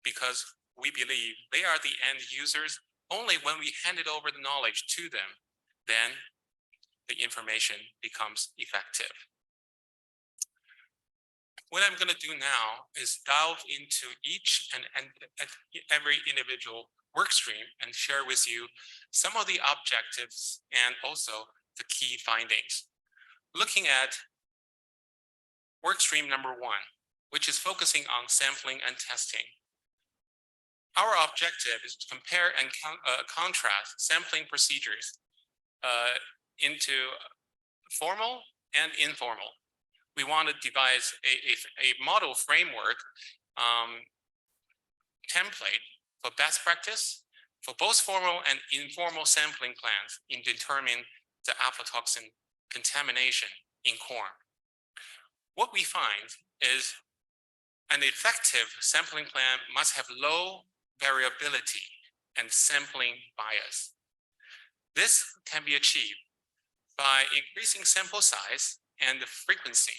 because we believe they are the end users. Only when we hand it over the knowledge to them, then the information becomes effective. What I'm going to do now is delve into each and every individual work stream and share with you some of the objectives and also the key findings. Looking at work stream number 1, which is focusing on sampling and testing. Our objective is to compare and contrast sampling procedures into formal and informal. We want to devise a model framework template for best practice for both formal and informal sampling plans in determining the aflatoxin contamination in corn. What we find is an effective sampling plan must have low variability and sampling bias. This can be achieved by increasing sample size and the frequency.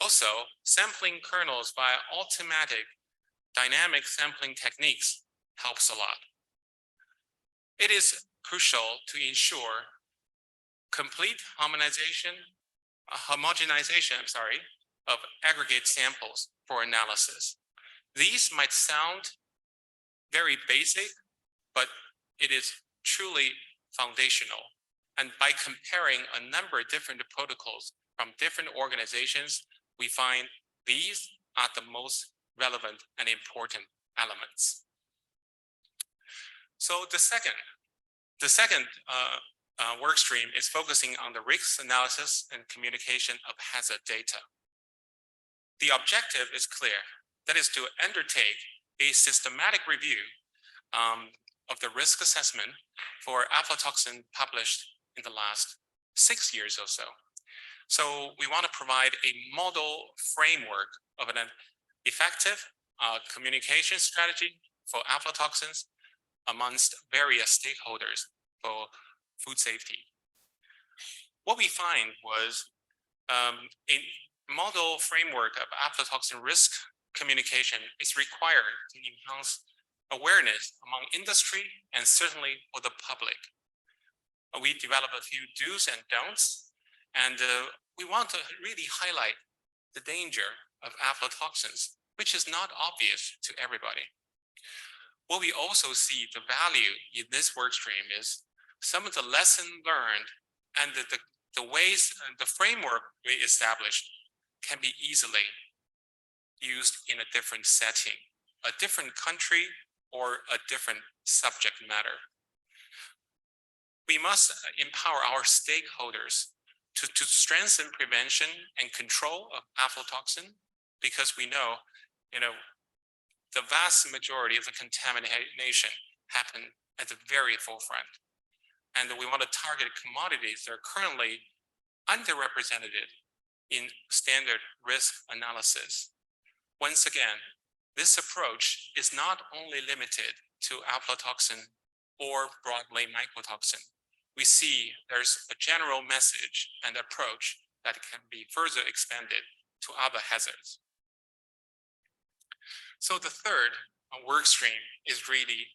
Also, sampling kernels via automatic dynamic sampling techniques helps a lot. It is crucial to ensure complete homogenization of aggregate samples for analysis. These might sound very basic, but it is truly foundational. And by comparing a number of different protocols from different organizations, we find these are the most relevant and important elements. So the second work stream is focusing on the risk analysis and communication of hazard data. The objective is clear. That is to undertake a systematic review of the risk assessment for aflatoxin published in the last 6 years or so. So we want to provide a model framework of an effective communication strategy for aflatoxins amongst various stakeholders for food safety. What we find was a model framework of aflatoxin risk communication is required to enhance awareness among industry and certainly for the public. We develop a few do's and don'ts, and we want to really highlight the danger of aflatoxins, which is not obvious to everybody. What we also see the value in this work stream is some of the lessons learned and the ways and the framework we established can be easily used in a different setting, a different country, or a different subject matter. We must empower our stakeholders to strengthen prevention and control of aflatoxin, because we know, the vast majority of the contamination happen at the very forefront. And we want to target commodities that are currently underrepresented in standard risk analysis. Once again, this approach is not only limited to aflatoxin or broadly mycotoxin. We see there's a general message and approach that can be further expanded to other hazards. So the third work stream is really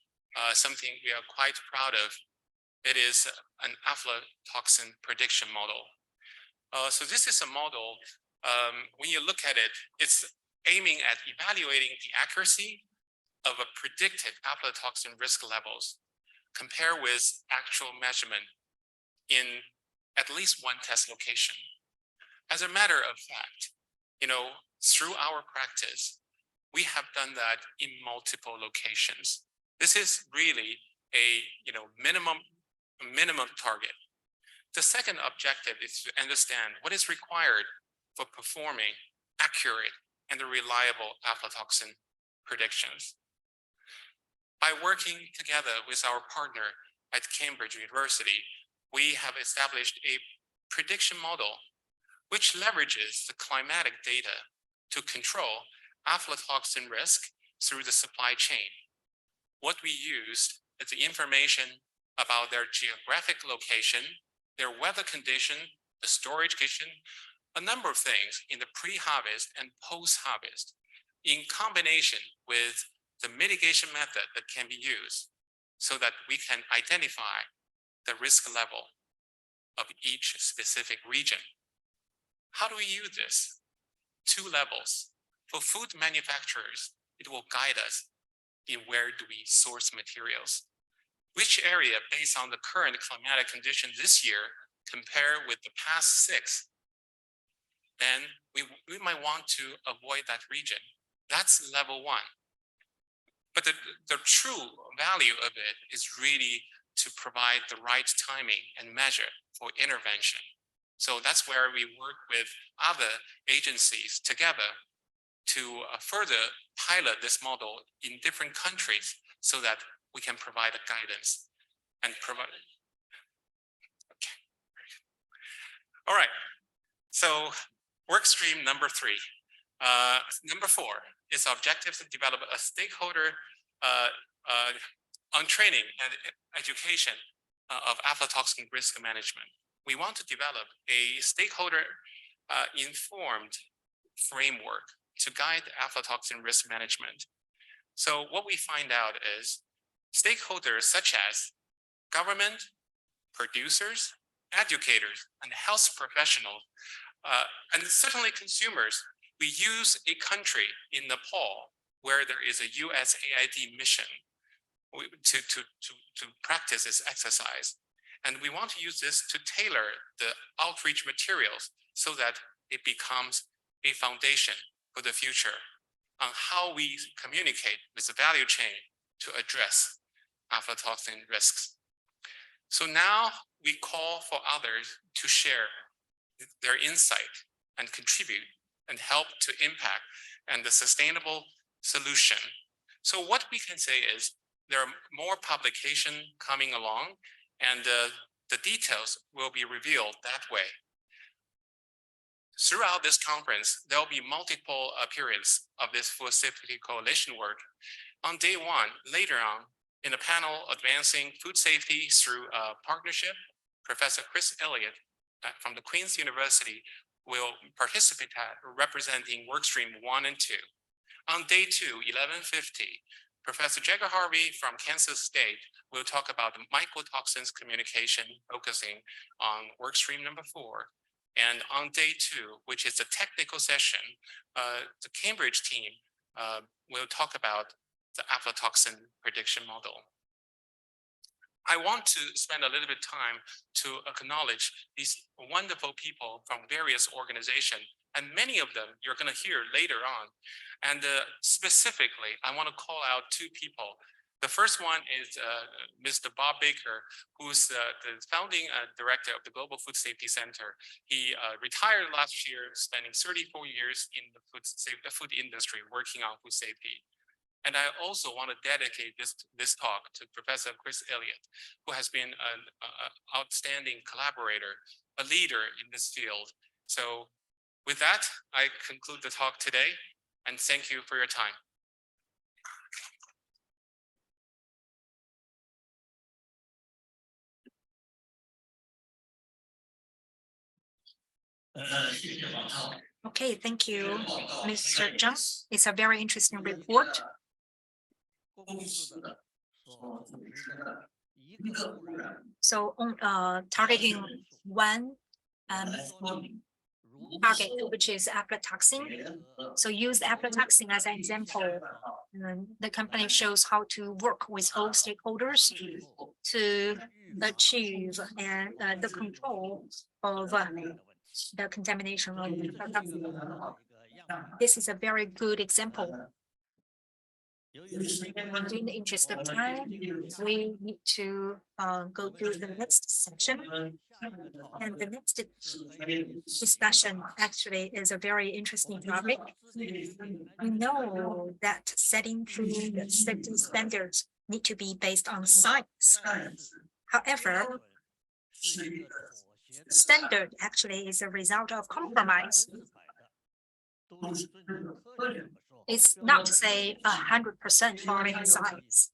something we are quite proud of. It is an aflatoxin prediction model. So this is a model, when you look at it, it's aiming at evaluating the accuracy of a predicted aflatoxin risk levels compared with actual measurement in at least one test location. As a matter of fact, through our practice, we have done that in multiple locations. This is really a minimum target. The second objective is to understand what is required for performing accurate and reliable aflatoxin predictions. By working together with our partner at Cambridge University, we have established a prediction model which leverages the climatic data to control aflatoxin risk through the supply chain. What we used is the information about their geographic location, their weather condition, the storage condition, a number of things in the pre-harvest and post-harvest, in combination with the mitigation method that can be used so that we can identify the risk level of each specific region. How do we use this? 2 levels. For food manufacturers, it will guide us in where do we source materials. Which area, based on the current climatic condition this year, compare with the past 6, then we might want to avoid that region. That's level 1. But the true value of it is really to provide the right timing and measure for intervention. So that's where we work with other agencies together to further pilot this model in different countries so that we can provide a guidance and provide. Okay. All right. So work stream number 3. Number 4 is objectives to develop a stakeholder on training and education of aflatoxin risk management. We want to develop a stakeholder informed framework to guide aflatoxin risk management. So what we find out is stakeholders such as government, producers, educators, and health professionals, and certainly consumers. We use a country in Nepal where there is a USAID mission to practice this exercise. And we want to use this to tailor the outreach materials so that it becomes a foundation for the future on how we communicate with the value chain to address aflatoxin risks. So now we call for others to share their insight and contribute and help to impact and the sustainable solution. So what we can say is there are more publications coming along, and the details will be revealed that way. Throughout this conference, there will be multiple appearances of this Food Safety Coalition work. On day 1, later on, in a panel advancing food safety through a partnership, Professor Chris Elliott from the Queen's University will participate representing workstream 1 and 2. On day 2, 11:50, Professor Jagger Harvey from Kansas State will talk about mycotoxins communication, focusing on workstream number 4. And on day 2, which is a technical session, the Cambridge team will talk about the aflatoxin prediction model. I want to spend a little bit of time to acknowledge these wonderful people from various organizations, and many of them you're going to hear later on. And specifically, I want to call out two people. The first one is Mr. Bob Baker, who's the founding director of the Global Food Safety Center. He retired last year, spending 34 years in the food industry working on food safety. And I also want to dedicate this talk to Professor Chris Elliott, who has been an outstanding collaborator, a leader in this field. So with that, I conclude the talk today, and thank you for your time. Okay, thank you, Mr. Zhang. It's a very interesting report. So on targeting one target, which is aflatoxin. So use aflatoxin as an example. The company shows how to work with all stakeholders to achieve the control of the contamination of aflatoxin. This is a very good example. In the interest of time, we need to go through the next section. And the next discussion actually is a very interesting topic. We know that setting food safety standards need to be based on science. However, standard actually is a result of compromise. It's not to say 100% following science,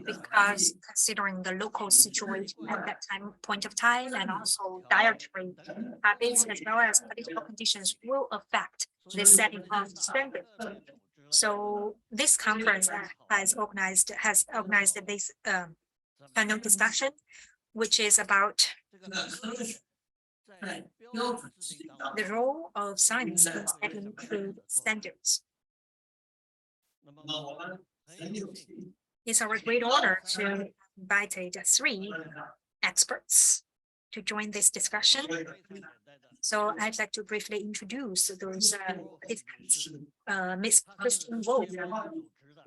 because considering the local situation at that point of time, and also dietary habits as well as political conditions will affect the setting of standards. So this conference has organized this panel discussion, which is about the role of science in setting food standards. It's our great honor to invite 3 experts to join this discussion. So I'd like to briefly introduce those participants. Ms. Christine Wolf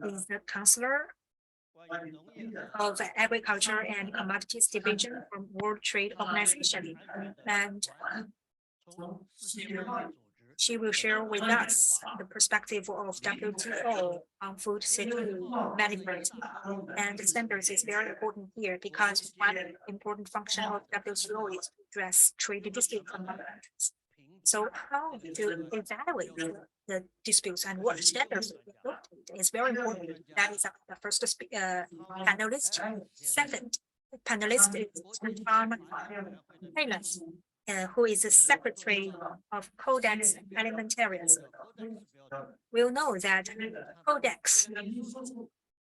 is the counselor of Agriculture and Commodities Division from World Trade Organization, and she will share with us the perspective of WTO on food safety management. And standards is very important here because one important function of WTO is to address trade disputes among countries. So how to evaluate the disputes and what standards to be adopted is very important. That is the first panelist. Second panelist is Tom Taylors, who is the secretary of Codex Alimentarius. We'll know that Codex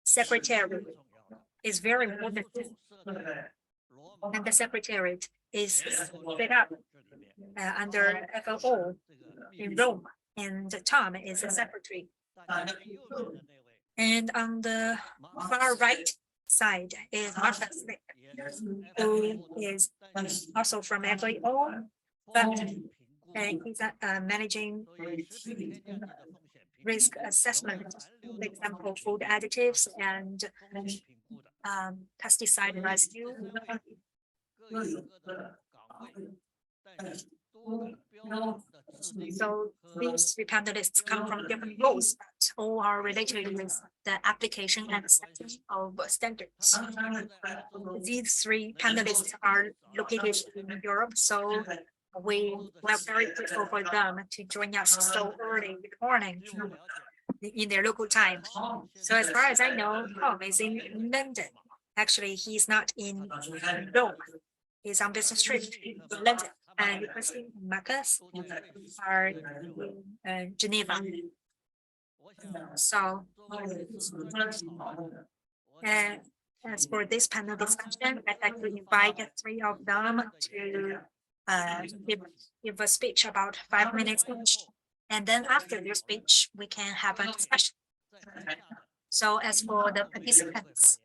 secretary is very important, and the secretariat is set up under FAO in Rome, and Tom is the secretary. And on the far right side is Martha Slick, who is also from FAO, but he's managing risk assessment, for example, food additives and pesticide residue. So these 3 panelists come from different roles, but all are related with the application and setting of standards. These 3 panelists are located in Europe, so we are very grateful for them to join us so early in the morning in their local time. So as far as I know, Tom is in London. Actually, he's not in Rome. He's on business trip in London. And Christine Marcus are in Geneva. So, as for this panel discussion, I'd like to invite 3 of them to give a speech about 5 minutes each. And then after their speech, we can have a discussion. So as for the participants,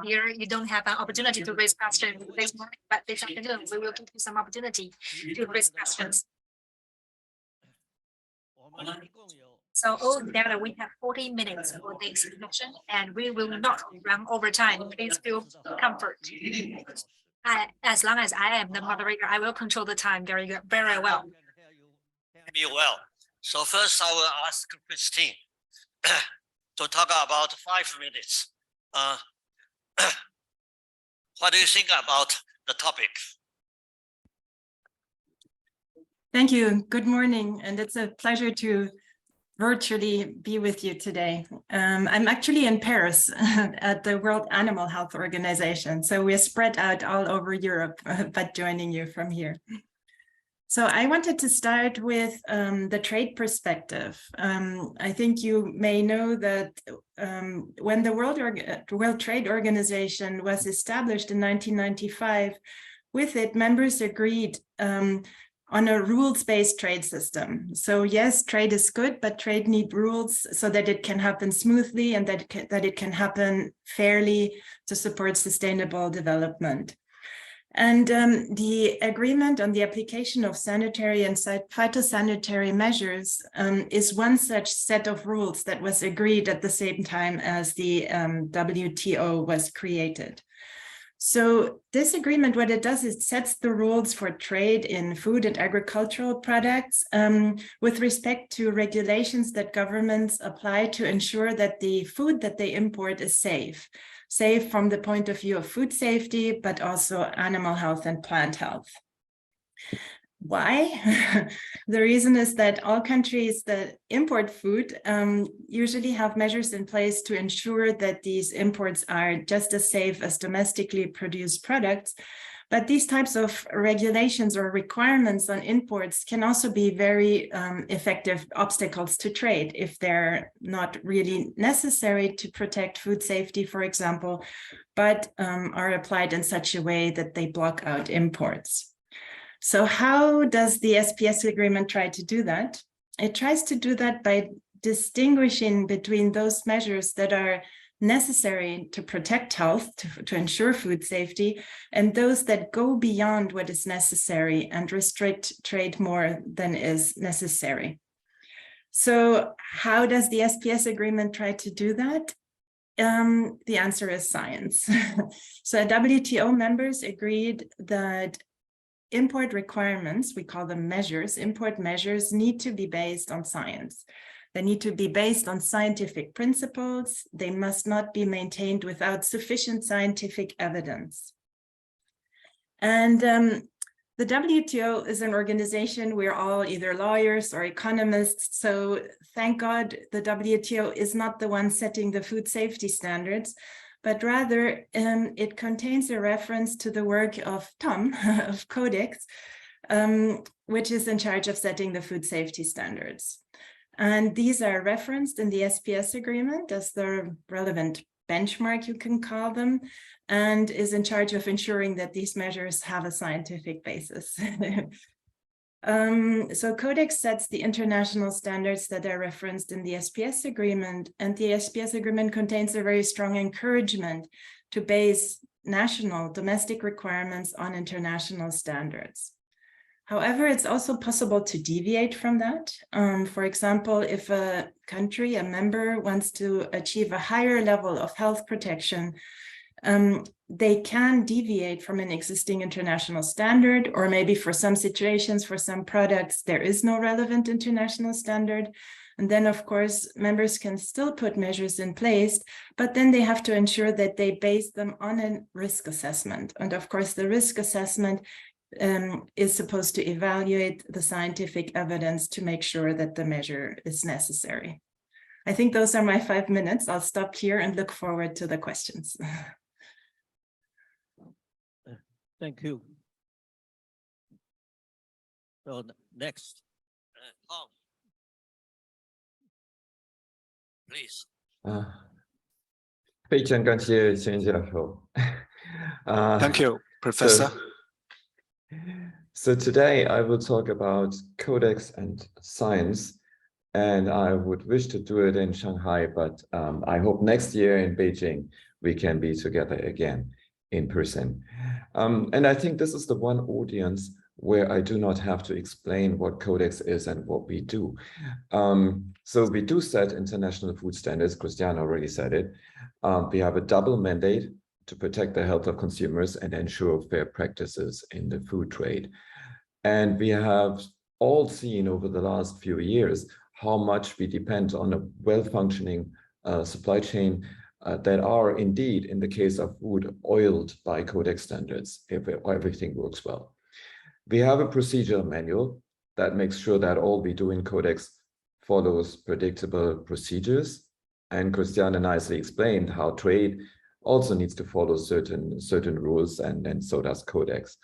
here you don't have an opportunity to raise questions this morning, but this afternoon we will give you some opportunity to raise questions. So altogether we have 40 minutes for this session, and we will not run over time. Please feel comfort. As long as I am the moderator, I will control the time very well. Well, so first I will ask Christine to talk about 5 minutes. What do you think about the topic? Thank you. Good morning, and it's a pleasure to virtually be with you today. I'm actually in Paris at the World Animal Health Organization, so we're spread out all over Europe, but joining you from here. So I wanted to start with the trade perspective. I think you may know that when the World Trade Organization was established in 1995, with it, members agreed on a rules-based trade system. So yes, trade is good, but trade needs rules so that it can happen smoothly and that it can happen fairly to support sustainable development. And the agreement on the application of sanitary and phytosanitary measures is one such set of rules that was agreed at the same time as the WTO was created. So this agreement, what it does is it sets the rules for trade in food and agricultural products with respect to regulations that governments apply to ensure that the food that they import is safe from the point of view of food safety, but also animal health and plant health. Why? The reason is that all countries that import food usually have measures in place to ensure that these imports are just as safe as domestically produced products. But these types of regulations or requirements on imports can also be very effective obstacles to trade if they're not really necessary to protect food safety, for example, but are applied in such a way that they block out imports. So how does the SPS agreement try to do that? It tries to do that by distinguishing between those measures that are necessary to protect health, to ensure food safety, and those that go beyond what is necessary and restrict trade more than is necessary. So how does the SPS agreement try to do that? The answer is science. So WTO members agreed that import requirements, we call them measures, import measures need to be based on science. They need to be based on scientific principles. They must not be maintained without sufficient scientific evidence. And the WTO is an organization, we're all either lawyers or economists. So thank God the WTO is not the one setting the food safety standards, but rather it contains a reference to the work of Tom, of Codex, which is in charge of setting the food safety standards. And these are referenced in the SPS agreement as the relevant benchmark, you can call them, and is in charge of ensuring that these measures have a scientific basis. So Codex sets the international standards that are referenced in the SPS agreement, and the SPS agreement contains a very strong encouragement to base national domestic requirements on international standards. However, it's also possible to deviate from that. For example, if a country, a member, wants to achieve a higher level of health protection, they can deviate from an existing international standard, or maybe for some situations, for some products, there is no relevant international standard. And then, of course, members can still put measures in place, but then they have to ensure that they base them on a risk assessment. And of course, the risk assessment is supposed to evaluate the scientific evidence to make sure that the measure is necessary. I think those are my 5 minutes. I'll stop here and look forward to the questions. Thank you. So next, Tom, please. 非常感谢钱教授。 Thank you, Professor. So today I will talk about codex and science, and I would wish to do it in Shanghai, but I hope next year in Beijing we can be together again in person. And I think this is the one audience where I do not have to explain what codex is and what we do. So we do set international food standards. Christiane already said it. We have a double mandate to protect the health of consumers and ensure fair practices in the food trade. And we have all seen over the last few years how much we depend on a well-functioning supply chain that are indeed, in the case of food, oiled by codex standards if everything works well. We have a procedural manual that makes sure that all we do in codex follows predictable procedures. And Christiane nicely explained how trade also needs to follow certain rules, and so does codex.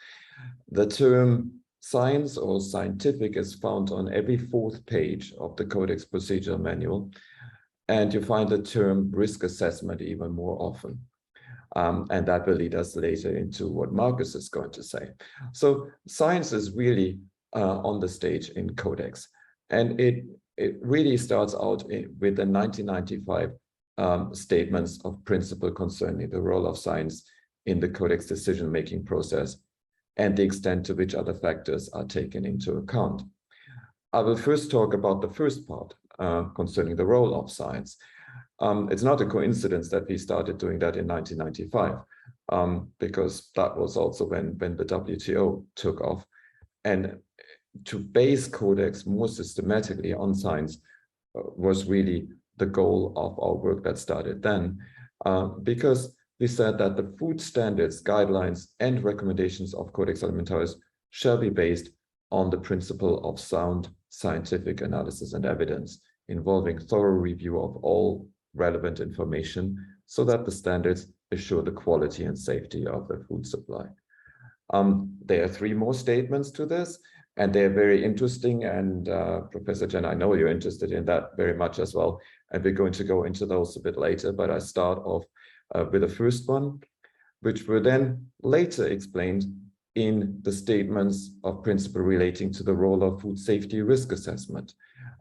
The term science or scientific is found on every 4th page of the codex procedural manual, and you find the term risk assessment even more often. And that will lead us later into what Marcus is going to say. So science is really on the stage in codex, and it really starts out with the 1995 statements of principle concerning the role of science in the codex decision-making process and the extent to which other factors are taken into account. I will first talk about the first part concerning the role of science. It's not a coincidence that we started doing that in 1995, because that was also when the WTO took off. And to base codex more systematically on science was really the goal of our work that started then, because we said that the food standards, guidelines, and recommendations of Codex Alimentarius shall be based on the principle of sound scientific analysis and evidence, involving thorough review of all relevant information so that the standards assure the quality and safety of the food supply. There are 3 more statements to this, and they're very interesting, and Professor Chen, I know you're interested in that very much as well, and we're going to go into those a bit later, but I start off with the first one, which were then later explained in the statements of principle relating to the role of food safety risk assessment,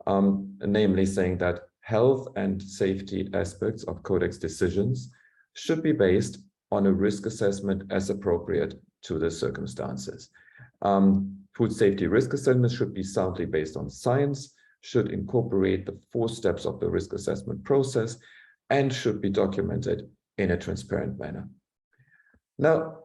namely saying that health and safety aspects of codex decisions should be based on a risk assessment as appropriate to the circumstances. Food safety risk assessment should be soundly based on science, should incorporate the 4 steps of the risk assessment process, and should be documented in a transparent manner. Now,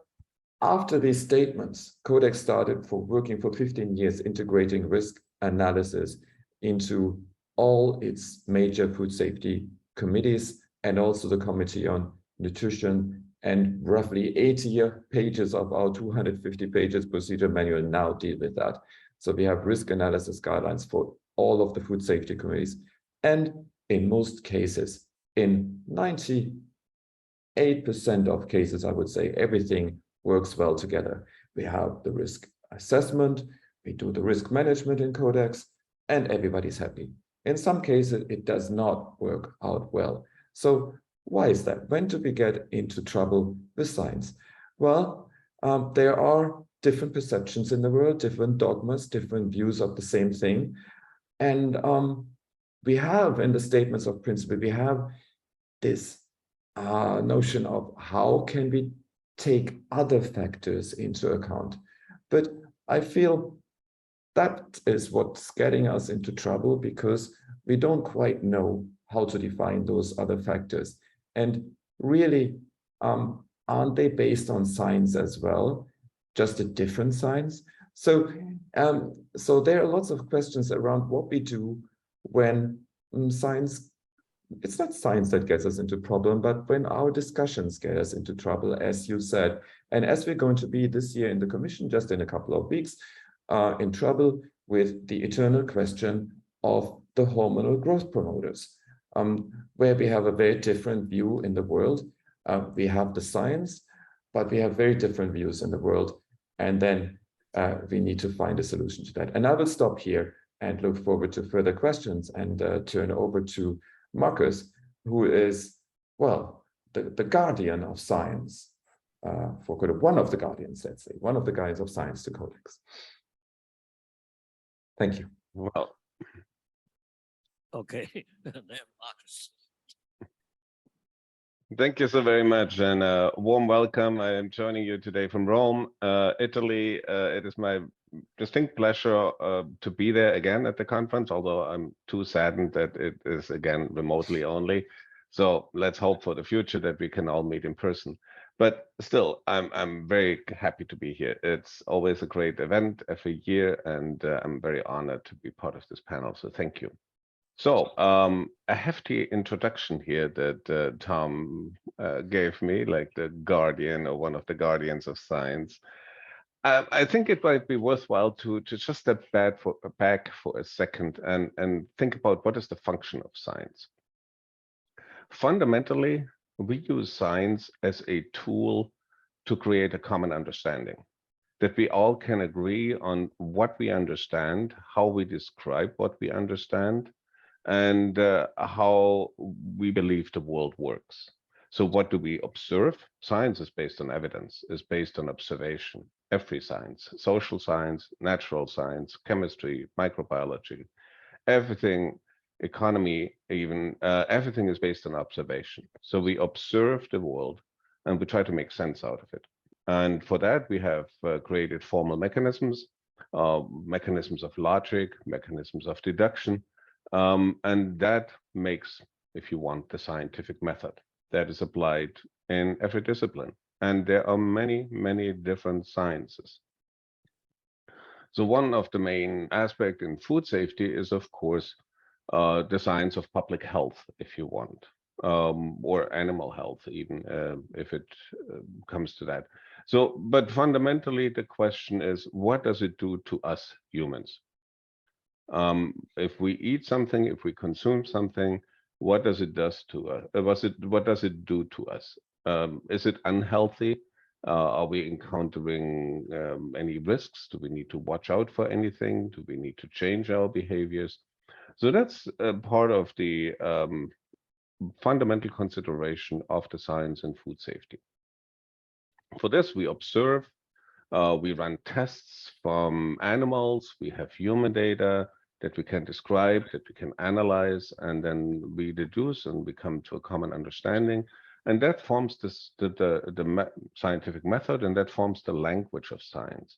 after these statements, Codex started working for 15 years, integrating risk analysis into all its major food safety committees, and also the Committee on Nutrition, and roughly 80 pages of our 250 pages procedure manual now deal with that. So we have risk analysis guidelines for all of the food safety committees. And in most cases, in 98% of cases, I would say everything works well together. We have the risk assessment, we do the risk management in Codex, and everybody's happy. In some cases, it does not work out well. So why is that? When do we get into trouble with science? Well, there are different perceptions in the world, different dogmas, different views of the same thing. And we have in the statements of principle, we have this notion of how can we take other factors into account. But I feel that is what's getting us into trouble, because we don't quite know how to define those other factors. And really, aren't they based on science as well, just a different science? So, so there are lots of questions around what we do when science, it's not science that gets us into problem, but when our discussions get us into trouble, as you said. And as we're going to be this year in the Commission, just in a couple of weeks, in trouble with the eternal question of the hormonal growth promoters, where we have a very different view in the world. We have the science, but we have very different views in the world. And then we need to find a solution to that. And I will stop here and look forward to further questions and turn over to Marcus, who is, well, the guardian of science, for one of the guardians, let's say, one of the guardians of science to Codex. Thank you. Well, Okay. Marcus. thank you so very much, and a warm welcome. I am joining you today from Rome, Italy. It is my distinct pleasure to be there again at the conference, although I'm too saddened that it is again remotely only. So let's hope for the future that we can all meet in person. But still, I'm very happy to be here. It's always a great event every year, and I'm very honored to be part of this panel. So thank you. So a hefty introduction here that Tom gave me, like the guardian or one of the guardians of science. I think it might be worthwhile to just step back for a second and think about what is the function of science. Fundamentally, we use science as a tool to create a common understanding, that we all can agree on what we understand, how we describe what we understand, and how we believe the world works. So what do we observe? Science is based on evidence, is based on observation. Every science, social science, natural science, chemistry, microbiology, everything, economy, even everything is based on observation. So we observe the world and we try to make sense out of it. And for that, we have created formal mechanisms, mechanisms of logic, mechanisms of deduction, and that makes, if you want, the scientific method that is applied in every discipline. And there are many, many different sciences. So one of the main aspects in food safety is, of course, the science of public health, if you want, or animal health, even if it comes to that. So, but fundamentally, the question is, what does it do to us humans? If we eat something, if we consume something, what does it do to us? What does it do to us? Is it unhealthy? Are we encountering any risks? Do we need to watch out for anything? Do we need to change our behaviors? So that's part of the fundamental consideration of the science in food safety. For this, we observe, we run tests from animals, we have human data that we can describe, that we can analyze, and then we deduce and we come to a common understanding. And that forms the scientific method, and that forms the language of science.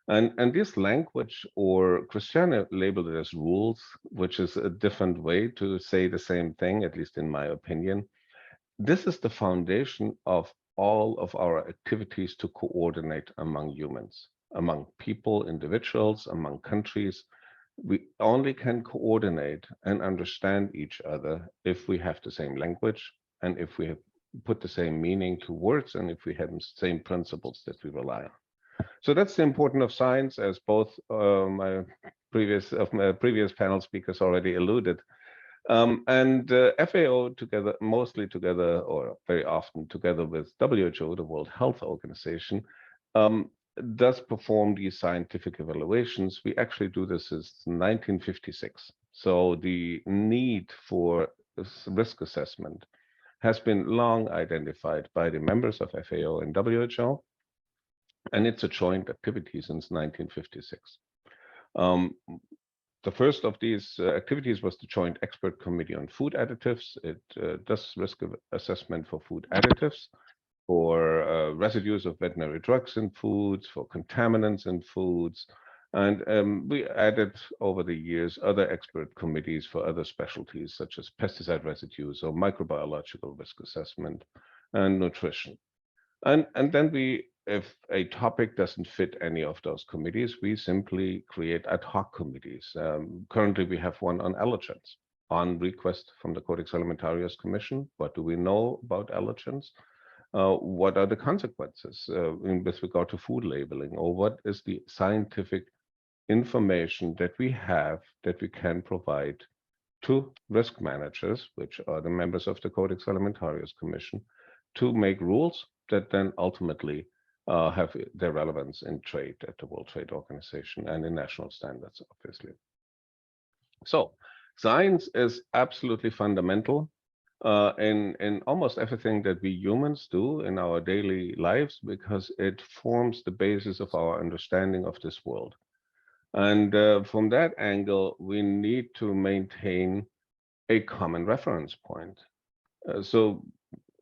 And this language, or Christiane labeled it as rules, which is a different way to say the same thing, at least in my opinion. This is the foundation of all of our activities to coordinate among humans, among people, individuals, among countries. We only can coordinate and understand each other if we have the same language, and if we have put the same meaning to words, and if we have the same principles that we rely on. So that's the importance of science, as both my previous panel speakers already alluded. And FAO together, mostly together, or very often together with WHO, the World Health Organization, does perform these scientific evaluations. We actually do this since 1956. So the need for this risk assessment has been long identified by the members of FAO and WHO, and it's a joint activity since 1956. The first of these activities was the Joint Expert Committee on Food Additives. It does risk assessment for food additives, for residues of veterinary drugs in foods, for contaminants in foods. And we added over the years other expert committees for other specialties, such as pesticide residues or microbiological risk assessment and nutrition. And then we, if a topic doesn't fit any of those committees, we simply create ad hoc committees. Currently, we have one on allergens, on request from the Codex Alimentarius Commission. What do we know about allergens? What are the consequences with regard to food labeling? Or what is the scientific information that we have that we can provide to risk managers, which are the members of the Codex Alimentarius Commission, to make rules that then ultimately have their relevance in trade at the World Trade Organization and in national standards, obviously. So science is absolutely fundamental in almost everything that we humans do in our daily lives, because it forms the basis of our understanding of this world. And from that angle, we need to maintain a common reference point. So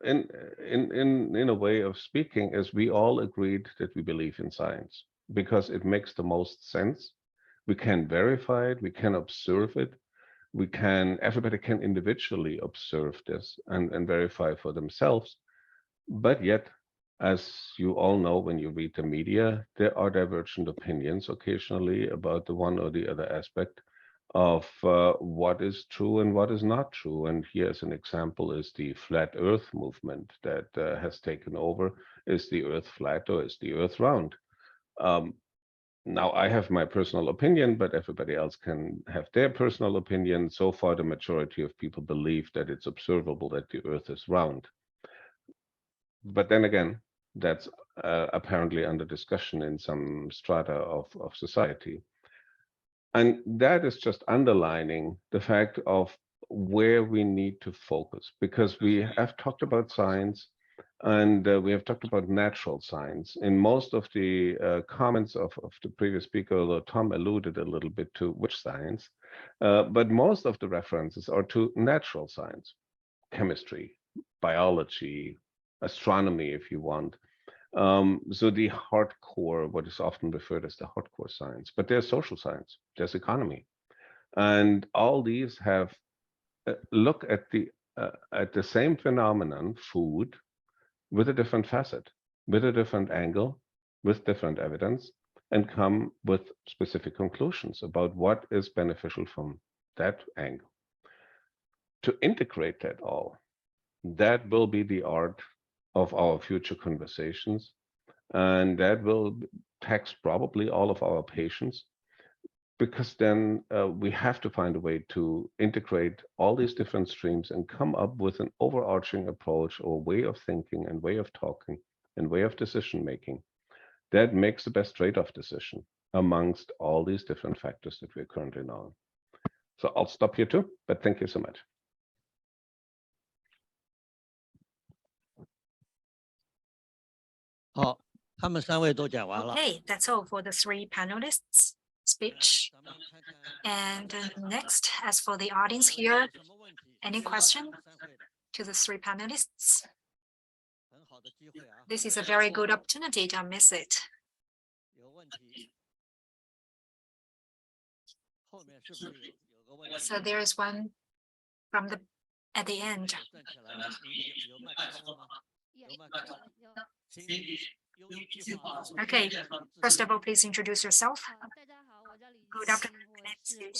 in a way of speaking, as we all agreed that we believe in science because it makes the most sense. We can verify it, we can observe it, everybody can individually observe this and verify for themselves. But yet, as you all know, when you read the media, there are divergent opinions occasionally about the one or the other aspect of what is true and what is not true. And here, as an example, is the flat Earth movement that has taken over. Is the Earth flat or is the Earth round? Now, I have my personal opinion, but everybody else can have their personal opinion. So far, the majority of people believe that it's observable that the Earth is round. But then again, that's apparently under discussion in some strata of society. And that is just underlining the fact of where we need to focus, because we have talked about science and we have talked about natural science. In most of the comments of the previous speaker, although Tom alluded a little bit to which science, but most of the references are to natural science, chemistry, biology, astronomy, if you want. So the hardcore, what is often referred as the hardcore science, but there's social science, there's economy. And all these have look at the same phenomenon, food, with a different facet, with a different angle, with different evidence, and come with specific conclusions about what is beneficial from that angle. To integrate that all, that will be the art of our future conversations, and that will tax probably all of our patients, because then we have to find a way to integrate all these different streams and come up with an overarching approach or way of thinking and way of talking and way of decision making that makes the best trade-off decision amongst all these different factors that we're currently knowing. So I'll stop here too, but thank you so much. Okay, that's all for the three panelists' speech. And next, as for the audience here, any question to the three panelists? This is a very good opportunity, don't miss it. So there is one from at the end. Okay, first of all, please introduce yourself. Good afternoon, my name is Yu.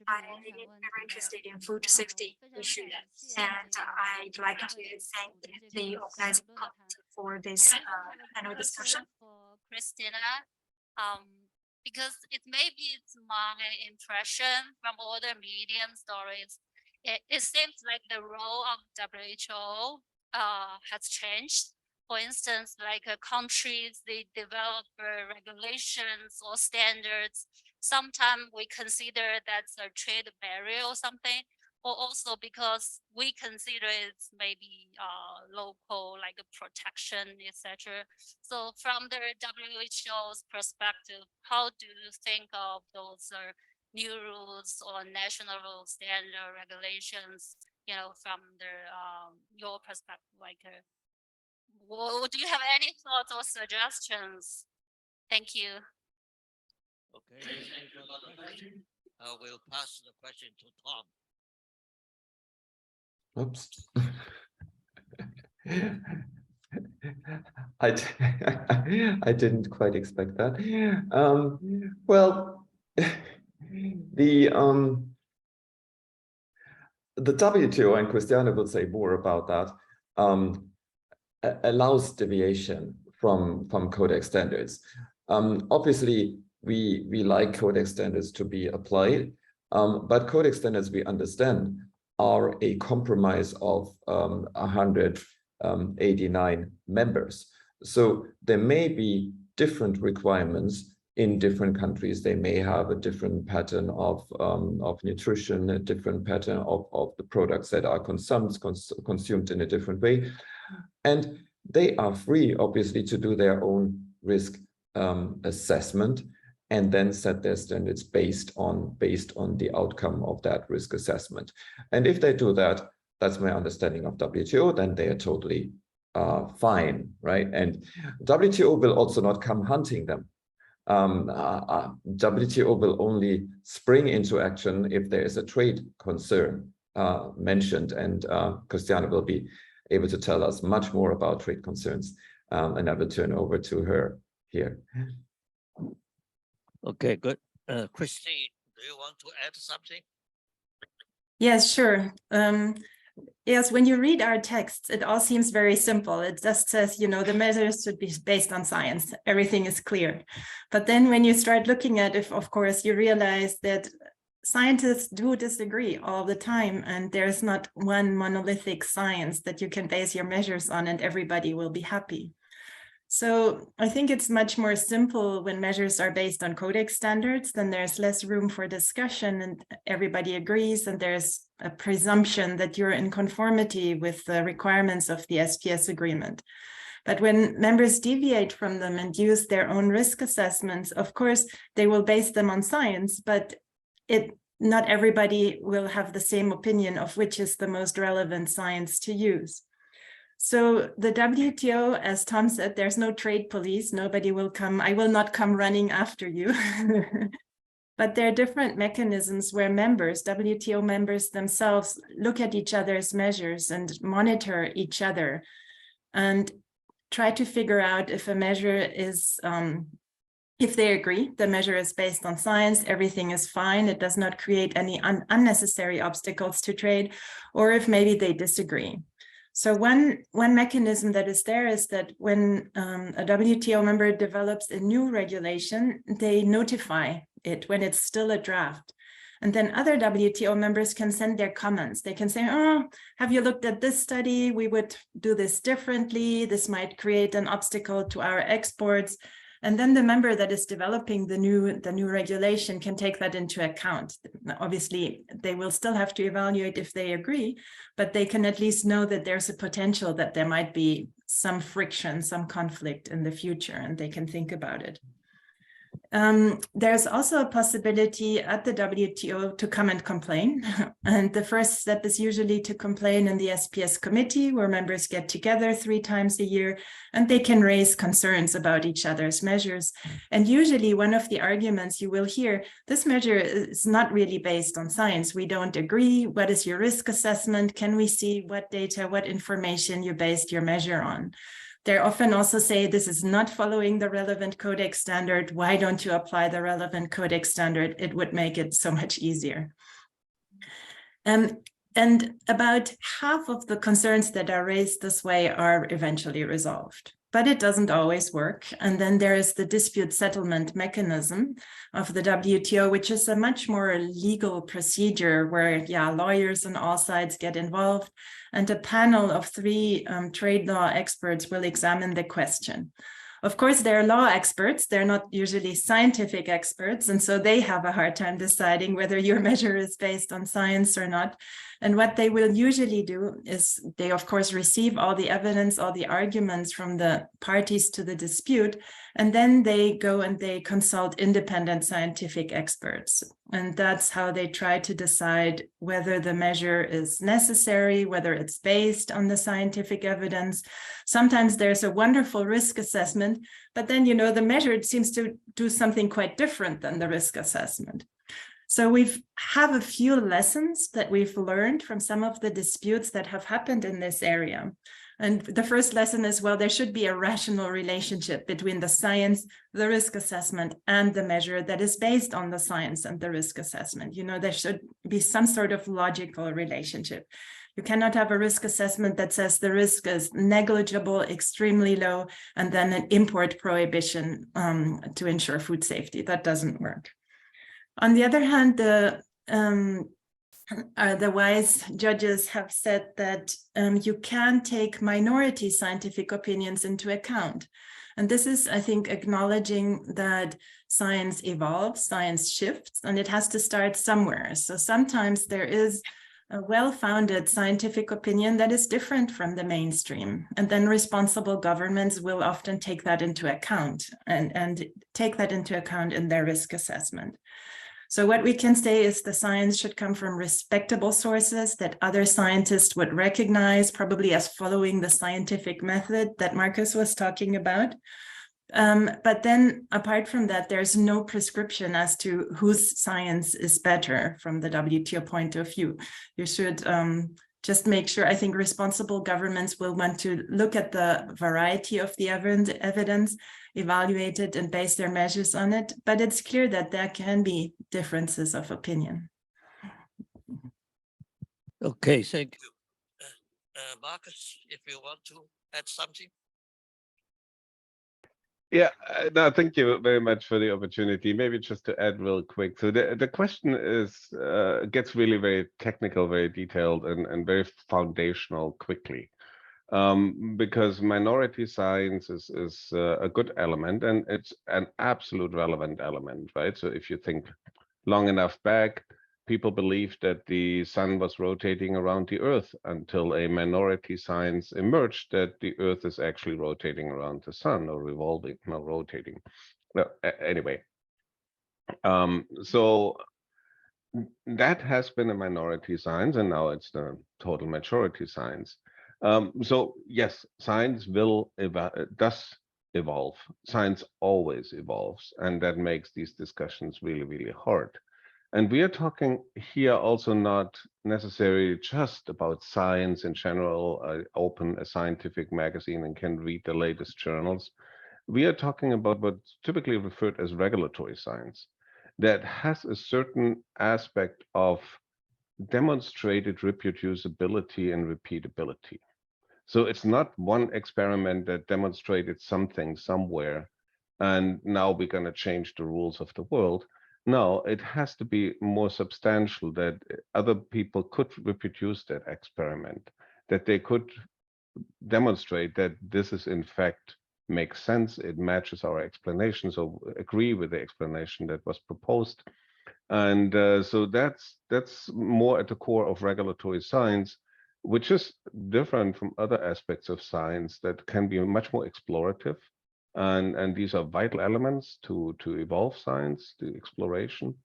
I'm very interested in food safety issues, and I'd like to thank the organizing committee for this panel discussion. Christina, because maybe it's my impression from all the media stories. It seems like the role of WHO has changed. For instance, like countries, they develop regulations or standards. Sometimes we consider that's a trade barrier or something, or also because we consider it's maybe local, like a protection, etc. So from the WHO's perspective, how do you think of those new rules or national standard regulations, you know, from your perspective, like do you have any thoughts or suggestions? Thank you. Okay, thank you for the question. We'll pass the question to Tom. Oops. I didn't quite expect that. Well, the WTO, and Christiane will say more about that, allows deviation from Codex standards. Obviously, we like Codex standards to be applied, but Codex standards, we understand, are a compromise of 189 members. So there may be different requirements in different countries. They may have a different pattern of nutrition, a different pattern of the products that are consumed in a different way. And they are free, obviously, to do their own risk assessment and then set their standards based on the outcome of that risk assessment. And if they do that, that's my understanding of WTO, then they are totally fine, right? And WTO will also not come hunting them. WTO will only spring into action if there is a trade concern mentioned, and Christiane will be able to tell us much more about trade concerns, and I will turn over to her here. Okay, good. Christine, do you want to add something? Yes, sure. Yes, when you read our texts, it all seems very simple. It just says, the measures should be based on science. Everything is clear. But then when you start looking at it, of course, you realize that scientists do disagree all the time. And there's not one monolithic science that you can base your measures on and everybody will be happy. So I think it's much more simple when measures are based on codex standards, then there's less room for discussion and everybody agrees, and there's a presumption that you're in conformity with the requirements of the SPS agreement. But when members deviate from them and use their own risk assessments, of course, they will base them on science, but not everybody will have the same opinion of which is the most relevant science to use. So the WTO, as Tom said, there's no trade police. Nobody will come. I will not come running after you. But there are different mechanisms where members, WTO members themselves, look at each other's measures and monitor each other and try to figure out if a measure is, if they agree, the measure is based on science, everything is fine, it does not create any unnecessary obstacles to trade, or if maybe they disagree. So one mechanism that is there is that when a WTO member develops a new regulation, they notify it when it's still a draft. And then other WTO members can send their comments. They can say, oh, have you looked at this study? We would do this differently. This might create an obstacle to our exports. And then the member that is developing the new regulation can take that into account. Obviously, they will still have to evaluate if they agree, but they can at least know that there's a potential that there might be some friction, some conflict in the future, and they can think about it. There's also a possibility at the WTO to come and complain. And the first step is usually to complain in the SPS committee, where members get together 3 times a year, and they can raise concerns about each other's measures. And usually one of the arguments you will hear, this measure is not really based on science. We don't agree. What is your risk assessment? Can we see what data, what information you based your measure on? They often also say this is not following the relevant codex standard. Why don't you apply the relevant codex standard? It would make it so much easier. And about half of the concerns that are raised this way are eventually resolved. But it doesn't always work. And then there is the dispute settlement mechanism of the WTO, which is a much more legal procedure where, lawyers on all sides get involved. And a panel of 3 trade law experts will examine the question. Of course, they're law experts. They're not usually scientific experts. And so they have a hard time deciding whether your measure is based on science or not. And what they will usually do is they, of course, receive all the evidence, all the arguments from the parties to the dispute, and then they go and they consult independent scientific experts. And that's how they try to decide whether the measure is necessary, whether it's based on the scientific evidence. Sometimes there's a wonderful risk assessment, but then, the measure seems to do something quite different than the risk assessment. So we have a few lessons that we've learned from some of the disputes that have happened in this area. And the first lesson is, well, there should be a rational relationship between the science, the risk assessment, and the measure that is based on the science and the risk assessment. There should be some sort of logical relationship. You cannot have a risk assessment that says the risk is negligible, extremely low, and then an import prohibition to ensure food safety. That doesn't work. On the other hand, the wise judges have said that you can take minority scientific opinions into account. And this is, I think, acknowledging that science evolves, science shifts, and it has to start somewhere. So sometimes there is a well-founded scientific opinion that is different from the mainstream. And then responsible governments will often take that into account and take that into account in their risk assessment. So what we can say is the science should come from respectable sources that other scientists would recognize, probably as following the scientific method that Marcus was talking about. But then apart from that, there's no prescription as to whose science is better from the WTO point of view. You should just make sure, I think responsible governments will want to look at the variety of the evidence, evaluate it and base their measures on it. But it's clear that there can be differences of opinion. Okay, thank you. Marcus, if you want to add something. Yeah, no, thank you very much for the opportunity. Maybe just to add real quick. So the question is gets really very technical, very detailed, and very foundational quickly. Because minority science is a good element, and it's an absolute relevant element, right? So if you think long enough back, people believed that the sun was rotating around the earth until a minority science emerged that the earth is actually rotating around the sun, or revolving, not rotating. No, anyway, so that has been a minority science, and now it's the total majority science. So yes, science does evolve. Science always evolves, and that makes these discussions really, really hard. And we are talking here also not necessarily just about science in general. Open a scientific magazine and can read the latest journals. We are talking about what's typically referred as regulatory science that has a certain aspect of demonstrated reproducibility and repeatability. So it's not one experiment that demonstrated something somewhere, and now we're going to change the rules of the world. No, it has to be more substantial, that other people could reproduce that experiment, that they could demonstrate that this is in fact makes sense, it matches our explanation, so agree with the explanation that was proposed. And so that's more at the core of regulatory science, which is different from other aspects of science that can be much more explorative. And these are vital elements to evolve science, the exploration,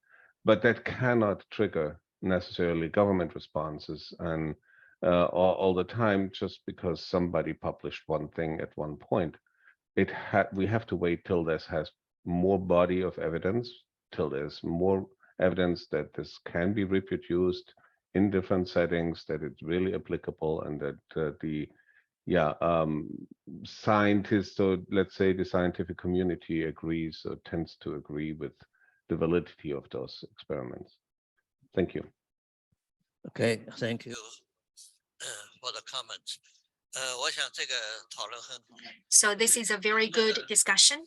but that cannot trigger necessarily government responses and all the time just because somebody published one thing at one point. We have to wait till this has more body of evidence, till there's more evidence that this can be reproduced in different settings, that it's really applicable, and that scientists, or let's say the scientific community agrees or tends to agree with the validity of those experiments. Thank you. Okay, thank you for the comments. So this is a very good discussion.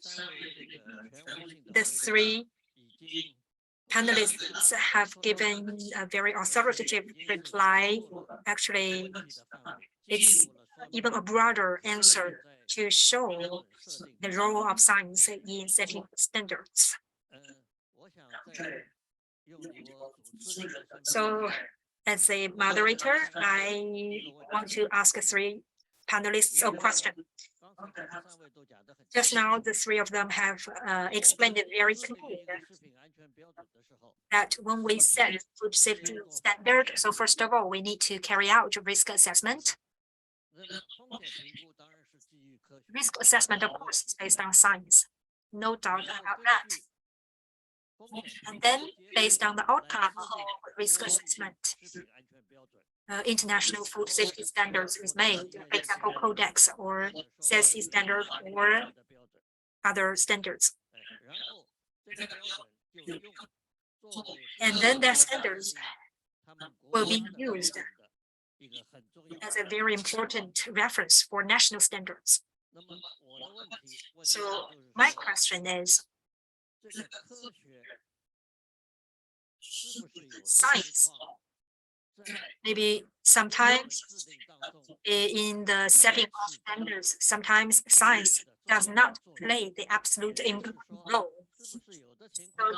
The three panelists have given a very authoritative reply. Actually, it's even a broader answer to show the role of science in setting standards. So as a moderator, I want to ask three panelists a question. Just now, the three of them have explained it very clearly that when we set food safety standard, so first of all, we need to carry out risk assessment. Risk assessment, of course, is based on science, no doubt about that. And then, based on the outcome of risk assessment, international food safety standards is made, for example, Codex or CIFSQ standard or other standards. And then their standards will be used as a very important reference for national standards. So my question is, science, maybe sometimes in the setting of standards, sometimes science does not play the absolute role. So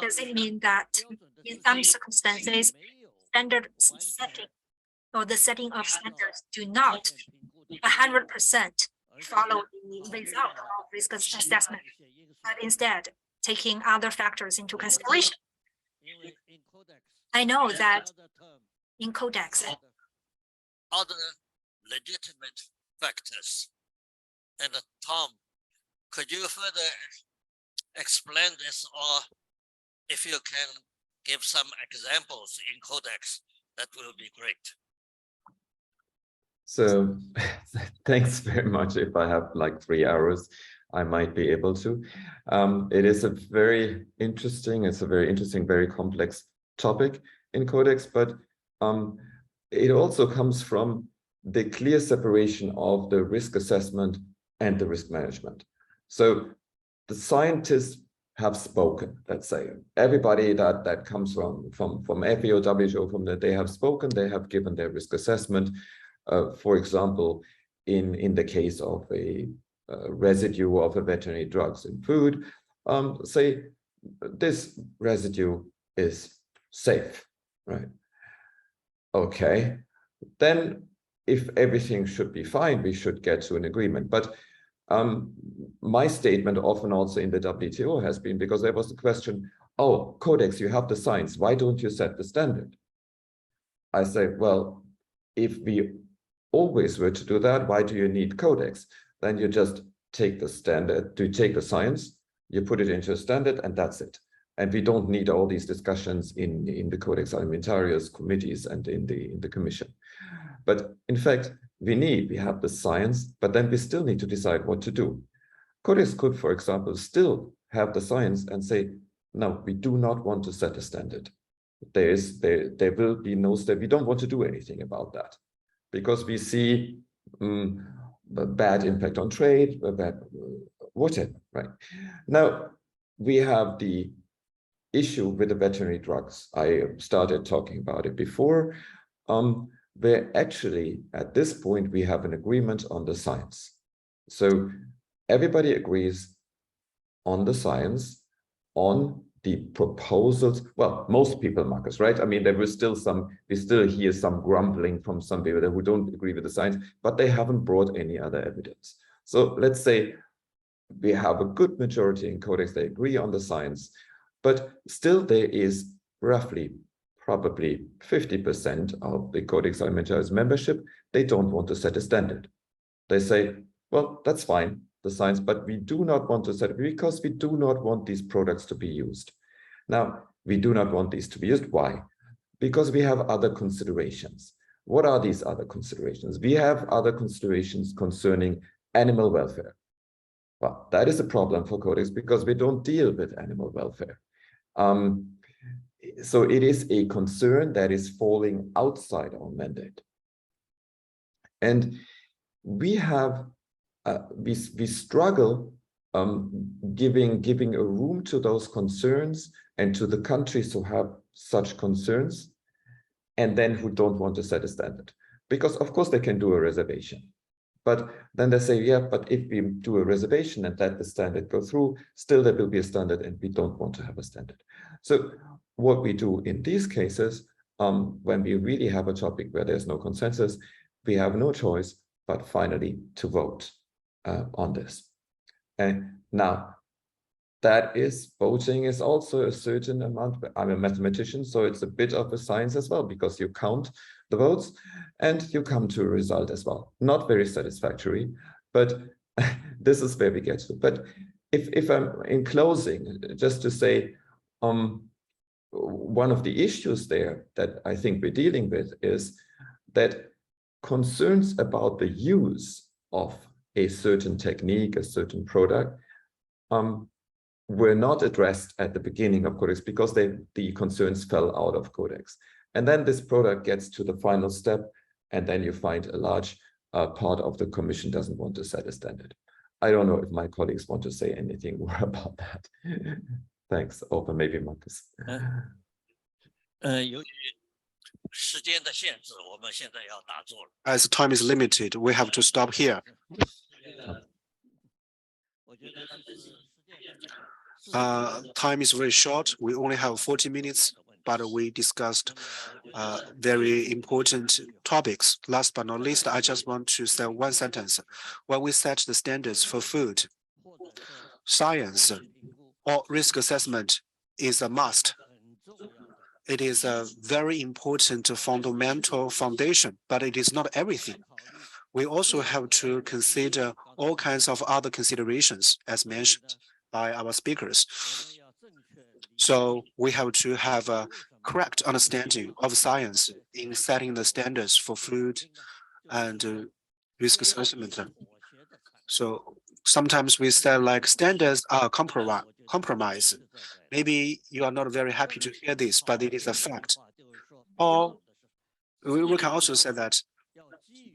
does it mean that in some circumstances, standard setting or the setting of standards do not 100% follow the result of risk assessment, but instead taking other factors into consideration. I know that in Codex, other legitimate factors. And Tom, could you further explain this, or if you can give some examples in Codex, that will be great. So thanks very much. If I have like 3 hours, I might be able to. It is a very interesting, very complex topic in Codex, but it also comes from the clear separation of the risk assessment and the risk management. So the scientists have spoken, let's say. Everybody that comes from FAO, WHO, they have spoken, they have given their risk assessment. For example, in the case of a residue of a veterinary drugs in food, say this residue is safe, right? Okay, then if everything should be fine, we should get to an agreement. But my statement often also in the WTO has been, because there was the question, oh, Codex, you have the science, why don't you set the standard? I say, well, if we always were to do that, why do you need Codex? Then you just take the standard, you take the science, you put it into a standard, and that's it. And we don't need all these discussions in the Codex Alimentarius committees and in the commission. But in fact, we have the science, but then we still need to decide what to do. Codex could, for example, still have the science and say, no, we do not want to set a standard. There will be no step. We don't want to do anything about that because we see a bad impact on trade, a bad whatever, right? Now, we have the issue with the veterinary drugs. I started talking about it before, where actually at this point we have an agreement on the science. So everybody agrees on the science, on the proposals. Well, most people, Marcus, right? I mean, there was still we still hear some grumbling from some people who don't agree with the science, but they haven't brought any other evidence. So let's say we have a good majority in Codex, they agree on the science, but still there is roughly probably 50% of the Codex Alimentarius membership, they don't want to set a standard. They say, well, that's fine, the science, but we do not want to set it because we do not want these products to be used. Now, we do not want these to be used. Why? Because we have other considerations. What are these other considerations? We have other considerations concerning animal welfare. Well, that is a problem for Codex because we don't deal with animal welfare. So it is a concern that is falling outside our mandate. And we have, we struggle giving a room to those concerns and to the countries who have such concerns and then who don't want to set a standard. Because of course they can do a reservation. But then they say, yeah, but if we do a reservation and let the standard go through, still there will be a standard and we don't want to have a standard. So what we do in these cases, when we really have a topic where there's no consensus, we have no choice but finally to vote on this. And now, that is, voting is also a certain amount. I'm a mathematician, so it's a bit of a science as well, because you count the votes and you come to a result as well. Not very satisfactory, but this is where we get to. But if I'm in closing, just to say, one of the issues there that I think we're dealing with is that concerns about the use of a certain technique, a certain product, were not addressed at the beginning of Codex because the concerns fell out of Codex. And then this product gets to the final step, and then you find a large part of the commission doesn't want to set a standard. I don't know if my colleagues want to say anything more about that. Thanks. Open, maybe Marcus. As time is limited, we have to stop here. Time is very short. We only have 40 minutes, but we discussed very important topics. Last but not least, I just want to say one sentence. When we set the standards for food, science or risk assessment is a must. It is a very important fundamental foundation, but it is not everything. We also have to consider all kinds of other considerations, as mentioned by our speakers. So we have to have a correct understanding of science in setting the standards for food and risk assessment. So sometimes we say like standards are compromise. Maybe you are not very happy to hear this, but it is a fact. Or we can also say that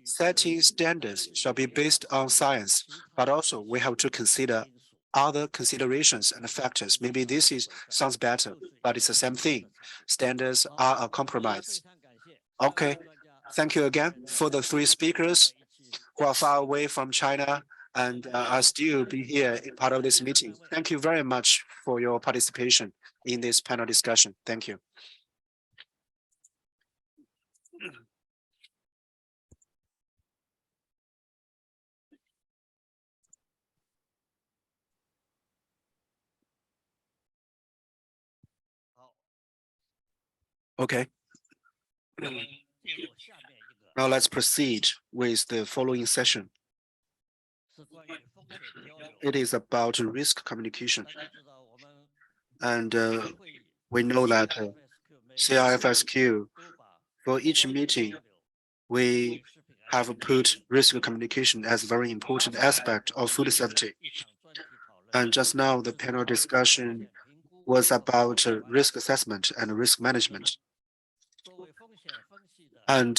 setting standards shall be based on science, but also we have to consider other considerations and factors. Maybe this sounds better, but it's the same thing. Standards are a compromise. Okay, thank you again for the three speakers who are far away from China and are still be here in part of this meeting. Thank you very much for your participation in this panel discussion. Thank you. Okay. Now let's proceed with the following session. It is about risk communication. And we know that CIFSQ, for each meeting, we have put risk communication as a very important aspect of food safety. And just now, the panel discussion was about risk assessment and risk management. And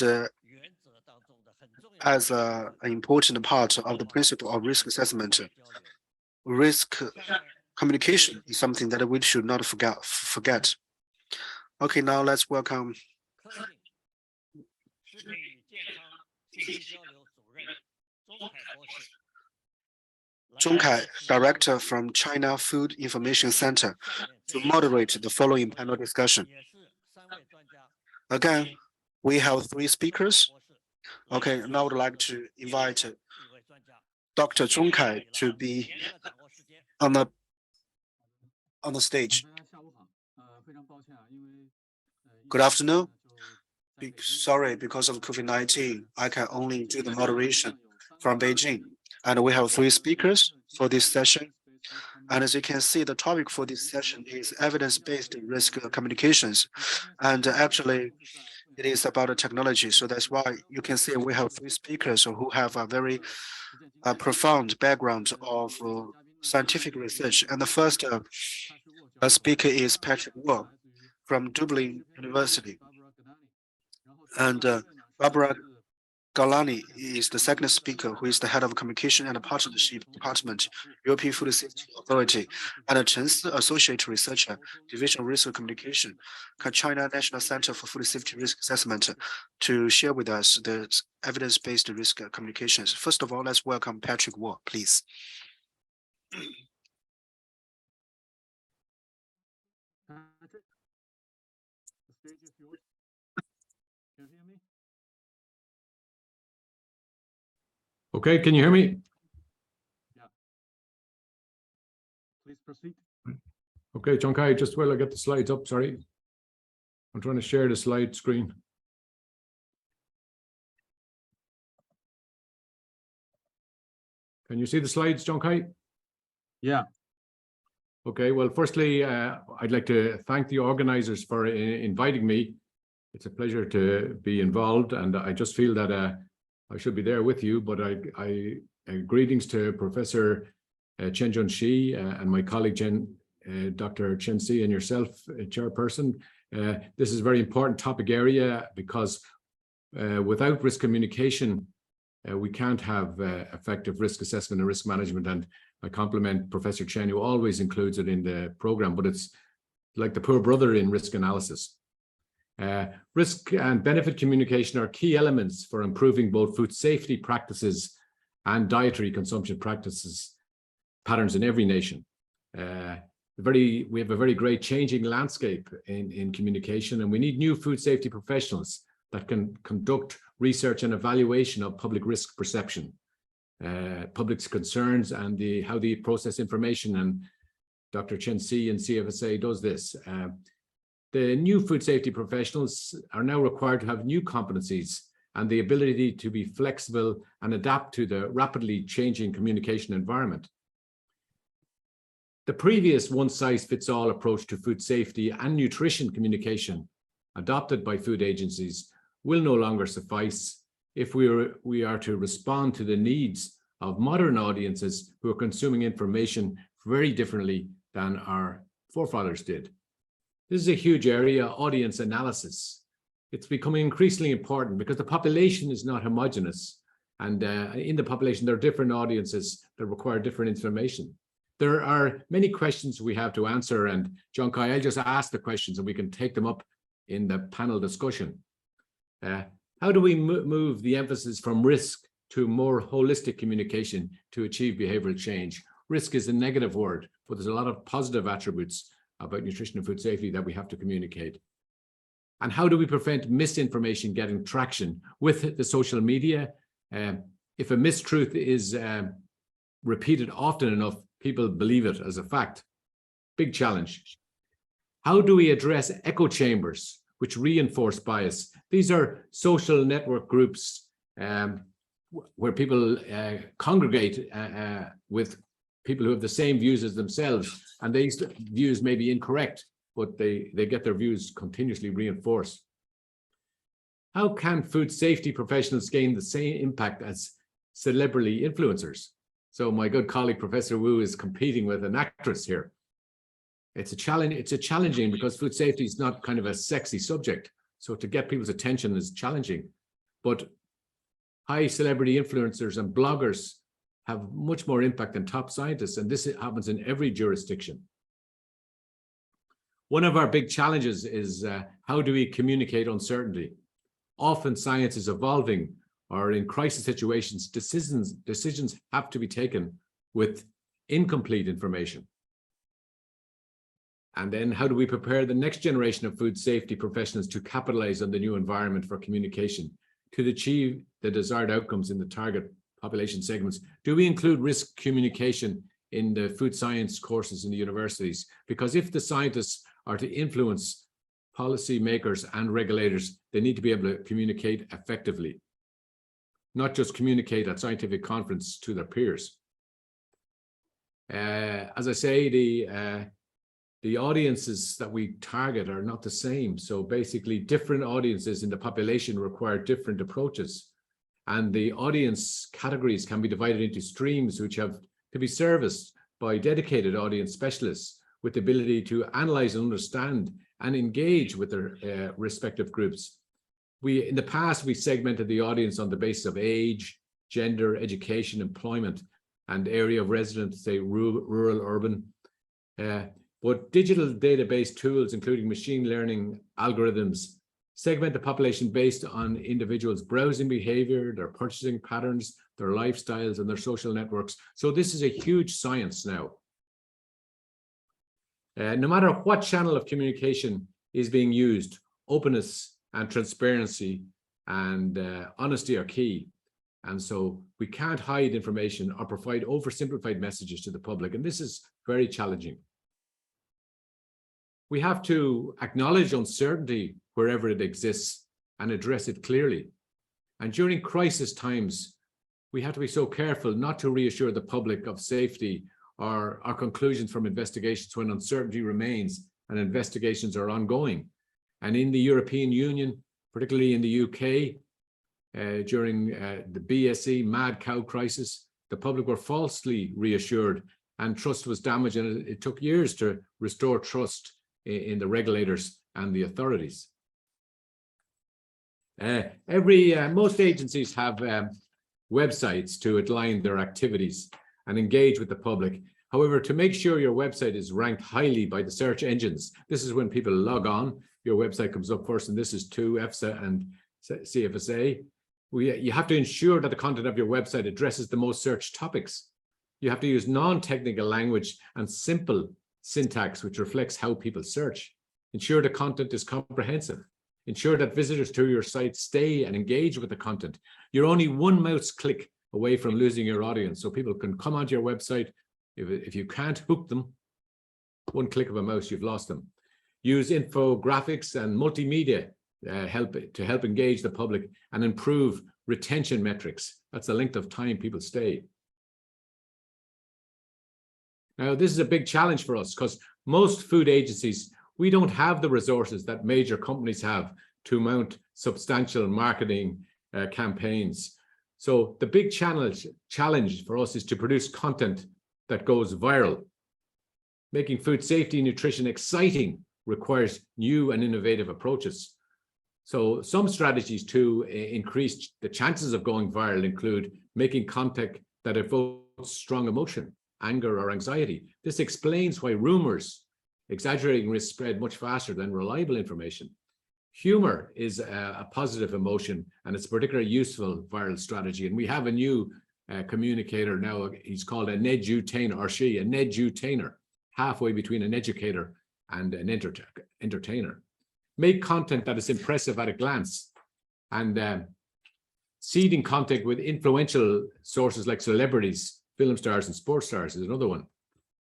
as an important part of the principle of risk assessment, risk communication is something that we should not forget. Okay, now let's welcome Zhong Kai, Director from China Food Information Center, to moderate the following panel discussion. Again, we have three speakers. Okay, now I would like to invite Dr. Zhong Kai to be on the stage. Good afternoon. Sorry, because of COVID-19, I can only do the moderation from Beijing. And we have three speakers for this session. And as you can see, the topic for this session is evidence-based risk communications. And actually, it is about the technology. So that's why you can see we have three speakers who have a very profound background of scientific research. And the first speaker is Patrick Wu from Dublin University. And Barbara Galani is the second speaker, who is the head of communication and partnership department, European Food Safety Authority, and Chen Si, associate researcher, division of risk communication, China National Center for Food Safety Risk Assessment, to share with us the evidence-based risk communications. First of all, let's welcome Patrick Wu, please. Patrick, the stage is yours. Can you hear me? Okay, can you hear me? Yeah. Please proceed. Okay, Zhong Kai, just while I get the slides up, sorry. I'm trying to share the slide screen. Can you see the slides, Zhong Kai? Yeah. Okay, well, firstly, I'd like to thank the organizers for inviting me. It's a pleasure to be involved, and I just feel that I should be there with you, but greetings to Professor Chen Junxi and my colleague Dr. Chen Si and yourself, Chairperson. This is a very important topic area because without risk communication, we can't have effective risk assessment and risk management. And I compliment Professor Chen, who always includes it in the program, but it's like the poor brother in risk analysis. Risk and benefit communication are key elements for improving both food safety practices and dietary consumption practices patterns in every nation. we have a very great changing landscape in communication, and we need new food safety professionals that can conduct research and evaluation of public risk perception, public's concerns, and how they process information. And Dr. Chen Xi and CFSA does this. The new food safety professionals are now required to have new competencies and the ability to be flexible and adapt to the rapidly changing communication environment. The previous one-size-fits-all approach to food safety and nutrition communication adopted by food agencies will no longer suffice if we are to respond to the needs of modern audiences who are consuming information very differently than our forefathers did. This is a huge area, audience analysis. It's becoming increasingly important because the population is not homogeneous, and in the population there are different audiences that require different information. There are many questions we have to answer, and John Kai, I'll just ask the questions and we can take them up in the panel discussion. How do we move the emphasis from risk to more holistic communication to achieve behavioral change? Risk is a negative word, but there's a lot of positive attributes about nutrition and food safety that we have to communicate. And how do we prevent misinformation getting traction with the social media? If a mistruth is repeated often enough, people believe it as a fact. Big challenge. How do we address echo chambers which reinforce bias? These are social network groups where people congregate with people who have the same views as themselves, and these views may be incorrect, but they get their views continuously reinforced. How can food safety professionals gain the same impact as celebrity influencers? So my good colleague, Professor Wu, is competing with an actress here. It's a challenge. It's a challenging because food safety is not kind of a sexy subject. So to get people's attention is challenging. But high celebrity influencers and bloggers have much more impact than top scientists, and this happens in every jurisdiction. One of our big challenges is how do we communicate uncertainty? Often science is evolving, or in crisis situations, decisions have to be taken with incomplete information. And then how do we prepare the next generation of food safety professionals to capitalize on the new environment for communication to achieve the desired outcomes in the target population segments? Do we include risk communication in the food science courses in the universities? Because if the scientists are to influence policy makers and regulators, they need to be able to communicate effectively, not just communicate at scientific conference to their peers. As I say, the audiences that we target are not the same. So basically different audiences in the population require different approaches. And the audience categories can be divided into streams which have to be serviced by dedicated audience specialists with the ability to analyze and understand and engage with their respective groups. In the past, we segmented the audience on the basis of age, gender, education, employment, and area of residence, say rural, urban. But digital database tools, including machine learning algorithms, segment the population based on individuals' browsing behavior, their purchasing patterns, their lifestyles, and their social networks. So this is a huge science now. No matter what channel of communication is being used, openness and transparency and honesty are key. And so we can't hide information or provide oversimplified messages to the public. And this is very challenging. We have to acknowledge uncertainty wherever it exists and address it clearly. And during crisis times, we have to be so careful not to reassure the public of safety or our conclusions from investigations when uncertainty remains and investigations are ongoing. And in the European Union, particularly in the UK, during the BSE mad cow crisis, the public were falsely reassured and trust was damaged, and it took years to restore trust in the regulators and the authorities. Most agencies have websites to outline their activities and engage with the public. However, to make sure your website is ranked highly by the search engines, this is when people log on, your website comes up first, and this is to EFSA and CFSA. You have to ensure that the content of your website addresses the most searched topics. You have to use non-technical language and simple syntax which reflects how people search. Ensure the content is comprehensive. Ensure that visitors to your site stay and engage with the content. You're only one mouse click away from losing your audience, so people can come onto your website. If you can't hook them, one click of a mouse, you've lost them. Use infographics and multimedia to help engage the public and improve retention metrics. That's the length of time people stay. Now, this is a big challenge for us because most food agencies, we don't have the resources that major companies have to mount substantial marketing campaigns. So the big challenge for us is to produce content that goes viral. Making food safety and nutrition exciting requires new and innovative approaches. So some strategies to increase the chances of going viral include making content that evokes strong emotion, anger, or anxiety. This explains why rumors, exaggerating risk, spread much faster than reliable information. Humor is a positive emotion, and it's a particularly useful viral strategy. And we have a new communicator now. He's called an edutainer, or she, an edutainer, halfway between an educator and an entertainer. Make content that is impressive at a glance, and seeding content with influential sources like celebrities, film stars, and sports stars is another one.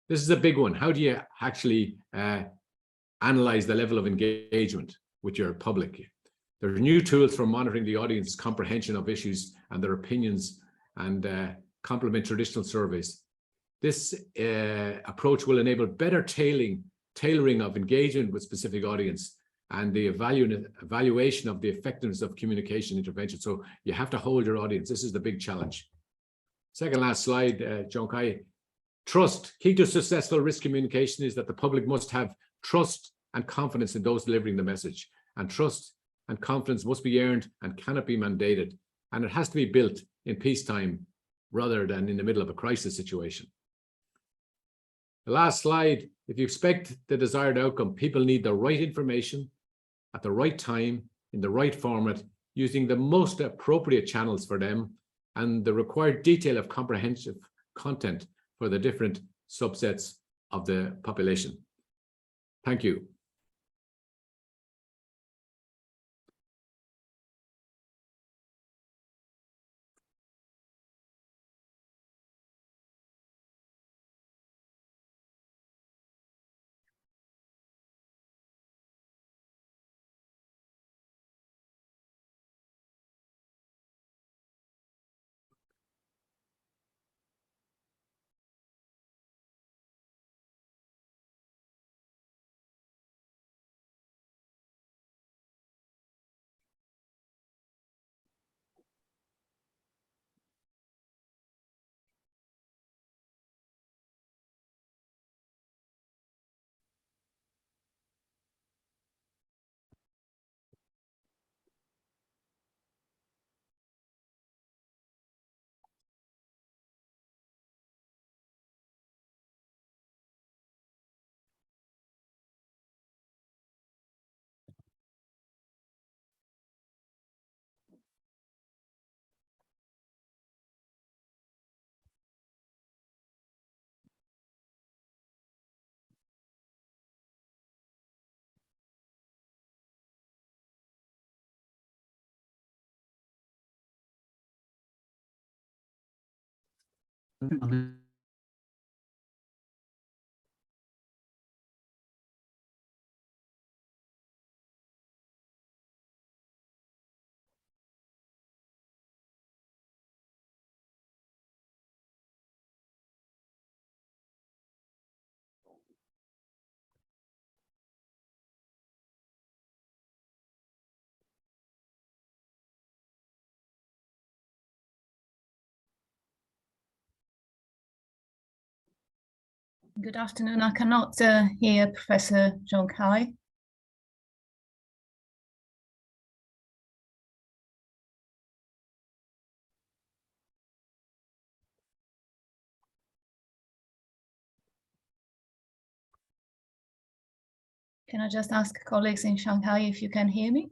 This is a big one. How do you actually analyze the level of engagement with your public? There are new tools for monitoring the audience's comprehension of issues and their opinions, and complement traditional surveys. This approach will enable better tailoring of engagement with specific audience and the evaluation of the effectiveness of communication intervention. So you have to hold your audience. This is the big challenge. Second last slide, Zhongkai. Trust. Key to successful risk communication is that the public must have trust and confidence in those delivering the message. And trust and confidence must be earned and cannot be mandated. And it has to be built in peacetime rather than in the middle of a crisis situation. The last slide, if you expect the desired outcome, people need the right information at the right time, in the right format, using the most appropriate channels for them, and the required detail of comprehensive content for the different subsets of the population. Thank you. Good afternoon. I cannot hear Professor Zhongkai. Can I just ask colleagues in Shanghai if you can hear me?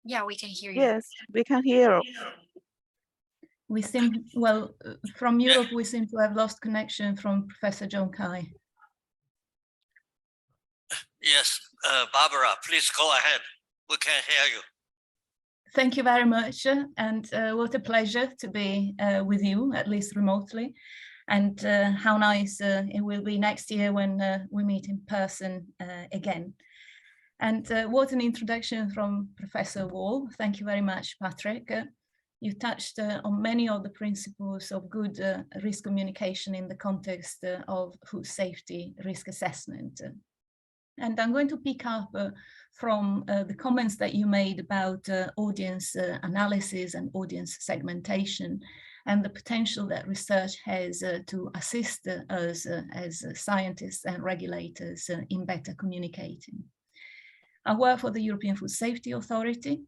Yeah, we can hear you. Yes, we can hear. We seem, well, from Europe, we seem to have lost connection from Professor John Kai. Yes, Barbara, please go ahead. We can hear you. Thank you very much, and what a pleasure to be with you, at least remotely, and how nice it will be next year when we meet in person again. And what an introduction from Professor Wall. Thank you very much, Patrick. You touched on many of the principles of good risk communication in the context of food safety risk assessment. And I'm going to pick up from the comments that you made about audience analysis and audience segmentation and the potential that research has to assist us as scientists and regulators in better communicating. I work for the European Food Safety Authority.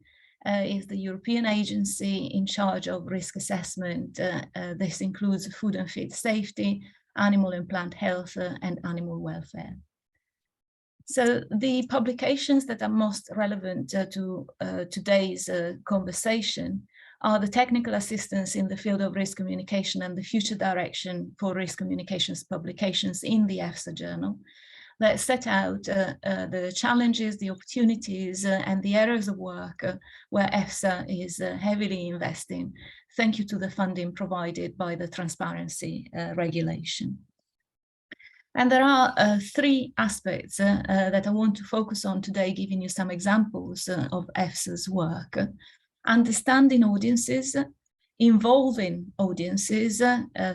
Is the European agency in charge of risk assessment. This includes food and feed safety, animal and plant health, and animal welfare. So the publications that are most relevant to today's conversation are the technical assistance in the field of risk communication and the future direction for risk communications publications in the EFSA journal that set out the challenges, the opportunities, and the areas of work where EFSA is heavily investing, thank you to the funding provided by the transparency regulation. And there are three aspects that I want to focus on today, giving you some examples of EFSA's work. Understanding audiences, involving audiences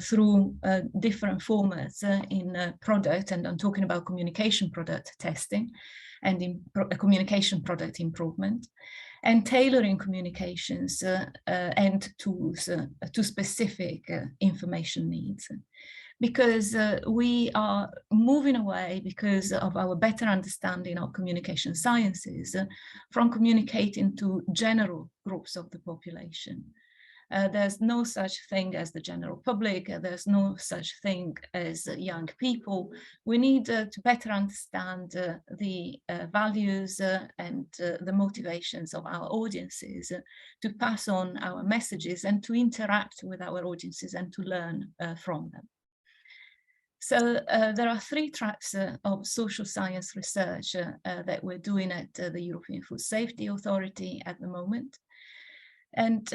through different formats in product, and I'm talking about communication product testing and in communication product improvement, and tailoring communications and tools to specific information needs. Because we are moving away, because of our better understanding of communication sciences, from communicating to general groups of the population. There's no such thing as the general public, there's no such thing as young people. We need to better understand the values and the motivations of our audiences to pass on our messages and to interact with our audiences and to learn from them. So there are three tracks of social science research that we're doing at the European Food Safety Authority at the moment. And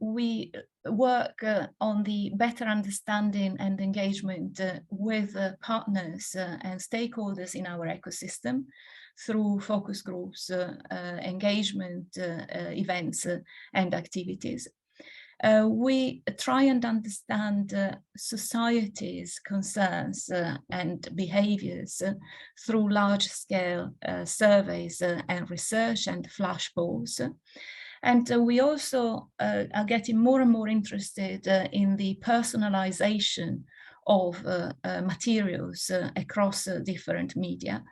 we work on the better understanding and engagement with partners and stakeholders in our ecosystem through focus groups, engagement events and activities. We try and understand society's concerns and behaviors through large-scale surveys and research and flash polls. And we also are getting more and more interested in the personalization of materials across different media.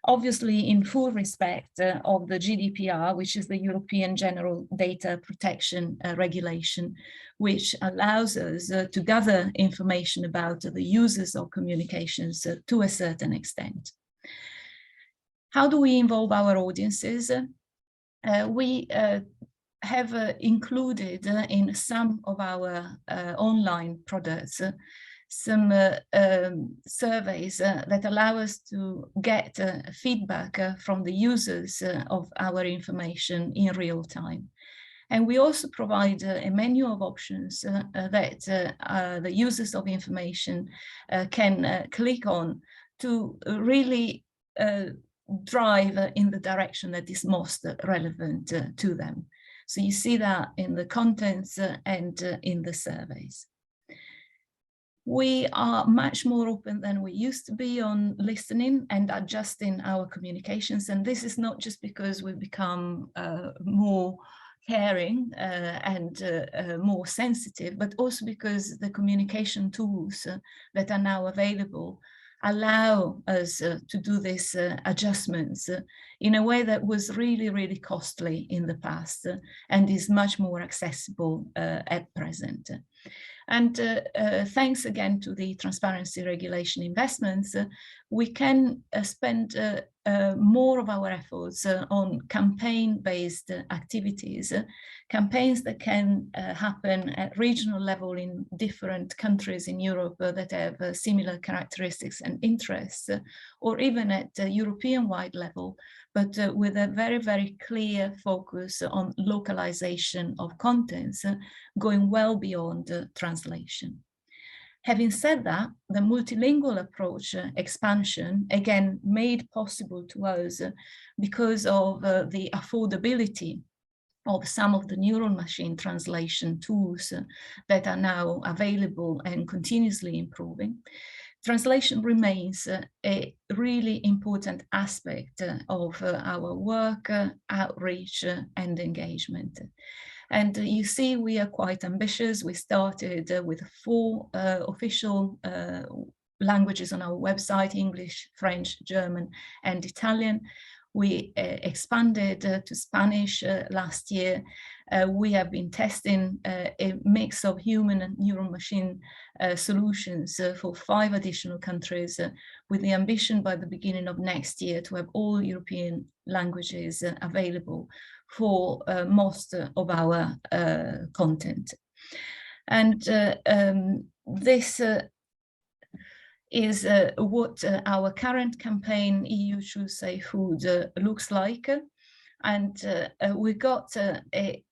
Obviously, in full respect of the GDPR, which is the European General Data Protection Regulation, which allows us to gather information about the users of communications to a certain extent. How do we involve our audiences? We have included in some of our online products some surveys that allow us to get feedback from the users of our information in real time. And we also provide a menu of options that the users of information can click on to really drive in the direction that is most relevant to them. So you see that in the contents and in the surveys. We are much more open than we used to be on listening and adjusting our communications. And this is not just because we've become more caring and more sensitive, but also because the communication tools that are now available allow us to do these adjustments in a way that was really, really costly in the past and is much more accessible at present. And thanks again to the transparency regulation investments, we can spend more of our efforts on campaign-based activities, campaigns that can happen at regional level in different countries in Europe that have similar characteristics and interests, or even at a European-wide level, but with a very, very clear focus on localization of contents, going well beyond translation. Having said that, the multilingual approach expansion, again, made possible to us because of the affordability of some of the neural machine translation tools that are now available and continuously improving. Translation remains a really important aspect of our work, outreach, and engagement. And you see, we are quite ambitious. We started with 4 official languages on our website: English, French, German, and Italian. We expanded to Spanish last year. We have been testing a mix of human and neural machine solutions for 5 additional countries, with the ambition by the beginning of next year to have all European languages available for most of our content. And this is what our current campaign, EU Choose Safe Food, looks like. And we got a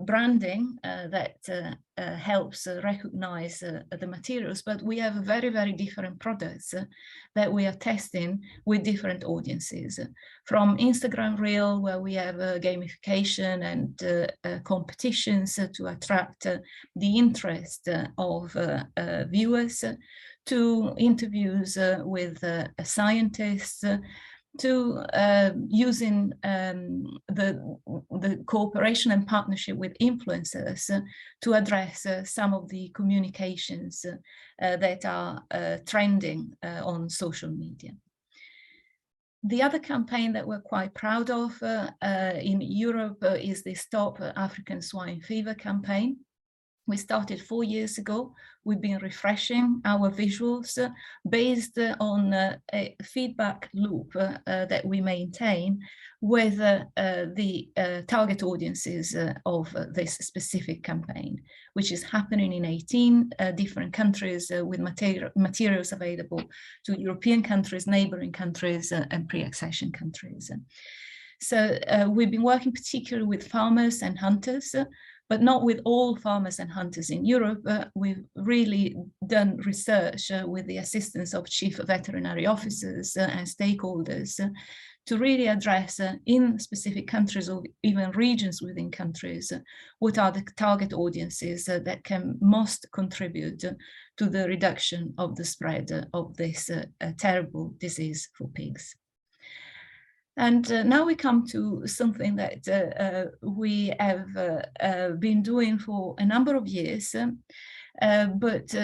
branding that helps recognize the materials, but we have very, very different products that we are testing with different audiences. From Instagram Reel, where we have gamification and competitions to attract the interest of viewers, to interviews with scientists, to using the cooperation and partnership with influencers to address some of the communications that are trending on social media. The other campaign that we're quite proud of in Europe is the Stop African Swine Fever campaign. We started 4 years ago. We've been refreshing our visuals based on a feedback loop that we maintain with the target audiences of this specific campaign, which is happening in 18 different countries with materials available to European countries, neighboring countries, and pre-accession countries. So we've been working particularly with farmers and hunters, but not with all farmers and hunters in Europe. We've really done research with the assistance of chief veterinary officers and stakeholders to really address in specific countries or even regions within countries, what are the target audiences that can most contribute to the reduction of the spread of this terrible disease for pigs. And now we come to something that we have been doing for a number of years, but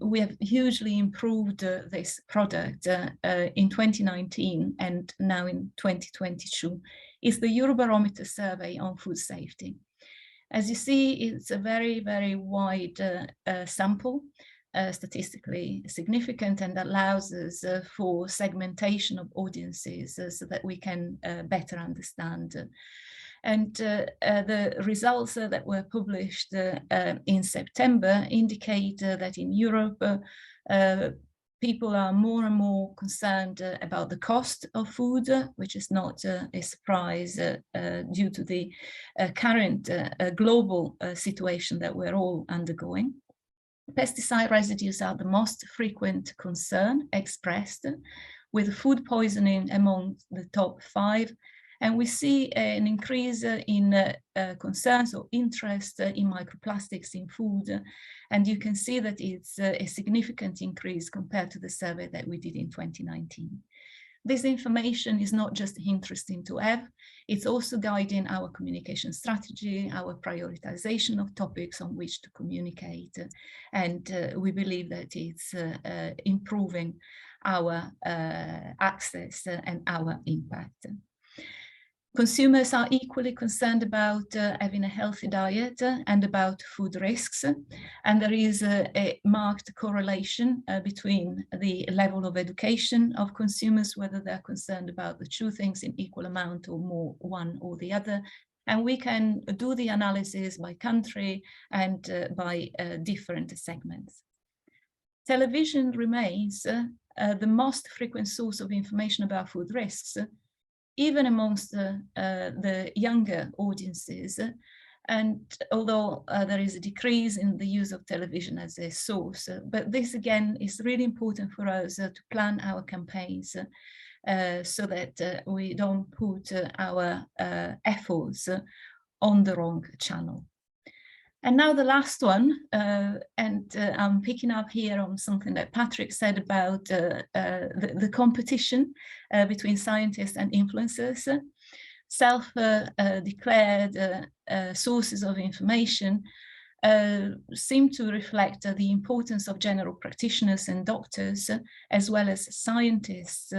we have hugely improved this product in 2019 and now in 2022, is the Eurobarometer survey on food safety. As you see, it's a very, very wide sample. Statistically significant, and allows us for segmentation of audiences so that we can better understand. And the results that were published in September indicate that in Europe, people are more and more concerned about the cost of food, which is not a surprise due to the current global situation that we're all undergoing. Pesticide residues are the most frequent concern expressed, with food poisoning among the top 5. And we see an increase in concerns or interest in microplastics in food. And you can see that it's a significant increase compared to the survey that we did in 2019. This information is not just interesting to have, it's also guiding our communication strategy, our prioritization of topics on which to communicate. And we believe that it's improving our access and our impact. Consumers are equally concerned about having a healthy diet and about food risks. And there is a marked correlation between the level of education of consumers, whether they're concerned about the two things in equal amount or more one or the other. And we can do the analysis by country and by different segments. Television remains the most frequent source of information about food risks, even amongst the younger audiences. And although there is a decrease in the use of television as a source, but this again is really important for us to plan our campaigns so that we don't put our efforts on the wrong channel. And now the last one, and I'm picking up here on something that Patrick said about the competition between scientists and influencers. Self-declared sources of information seem to reflect the importance of general practitioners and doctors, as well as scientists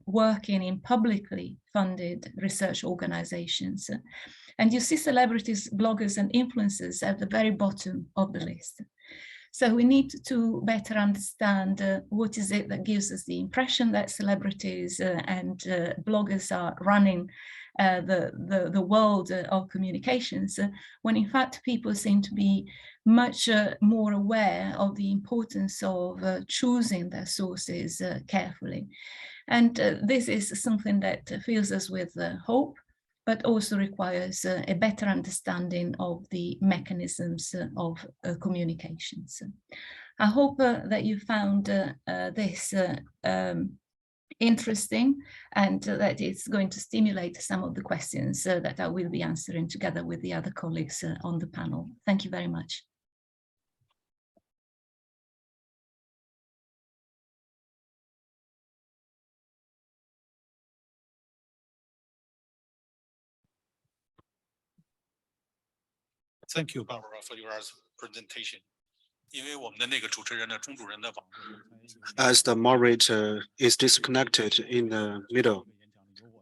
working in publicly funded research organizations. And you see celebrities, bloggers, and influencers at the very bottom of the list. So we need to better understand what is it that gives us the impression that celebrities and bloggers are running the world of communications, when in fact people seem to be much more aware of the importance of choosing their sources carefully. And this is something that fills us with hope, but also requires a better understanding of the mechanisms of communications. I hope that you found this interesting, and that it's going to stimulate some of the questions that I will be answering together with the other colleagues on the panel. Thank you very much. Thank you, Barbara, for your presentation. As the moderator is disconnected in the middle,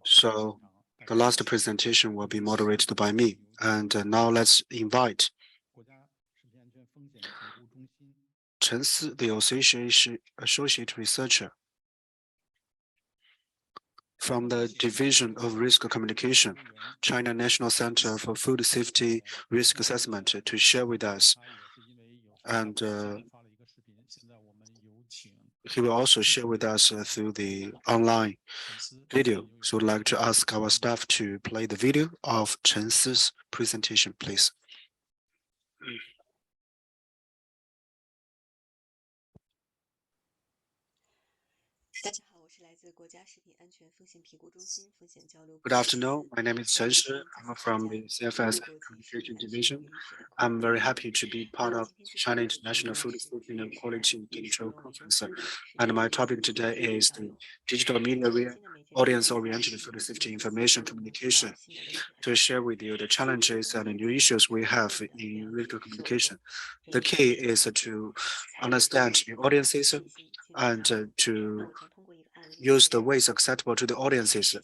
so the last presentation will be moderated by me. And now let's invite Chen Si, the associate researcher from the Division of Risk Communication, China National Center for Food Safety Risk Assessment, to share with us. And he will also share with us through the online video. So I'd like to ask our staff to play the video of Chen Si's presentation, please. Good afternoon. My name is Chen Si. I'm from the CFSQ Communication Division. I'm very happy to be part of China International Food Safety and Quality Control Conference. And my topic today is the digital media audience-oriented food safety information communication, to share with you the challenges and the new issues we have in risk communication. The key is to understand the audiences and to use the ways acceptable to the audiences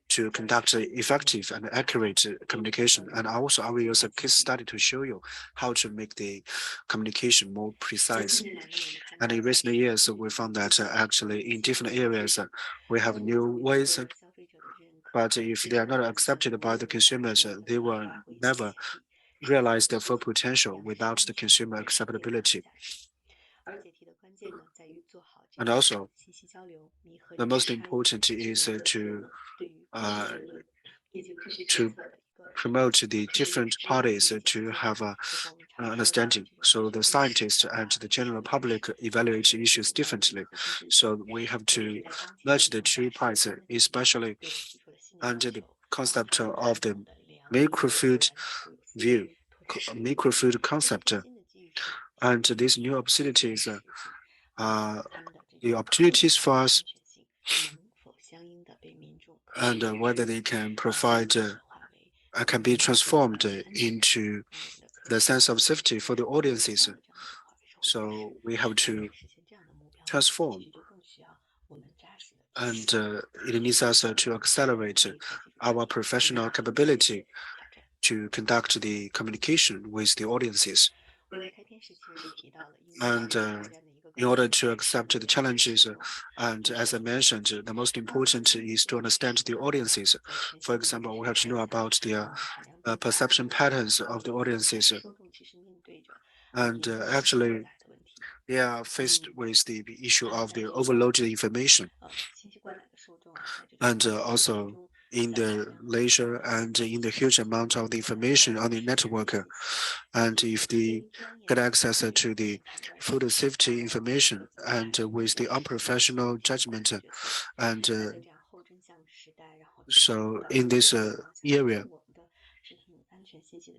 to conduct effective and accurate communication. And also I will use a case study to show you how to make the communication more precise. And in recent years, we found that actually in different areas, we have new ways, but if they are not accepted by the consumers, they will never realize their full potential without the consumer acceptability. And also, the most important is to promote the different parties to have a understanding. So the scientists and the general public evaluate issues differently. So we have to merge the two parts, especially under the concept of the microfood view, microfood concept. And these new opportunities are the opportunities for us, and whether they can provide can be transformed into the sense of safety for the audiences. So we have to transform, and it needs us to accelerate our professional capability to conduct the communication with the audiences. And in order to accept the challenges, and as I mentioned, the most important is to understand the audiences. For example, we have to know about the perception patterns of the audiences. And actually, they are faced with the issue of the overloaded information. And also in the leisure and in the huge amount of the information on the network. And if they get access to the food safety information and with the unprofessional judgment, and so in this area,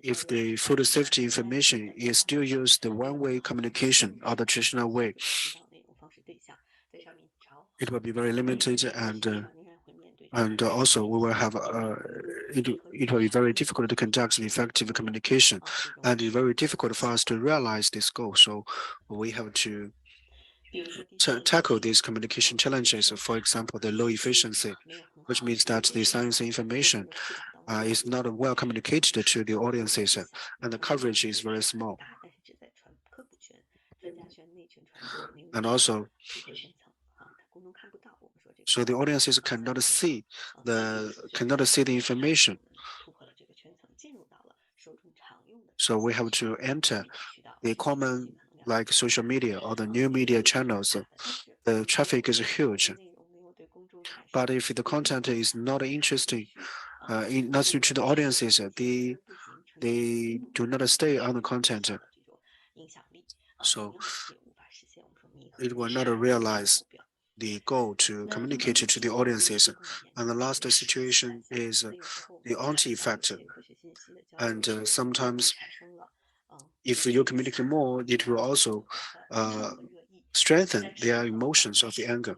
if the food safety information is still used the one-way communication or the traditional way, it will be very limited, and also we will have it will be very difficult to conduct effective communication, and it's very difficult for us to realize this goal. So we have to tackle these communication challenges. For example, the low efficiency, which means that the science information is not well communicated to the audiences, and the coverage is very small. And also, so the audiences cannot see the information. So we have to enter the common, like social media or the new media channels. The traffic is huge. But if the content is not interesting, not to the audiences, they do not stay on the content. So it will not realize the goal to communicate to the audiences. And the last situation is the anti-effect. And sometimes if you communicate more, it will also strengthen their emotions of the anger.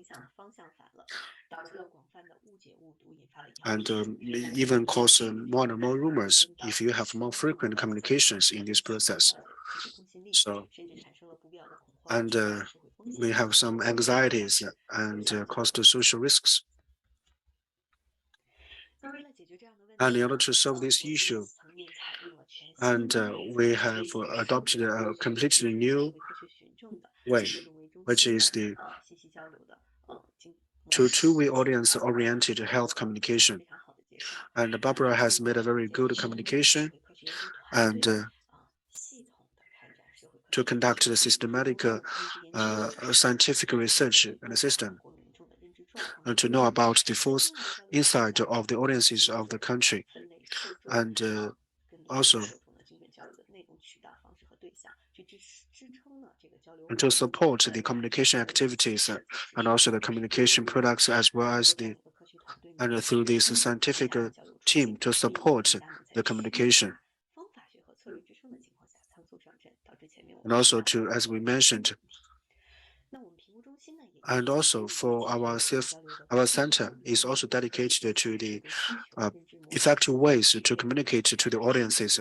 And even cause more and more rumors if you have more frequent communications in this process. So, and we have some anxieties and cause to social risks. And in order to solve this issue, and we have adopted a completely new way, which is the two-way audience-oriented health communication. And Barbara has made a very good communication and to conduct the systematic scientific research in the system and to know about the full insight of the audiences of the country, and also to support the communication activities and also the communication products, as well as and through this scientific team to support the communication. And also to, as we mentioned, and also for our center is also dedicated to the effective ways to communicate to the audiences.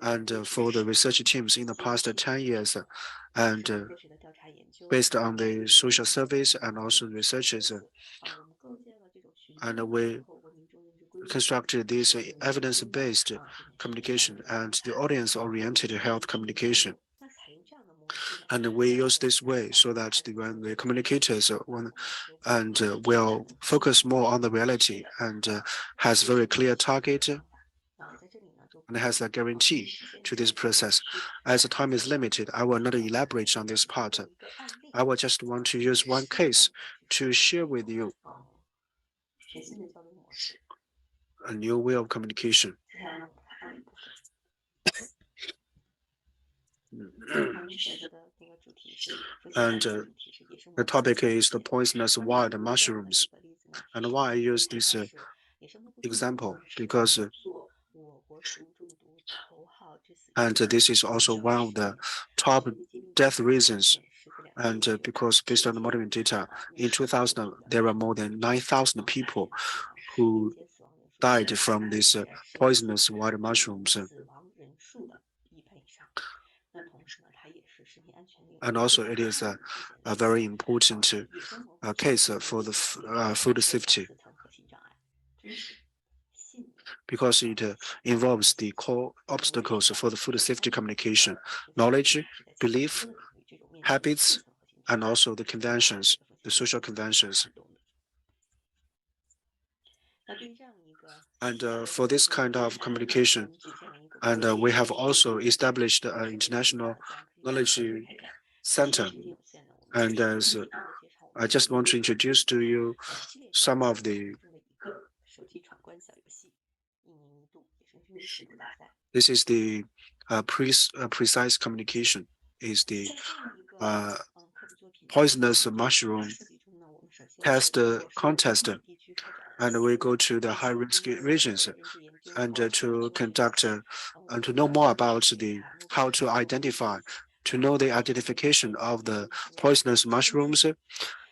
And for the research teams in the past 10 years, and based on the social surveys and also researches, and we constructed this evidence-based communication and the audience-oriented health communication. And we use this way so that when the communicators will focus more on the reality and has very clear target and has a guarantee to this process. As the time is limited, I will not elaborate on this part. I will just want to use one case to share with you a new way of communication. And the topic is the poisonous wild mushrooms. And why I use this example? Because and this is also one of the top death reasons. And because based on the modern data, in 2000, there are more than 9,000 people who died from these poisonous wild mushrooms. And also it is a very important case for the food safety. because it involves the core obstacles for the food safety communication: knowledge, belief, habits, and also the conventions, the social conventions. And for this kind of communication, and we have also established an international knowledge center. And as I just want to introduce to you some of the. This is the precise communication. Is the poisonous mushroom test contest, and we go to the high-risk regions and to conduct and to know more about how to identify, to know the identification of the poisonous mushrooms,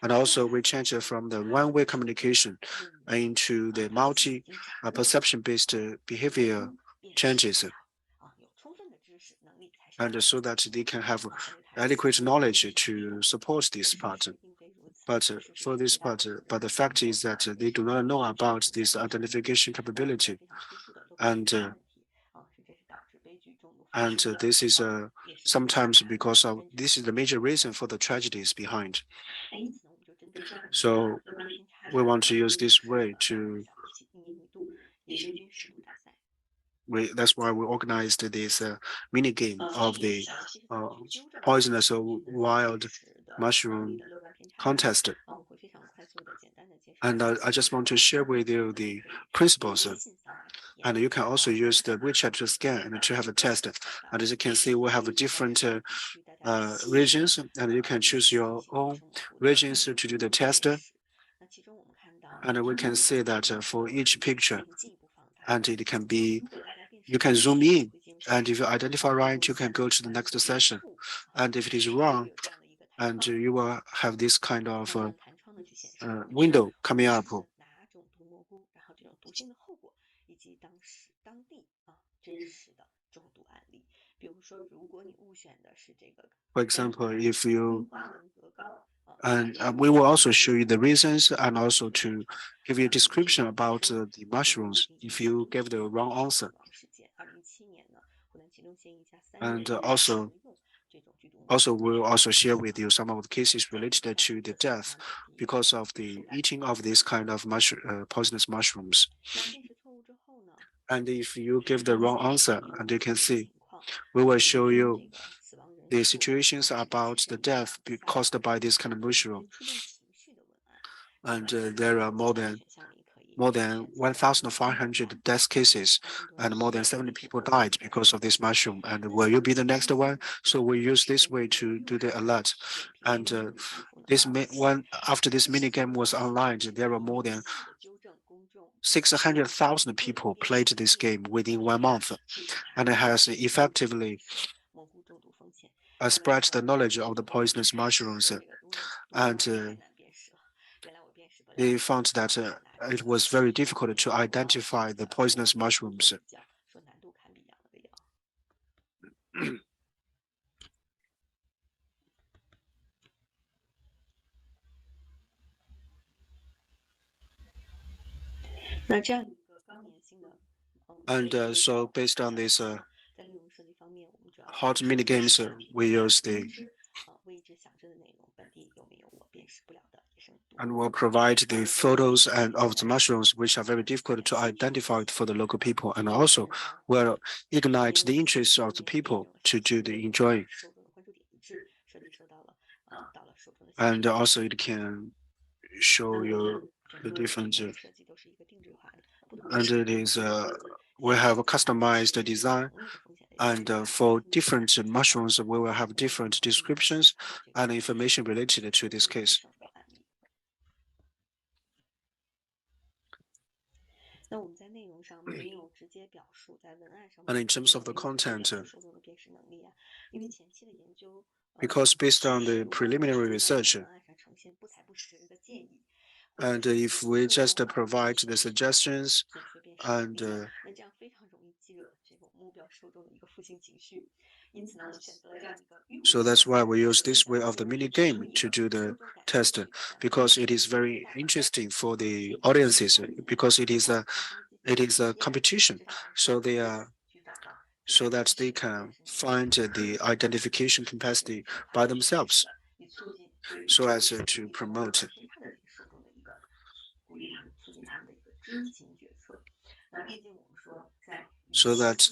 and also we change it from the one-way communication into the perception-based behavior changes, and so that they can have adequate knowledge to support this part. But for this part, but the fact is that they do not know about this identification capability, and this is sometimes because of this is the major reason for the tragedies behind. So we want to use this way to. That's why we organized this mini game of the poisonous wild mushroom contest. And I just want to share with you the principles. And you can also use the WeChat to scan and to have a test. And as you can see, we have different regions, and you can choose your own regions to do the test. And we can see that for each picture, and it can be, you can zoom in, and if you identify right, you can go to the next session. And if it is wrong, and you will have this kind of window coming up. For example, if you, and we will also show you the reasons and also to give you a description about the mushrooms if you give the wrong answer. And also we'll also share with you some of the cases related to the death because of the eating of this kind of poisonous mushrooms. And if you give the wrong answer, and you can see, we will show you the situations about the death caused by this kind of mushroom. And there are more than 1,500 death cases, and more than 70 people died because of this mushroom. And will you be the next one? So we use this way to do the alert. And after this mini game was online, there were more than 600,000 people played this game within 1 month, and it has effectively spread the knowledge of the poisonous mushrooms. And they found that it was very difficult to identify the poisonous mushrooms. And so based on this hot mini games, we use the and will provide the photos and of the mushrooms, which are very difficult to identify for the local people, and also will ignite the interest of the people to do the enjoying. And also it can show you the different, and it is we have a customized design, and for different mushrooms we will have different descriptions and information related to this case. And in terms of the content, because based on the preliminary research, and if we just provide the suggestions, and so that's why we use this way of the mini game to do the test, because it is very interesting for the audiences, because it is it is a competition. So they are so that they can find the identification capacity by themselves, so as to promote. So that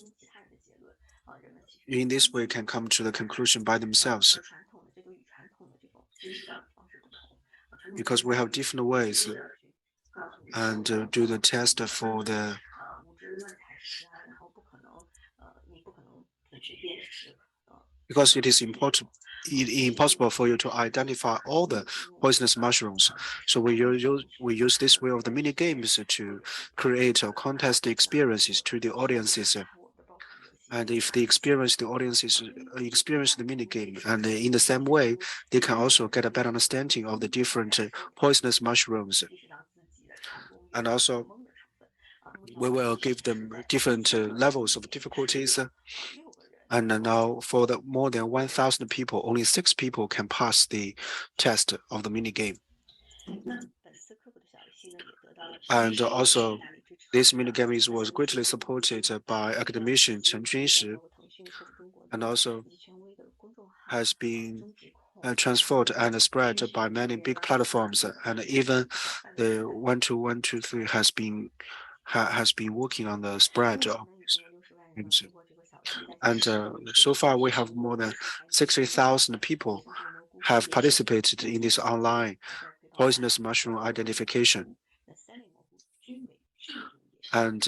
in this way can come to the conclusion by themselves. Because we have different ways and do the test for the because it is impossible for you to identify all the poisonous mushrooms. So we use this way of the mini games to create or contest experiences to the audiences. And if they experience the audiences experience the mini game, and in the same way, they can also get a better understanding of the different poisonous mushrooms. And also, we will give them different levels of difficulties. And now for the more than 1,000 people, only 6 people can pass the test of the mini game. And also, this mini game was greatly supported by academician Chen Junshi, and also has been transferred and spread by many big platforms, and even the 12123 has been working on the spread of this. And so far, we have more than 60,000 people have participated in this online poisonous mushroom identification. And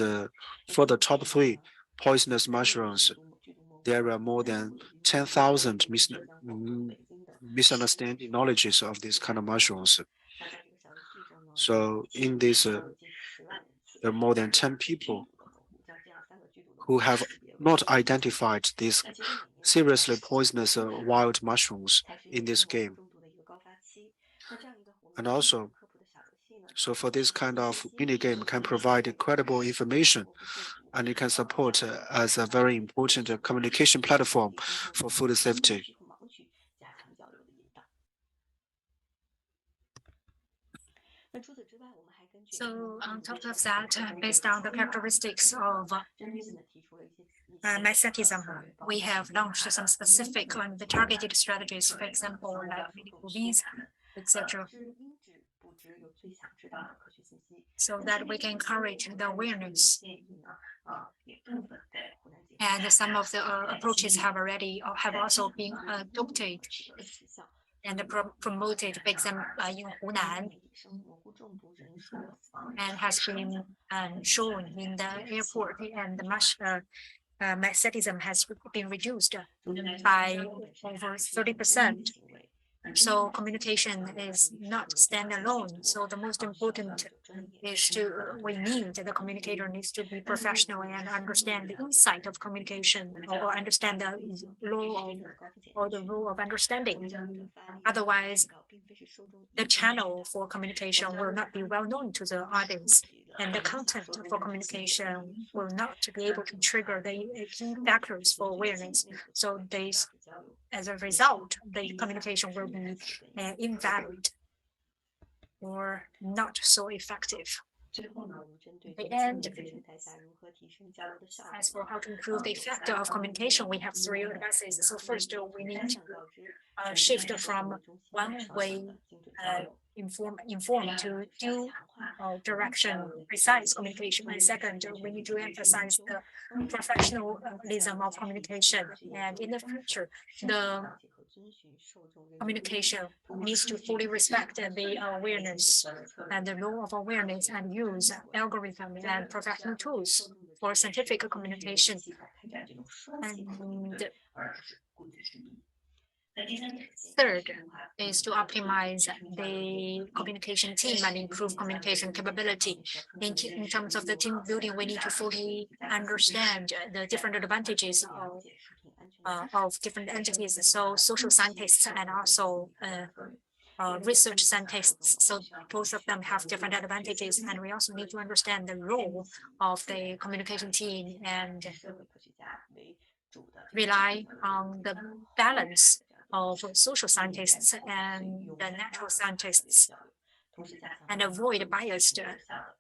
for the top 3 poisonous mushrooms, there are more than 10,000 misunderstanding knowledges of these kind of mushrooms. So in this, there are more than 10 people who have not identified these seriously poisonous wild mushrooms in this game. And also, so for this kind of mini game can provide credible information, and it can support as a very important communication platform for food safety. So on top of that, based on the characteristics of mechanism, we have launched some specific and targeted strategies, for example, like medical visa, etc. So that we can encourage the awareness. And some of the approaches have also been adopted and promoted, for example, in Hunan, and has been shown in the airport, and the mycetism has been reduced by over 30%. So communication is not standalone. So the most important is we need the communicator needs to be professional and understand the insight of communication, or understand the law or the rule of understanding. Otherwise, the channel for communication will not be well known to the audience, and the content for communication will not be able to trigger the key factors for awareness. So as a result, the communication will be invalid or not so effective. And as for how to improve the effect of communication, we have 3 advices. So first, we need to shift from one-way inform to due direction precise communication. And second, we need to emphasize the professionalism of communication. And in the future, the communication needs to fully respect the awareness and the law of awareness, and use algorithm and professional tools for scientific communication. And third is to optimize the communication team and improve communication capability. In terms of the team building, we need to fully understand the different advantages of different entities. So social scientists and also research scientists. So both of them have different advantages, and we also need to understand the role of the communication team and rely on the balance of social scientists and the natural scientists, and avoid biased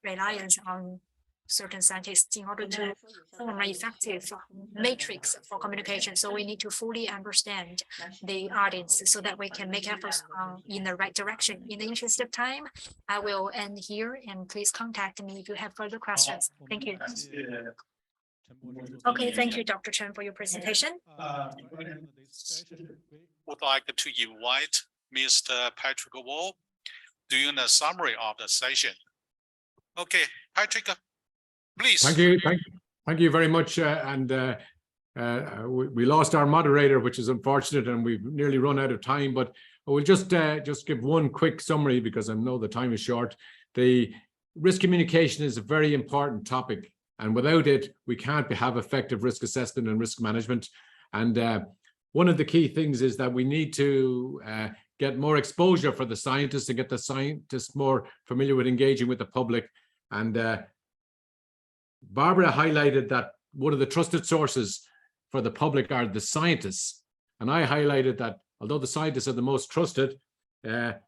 reliance on certain scientists in order to form an effective matrix for communication. So we need to fully understand the audience so that we can make efforts in the right direction. In the interest of time, I will end here, and please contact me if you have further questions. Thank you. Okay, thank you, Dr. Chen, for your presentation. Would like to invite Mr. Patrick Wall doing a summary of the session. Okay, Patrick, please. Thank you very much. We lost our moderator, which is unfortunate, and we've nearly run out of time. But I will just give one quick summary because I know the time is short. The risk communication is a very important topic, and without it, we can't have effective risk assessment and risk management. And one of the key things is that we need to get more exposure for the scientists and get the scientists more familiar with engaging with the public. And Barbara highlighted that one of the trusted sources for the public are the scientists. And I highlighted that although the scientists are the most trusted, the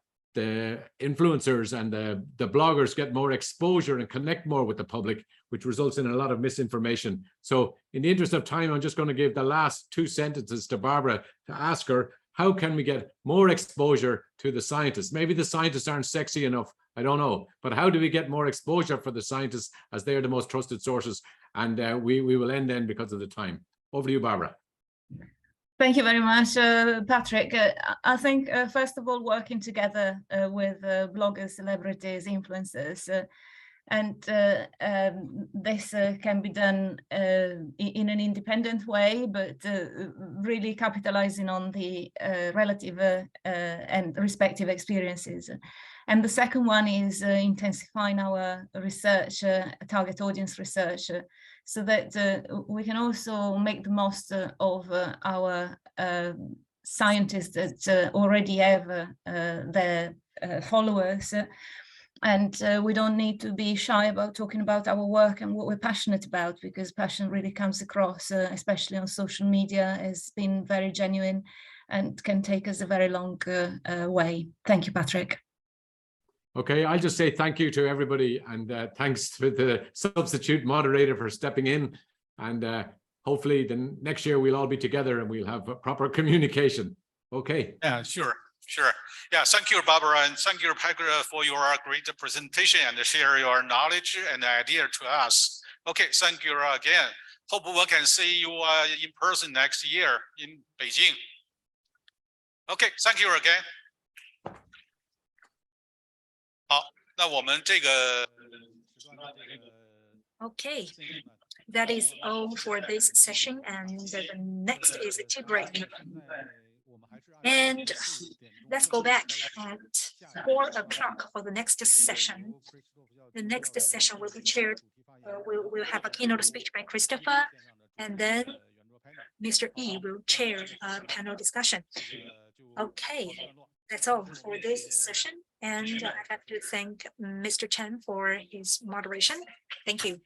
influencers and the bloggers get more exposure and connect more with the public, which results in a lot of misinformation. So in the interest of time, I'm just going to give the last 2 sentences to Barbara to ask her, how can we get more exposure to the scientists? Maybe the scientists aren't sexy enough, I don't know, but how do we get more exposure for the scientists as they are the most trusted sources? And we will end then because of the time. Over to you, Barbara. Thank you very much, Patrick. I think, first of all, working together with bloggers, celebrities, influencers, and this can be done in an independent way, but really capitalizing on the relative and respective experiences. And the second one is intensifying our research, target audience research, so that we can also make the most of our scientists that already have their followers. And we don't need to be shy about talking about our work and what we're passionate about, because passion really comes across, especially on social media, has been very genuine and can take us a very long way. Thank you, Patrick. Okay, I'll just say thank you to everybody, and thanks to the substitute moderator for stepping in. And hopefully the next year we'll all be together and we'll have proper communication. Okay. Yeah, sure. Yeah, thank you, Barbara, and thank you, Patrick, for your great presentation and share your knowledge and idea to us. Okay, thank you again. Hope we can see you in person next year in Beijing. Okay, thank you again. 好，那我们这个 Okay, that is all for this session, and the next is a tea break. And let's go back at 4 o'clock for the next session. The next session will be chaired, we'll have a keynote speech by Christopher, and then Mr. Yi will chair a panel discussion. Okay, that's all for this session. And I'd like to thank Mr. Chen for his moderation. Thank you.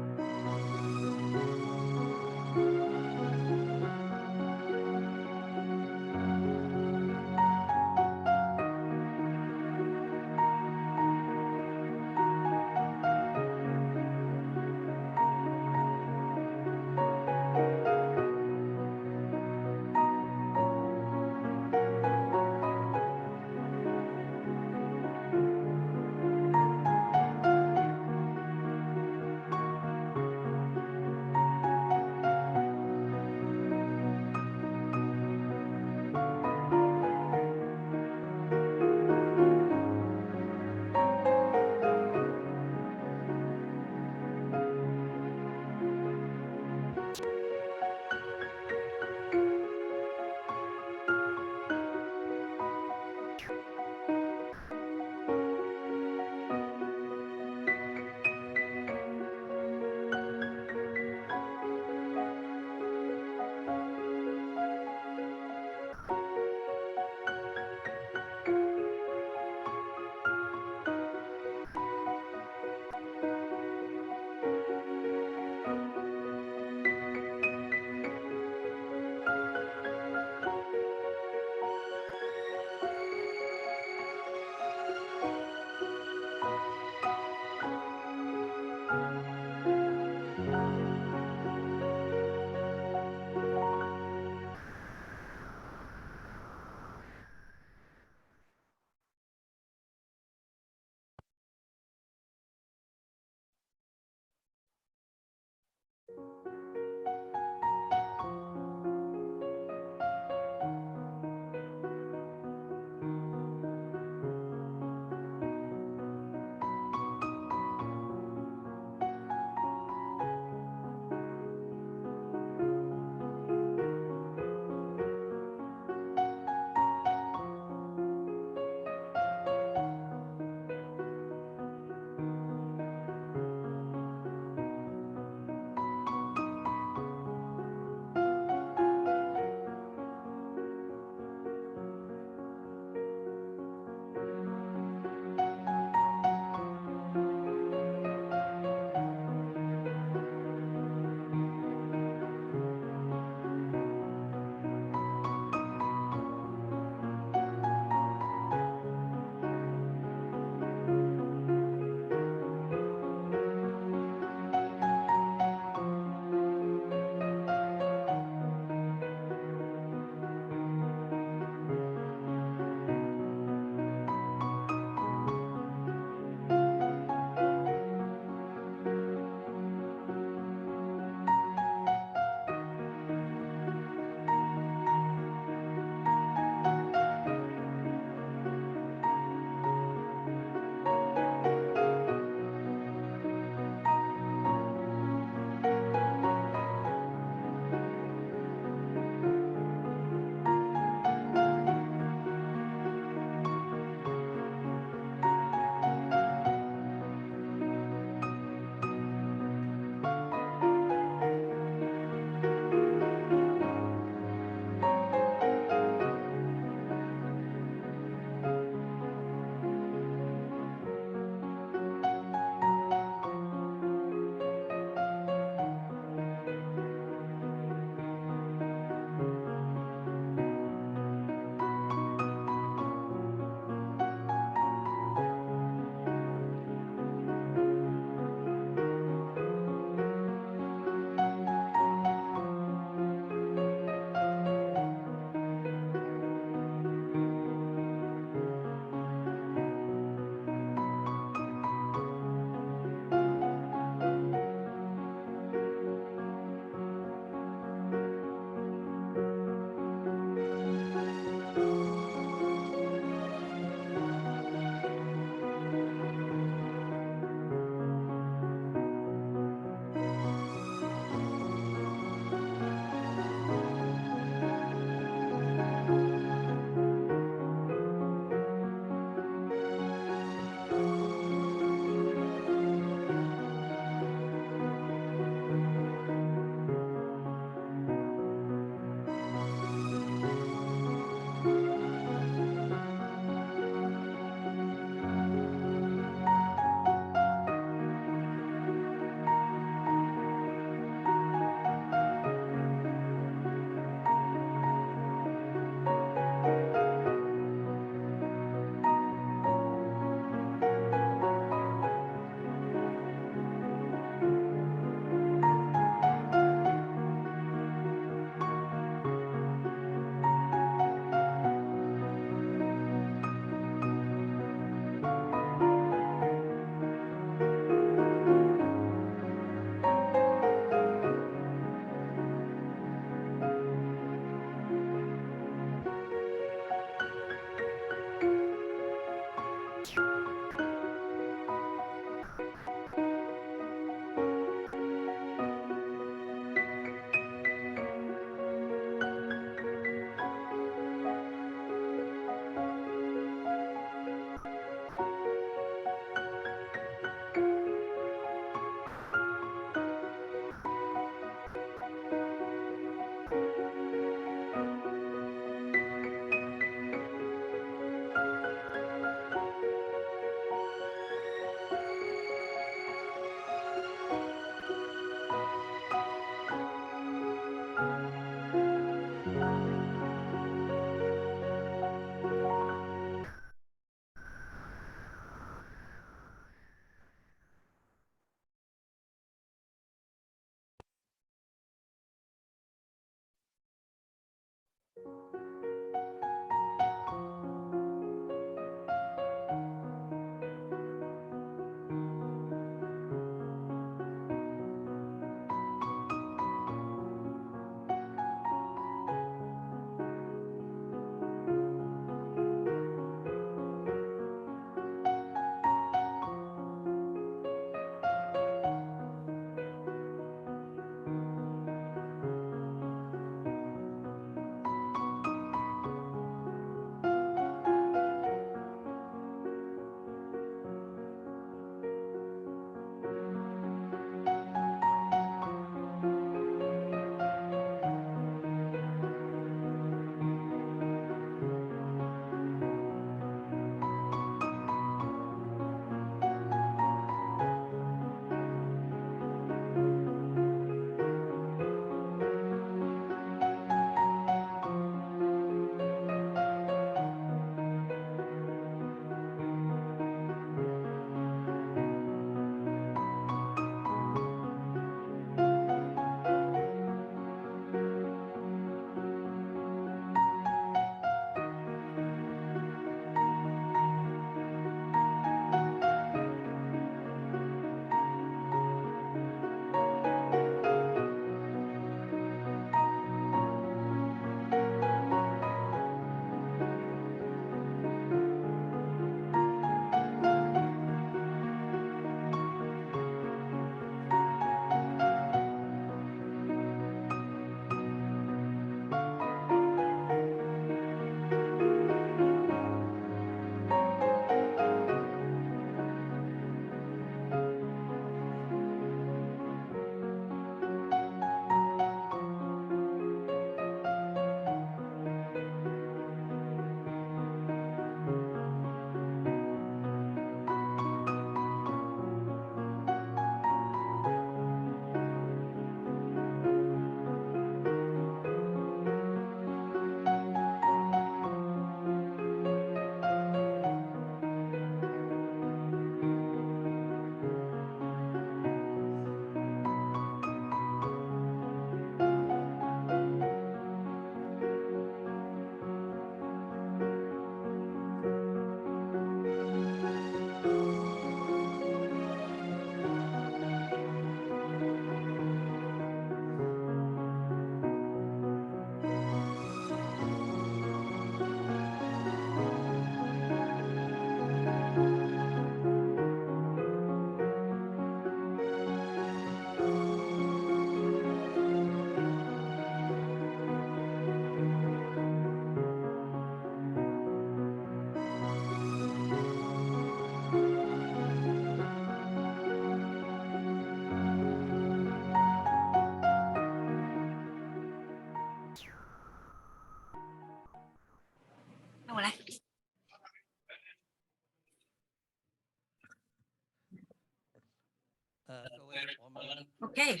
Okay.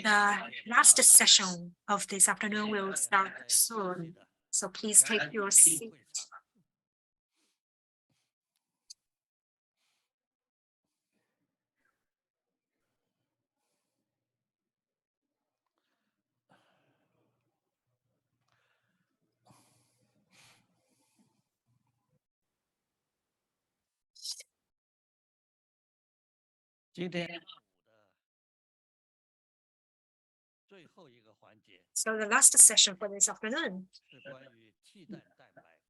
The last session of this afternoon will start soon, so please take your seat. So the last session for this afternoon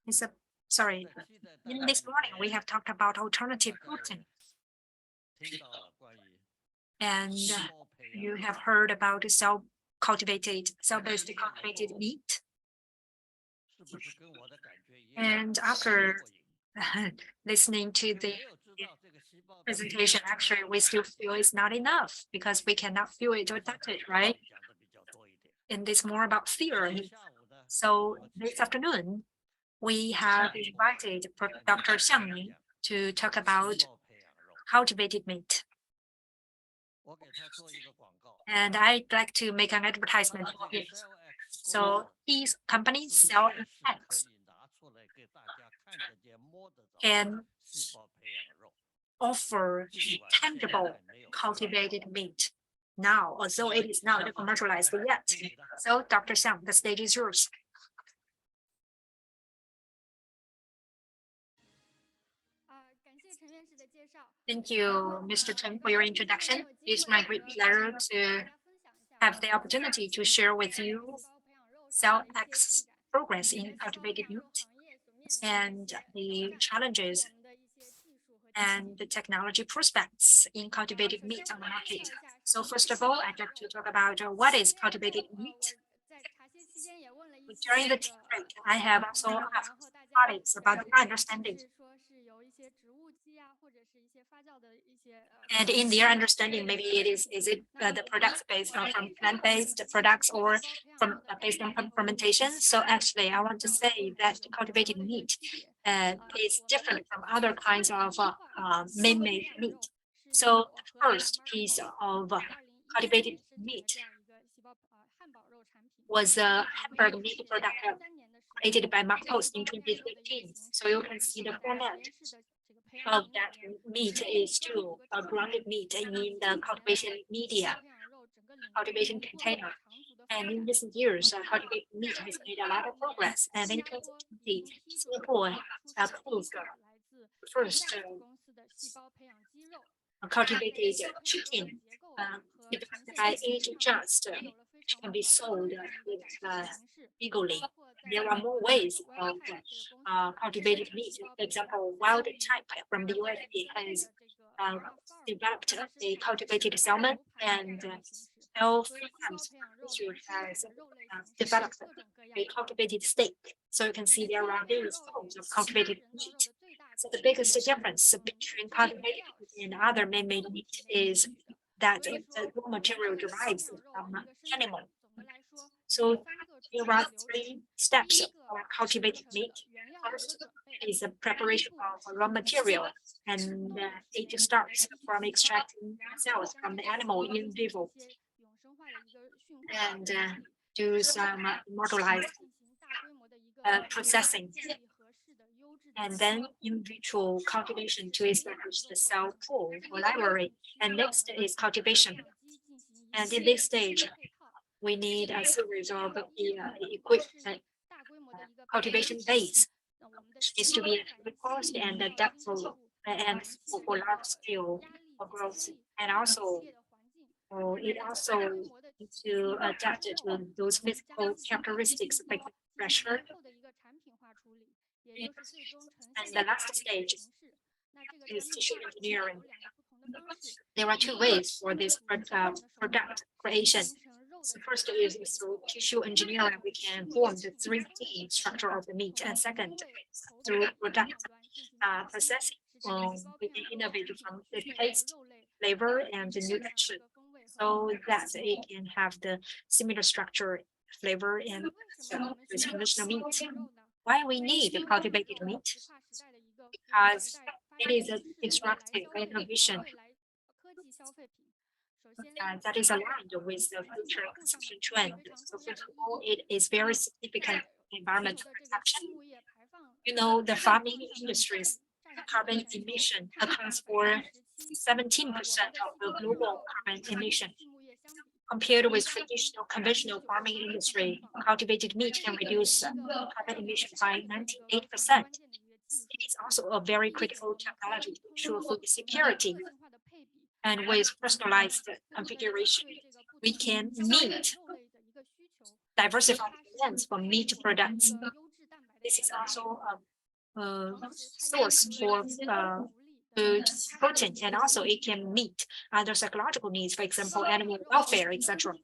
is in this morning we have talked about alternative protein. And you have heard about cell-based cultivated meat. And after listening to the presentation, actually, we still feel it's not enough because we cannot feel it or touch it, right? And it's more about theory. So this afternoon, we have invited Dr. Xiang to talk about cultivated meat. And I'd like to make an advertisement for it. So his company, CellX, can offer tangible cultivated meat now, although it is not commercialized yet. So Dr. Xiang, the stage is yours. Thank you, Mr. Chen, for your introduction. It's my great pleasure to have the opportunity to share with you CellX progress in cultivated meat and the challenges and the technology prospects in cultivated meat on the market. So first of all, I'd like to talk about what is cultivated meat. During the tea break, I have also asked colleagues about their understanding. And in their understanding, maybe is it the products based on from plant-based products or from based on fermentation. So actually, I want to say that cultivated meat is different from other kinds of man-made meat. So the first piece of cultivated meat was a hamburger meat product created by Mark in 2015. So you can see the format of that meat is still a grounded meat in the cultivation media, cultivation container. And in recent years, cultivated meat has made a lot of progress. And in 2020, Singapore approved first cultivated chicken developed by Age Just, which can be sold legally. There are more ways of cultivated meat. For example, Wild Type from the USA has developed a cultivated salmon, and Farms has developed a cultivated steak. So you can see there are various forms of cultivated meat. So the biggest difference between cultivated meat and other man-made meat is that the raw material derives from animal. So there are 3 steps for cultivated meat. First is the preparation of raw material, and it starts from extracting cells from the animal in vivo and do some immortalized processing. And then in vitro cultivation to establish the cell pool or library. And next is cultivation. And in this stage, we need a series of equipment cultivation base. Is to be cost and adaptable and for large scale growth, and also it also needs to adapt to those physical characteristics like pressure. And the last stage is tissue engineering. There are 2 ways for this product creation. So first is through tissue engineering, we can form the 3D structure of the meat. And second, through product processing, we can innovate from the taste, flavor, and the nutrition, so that it can have the similar structure, flavor, and conventional meat. Why we need cultivated meat? Because it is a disruptive innovation that is aligned with the future consumption trend. So first of all, it is very significant environmental protection. You know, the farming industry's carbon emission accounts for 17% of the global carbon emission. Compared with traditional conventional farming industry, cultivated meat can reduce carbon emission by 98%. It is also a very critical technology to ensure food security. And with personalized configuration, we can meet diversified demands for meat products. This is also a source for food protein, and also it can meet other psychological needs, for example, animal welfare, etc.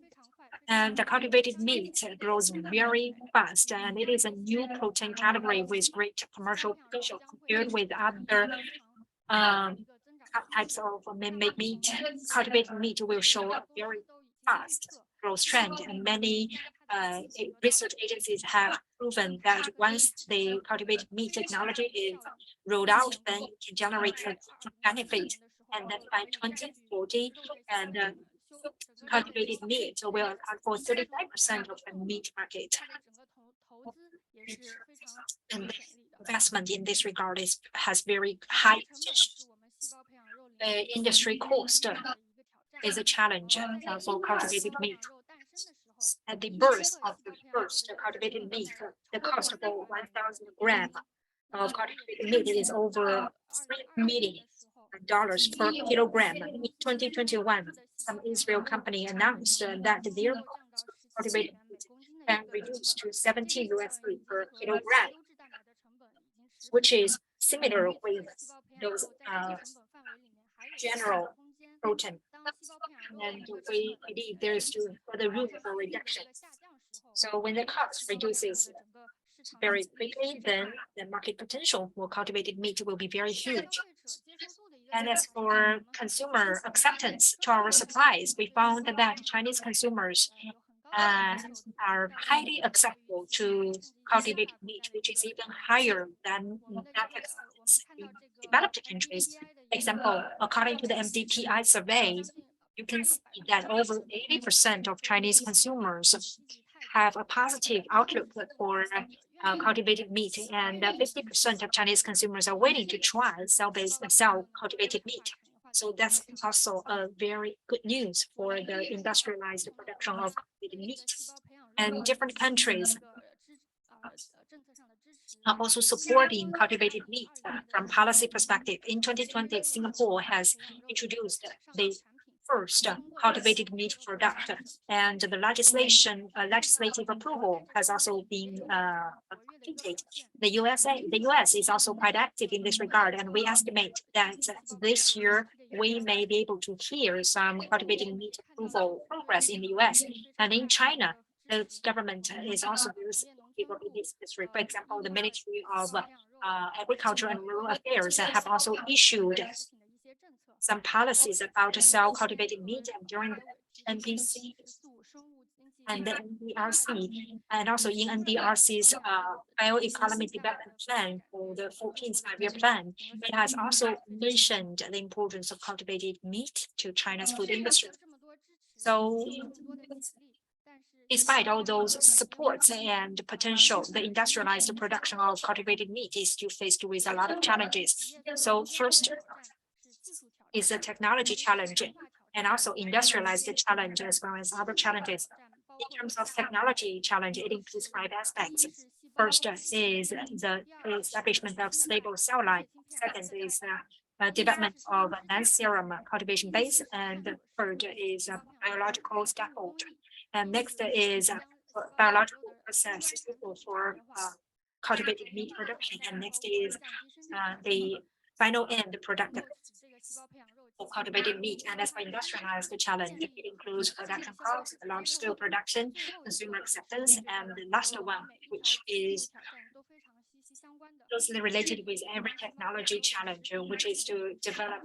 And the cultivated meat grows very fast, and it is a new protein category with great commercial potential compared with other types of man-made meat. Cultivated meat will show a very fast growth trend, and many research agencies have proven that once the cultivated meat technology is rolled out, then it can generate a benefit. And then by 2040, and cultivated meat will account for 35% of the meat market. And investment in this regard has very high potential. Industry cost is a challenge for cultivated meat. At the birth of the first cultivated meat, the cost for 1,000 grams of cultivated meat is over $3 million per kilogram. In 2021, some Israel company announced that their cost of cultivated meat can reduce to $17 per kilogram, which is similar with those general protein. And we believe there is still further room for reduction. So when the cost reduces very quickly, then the market potential for cultivated meat will be very huge. And as for consumer acceptance to our supplies, we found that Chinese consumers are highly acceptable to cultivated meat, which is even higher than that acceptance in developed countries. For example, according to the MDPI survey, you can see that over 80% of Chinese consumers have a positive outlook for cultivated meat, and 50% of Chinese consumers are willing to try cell cultivated meat. So that's also a very good news for the industrialized production of cultivated meat. And different countries are also supporting cultivated meat from policy perspective. In 2020, Singapore has introduced the first cultivated meat product, and the legislative approval has also been completed. The US is also quite active in this regard, and we estimate that this year we may be able to hear some cultivated meat approval progress in the US. And in China, the government is also very supportive in this industry. For example, the Ministry of Agriculture and Rural Affairs have also issued some policies about cell cultivated meat, and during the NPC and the NDRC, and also in NDRC's bioeconomy development plan for the 14th five-year plan, it has also mentioned the importance of cultivated meat to China's food industry. So despite all those supports and potential, the industrialized production of cultivated meat is still faced with a lot of challenges. So first is a technology challenge, and also industrialized challenge, as well as other challenges. In terms of technology challenge, it includes 5 aspects. First is the establishment of stable cell line. Second is development of a non-serum cultivation base, and third is biological scaffold. And next is biological process for cultivated meat production. And next is the final end product for cultivated meat. And as for industrialized challenge, it includes production costs, large-scale production, consumer acceptance, and the last one, which is closely related with every technology challenge, which is to develop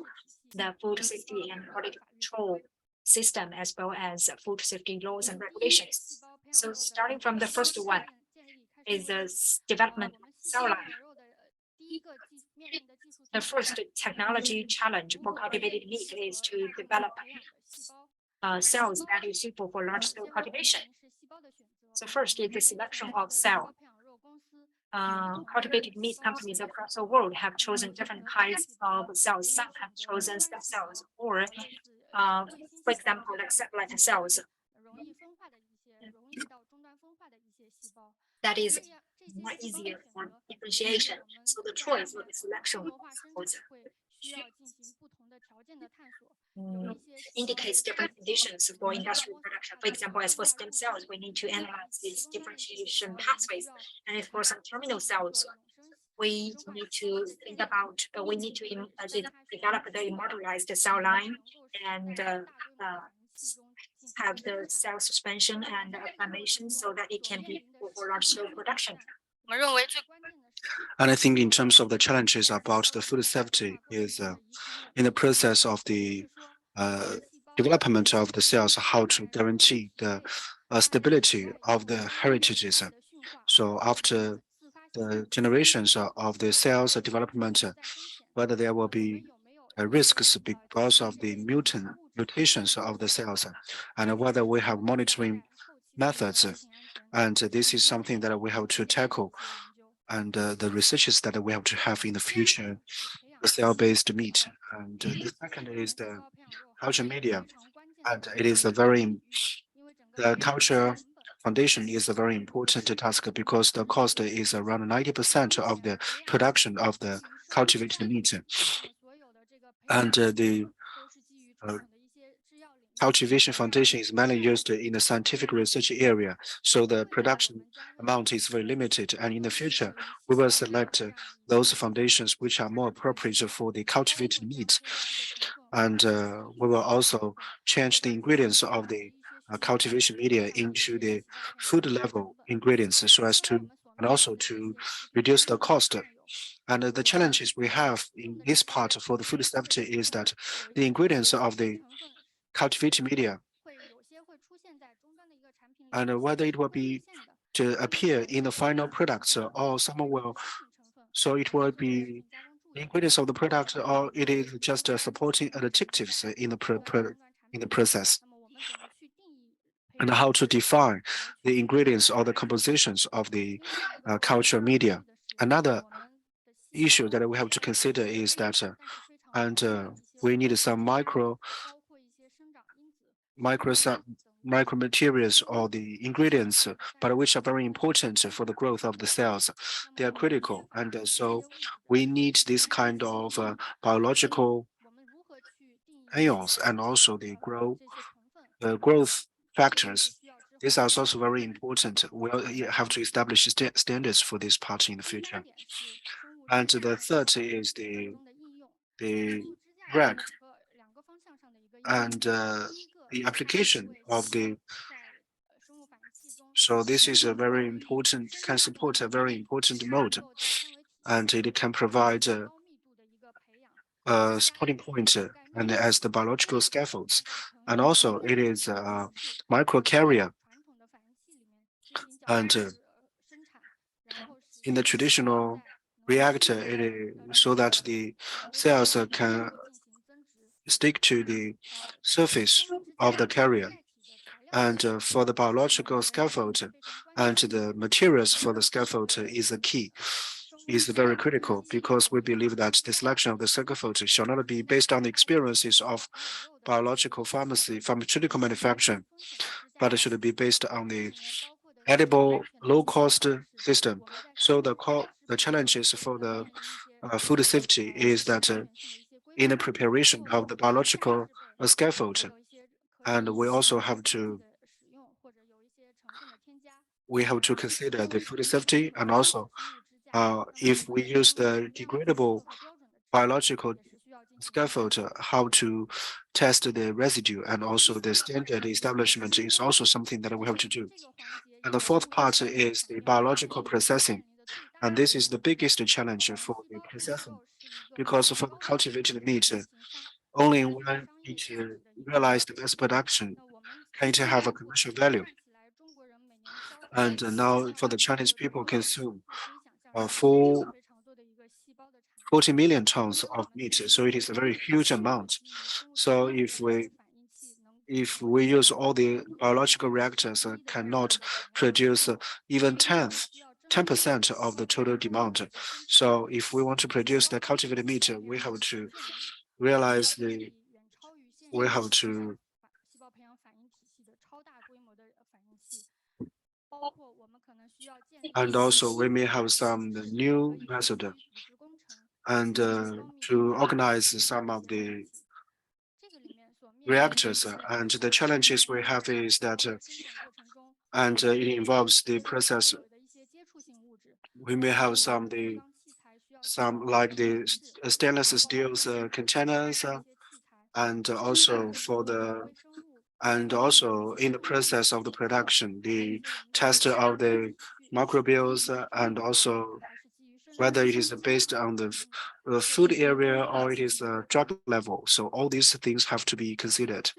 the food safety and quality control system, as well as food safety laws and regulations. So starting from the first one is the development of cell line. The first technology challenge for cultivated meat is to develop cells that is suitable for large-scale cultivation. So first is the selection of cell. Cultivated meat companies across the world have chosen different kinds of cells. Some have chosen stem cells, or, for example, like satellite cells. That is more easier for differentiation. So the choice or the selection indicates different conditions for industrial production. For example, as for stem cells, we need to analyze these differentiation pathways. And for some terminal cells, we need to think about, we need to develop the immortalized cell line and have the cell suspension and affirmation so that it can be for large-scale production. And I think in terms of the challenges about the food safety is in the process of the development of the cells, how to guarantee the stability of the heritages. So after the generations of the cells development, whether there will be risks because of the mutations of the cells, and whether we have monitoring methods. And this is something that we have to tackle, and the researches that we have to have in the future, the cell-based meat. And the second is the culture media, and it is the culture foundation is a very important task because the cost is around 90% of the production of the cultivated meat. And the cultivation foundation is mainly used in the scientific research area, so the production amount is very limited. And in the future, we will select those foundations which are more appropriate for the cultivated meat. And we will also change the ingredients of the cultivation media into the food level ingredients so as to, and also to reduce the cost. And the challenges we have in this part for the food safety is that the ingredients of the cultivated media and whether it will be to appear in the final products or someone will, so it will be the ingredients of the product or it is just supporting additives in the process. And how to define the ingredients or the compositions of the culture media. Another issue that we have to consider is that, we need some micromaterials or the ingredients, but which are very important for the growth of the cells. They are critical, and so we need this kind of biological ions and also the growth factors. These are also very important. We'll have to establish standards for this part in the future. And the third is the reg and the application of the. So this is a very important, can support a very important mode, and it can provide a supporting point and as the biological scaffolds. And also it is a microcarrier. And in the traditional reactor, it is so that the cells can stick to the surface of the carrier. And for the biological scaffold and the materials for the scaffold is a key, is very critical, because we believe that the selection of the scaffold shall not be based on the experiences of biological pharmaceutical manufacturing, but it should be based on the edible, low-cost system. So the challenges for the food safety is that in the preparation of the biological scaffold, and we also have to consider the food safety, and also if we use the degradable biological scaffold, how to test the residue, and also the standard establishment is also something that we have to do. And the fourth part is the biological processing. And this is the biggest challenge for the processing, because for the cultivated meat, only when it realized the mass production can it have a commercial value. And now for the Chinese people consume full 40 million tons of meat. So it is a very huge amount. So if we use all the biological reactors, cannot produce even 10% of the total demand. So if we want to produce the cultivated meat, we have to realize we have to and also we may have some new method and to organize some of the reactors. And the challenges we have is that and it involves the process. We may have some like the stainless steel containers and also in the process of the production, the test of the microbials and also whether it is based on the food area or it is a drug level. So all these things have to be considered.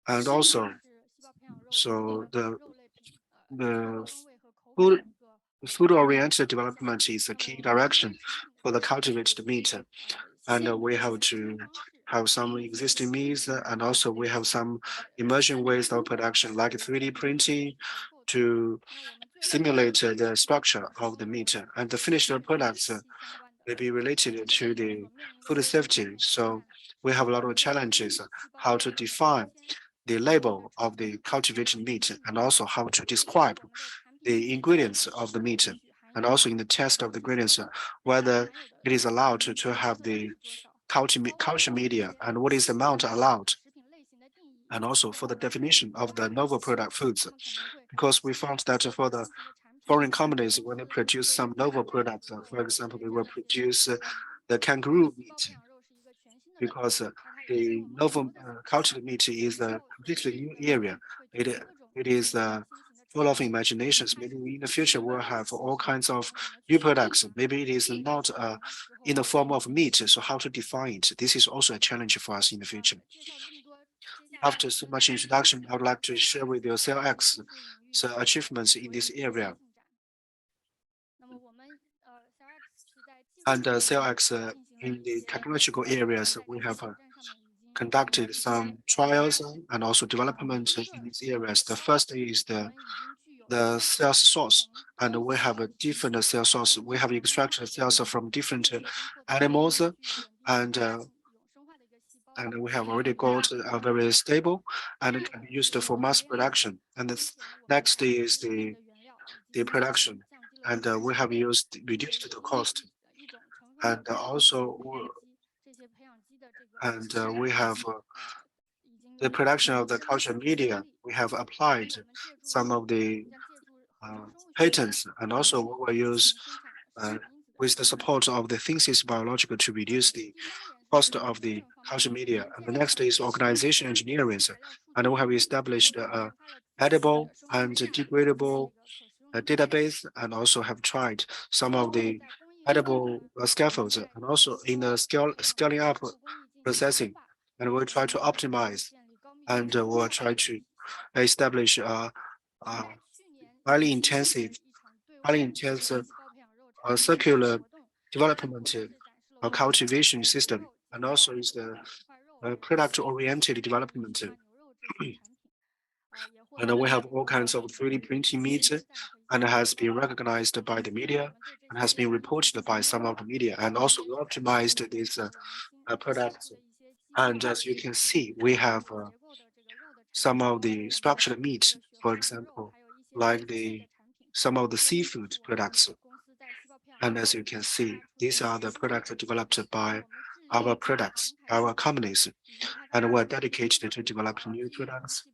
And also, so the food-oriented development is a key direction for the cultivated meat. And we have to have some existing meats, and also we have some emerging ways of production like 3D printing to simulate the structure of the meat. And the finished products may be related to the food safety. So we have a lot of challenges, how to define the label of the cultivated meat and also how to describe the ingredients of the meat, and also in the test of the ingredients, whether it is allowed to have the culture media and what is the amount allowed. And also for the definition of the novel product foods, because we found that for the foreign companies, when they produce some novel products, for example, they will produce the kangaroo meat, because the novel cultured meat is a completely new area. It is full of imaginations. Maybe in the future we'll have all kinds of new products. Maybe it is not in the form of meat. So how to define it? This is also a challenge for us in the future. After so much introduction, I would like to share with you CellX achievements in this area. And CellX in the technological areas, we have conducted some trials and also development in these areas. The first is the cell source, and we have a different cell source. We have extracted cells from different animals, and we have already got a very stable and it can be used for mass production. And the next is the production, and we have reduced the cost, and also we have the production of the culture media. We have applied some of the patents, and also we will use with the support of the Thinksis Biological to reduce the cost of the culture media. And the next is organization engineering, and we have established edible and degradable database, and also have tried some of the edible scaffolds, and also in the scaling up processing, and we'll try to optimize, and we'll try to establish highly intensive circular development cultivation system, and also is the product-oriented development. And we have all kinds of 3D printing meat, and it has been recognized by the media and has been reported by some of the media, and also we optimized these products. And as you can see, we have some of the structured meat, for example, like some of the seafood products. And as you can see, these are the products developed by our companies, and we're dedicated to develop new products,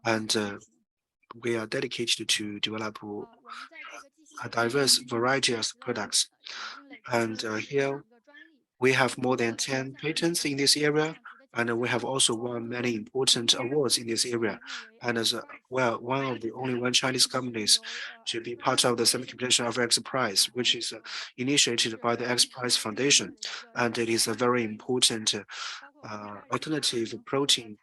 and we are dedicated to develop a diverse variety of products. And here we have more than 10 patents in this area, and we have also won many important awards in this area. And as well, one of the only Chinese companies to be part of the Semiconductor of X Prize, which is initiated by the X Prize Foundation. And it is a very important alternative protein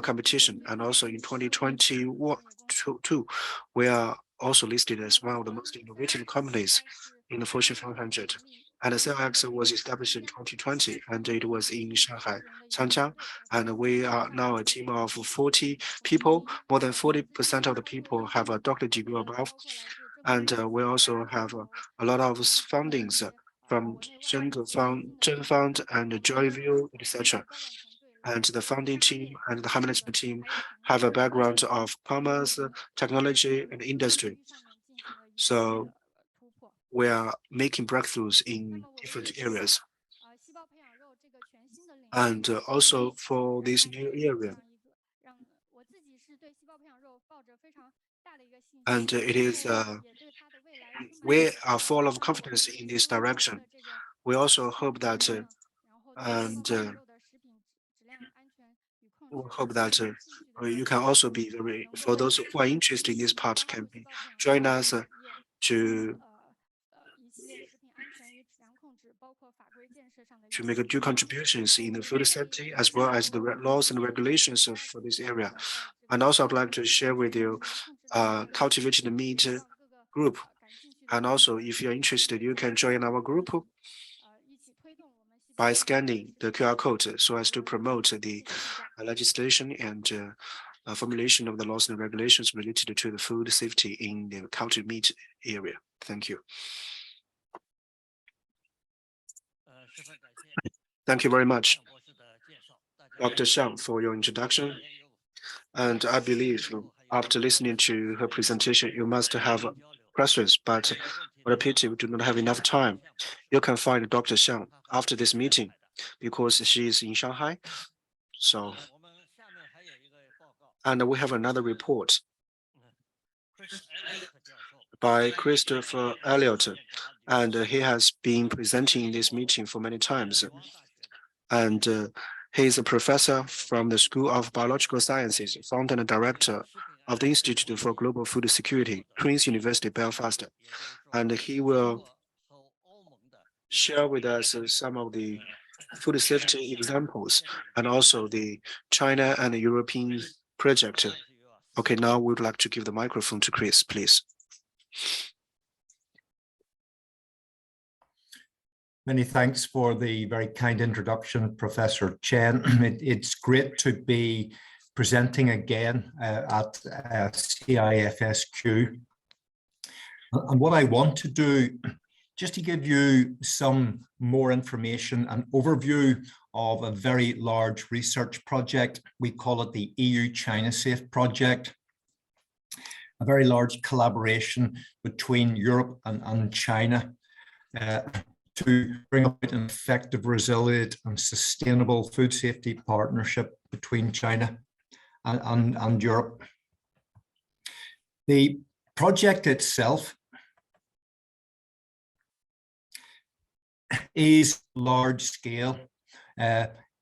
competition. And also in 2022, we are also listed as one of the most innovative companies in the Fortune 500. And the CellX was established in 2020, and it was in Shanghai, Changjiang. And we are now a team of 40 people. More than 40% of the people have a doctorate degree above. And we also have a lot of fundings from Zhen Fund and Joyview, etc. And the founding team and the high management team have a background of commerce, technology, and industry. So we are making breakthroughs in different areas. And also for this new area, and it is, we are full of confidence in this direction. We also hope that, we hope that you can also be very, for those who are interested in this part, can be join us to make a due contributions in the food safety as well as the laws and regulations for this area. And also I'd like to share with you cultivated meat group. And also if you're interested, you can join our group by scanning the QR code so as to promote the legislation and formulation of the laws and regulations related to the food safety in the cultured meat area. Thank you. Thank you very much, Dr. Xiang, for your introduction. And I believe after listening to her presentation, you must have questions, but what a pity we do not have enough time. You can find Dr. Xiang after this meeting because she is in Shanghai. So, and we have another report by Christopher Elliott, and he has been presenting in this meeting for many times. And he is a professor from the School of Biological Sciences, founder and director of the Institute for Global Food Security, Queen's University, Belfast. And he will share with us some of the food safety examples and also the China and European project. Okay, now we would like to give the microphone to Chris, please. Many thanks for the very kind introduction, Professor Chen. It's great to be presenting again at CIFSQ. And what I want to do, just to give you some more information and overview of a very large research project. We call it the EU-China Safe Project, a very large collaboration between Europe and China to bring about an effective, resilient and sustainable food safety partnership between China and Europe. The project itself is large scale,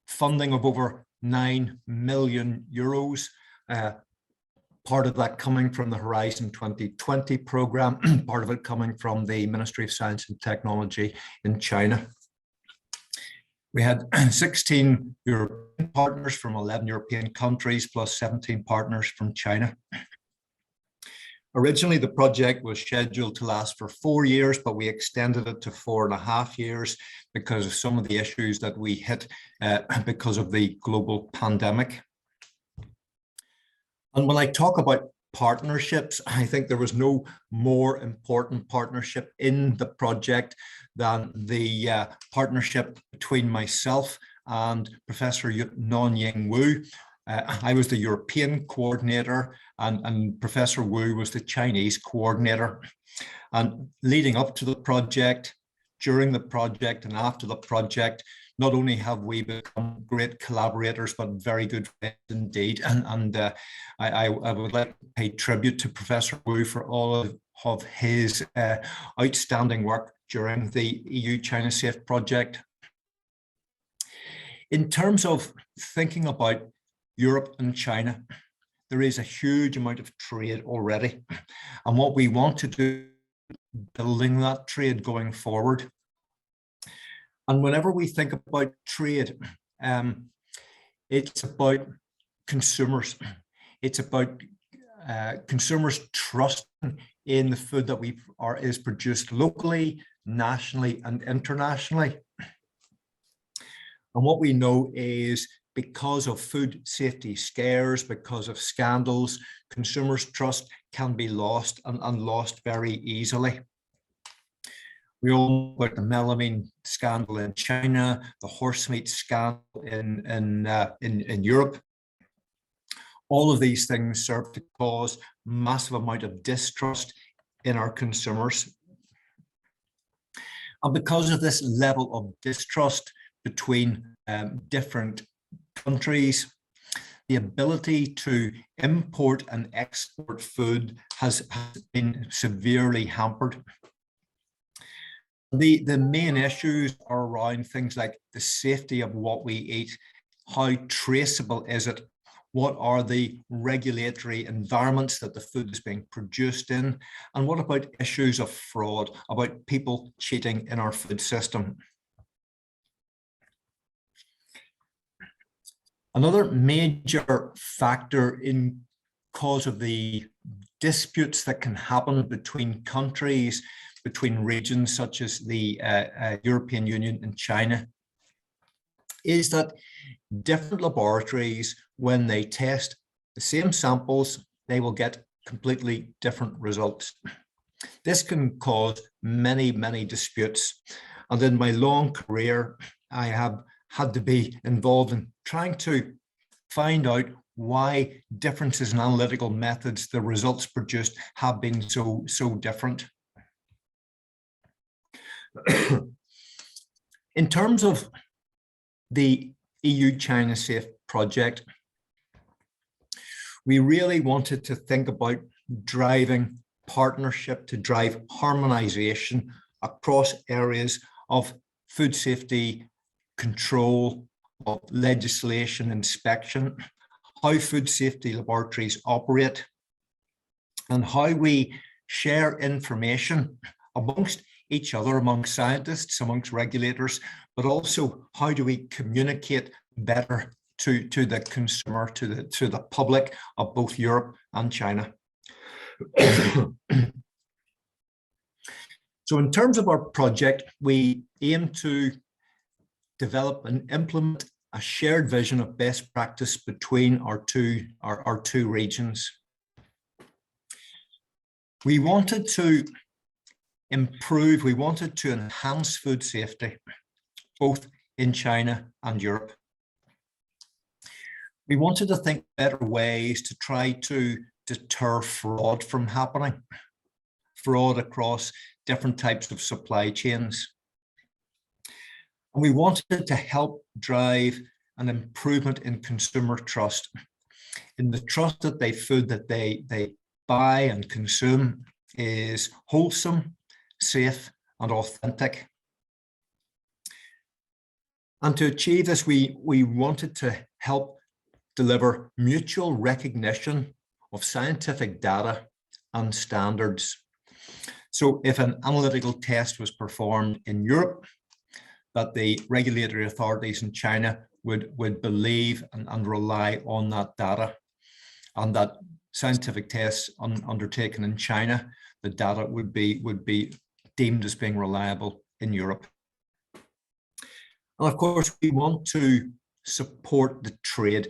funding of over 9 million euros, part of that coming from the Horizon 2020 program, part of it coming from the Ministry of Science and Technology in China. We had 16 European partners from 11 European countries, plus 17 partners from China. Originally, the project was scheduled to last for 4 years, but we extended it to 4.5 years because of some of the issues that we hit because of the global pandemic. And when I talk about partnerships, I think there was no more important partnership in the project than the partnership between myself and Professor Nonying Wu. I was the European coordinator and Professor Wu was the Chinese coordinator. And leading up to the project, during the project and after the project, not only have we become great collaborators, but very good friends indeed. And I would like to pay tribute to Professor Wu for all of his outstanding work during the EU-China Safe project. In terms of thinking about Europe and China, there is a huge amount of trade already. And what we want to do, building that trade going forward. And whenever we think about trade, it's about consumers. It's about consumers trusting in the food that is produced locally, nationally and internationally. And what we know is because of food safety scares, because of scandals, consumers' trust can be lost and lost very easily. We all know about the melamine scandal in China, the horse meat scandal in Europe. All of these things serve to cause massive amount of distrust in our consumers. And because of this level of distrust between different countries, the ability to import and export food has been severely hampered. The main issues are around things like the safety of what we eat, how traceable is it, what are the regulatory environments that the food is being produced in, and what about issues of fraud, about people cheating in our food system. Another major factor in cause of the disputes that can happen between countries, between regions such as the European Union and China, is that different laboratories, when they test the same samples, they will get completely different results. This can cause many, many disputes. And in my long career, I have had to be involved in trying to find out why differences in analytical methods, the results produced, have been so different. In terms of the EU-China Safe project, we really wanted to think about driving partnership to drive harmonization across areas of food safety, control, of legislation, inspection, how food safety laboratories operate, and how we share information amongst each other, amongst scientists, amongst regulators, but also how do we communicate better to the consumer, to the public of both Europe and China. So in terms of our project, we aim to develop and implement a shared vision of best practice between our two regions. We wanted to improve, we wanted to enhance food safety, both in China and Europe. We wanted to think better ways to try to deter fraud from happening, fraud across different types of supply chains. And we wanted to help drive an improvement in consumer trust, in the trust that the food that they buy and consume is wholesome, safe, and authentic. And to achieve this, we wanted to help deliver mutual recognition of scientific data and standards. So if an analytical test was performed in Europe, that the regulatory authorities in China would believe and rely on that data, and that scientific tests undertaken in China, the data would be deemed as being reliable in Europe. And of course, we want to support the trade,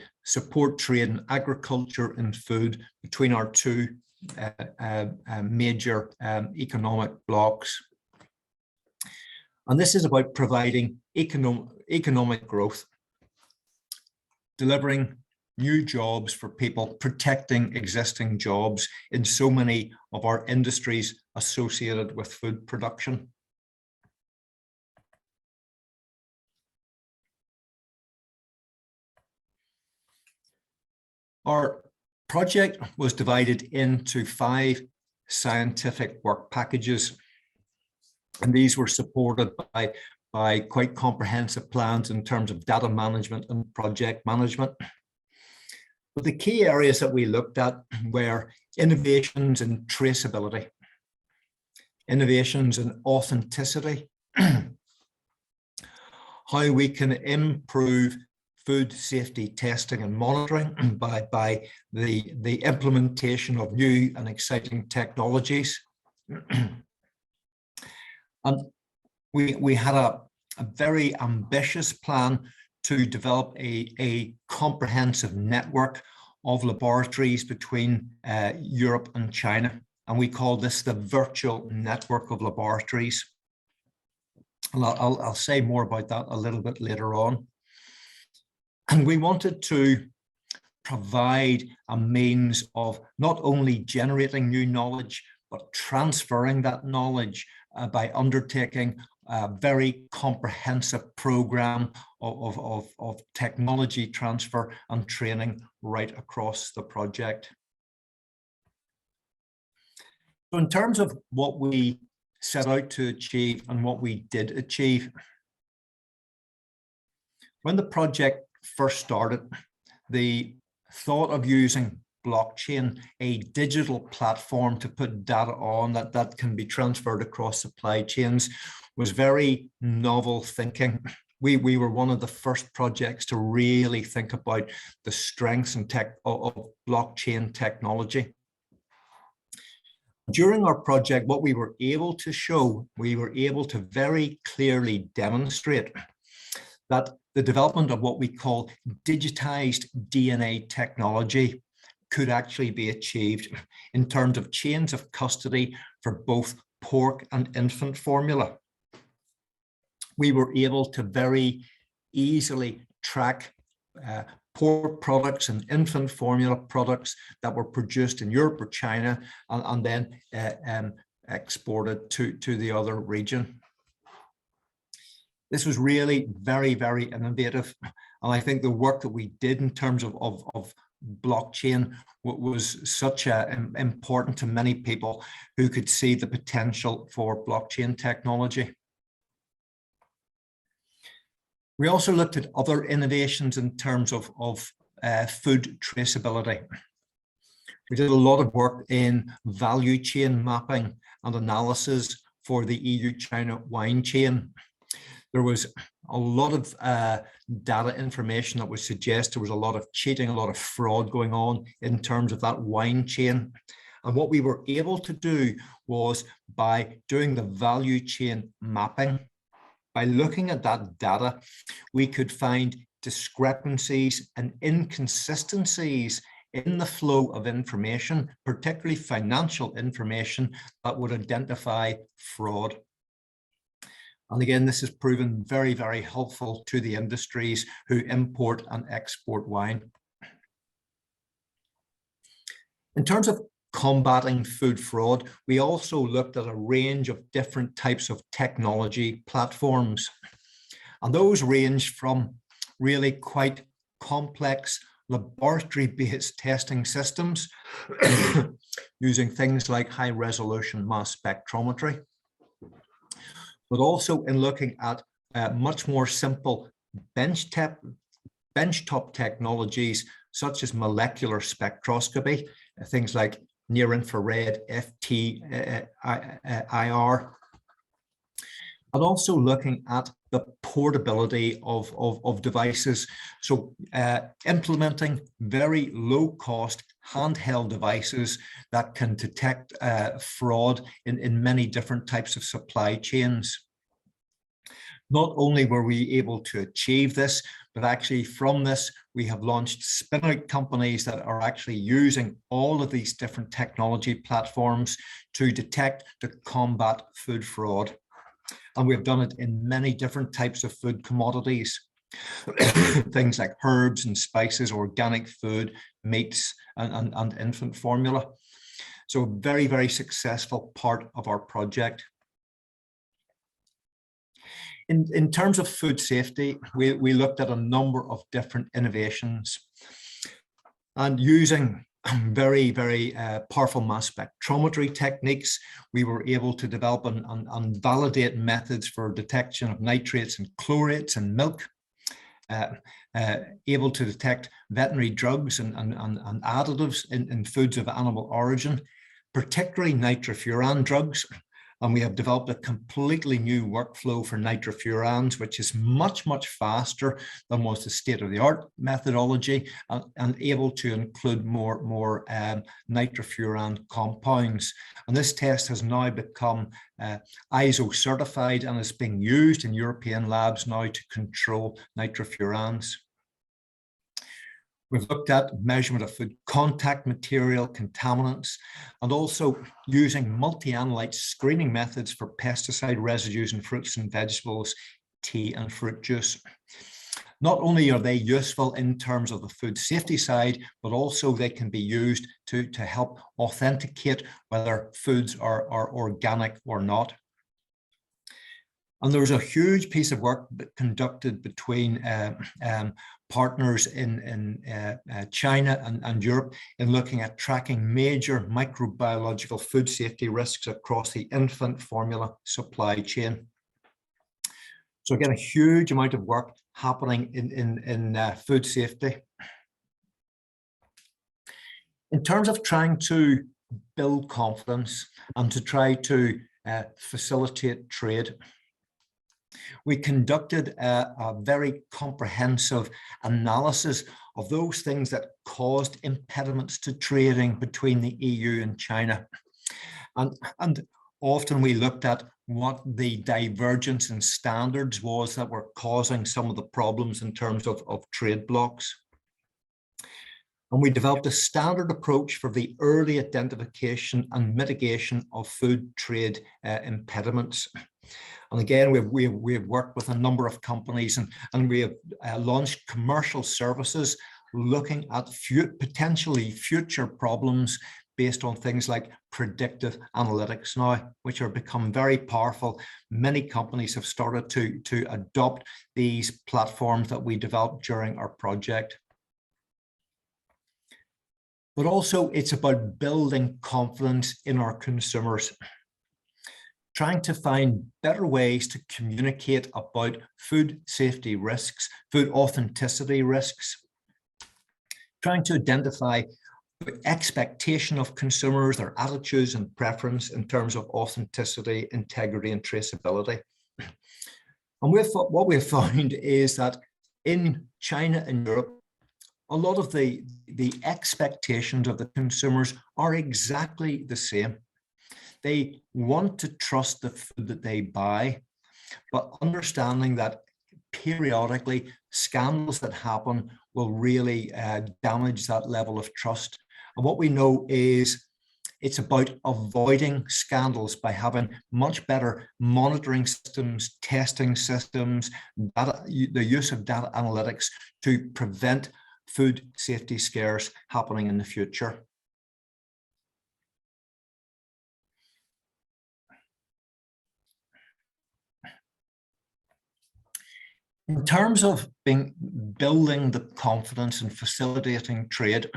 in agriculture and food between our two major economic blocks. And this is about providing economic growth, delivering new jobs for people, protecting existing jobs in so many of our industries associated with food production. Our project was divided into 5 scientific work packages, and these were supported by quite comprehensive plans in terms of data management and project management. But the key areas that we looked at were innovations in traceability, innovations in authenticity, how we can improve food safety testing and monitoring by the implementation of new and exciting technologies. And we had a very ambitious plan to develop a comprehensive network of laboratories between Europe and China. And we call this the virtual network of laboratories. And I'll say more about that a little bit later on. And we wanted to provide a means of not only generating new knowledge, but transferring that knowledge by undertaking a very comprehensive program of technology transfer and training right across the project. So in terms of what we set out to achieve and what we did achieve, when the project first started, the thought of using blockchain, a digital platform to put data on that can be transferred across supply chains, was very novel thinking. We were one of the first projects to really think about the strengths and of blockchain technology. During our project, what we were able to show, we were able to very clearly demonstrate that the development of what we call digitized DNA technology could actually be achieved in terms of chains of custody for both pork and infant formula. We were able to very easily track pork products and infant formula products that were produced in Europe or China and then exported to the other region. This was really very, very innovative. And I think the work that we did in terms of blockchain was such important to many people who could see the potential for blockchain technology. We also looked at other innovations in terms of food traceability. We did a lot of work in value chain mapping and analysis for the EU-China wine chain. There was a lot of data information that would suggest there was a lot of cheating, a lot of fraud going on in terms of that wine chain. And what we were able to do was, by doing the value chain mapping, by looking at that data, we could find discrepancies and inconsistencies in the flow of information, particularly financial information, that would identify fraud. And again, this has proven very, very helpful to the industries who import and export wine. In terms of combating food fraud, we also looked at a range of different types of technology platforms. And those range from really quite complex laboratory-based testing systems using things like high-resolution mass spectrometry, but also in looking at much more simple benchtop technologies such as molecular spectroscopy, things like near-infrared, FTIR, and also looking at the portability of devices. So implementing very low-cost handheld devices that can detect fraud in many different types of supply chains. Not only were we able to achieve this, but actually from this, we have launched spin-out companies that are actually using all of these different technology platforms to detect, to combat food fraud. And we've done it in many different types of food commodities, things like herbs and spices, organic food, meats, and infant formula. So a very, very successful part of our project. In terms of food safety, we looked at a number of different innovations, and using very, very powerful mass spectrometry techniques, we were able to develop and validate methods for detection of nitrates and chlorates in milk, able to detect veterinary drugs and additives in foods of animal origin, particularly nitrofuran drugs. And we have developed a completely new workflow for nitrofurans, which is much, much faster than was the state-of-the-art methodology, and able to include more nitrofuran compounds. And this test has now become ISO certified and is being used in European labs now to control nitrofurans. We've looked at measurement of food contact material, contaminants, and also using multi-analyte screening methods for pesticide residues in fruits and vegetables, tea and fruit juice. Not only are they useful in terms of the food safety side, but also they can be used to help authenticate whether foods are organic or not. And there was a huge piece of work conducted between partners in China and Europe in looking at tracking major microbiological food safety risks across the infant formula supply chain. So again, a huge amount of work happening in food safety. In terms of trying to build confidence and to try to facilitate trade, we conducted a very comprehensive analysis of those things that caused impediments to trading between the EU and China. And often we looked at what the divergence in standards was that were causing some of the problems in terms of trade blocks. And we developed a standard approach for the early identification and mitigation of food trade impediments. And again, we've worked with a number of companies and we have launched commercial services looking at potentially future problems based on things like predictive analytics now, which are become very powerful. Many companies have started to adopt these platforms that we developed during our project. But also it's about building confidence in our consumers, trying to find better ways to communicate about food safety risks, food authenticity risks, trying to identify the expectation of consumers, their attitudes and preference in terms of authenticity, integrity, and traceability. And what we've found is that in China and Europe, a lot of the expectations of the consumers are exactly the same. They want to trust the food that they buy, but understanding that periodically scandals that happen will really damage that level of trust. And what we know is it's about avoiding scandals by having much better monitoring systems, testing systems, the use of data analytics to prevent food safety scares happening in the future. In terms of building the confidence and facilitating trade,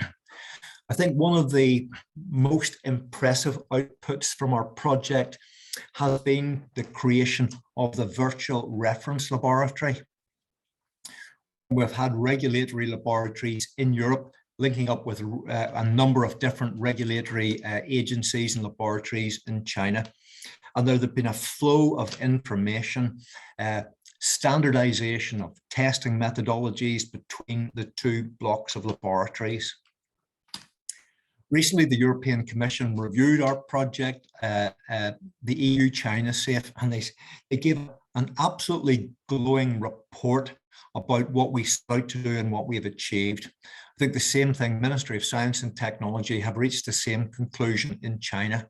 I think one of the most impressive outputs from our project has been the creation of the virtual reference laboratory. We've had regulatory laboratories in Europe linking up with a number of different regulatory agencies and laboratories in China. And there's been a flow of information, standardization of testing methodologies between the two blocks of laboratories. Recently, the European Commission reviewed our project, the EU-China SAFE, and they gave an absolutely glowing report about what we set out to do and what we have achieved. I think the same thing, Ministry of Science and Technology have reached the same conclusion in China.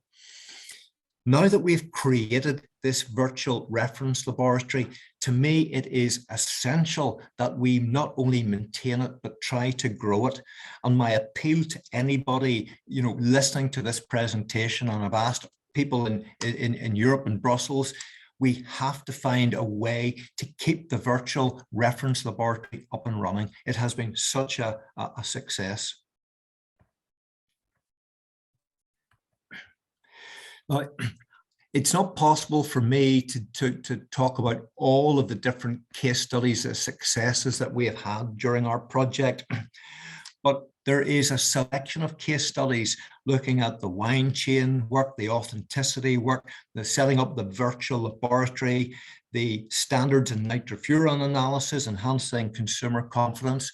Now that we've created this virtual reference laboratory, to me, it is essential that we not only maintain it, but try to grow it. And my appeal to anybody, listening to this presentation, and I've asked people in Europe and Brussels, we have to find a way to keep the virtual reference laboratory up and running. It has been such a success. Now, it's not possible for me to talk about all of the different case studies and successes that we have had during our project, but there is a selection of case studies looking at the wine chain work, the authenticity work, the setting up the virtual laboratory, the standards in nitrofuran analysis, enhancing consumer confidence.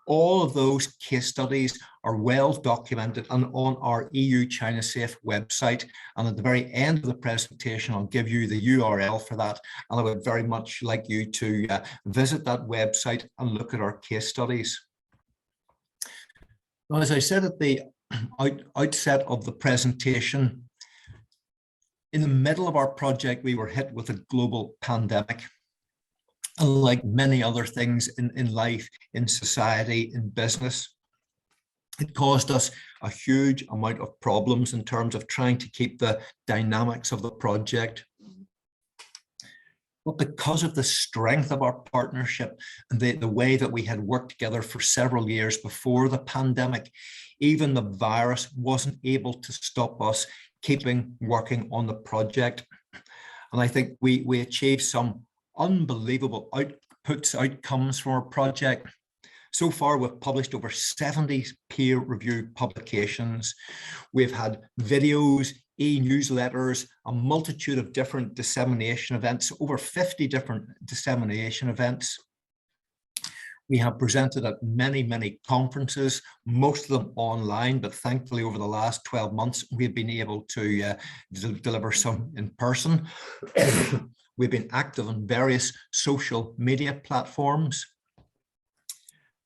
All of those case studies are well documented and on our EU China Safe website. And at the very end of the presentation, I'll give you the URL for that. And I would very much like you to visit that website and look at our case studies. Now, as I said at the outset of the presentation, in the middle of our project, we were hit with a global pandemic. And like many other things in life, in society, in business, it caused us a huge amount of problems in terms of trying to keep the dynamics of the project. But because of the strength of our partnership and the way that we had worked together for several years before the pandemic, even the virus wasn't able to stop us keeping working on the project. And I think we achieved some unbelievable outcomes from our project. So far, we've published over 70 peer-reviewed publications. We've had videos, e-newsletters, a multitude of different dissemination events, over 50 different dissemination events. We have presented at many, many conferences, most of them online, but thankfully over the last 12 months, we've been able to deliver some in person. We've been active on various social media platforms.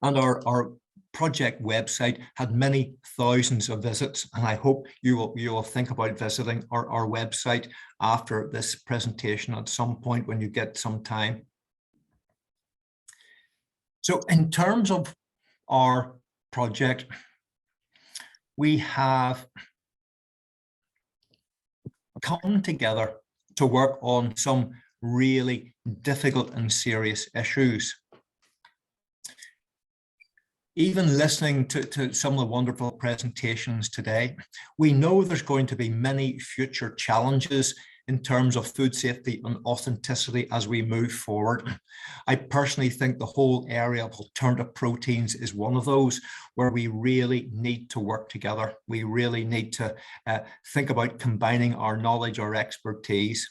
And our project website had many thousands of visits, and I hope you will think about visiting our website after this presentation at some point when you get some time. So in terms of our project, we have come together to work on some really difficult and serious issues. Even listening to some of the wonderful presentations today, we know there's going to be many future challenges in terms of food safety and authenticity as we move forward. I personally think the whole area of alternative proteins is one of those where we really need to work together. We really need to think about combining our knowledge, our expertise.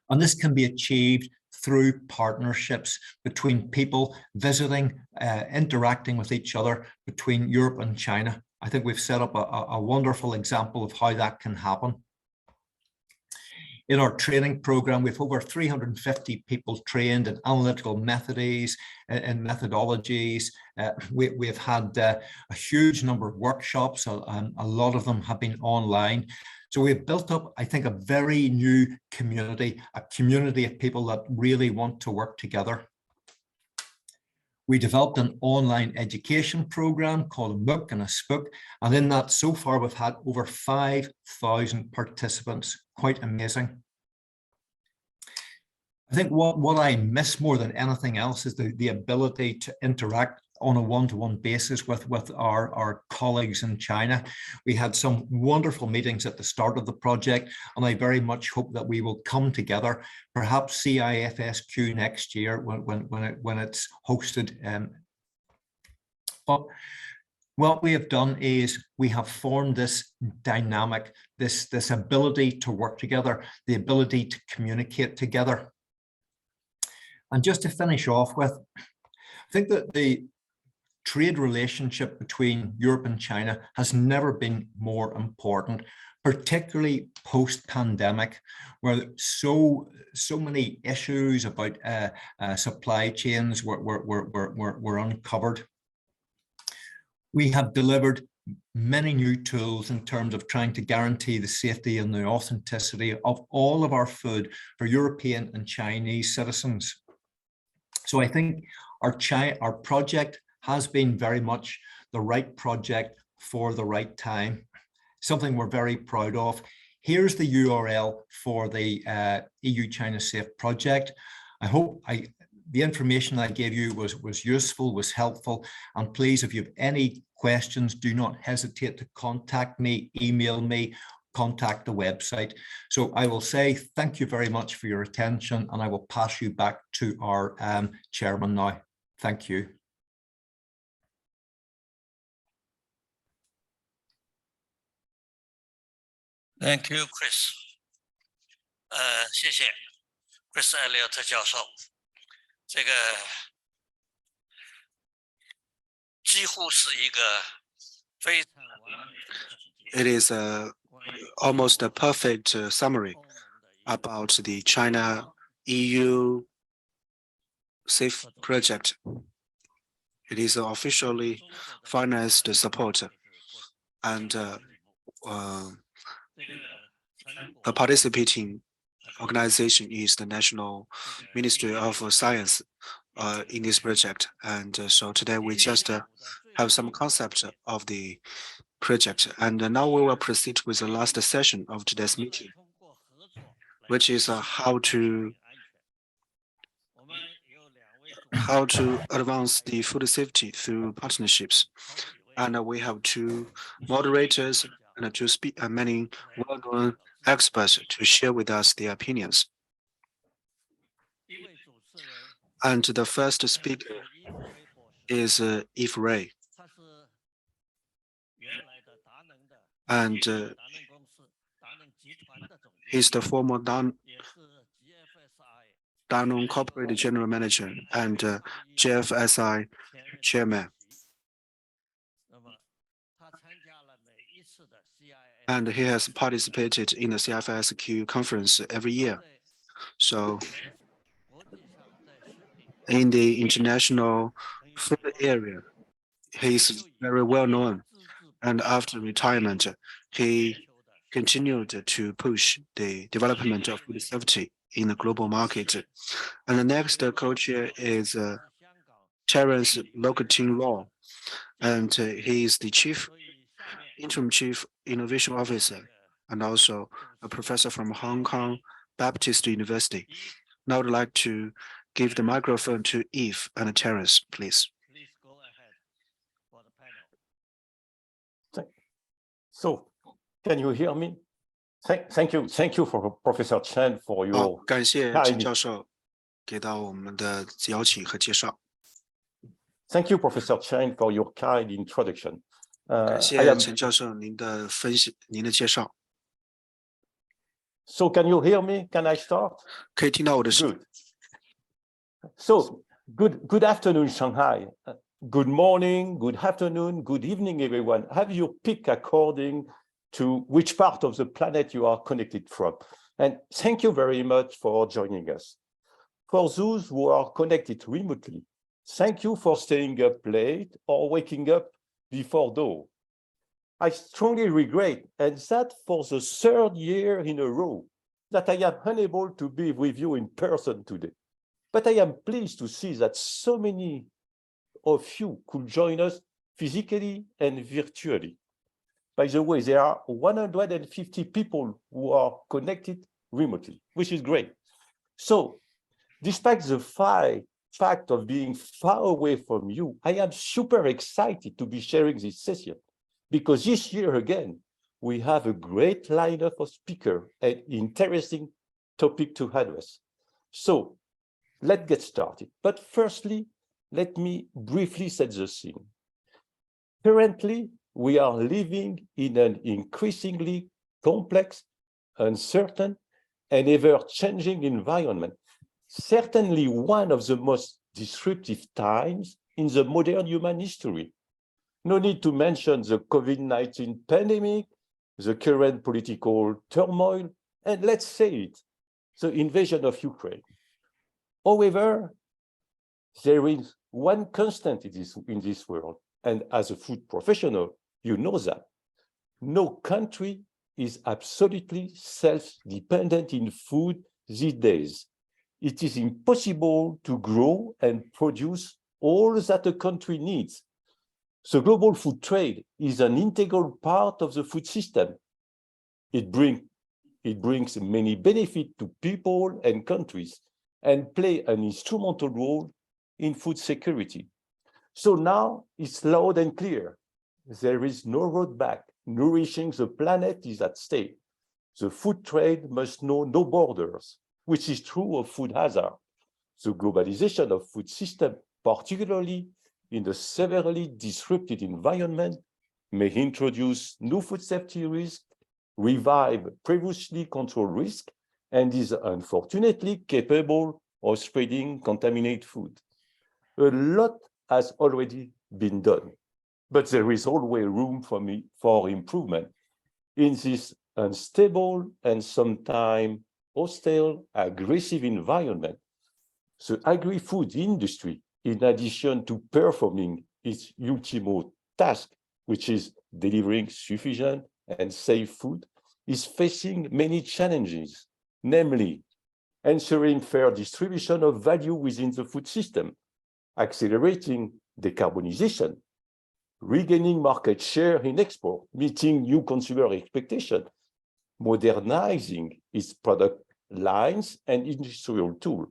And this can be achieved through partnerships between people visiting, interacting with each other between Europe and China. I think we've set up a wonderful example of how that can happen. In our training program, we have over 350 people trained in analytical methods and methodologies. We've had a huge number of workshops, and a lot of them have been online. So we've built up, I think, a very new community, a community of people that really want to work together. We developed an online education program called a MOOC and a SPOOC, and in that so far we've had over 5,000 participants, quite amazing. I think what I miss more than anything else is the ability to interact on a one-to-one basis with our colleagues in China. We had some wonderful meetings at the start of the project, and I very much hope that we will come together, perhaps CIFSQ next year when it's hosted. But what we have done is we have formed this dynamic, this ability to work together, the ability to communicate together. And just to finish off with, I think that the trade relationship between Europe and China has never been more important, particularly post-pandemic, where so many issues about supply chains were uncovered. We have delivered many new tools in terms of trying to guarantee the safety and the authenticity of all of our food for European and Chinese citizens. So I think our project has been very much the right project for the right time, something we're very proud of. Here's the URL for the EU China Safe project. I hope the information I gave you was useful, was helpful, and please, if you have any questions, do not hesitate to contact me, email me, contact the website. So I will say thank you very much for your attention, and I will pass you back to our chairman now. Thank you. Thank you, Chris. 谢谢 Chris Elliott 教授。这个几乎是一个非常完美的。 It is almost a perfect summary about the China-EU SAFE project. It is officially financed support, and the participating organization is the National Ministry of Science in this project. And so today we just have some concept of the project. And now we will proceed with the last session of today's meeting, which is how to advance the food safety through partnerships. And we have two moderators and many well-known experts to share with us their opinions. And the first speaker is Eve Ray. And he's the former Danone Corporate General Manager and GFSI Chairman. And he has participated in the CIFSQ Conference every year. So in the international food area, he's very well known. And after retirement, he continued to push the development of food safety in the global market. And the next co-chair is Terence Locatin Law, and he is the interim chief innovation officer and also a professor from Hong Kong Baptist University. Now I'd like to give the microphone to Eve and Terence, please. So, can you hear me? Thank you for Professor Chen for your 感谢陈教授给到我们的邀请和介绍。Thank you, Professor Chen, for your kind introduction. 感谢陈教授您的分析，您的介绍。So, can you hear me? Can I start? 可以听到我的声音。So, good afternoon, Shanghai. Good morning, good afternoon, good evening, everyone. Have your pick according to which part of the planet you are connected from. And thank you very much for joining us. For those who are connected remotely, thank you for staying up late or waking up before dawn. I strongly regret, and that for the third year in a row, that I am unable to be with you in person today. But I am pleased to see that so many of you could join us physically and virtually. By the way, there are 150 people who are connected remotely, which is great. So, despite the fact of being far away from you, I am super excited to be sharing this session, because this year again, we have a great lineup of speakers and interesting topic to address. So, let's get started. But firstly, let me briefly set the scene. Currently, we are living in an increasingly complex, uncertain, and ever-changing environment. Certainly one of the most disruptive times in the modern human history. No need to mention the COVID-19 pandemic, the current political turmoil, and let's say it, the invasion of Ukraine. However, there is one constant in this world, and as a food professional, you know that. No country is absolutely self-dependent in food these days. It is impossible to grow and produce all that a country needs. The global food trade is an integral part of the food system. It brings many benefits to people and countries and play an instrumental role in food security. So now it's loud and clear. There is no road back. Nourishing the planet is at stake. The food trade must know no borders, which is true of food hazard. The globalization of food system, particularly in the severely disrupted environment, may introduce new food safety risks, revive previously controlled risk, and is unfortunately capable of spreading contaminated food. A lot has already been done, but there is always room for improvement in this unstable and sometimes hostile, aggressive environment. The agri-food industry, in addition to performing its ultimate task, which is delivering sufficient and safe food, is facing many challenges, namely ensuring fair distribution of value within the food system, accelerating decarbonization, regaining market share in export, meeting new consumer expectations, modernizing its product lines and industrial tools,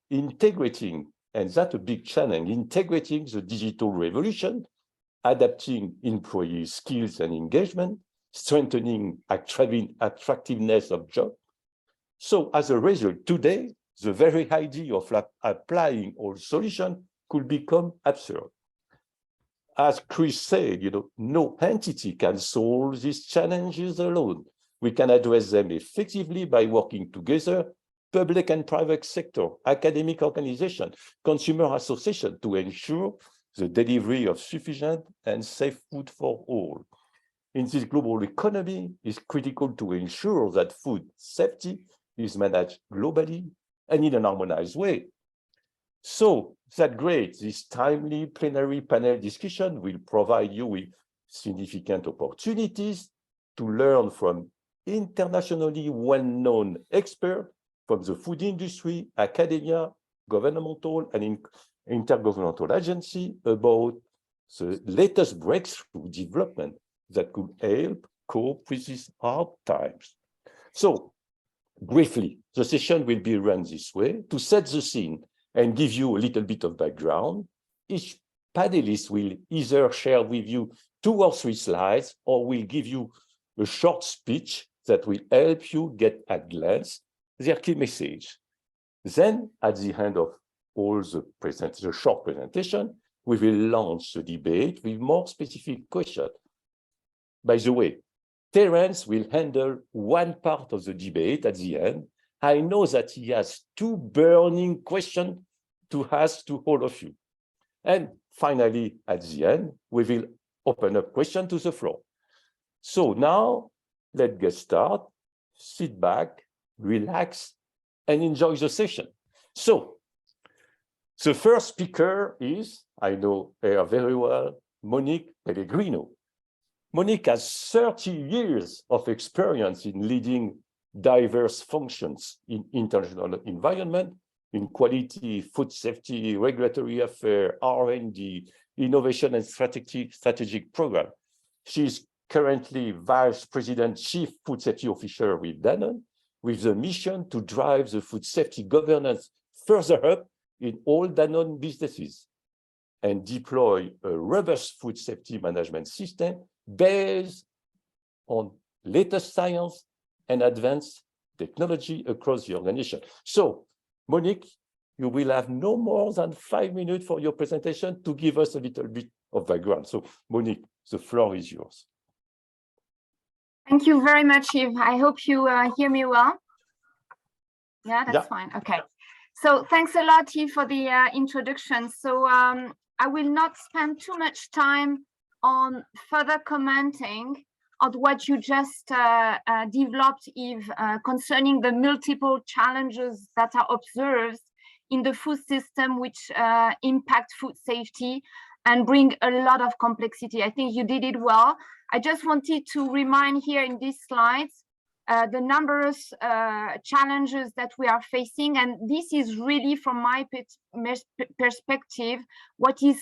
integrating, and that's a big challenge, integrating the digital revolution, adapting employee skills and engagement, strengthening attractiveness of jobs. So as a result, today, the very idea of applying all solutions could become absurd. As Chris said, no entity can solve these challenges alone. We can address them effectively by working together, public and private sector, academic organizations, consumer associations, to ensure the delivery of sufficient and safe food for all. In this global economy, it's critical to ensure that food safety is managed globally and in an harmonized way. So that's great. This timely plenary panel discussion will provide you with significant opportunities to learn from internationally well-known experts from the food industry, academia, governmental and intergovernmental agency about the latest breakthrough development that could help cope with these hard times. So briefly, the session will be run this way. To set the scene and give you a little bit of background, each panelist will either share with you 2 or 3 slides, or will give you a short speech that will help you get at glance their key message. Then, at the end of all the short presentation, we will launch the debate with more specific questions. By the way, Terence will handle one part of the debate at the end. I know that he has 2 burning questions to ask to all of you. And finally, at the end, we will open up questions to the floor. So now, let's get started. Sit back, relax, and enjoy the session. So, the first speaker is, I know her very well, Monique Pellegrino. Monique has 30 years of experience in leading diverse functions in international environment, in quality, food safety, regulatory affairs, R&D, innovation and strategic program. She's currently Vice President, Chief Food Safety Officer with Danone, with the mission to drive the food safety governance further up in all Danone businesses and deploy a robust food safety management system based on latest science and advanced technology across the organization. So, Monique, you will have no more than 5 minutes for your presentation to give us a little bit of background. So, Monique, the floor is yours. Thank you very much, Yves. I hope you hear me well. Yeah, that's fine. Okay. So thanks a lot, Yves, for the introduction. So I will not spend too much time on further commenting on what you just developed, Yves, concerning the multiple challenges that are observed in the food system, which impact food safety and bring a lot of complexity. I think you did it well. I just wanted to remind here in these slides the numerous challenges that we are facing. And this is really, from my perspective, what is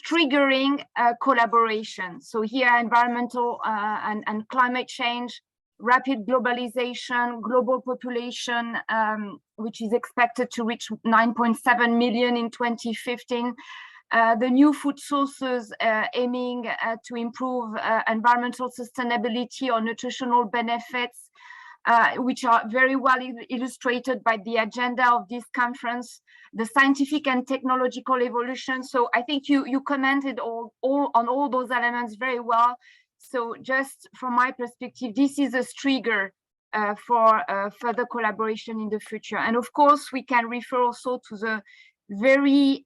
triggering collaboration. So here, environmental and climate change, rapid globalization, global population, which is expected to reach 9.7 million in 2015. The new food sources aiming to improve environmental sustainability or nutritional benefits, which are very well illustrated by the agenda of this conference, the scientific and technological evolution. So I think you commented on all those elements very well. So just from my perspective, this is a trigger for further collaboration in the future. And of course, we can refer also to the very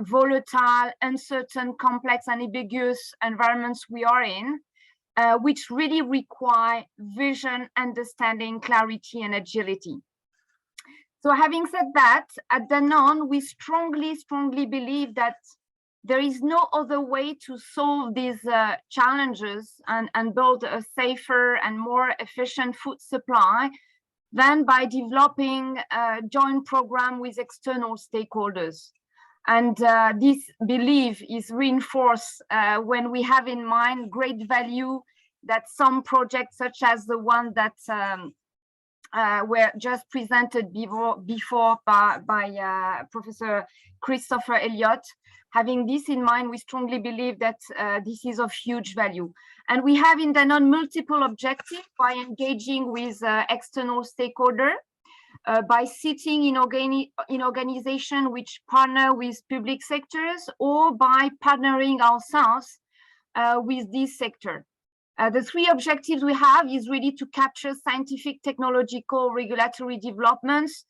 volatile, uncertain, complex, and ambiguous environments we are in, which really require vision, understanding, clarity, and agility. So having said that, at Danone, we strongly believe that there is no other way to solve these challenges and build a safer and more efficient food supply than by developing a joint program with external stakeholders. And this belief is reinforced when we have in mind great value that some projects, such as the one that were just presented before by Professor Christopher Elliott. Having this in mind, we strongly believe that this is of huge value. And we have in Danone multiple objectives by engaging with external stakeholders, by sitting in organizations which partner with public sectors, or by partnering ourselves with this sector. The three objectives we have is really to capture scientific, technological, regulatory developments,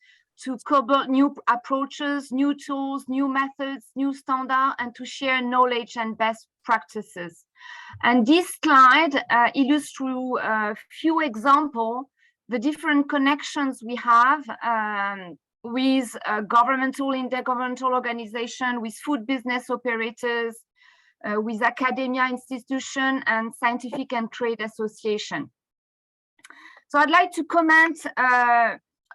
to co-build new approaches, new tools, new methods, new standards, and to share knowledge and best practices. And this slide illustrates through a few examples the different connections we have with governmental, intergovernmental organizations, with food business operators, with academia institution and scientific and trade association. So I'd like to comment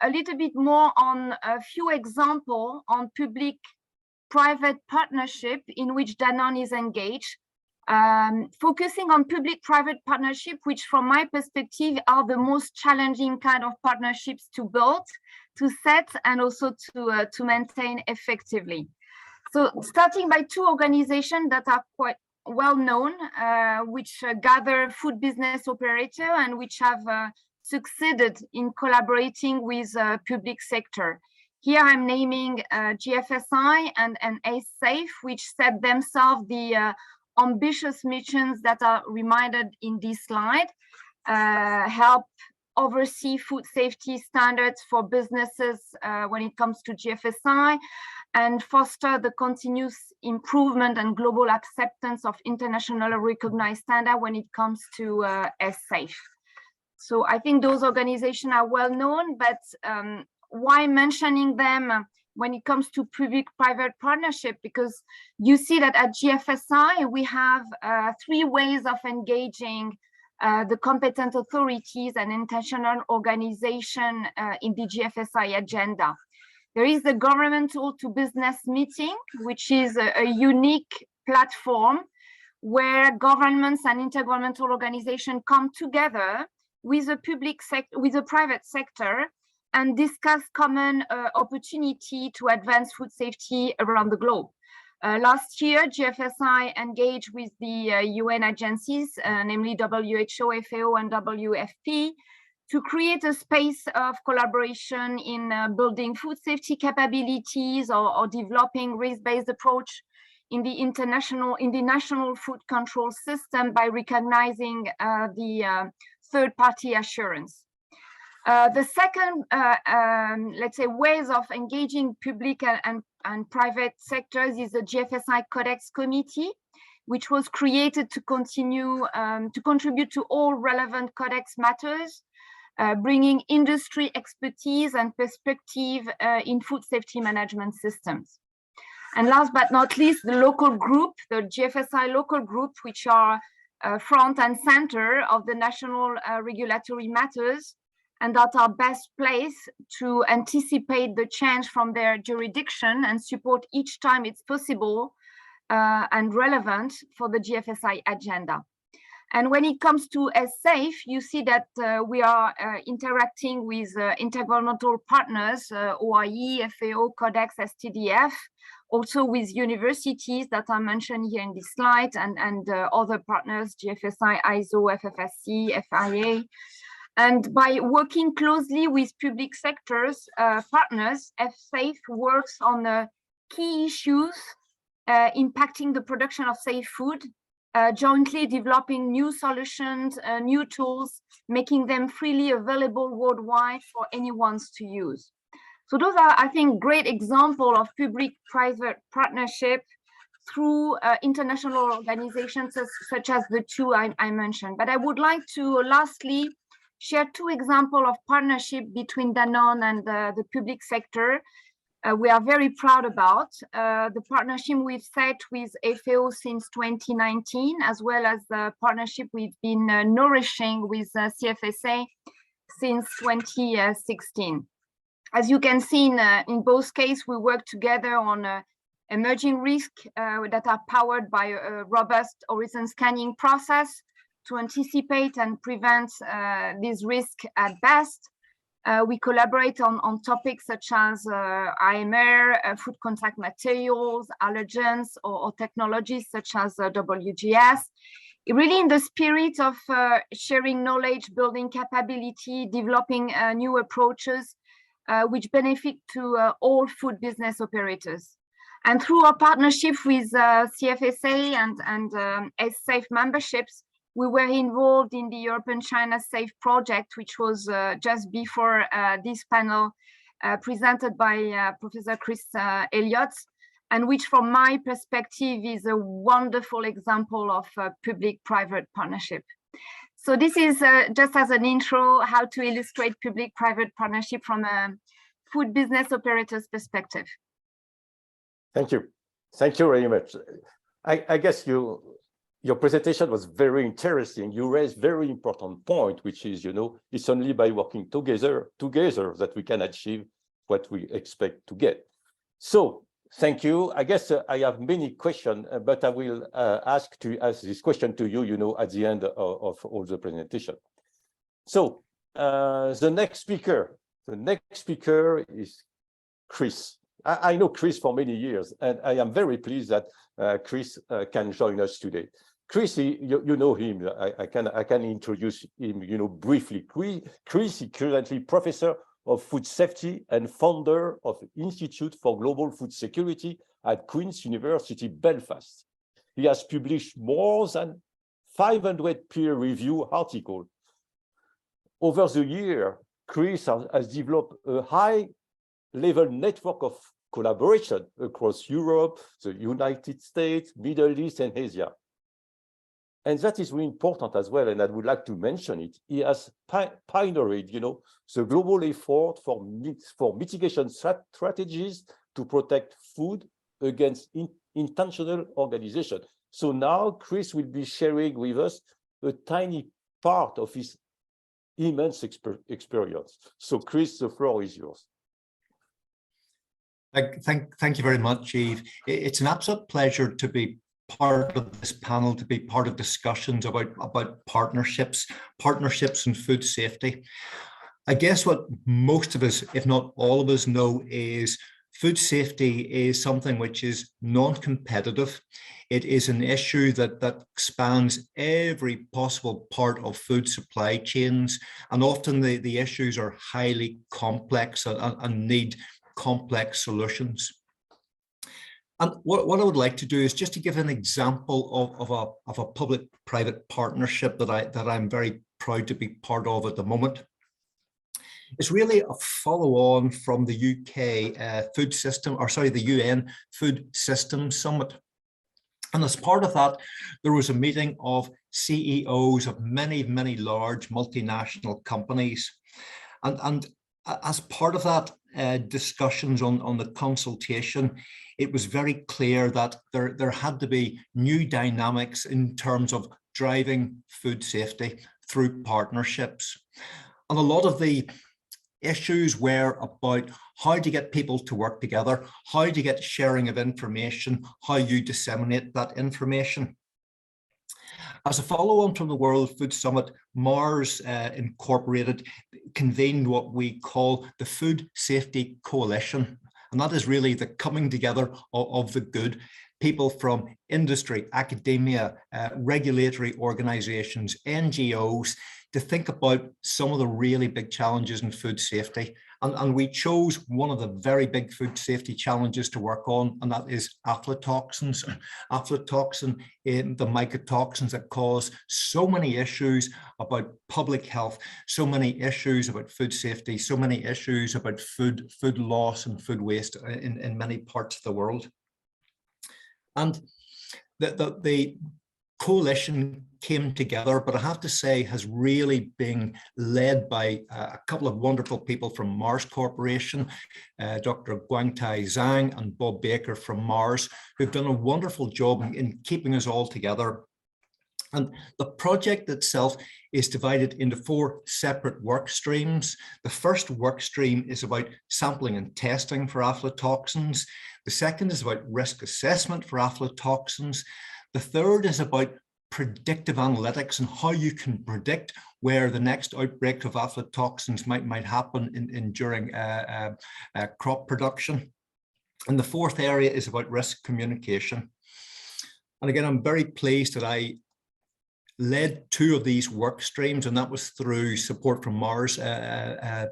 a little bit more on a few examples on public-private partnership in which Danone is engaged, focusing on public-private partnership, which from my perspective are the most challenging kind of partnerships to build, to set, and also to maintain effectively. So starting by two organizations that are quite well known, which gather food business operators and which have succeeded in collaborating with public sector. Here I'm naming GFSI and Essensing, which set themselves the ambitious missions that are reminded in this slide, help oversee food safety standards for businesses when it comes to GFSI, and foster the continuous improvement and global acceptance of internationally recognized standards when it comes to Essensing. So I think those organizations are well known, but why mentioning them when it comes to public-private partnership? Because you see that at GFSI, we have three ways of engaging the competent authorities and international organization in the GFSI agenda. There is the governmental to business meeting, which is a unique platform where governments and intergovernmental organizations come together with the public sector, with the private sector, and discuss common opportunity to advance food safety around the globe. Last year, GFSI engaged with the UN agencies, namely WHO, FAO, and WFP, to create a space of collaboration in building food safety capabilities or developing risk-based approach in the national food control system by recognizing the third-party assurance. The second, let's say, ways of engaging public and private sectors is the GFSI Codex Committee, which was created to continue to contribute to all relevant Codex matters, bringing industry expertise and perspective in food safety management systems. And last but not least, the local group, the GFSI local group, which are front and center of the national regulatory matters, and that are best placed to anticipate the change from their jurisdiction and support each time it's possible and relevant for the GFSI agenda. And when it comes to Essensing, you see that we are interacting with intergovernmental partners, OIE, FAO, Codex, STDF, also with universities that are mentioned here in this slide, and other partners, GFSI, ISO, FFSC, FIA. And by working closely with public sectors partners, Essensing works on key issues impacting the production of safe food, jointly developing new solutions, new tools, making them freely available worldwide for anyone to use. So those are, I think, great examples of public-private partnership through international organizations such as the two I mentioned. But I would like to lastly share two examples of partnership between Danone and the public sector. We are very proud about the partnership we've set with FAO since 2019, as well as the partnership we've been nourishing with CFSA since 2016. As you can see in both cases, we work together on emerging risks that are powered by a robust horizon scanning process to anticipate and prevent these risks at best. We collaborate on topics such as AMR, food contact materials, allergens, or technologies such as WGS. Really in the spirit of sharing knowledge, building capability, developing new approaches which benefit to all food business operators. And through our partnership with CFSA and SAFE memberships, we were involved in the European China SAFE project, which was just before this panel presented by Professor Chris Elliott, and which from my perspective is a wonderful example of public-private partnership. So this is just as an intro, how to illustrate public-private partnership from a food business operator's perspective. Thank you. Thank you very much. I guess your presentation was very interesting. You raised very important point, which is, it's only by working together that we can achieve what we expect to get. So thank you. I guess I have many questions, but I will ask this question to you, at the end of all the presentation. So the next speaker is Chris. I know Chris for many years, and I am very pleased that Chris can join us today. Chris, you know him. I can introduce him, briefly. Chris is currently professor of food safety and founder of Institute for Global Food Security at Queen's University, Belfast. He has published more than 500 peer-reviewed articles. Over the year, Chris has developed a high-level network of collaboration across Europe, the United States, Middle East, and Asia. And that is really important as well, and I would like to mention it. He has pioneered, the global effort for mitigation strategies to protect food against intentional organization. So now Chris will be sharing with us a tiny part of his immense experience. So Chris, the floor is yours. Thank you very much, Yves. It's an absolute pleasure to be part of this panel, to be part of discussions about partnerships in food safety. I guess what most of us, if not all of us, know is food safety is something which is non-competitive. It is an issue that spans every possible part of food supply chains, and often the issues are highly complex and need complex solutions. And what I would like to do is just to give an example of a public-private partnership that I'm very proud to be part of at the moment. It's really a follow-on from the UK the UN Food Systems Summit. And as part of that, there was a meeting of CEOs of many, many large multinational companies. And as part of that discussions on the consultation, it was very clear that there had to be new dynamics in terms of driving food safety through partnerships. And a lot of the issues were about how to get people to work together, how to get sharing of information, how you disseminate that information. As a follow-on from the World Food Summit, Mars Incorporated convened what we call the Food Safety Coalition. And that is really the coming together of the good, people from industry, academia, regulatory organizations, NGOs, to think about some of the really big challenges in food safety And we chose one of the very big food safety challenges to work on, and that is aflatoxins. Aflatoxin, the mycotoxins that cause so many issues about public health, so many issues about food safety, so many issues about food loss and food waste in many parts of the world. And the coalition came together, but I have to say has really been led by a couple of wonderful people from Mars Corporation, Dr. Guangtai Zhang and Bob Baker from Mars, who've done a wonderful job in keeping us all together. And the project itself is divided into 4 separate work streams. The first work stream is about sampling and testing for aflatoxins. The second is about risk assessment for aflatoxins. The third is about predictive analytics and how you can predict where the next outbreak of aflatoxins might happen during crop production. And the fourth area is about risk communication. And again, I'm very pleased that I led 2 of these work streams, and that was through support from Mars that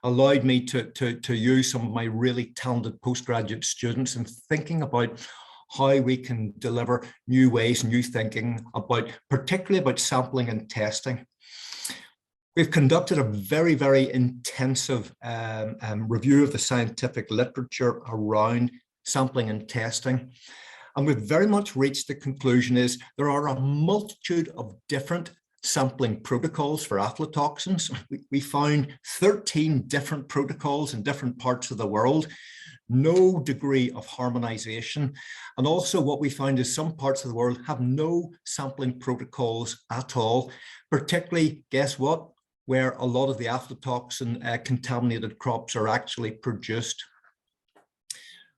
allowed me to use some of my really talented postgraduate students in thinking about how we can deliver new ways, new thinking about, particularly about sampling and testing. We've conducted a very, very intensive review of the scientific literature around sampling and testing. And we've very much reached the conclusion is there are a multitude of different sampling protocols for aflatoxins. We found 13 different protocols in different parts of the world, no degree of harmonization. And also what we found is some parts of the world have no sampling protocols at all, particularly, guess what, where a lot of the aflatoxin contaminated crops are actually produced.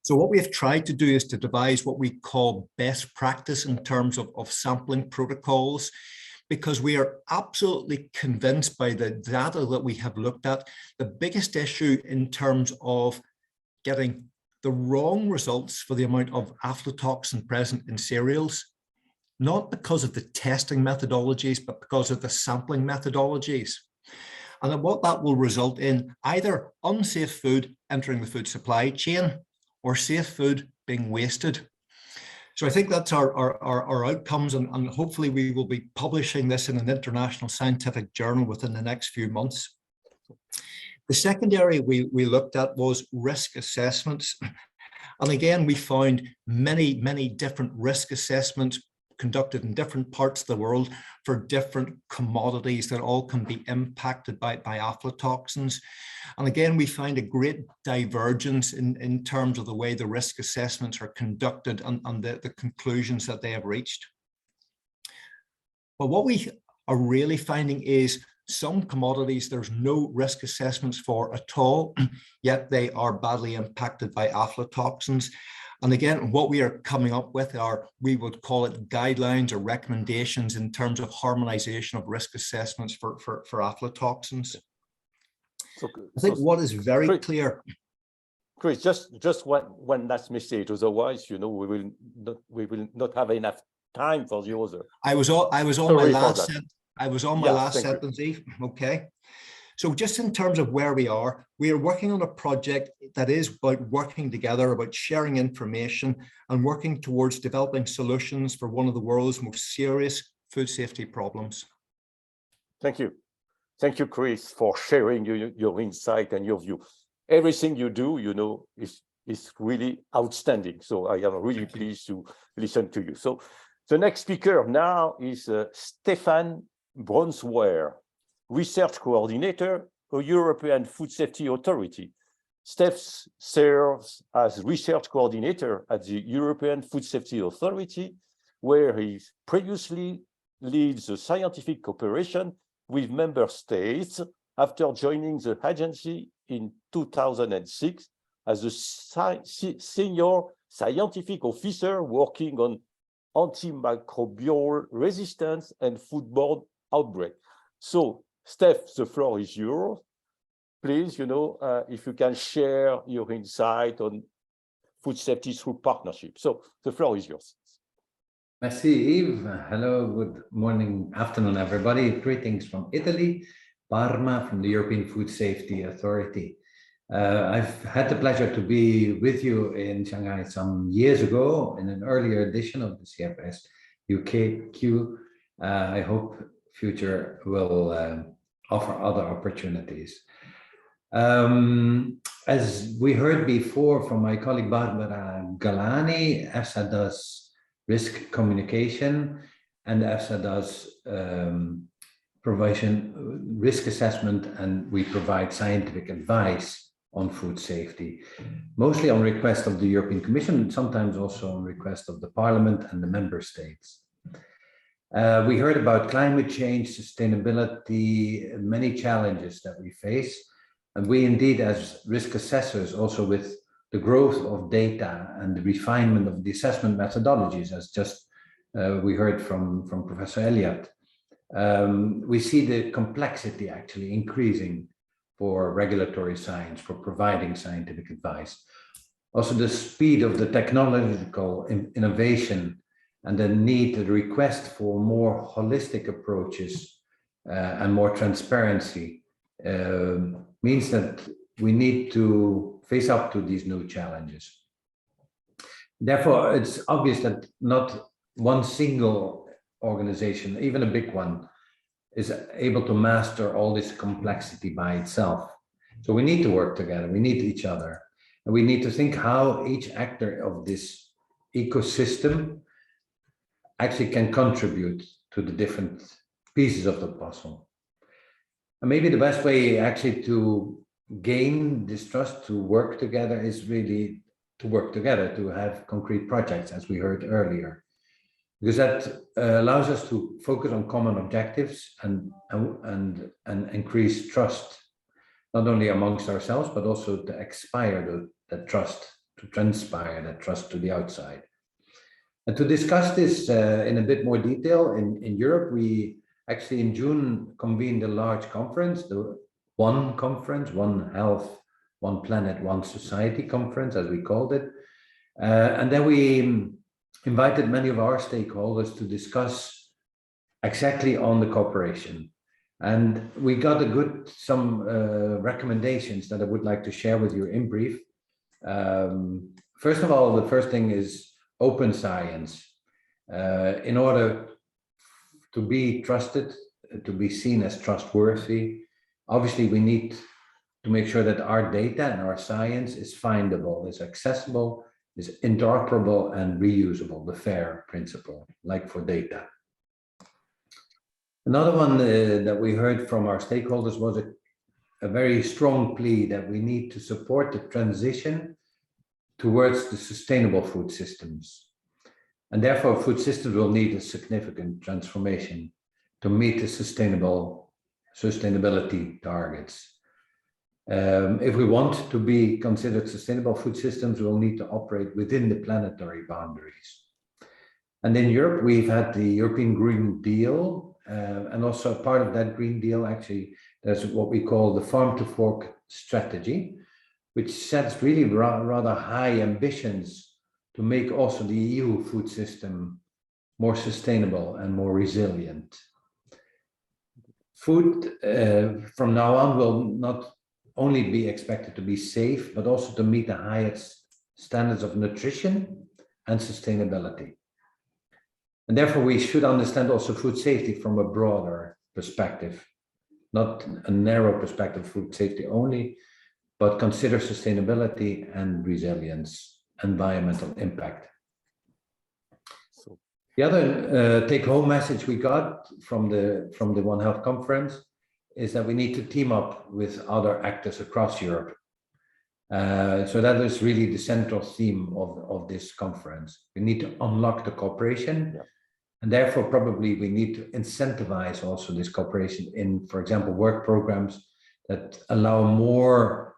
So what we have tried to do is to devise what we call best practice in terms of sampling protocols, because we are absolutely convinced by the data that we have looked at, the biggest issue in terms of getting the wrong results for the amount of aflatoxin present in cereals, not because of the testing methodologies, but because of the sampling methodologies. And what that will result in either unsafe food entering the food supply chain or safe food being wasted. So I think that's our outcomes, and hopefully we will be publishing this in an international scientific journal within the next few months. The second area we looked at was risk assessments. And again, we found many different risk assessments conducted in different parts of the world for different commodities that all can be impacted by aflatoxins. And again, we find a great divergence in terms of the way the risk assessments are conducted and the conclusions that they have reached. But what we are really finding is some commodities there's no risk assessments for at all, yet they are badly impacted by aflatoxins. And again, what we are coming up with are, we would call it guidelines or recommendations in terms of harmonization of risk assessments for aflatoxins. I think what is very clear. Chris, just one last message. Otherwise, you know, we will not have enough time for the other. I was on my last sentence, Eve. Okay. So just in terms of where we are working on a project that is about working together, about sharing information and working towards developing solutions for one of the world's most serious food safety problems. Thank you. Thank you, Chris, for sharing your insight and your view. Everything you do, you know, is really outstanding. So I am really pleased to listen to you. So the next speaker now is Stefan Brunsweier, Research Coordinator, a European Food Safety Authority. Steph serves as Research Coordinator at the European Food Safety Authority, where he previously leads the scientific cooperation with member states after joining the agency in 2006 as a senior scientific officer working on antimicrobial resistance and foodborne outbreak. So, Steph, the floor is yours. Please, you know, if you can share your insight on food safety through partnership. So, the floor is yours. Merci, Yves. Hello, good morning, afternoon, everybody. Greetings from Italy. Parma from the European Food Safety Authority. I've had the pleasure to be with you in Shanghai some years ago in an earlier edition of the CIFSQ. I hope future will offer other opportunities. As we heard before from my colleague Barbara Galani, EFSA does risk communication and EFSA does provision risk assessment, and we provide scientific advice on food safety, mostly on request of the European Commission, sometimes also on request of the Parliament and the member states. We heard about climate change, sustainability, many challenges that we face. And we indeed, as risk assessors, also with the growth of data and the refinement of the assessment methodologies, as just we heard from Professor Elliott, we see the complexity actually increasing for regulatory science, for providing scientific advice. Also the speed of the technological innovation and the need, the request for more holistic approaches and more transparency means that we need to face up to these new challenges. Therefore, it's obvious that not one single organization, even a big one, is able to master all this complexity by itself. So we need to work together, we need each other, and we need to think how each actor of this ecosystem actually can contribute to the different pieces of the puzzle. And maybe the best way actually to gain this trust, to work together, is really to work together, to have concrete projects, as we heard earlier, because that allows us to focus on common objectives and increase trust, not only amongst ourselves, but also to expire that trust, to transpire that trust to the outside. And to discuss this in a bit more detail, in Europe, we actually in June convened a large conference, the One Conference, One Health, One Planet, One Society Conference, as we called it. And then we invited many of our stakeholders to discuss exactly on the cooperation. And we got some recommendations that I would like to share with you in brief. First of all, the first thing is open science. In order to be trusted, to be seen as trustworthy, obviously we need to make sure that our data and our science is findable, is accessible, is interoperable and reusable, the FAIR principle, like for data. Another one that we heard from our stakeholders was a very strong plea that we need to support the transition towards the sustainable food systems. And therefore, food systems will need a significant transformation to meet the sustainability targets. If we want to be considered sustainable food systems, we'll need to operate within the planetary boundaries. And in Europe, we've had the European Green Deal, and also part of that Green Deal, actually, there's what we call the Farm to Fork strategy, which sets really rather high ambitions to make also the EU food system more sustainable and more resilient. Food from now on will not only be expected to be safe, but also to meet the highest standards of nutrition and sustainability. And therefore, we should understand also food safety from a broader perspective, not a narrow perspective of food safety only, but consider sustainability and resilience, environmental impact. The other take-home message we got from the One Health Conference is that we need to team up with other actors across Europe. So that is really the central theme of this conference. We need to unlock the cooperation, and therefore probably we need to incentivize also this cooperation in, for example, work programs that allow more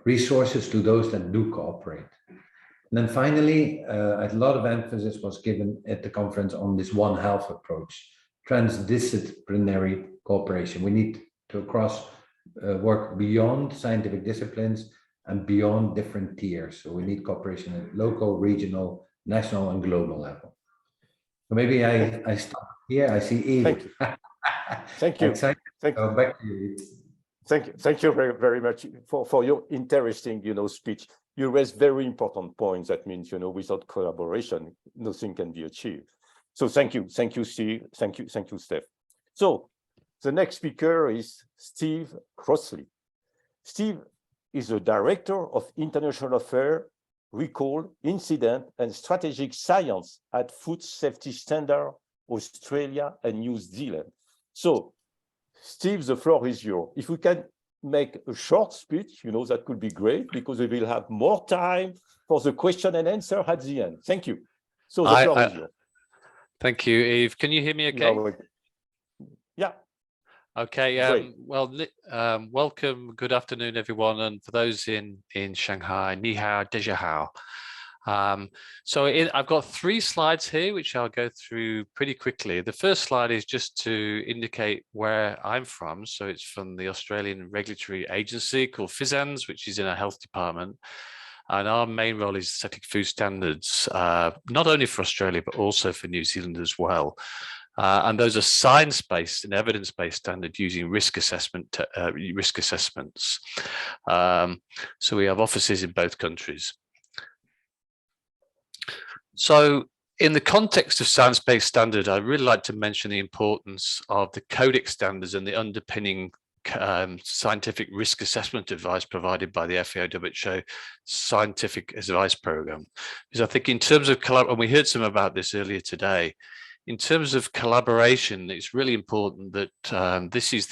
resources to those that do cooperate. And then finally, a lot of emphasis was given at the conference on this One Health approach, transdisciplinary cooperation. We need to work beyond scientific disciplines and beyond different tiers. So we need cooperation at local, regional, national, and global level. So maybe I stop here. I see Eve. Thank you. Excited. Thank you. Back to you. Thank you very, very much for your interesting, speech. You raised very important points. That means, without collaboration, nothing can be achieved. So thank you, Steve. Thank you, Steph. So the next speaker is Steve Crossley. Steve is the Director of International Affairs, Recall, Incident, and Strategic Science at Food Safety Standard, Australia and New Zealand. So, Steve, the floor is yours. If we can make a short speech, that could be great, because we will have more time for the question and answer at the end. Thank you. So the floor is yours. Thank you, Yves. Can you hear me okay? No, yeah. Okay, well, welcome, good afternoon, everyone. And for those in Shanghai, ni hao, deja hao. So I've got 3 slides here, which I'll go through pretty quickly. The first slide is just to indicate where I'm from. So it's from the Australian regulatory agency called FSANZ, which is in our health department. And our main role is setting food standards, not only for Australia, but also for New Zealand as well. And those are science-based and evidence-based standards using risk assessments. So we have offices in both countries. So in the context of science-based standard, I'd really like to mention the importance of the Codex standards and the underpinning scientific risk assessment advice provided by the FAO/WHO Scientific Advice Program. Because I think in terms of and we heard some about this earlier today, in terms of collaboration, it's really important that this is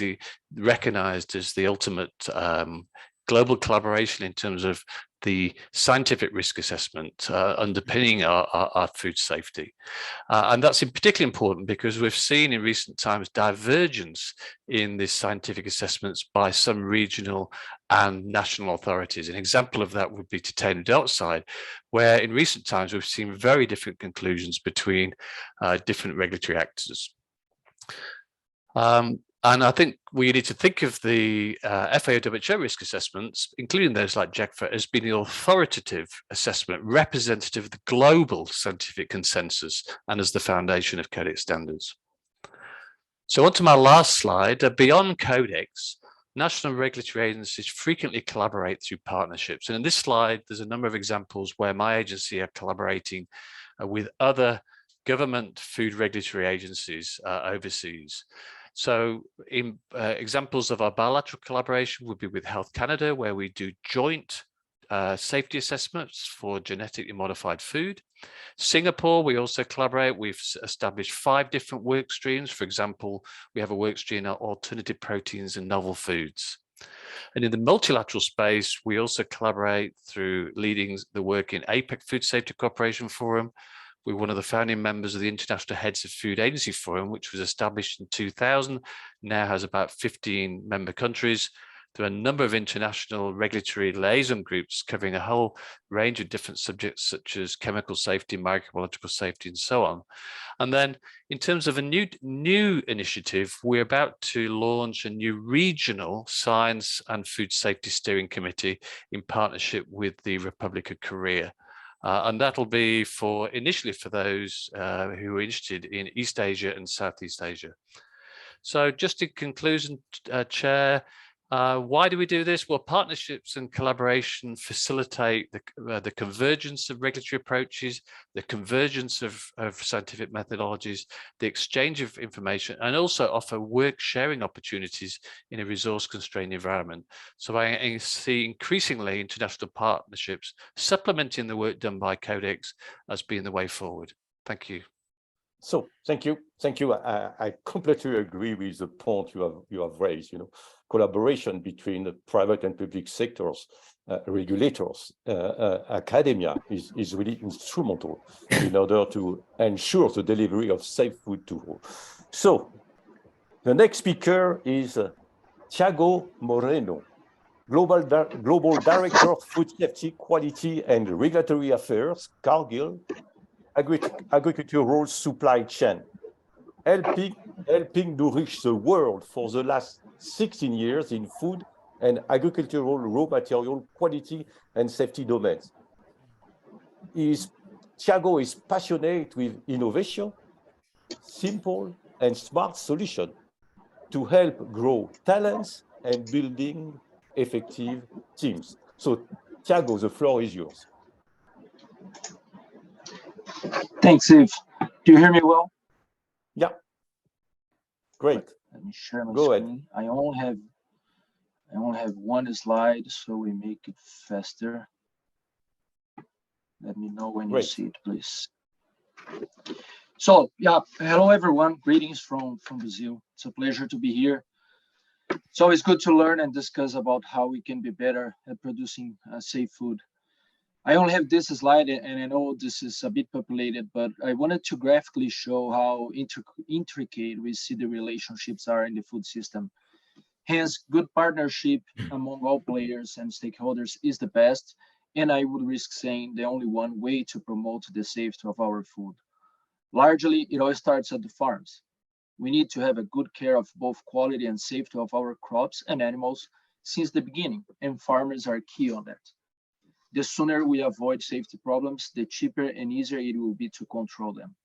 recognized as the ultimate global collaboration in terms of the scientific risk assessment underpinning our food safety. And that's particularly important because we've seen in recent times divergence in the scientific assessments by some regional and national authorities. An example of that would be titanium dioxide, where in recent times we've seen very different conclusions between different regulatory actors. And I think we need to think of the FAO/WHO risk assessments, including those like JECFA, as being the authoritative assessment representative of the global scientific consensus and as the foundation of Codex standards. So on to my last slide. Beyond Codex, national regulatory agencies frequently collaborate through partnerships. And in this slide, there's a number of examples where my agency are collaborating with other government food regulatory agencies overseas. So examples of our bilateral collaboration would be with Health Canada, where we do joint safety assessments for genetically modified food. Singapore, we also collaborate. We've established 5 different work streams. For example, we have a work stream on alternative proteins and novel foods. And in the multilateral space, we also collaborate through leading the work in APEC Food Safety Cooperation Forum. We're one of the founding members of the International Heads of Food Agency Forum, which was established in 2000, now has about 15 member countries. There are a number of international regulatory liaison groups covering a whole range of different subjects, such as chemical safety, microbiological safety, and so on. And then in terms of a new initiative, we're about to launch a new regional science and food safety steering committee in partnership with the Republic of Korea. And that'll be initially for those who are interested in East Asia and Southeast Asia. So just in conclusion, Chair, why do we do this? Well, partnerships and collaboration facilitate the convergence of regulatory approaches, the convergence of scientific methodologies, the exchange of information, and also offer work sharing opportunities in a resource-constrained environment. So I see increasingly international partnerships supplementing the work done by Codex as being the way forward. Thank you. So thank you. I completely agree with the point you have raised. Collaboration between the private and public sectors, regulators, academia is really instrumental in order to ensure the delivery of safe food to all. So the next speaker is Thiago Moreno, Global Director of Food Safety, Quality and Regulatory Affairs, Cargill, Agricultural Supply Chain, helping nourish the world for the last 16 years in food and agricultural raw material quality and safety domains. Thiago is passionate with innovation, simple and smart solutions, to help grow talents and building effective teams. So Thiago, the floor is yours. Thanks, Yves. Do you hear me well? Yeah. Great. Let me share my Go screen. I only have one slide, so we make it faster. Let me know when you see it, please. So yeah, hello everyone. Greetings from Brazil. It's a pleasure to be here. It's always good to learn and discuss about how we can be better at producing safe food. I only have this slide, and I know this is a bit populated, but I wanted to graphically show how intricate we see the relationships are in the food system. Hence, good partnership among all players and stakeholders is the best, and I would risk saying the only one way to promote the safety of our food. Largely, it all starts at the farms. We need to have a good care of both quality and safety of our crops and animals since the beginning, and farmers are key on that. The sooner we avoid safety problems, the cheaper and easier it will be to control them.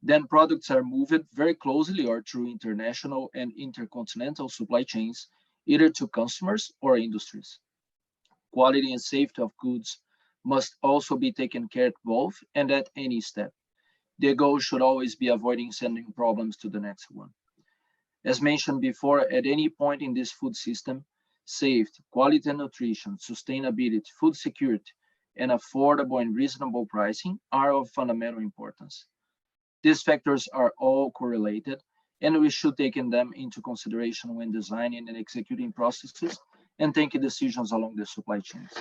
Then products are moved very closely or through international and intercontinental supply chains, either to customers or industries. Quality and safety of goods must also be taken care of both and at any step. The goal should always be avoiding sending problems to the next one. As mentioned before, at any point in this food system, safety, quality and nutrition, sustainability, food security, and affordable and reasonable pricing are of fundamental importance. These factors are all correlated, and we should take them into consideration when designing and executing processes and taking decisions along the supply chains.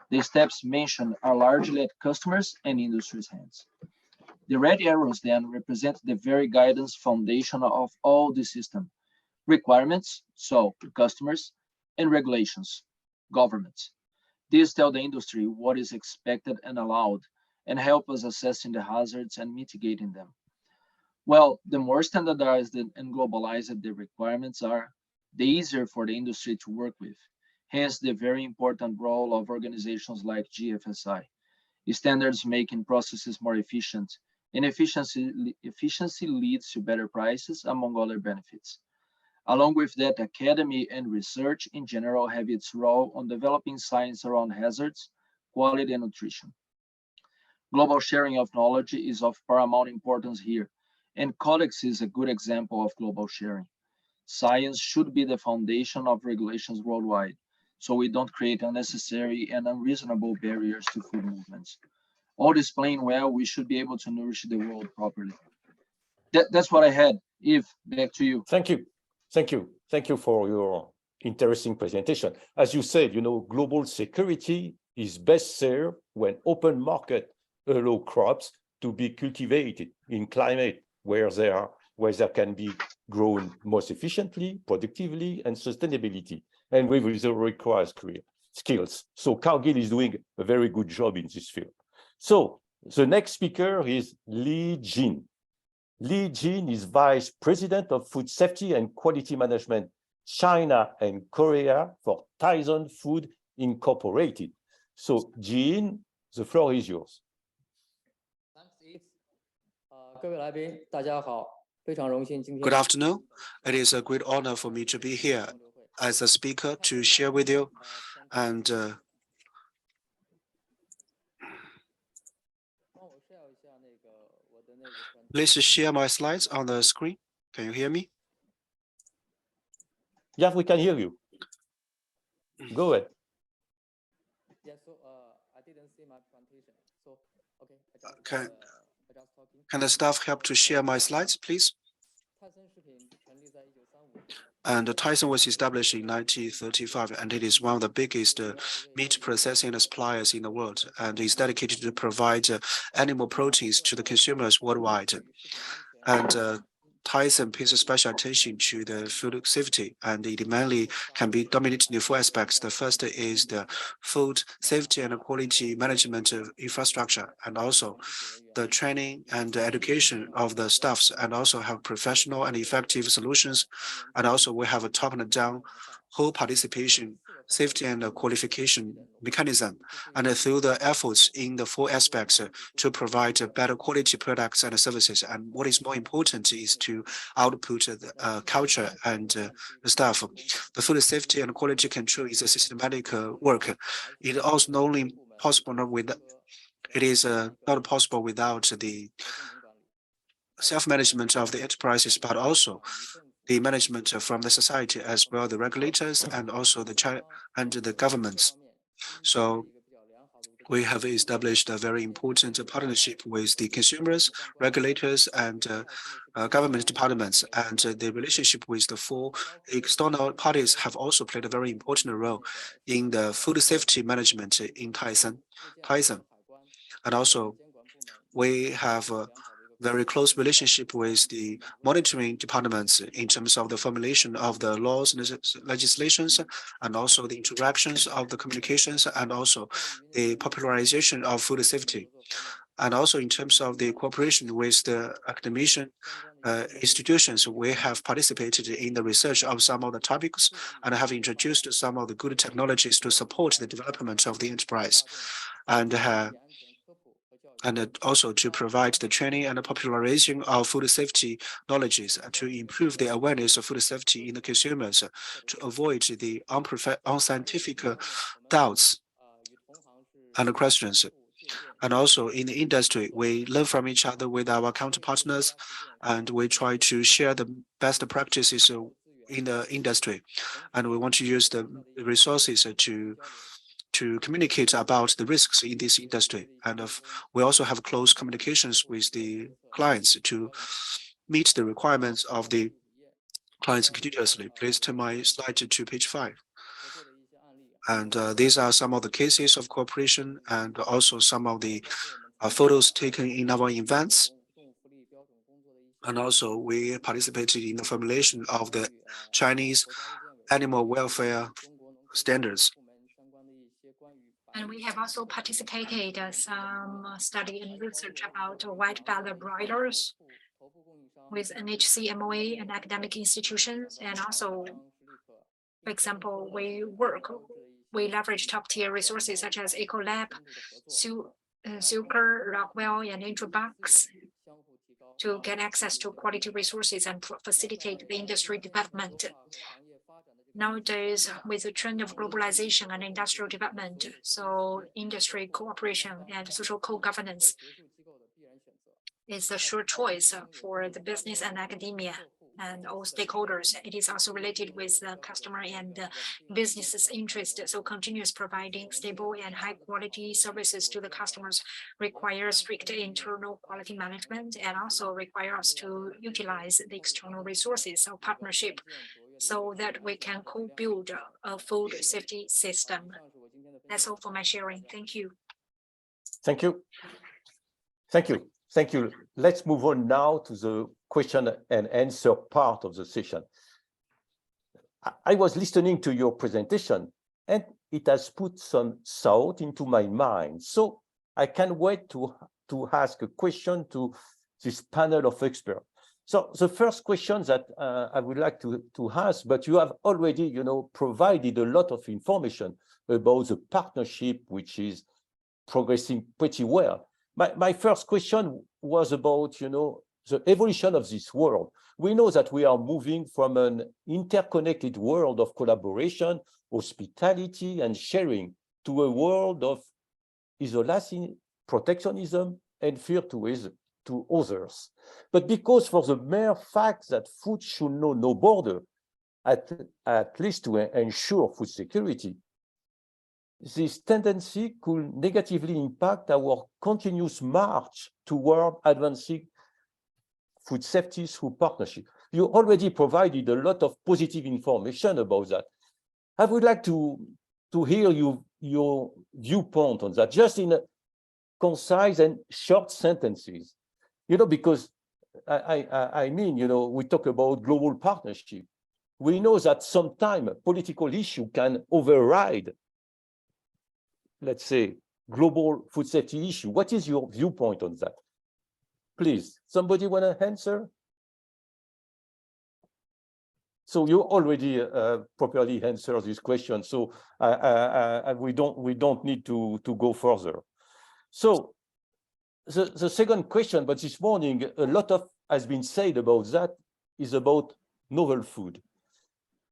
The steps mentioned are largely at customers and industry's hands. The red arrows then represent the very guidance foundation of all the system. Requirements, so customers, and regulations, governments. These tell the industry what is expected and allowed and help us assessing the hazards and mitigating them. Well, the more standardized and globalized the requirements are, the easier for the industry to work with. Hence the very important role of organizations like GFSI. Standards making processes more efficient, and efficiency leads to better prices, among other benefits. Along with that, academy and research in general have its role on developing science around hazards, quality, and nutrition. Global sharing of knowledge is of paramount importance here, and Codex is a good example of global sharing. Science should be the foundation of regulations worldwide, so we don't create unnecessary and unreasonable barriers to food movements. All displaying well, we should be able to nourish the world properly. That's what I had. Yves, back to you. Thank you. Thank you. Thank you for your interesting presentation. As you said, global security is best served when open market allow crops to be cultivated in climate where they can be grown most efficiently, productively, and sustainability, and with the required skills. So Cargill is doing a very good job in this field. So the next speaker is Li Jin. Li Jin is Vice President of Food Safety and Quality Management, China and Korea for Tyson Food Incorporated. So Jin, the floor is yours. Good afternoon. It is a great honor for me to be here as a speaker to share with you. And please share my slides on the screen. Can you hear me? Yeah, we can hear you. Go ahead. Yeah, so I didn't see my presentation. So, okay. Can the staff help to share my slides, please? And Tyson was established in 1935, and it is one of the biggest meat processing suppliers in the world, and is dedicated to provide animal proteins to the consumers worldwide. And Tyson pays special attention to the food safety, and it mainly can be dominated in four aspects. The first is the food safety and quality management of infrastructure, and also the training and the education of the staffs, and also have professional and effective solutions. And also we have a top and down whole participation, safety and qualification mechanism, and through the efforts in the 4 aspects to provide better quality products and services. And what is more important is to output the culture and the staff. The food safety and quality control is a systematic work. It also not only possible with it is not possible without the self-management of the enterprises, but also the management from the society as well, the regulators and also the governments. So we have established a very important partnership with the consumers, regulators, and government departments. And the relationship with the 4 external parties have also played a very important role in the food safety management in Tyson. And also, we have a very close relationship with the monitoring departments in terms of the formulation of the laws and legislations, and also the interactions of the communications, and also the popularization of food safety. And also in terms of the cooperation with the academic institutions, we have participated in the research of some of the topics and have introduced some of the good technologies to support the development of the enterprise, and also to provide the training and the popularization of food safety knowledges to improve the awareness of food safety in the consumers, to avoid the unscientific doubts and questions. And also in the industry, we learn from each other with our counterpartners, and we try to share the best practices in the industry. And we want to use the resources to communicate about the risks in this industry. And we also have close communications with the clients to meet the requirements of the clients continuously. Please turn my slide to page 5. And these are some of the cases of cooperation and also some of the photos taken in our events. And also we participated in the formulation of the Chinese animal welfare standards. And we have also participated in some study and research about white collar broilers with NHC, MOA, and academic institutions. And also, for example, we leverage top-tier resources such as Ecolab, Silker, Rockwell, and Intralox to get access to quality resources and facilitate the industry development. Nowadays, with the trend of globalization and industrial development, so industry cooperation and social co-governance is a sure choice for the business and academia and all stakeholders. It is also related with the customer and business's interest. So continuous providing stable and high quality services to the customers requires strict internal quality management, and also require us to utilize the external resources of partnership so that we can co-build a food safety system. That's all for my sharing. Thank you. Thank you. Thank you. Thank you. Let's move on now to the question and answer part of the session. I was listening to your presentation and it has put some thought into my mind. So I can't wait to ask a question to this panel of experts. So the first question that I would like to ask, but you have already, provided a lot of information about the partnership, which is progressing pretty well. My first question was about, the evolution of this world. We know that we are moving from an interconnected world of collaboration, hospitality, and sharing to a world of isolation, protectionism, and fear to others. But because for the mere fact that food should know no border, at least to ensure food security, this tendency could negatively impact our continuous march toward advancing food safety through partnership. You already provided a lot of positive information about that. I would like to hear your viewpoint on that, just in concise and short sentences. Because I mean, we talk about global partnership. We know that sometimes political issue can override, let's say, global food safety issue. What is your viewpoint on that? Please, somebody want to answer? So you already properly answered this question. So we don't need to go further. So the second question, but this morning a lot has been said about that, is about novel food.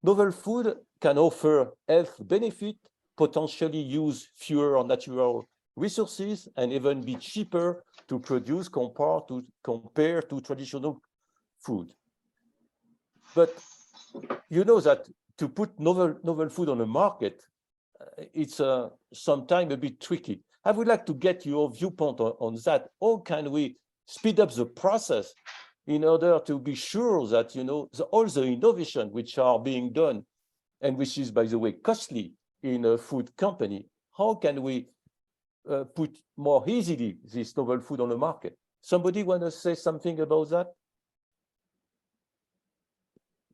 Novel food can offer health benefit, potentially use fewer natural resources, and even be cheaper to produce compared to traditional food. But you know that to put novel food on the market, it's sometimes a bit tricky. I would like to get your viewpoint on that. How can we speed up the process in order to be sure that, you know, all the innovation which are being done, and which is, by the way, costly in a food company, how can we put more easily this novel food on the market? Somebody want to say something about that?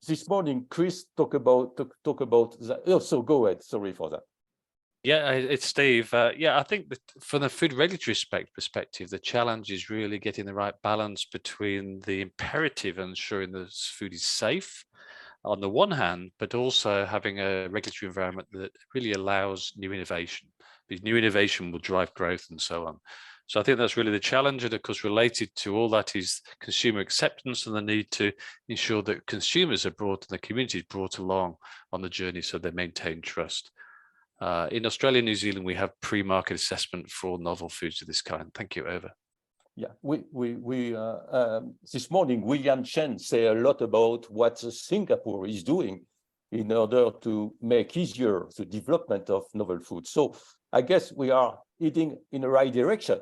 This morning, Chris talk about that. Oh, so go ahead. Sorry for that. Yeah, it's Steve. Yeah, I think that from the food regulatory perspective, the challenge is really getting the right balance between the imperative and ensuring that food is safe on the one hand, but also having a regulatory environment that really allows new innovation, because new innovation will drive growth and so on. So I think that's really the challenge. And of course, related to all that is consumer acceptance and the need to ensure that consumers are brought and the community is brought along on the journey so they maintain trust. In Australia and New Zealand, we have pre-market assessment for novel foods of this kind. Thank you, over. Yeah, this morning, William Chen said a lot about what Singapore is doing in order to make easier the development of novel food. So I guess we are heading in the right direction.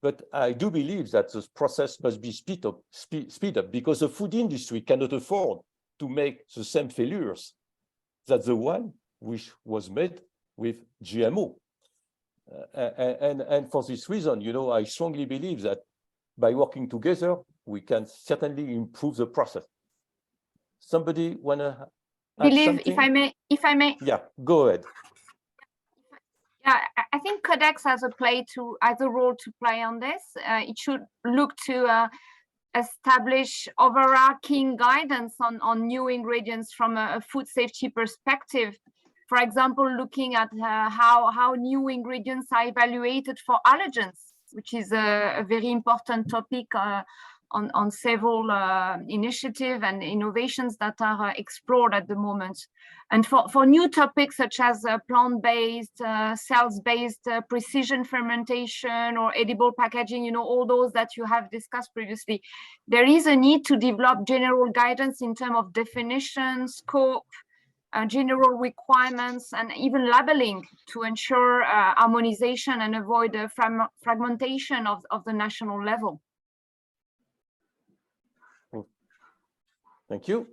But I do believe that this process must be speed up because the food industry cannot afford to make the same failures that the one which was made with GMO. And for this reason, you know, I strongly believe that by working together, we can certainly improve the process. Somebody wanna add something? If I may. Yeah, go ahead. Yeah, I think Codex has a role to play on this. It should look to establish overarching guidance on new ingredients from a food safety perspective. For example, looking at how new ingredients are evaluated for allergens, which is a very important topic on several initiatives and innovations that are explored at the moment. And for new topics such as plant-based, cells-based precision fermentation or edible packaging, you know, all those that you have discussed previously, there is a need to develop general guidance in terms of definition, scope, general requirements, and even labeling to ensure harmonization and avoid the fragmentation of the national level. Thank you.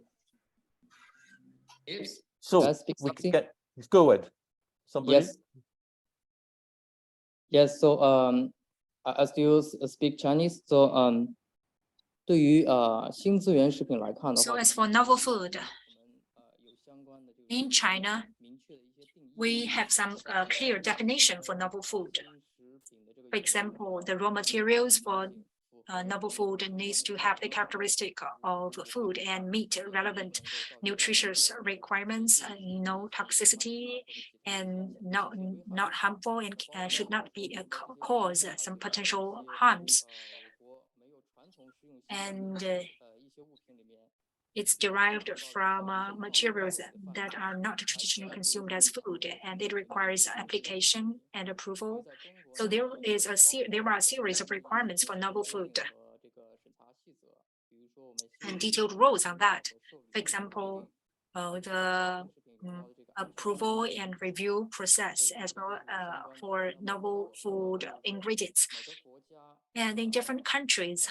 Yes. So go ahead. Somebody? Yes. Yes. So I still speak Chinese. So So as for novel food, in China, we have some clear definition for novel food. For example, the raw materials for novel food needs to have the characteristic of food and meet relevant nutritious requirements, no toxicity, and not harmful, and should not be cause some potential harms. And it's derived from materials that are not traditionally consumed as food, and it requires application and approval. So there are a series of requirements for novel food and detailed rules on that. For example, the approval and review process as well for novel food ingredients. And in different countries,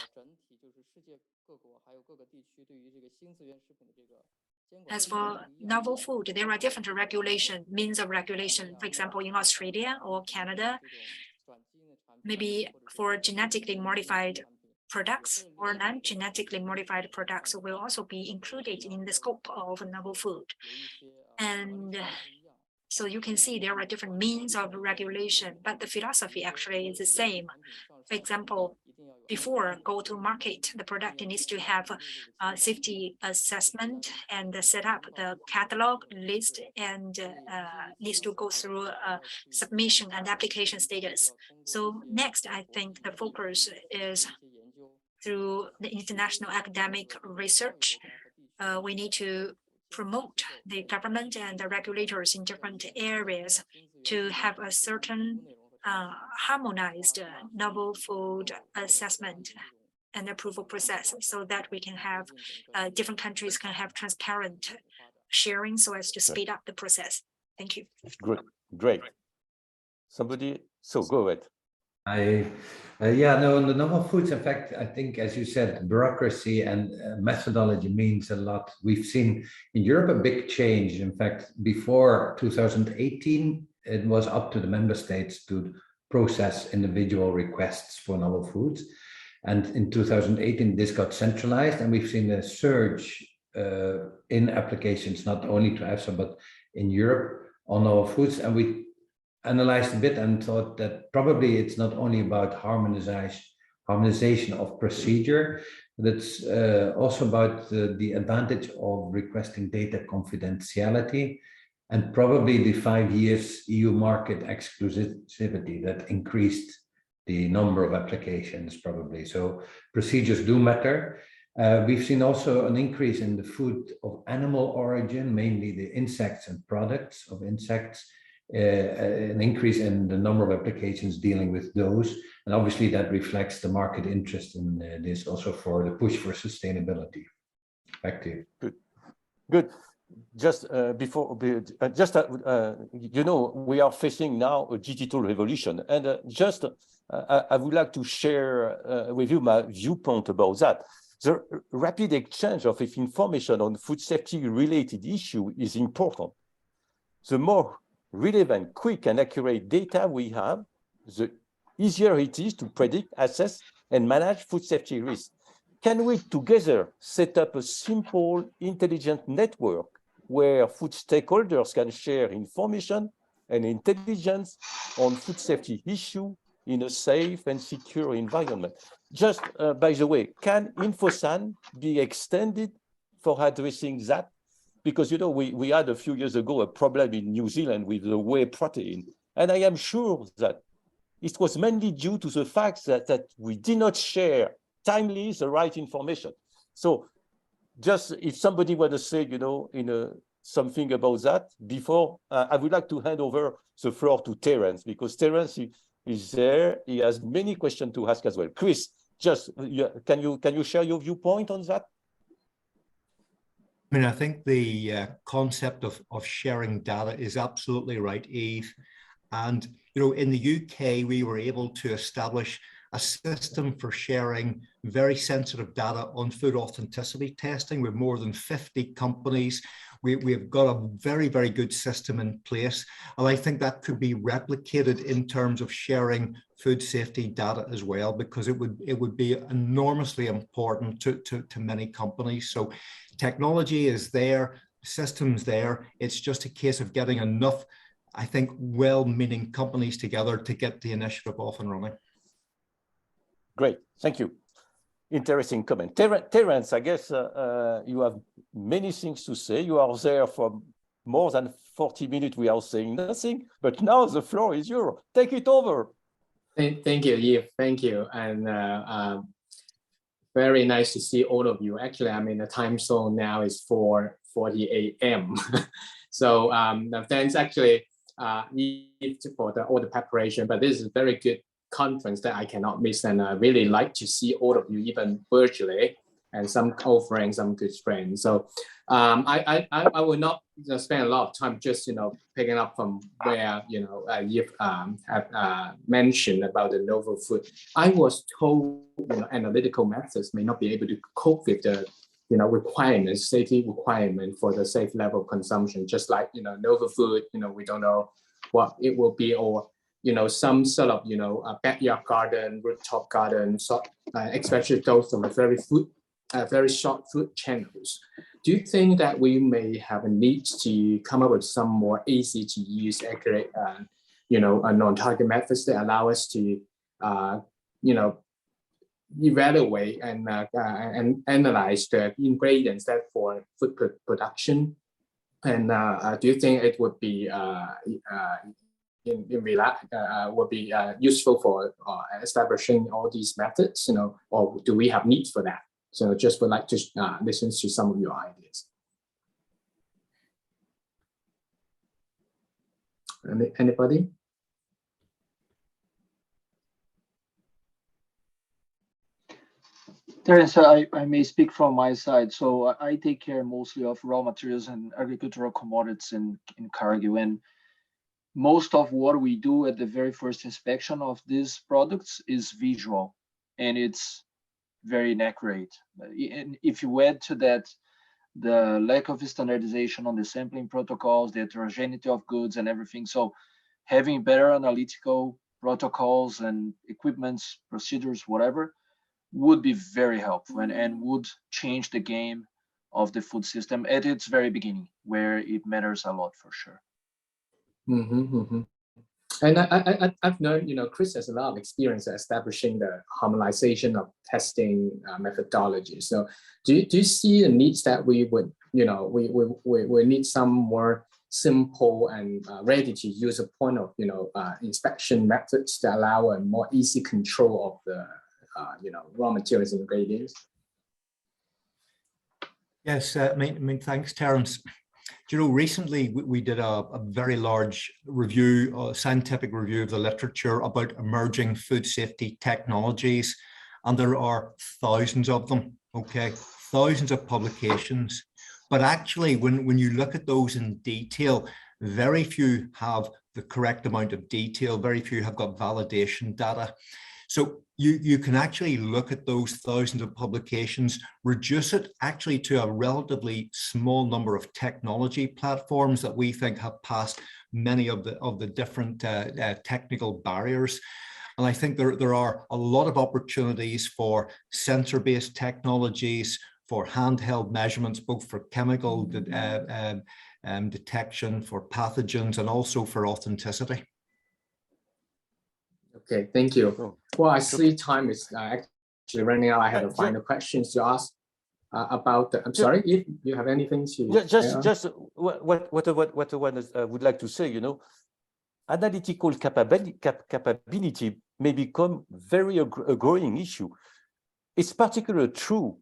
as for novel food, there are different means of regulation. For example, in Australia or Canada, maybe for genetically modified products or non-genetically modified products will also be included in the scope of novel food. And so you can see there are different means of regulation, but the philosophy actually is the same. For example, before go to market, the product needs to have a safety assessment and set up the catalog list and needs to go through submission and application status. So next, I think the focus is through the international academic research. We need to promote the government and the regulators in different areas to have a certain harmonized novel food assessment and approval process, so that we can have different countries can have transparent sharing so as to speed up the process. Thank you. Great. Somebody, so go ahead. On the novel foods, in fact, I think, as you said, bureaucracy and methodology means a lot. We've seen in Europe a big change. In fact, before 2018, it was up to the member states to process individual requests for novel foods. And in 2018, this got centralized, and we've seen a surge in applications, not only to EFSA, but in Europe on novel foods. And we analyzed a bit and thought that probably it's not only about harmonization of procedure, but it's also about the advantage of requesting data confidentiality, and probably the 5 years EU market exclusivity that increased the number of applications probably. So procedures do matter. We've seen also an increase in the food of animal origin, mainly the insects and products of insects, an increase in the number of applications dealing with those. And obviously that reflects the market interest in this, also for the push for sustainability. Back to you. Good. Just you know, we are facing now a digital revolution, and I would like to share with you my viewpoint about that. The rapid exchange of information on food safety related issue is important. The more relevant, quick and accurate data we have, the easier it is to predict, assess and manage food safety risks. Can we together set up a simple, intelligent network where food stakeholders can share information and intelligence on food safety issue in a safe and secure environment? Just by the way, can InfoSan be extended for addressing that? Because, you know, we had a few years ago a problem in New Zealand with the whey protein. And I am sure that it was mainly due to the fact that we did not share timely the right information. So just if somebody were to say, you know, something about that before, I would like to hand over the floor to Terence, because Terence is there. He has many questions to ask as well. Chris, just can you share your viewpoint on that? I mean, I think the concept of sharing data is absolutely right, Eve. And, you know, in the UK, we were able to establish a system for sharing very sensitive data on food authenticity testing with more than 50 companies. We've got a very, very good system in place. And I think that could be replicated in terms of sharing food safety data as well, because it would be enormously important to many companies. So technology is there, systems there. It's just a case of getting enough, I think, well-meaning companies together to get the initiative off and running. Great, thank you. Interesting comment. Terence, I guess you have many things to say. You are there for more than 40 minutes. We are saying nothing, but now the floor is yours. Take it over. Thank you, Eve. Thank you. And very nice to see all of you. Actually, I'm in the time zone now is 4:40 a.m. So thanks actually Eve for all the preparation, but this is a very good conference that I cannot miss, and I really like to see all of you even virtually, and some old friends, some good friends. So I will not spend a lot of time just picking up from where you've mentioned about the novel food. I was told analytical methods may not be able to cope with the requirements, safety requirement for the safe level of consumption, just like novel food. We don't know what it will be, or some sort of a backyard garden, rooftop garden, so especially those from very short food channels. Do you think that we may have a need to come up with some more easy to use, accurate, non-target methods that allow us to, evaluate and analyze the ingredients that for food production? And do you think it would be would be useful for establishing all these methods, or do we have needs for that? So just would like to listen to some of your ideas. Anybody? Terence, I may speak from my side. So I take care mostly of raw materials and agricultural commodities in Cargill. And most of what we do at the very first inspection of these products is visual, and it's very inaccurate. And if you add to that the lack of standardization on the sampling protocols, the heterogeneity of goods and everything, so having better analytical protocols and equipments, procedures, whatever, would be very helpful and would change the game of the food system at its very beginning, where it matters a lot for sure. And I've known, Chris has a lot of experience establishing the harmonization of testing methodologies. So do you see the needs that we would, we need some more simple and ready to use a point of, inspection methods that allow a more easy control of the raw materials and ingredients? Yes, thanks, Terence. Recently we did a very large review, a scientific review of the literature about emerging food safety technologies, and there are thousands of them, thousands of publications. But actually, when you look at those in detail, very few have the correct amount of detail, very few have got validation data. So you can actually look at those thousands of publications, reduce it actually to a relatively small number of technology platforms that we think have passed many of the different technical barriers. And I think there are a lot of opportunities for sensor-based technologies, for handheld measurements, both for chemical detection, for pathogens, and also for authenticity. Okay, thank you. Well, I see time is actually running out. I have a final questions to ask about the, I'm sorry, if you have anything to just what I would like to say, analytical capability may become a growing issue. It's particularly true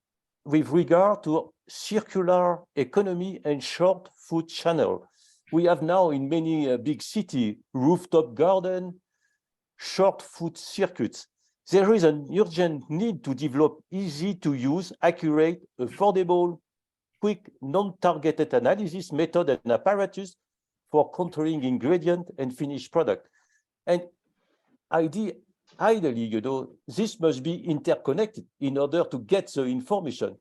with regard to circular economy and short food channel. We have now in many big cities rooftop garden, short food circuits. There is an urgent need to develop easy-to-use, accurate, affordable, quick, non-targeted analysis method and apparatus for controlling ingredient and finished product. And ideally, this must be interconnected in order to get the information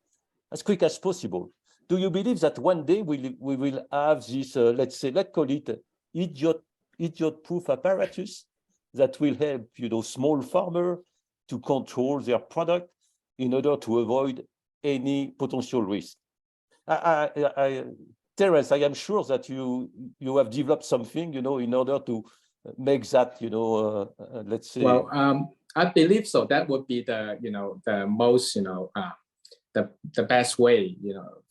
as quick as possible. Do you believe that one day we will have this, let's call it idiot-proof apparatus that will help, small farmer to control their product in order to avoid any potential risk? Terence, I am sure that you have developed something, in order to make that, let's say. Well, I believe so. That would be the, the most, the best way,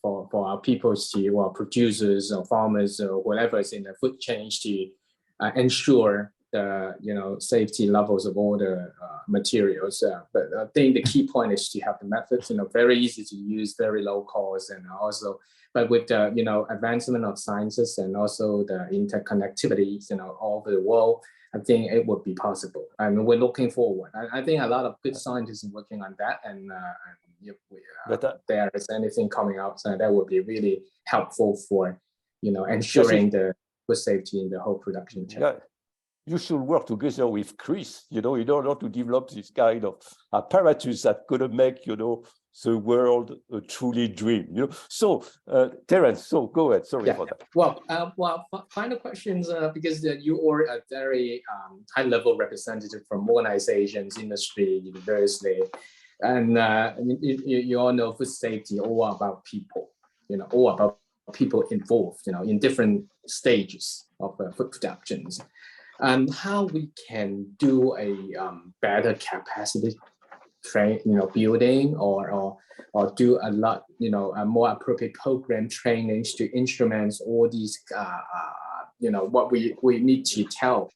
for our people to, or producers or farmers or whatever is in the food chain to ensure the safety levels of all the materials. But I think the key point is to have the methods, very easy to use, very low cost, and also, but with the advancement of sciences and also the interconnectivity, all over the world, I think it would be possible. I mean, we're looking forward. I think a lot of good scientists are working on that, and if there is anything coming out, so that would be really helpful for ensuring the food safety in the whole production chain. Yeah. You should work together with Chris, in order to develop this kind of apparatus that could make, the world a truly dream. So, Terence, so go ahead. Sorry for that. Well, final questions, because you are a very high-level representative from organizations, industry, university, and you all know food safety all about people, all about people involved, in different stages of food productions. How we can do a better capacity building or do a lot, a more appropriate program trainings to instruments all these, what we need to tell,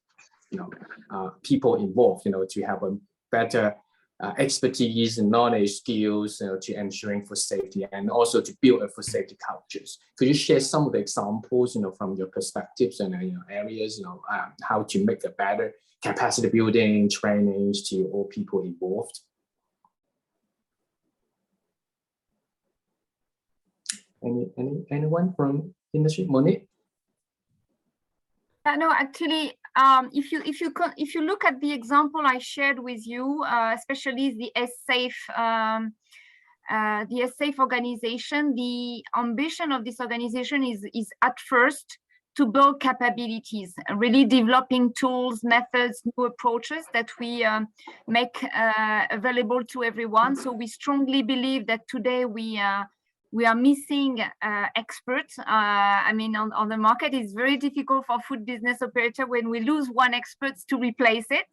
people involved, to have a better expertise and knowledge skills to ensuring food safety and also to build a food safety cultures. Could you share some of the examples, from your perspectives and areas, how to make a better capacity building trainings to all people involved? Anyone from industry? Monique? No, actually, if you look at the example I shared with you, especially the SAFE organization, the ambition of this organization is at first to build capabilities, really developing tools, methods, new approaches that we make available to everyone. So we strongly believe that today we are missing experts. I mean, on the market, it's very difficult for food business operator when we lose one expert to replace it.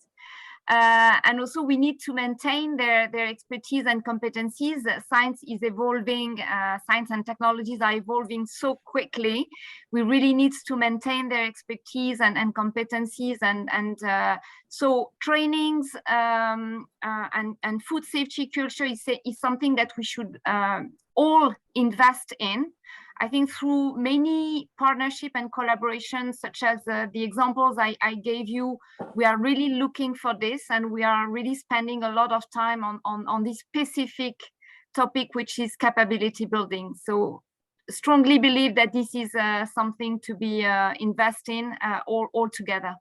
And also we need to maintain their expertise and competencies. Science is evolving, science and technologies are evolving so quickly. We really need to maintain their expertise and competencies. And so trainings and food safety culture is something that we should all invest in. I think through many partnership and collaborations, such as the examples I gave you, we are really looking for this, and we are really spending a lot of time on this specific topic, which is capability building. So strongly believe that this is something to be invested in all together.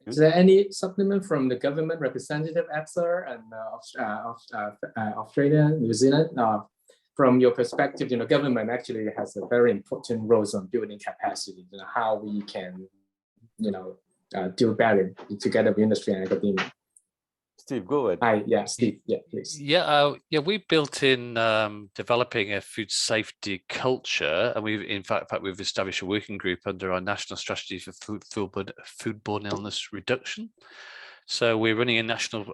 Is there any supplement from the government representative, EFSA, and Australia, New Zealand? From your perspective, government actually has a very important role on building capacity. How we can, do better together with industry and academia. Steve, go ahead. Hi, yeah, Steve, yeah, please. Yeah, we built in developing a food safety culture, and we've established a working group under our national strategy for foodborne illness reduction. So we're running a national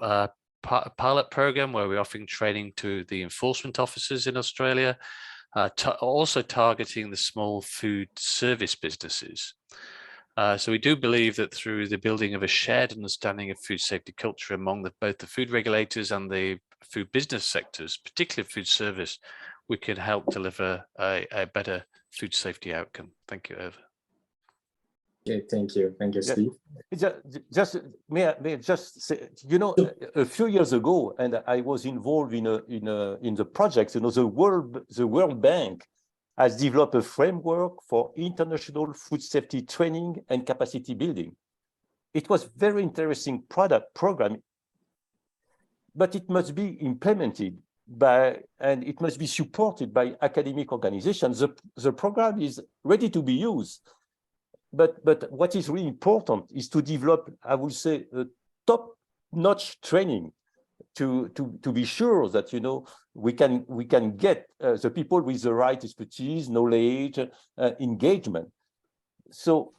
pilot program where we're offering training to the enforcement officers in Australia, also targeting the small food service businesses. So we do believe that through the building of a shared understanding of food safety culture among both the food regulators and the food business sectors, particularly food service, we can help deliver a better food safety outcome. Thank you, Eva. Okay, thank you, Steve. May I just say, a few years ago, and I was involved in the project. The World Bank has developed a framework for international food safety training and capacity building. It was very interesting program, but it must be implemented and it must be supported by academic organizations. The program is ready to be used. But what is really important is to develop, I would say, a top-notch training to be sure that we can get the people with the right expertise, knowledge, engagement. So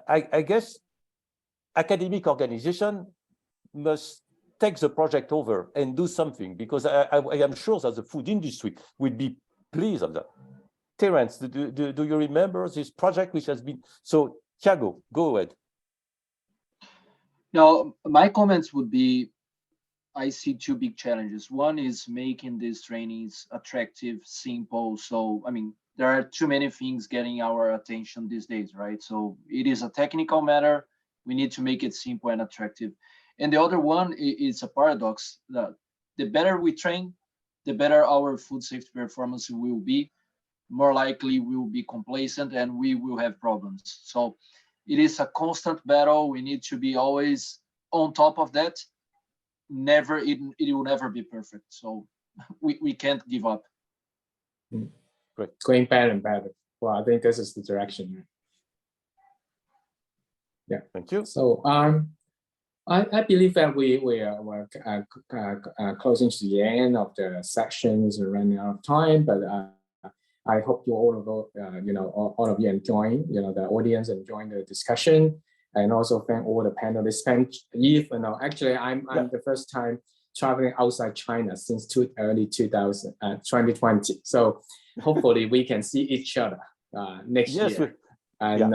I guess academic organization must take the project over and do something, because I am sure that the food industry will be pleased of that. Terence, do you remember this project which has been, so Thiago, go ahead. Now, my comments would be, I see two big challenges. One is making these trainings attractive, simple. So, I mean, there are too many things getting our attention these days, right? So it is a technical matter. We need to make it simple and attractive. And the other one is a paradox that the better we train, the better our food safety performance will be. More likely we will be complacent and we will have problems. So it is a constant battle. We need to be always on top of that. It will never be perfect. So we can't give up. Great. Going better and better. Well, I think this is the direction. Yeah. Thank you. So I believe that we're closing to the end of the sections and running out of time, but I hope you all of you enjoying, the audience enjoying the discussion. and also thank all the panelists. Thank Eve. Actually, I'm the first time traveling outside China since early 2020. So hopefully we can see each other next year. And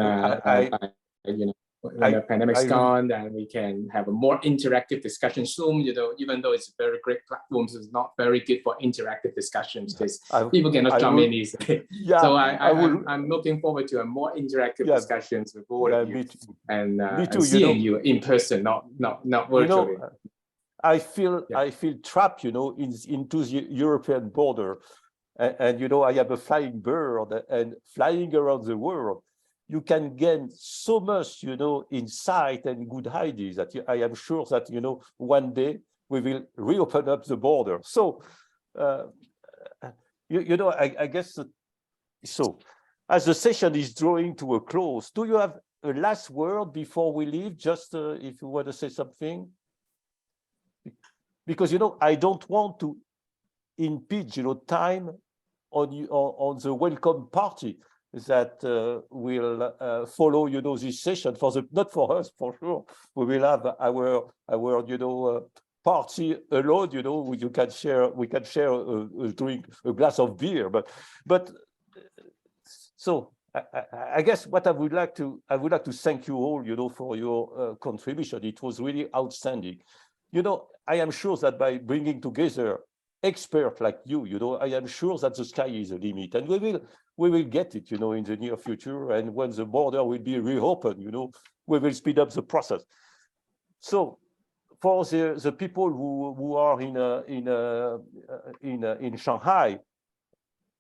when the pandemic's gone, then we can have a more interactive discussion. Zoom, even though it's a very great platform, it's not very good for interactive discussions because people cannot jump in easily. So I'm looking forward to a more interactive discussions with all of you and seeing you in person, not virtually. I feel trapped, into the European border, and I have a flying bird, and flying around the world, you can gain so much, insight and good ideas that I am sure that, one day we will reopen up the border. So, I guess, so as the session is drawing to a close, do you have a last word before we leave? Just if you want to say something? Because, I don't want to impede, time on the welcome party that will follow, this session not for us, for sure. We will have our party alone, we can share a drink, a glass of beer, but so I guess what I would like to thank you all, for your contribution. It was really outstanding. I am sure that by bringing together experts like you, I am sure that the sky is the limit, and we will get it, in the near future. And when the border will be reopened, we will speed up the process. So, for the people who are in Shanghai,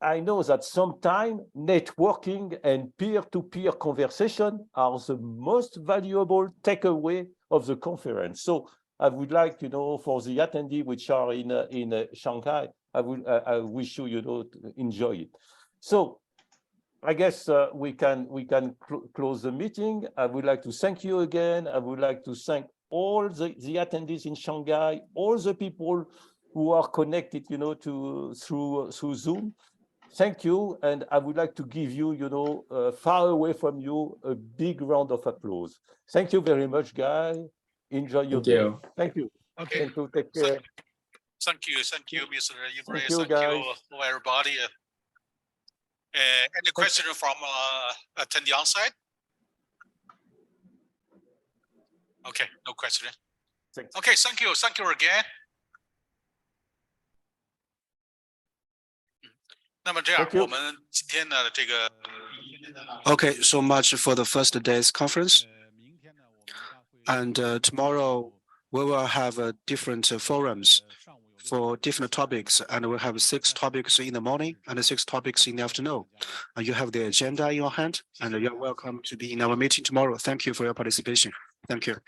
I know that sometimes networking and peer-to-peer conversation are the most valuable takeaway of the conference. So, I would like, for the attendees which are in Shanghai, I wish you, to enjoy it. So, I guess we can close the meeting. I would like to thank you again. I would like to thank all the attendees in Shanghai, all the people who are connected, through Zoom. Thank you, and I would like to give you, far away from you, a big round of applause. Thank you very much, guys. Enjoy your day. Thank you. Okay. Thank you. Take care. Thank you, Mr. Ibrahim. Thank you, guys. For everybody. Any question from attendee on site? Okay, no question. Okay, thank you again. 那么这样，我们今天的这个 Okay, so much for the first day's conference. And tomorrow we will have different forums for different topics, and we'll have 6 topics in the morning and 6 topics in the afternoon. You have the agenda in your hand, and you're welcome to be in our meeting tomorrow. Thank you for your participation. Thank you.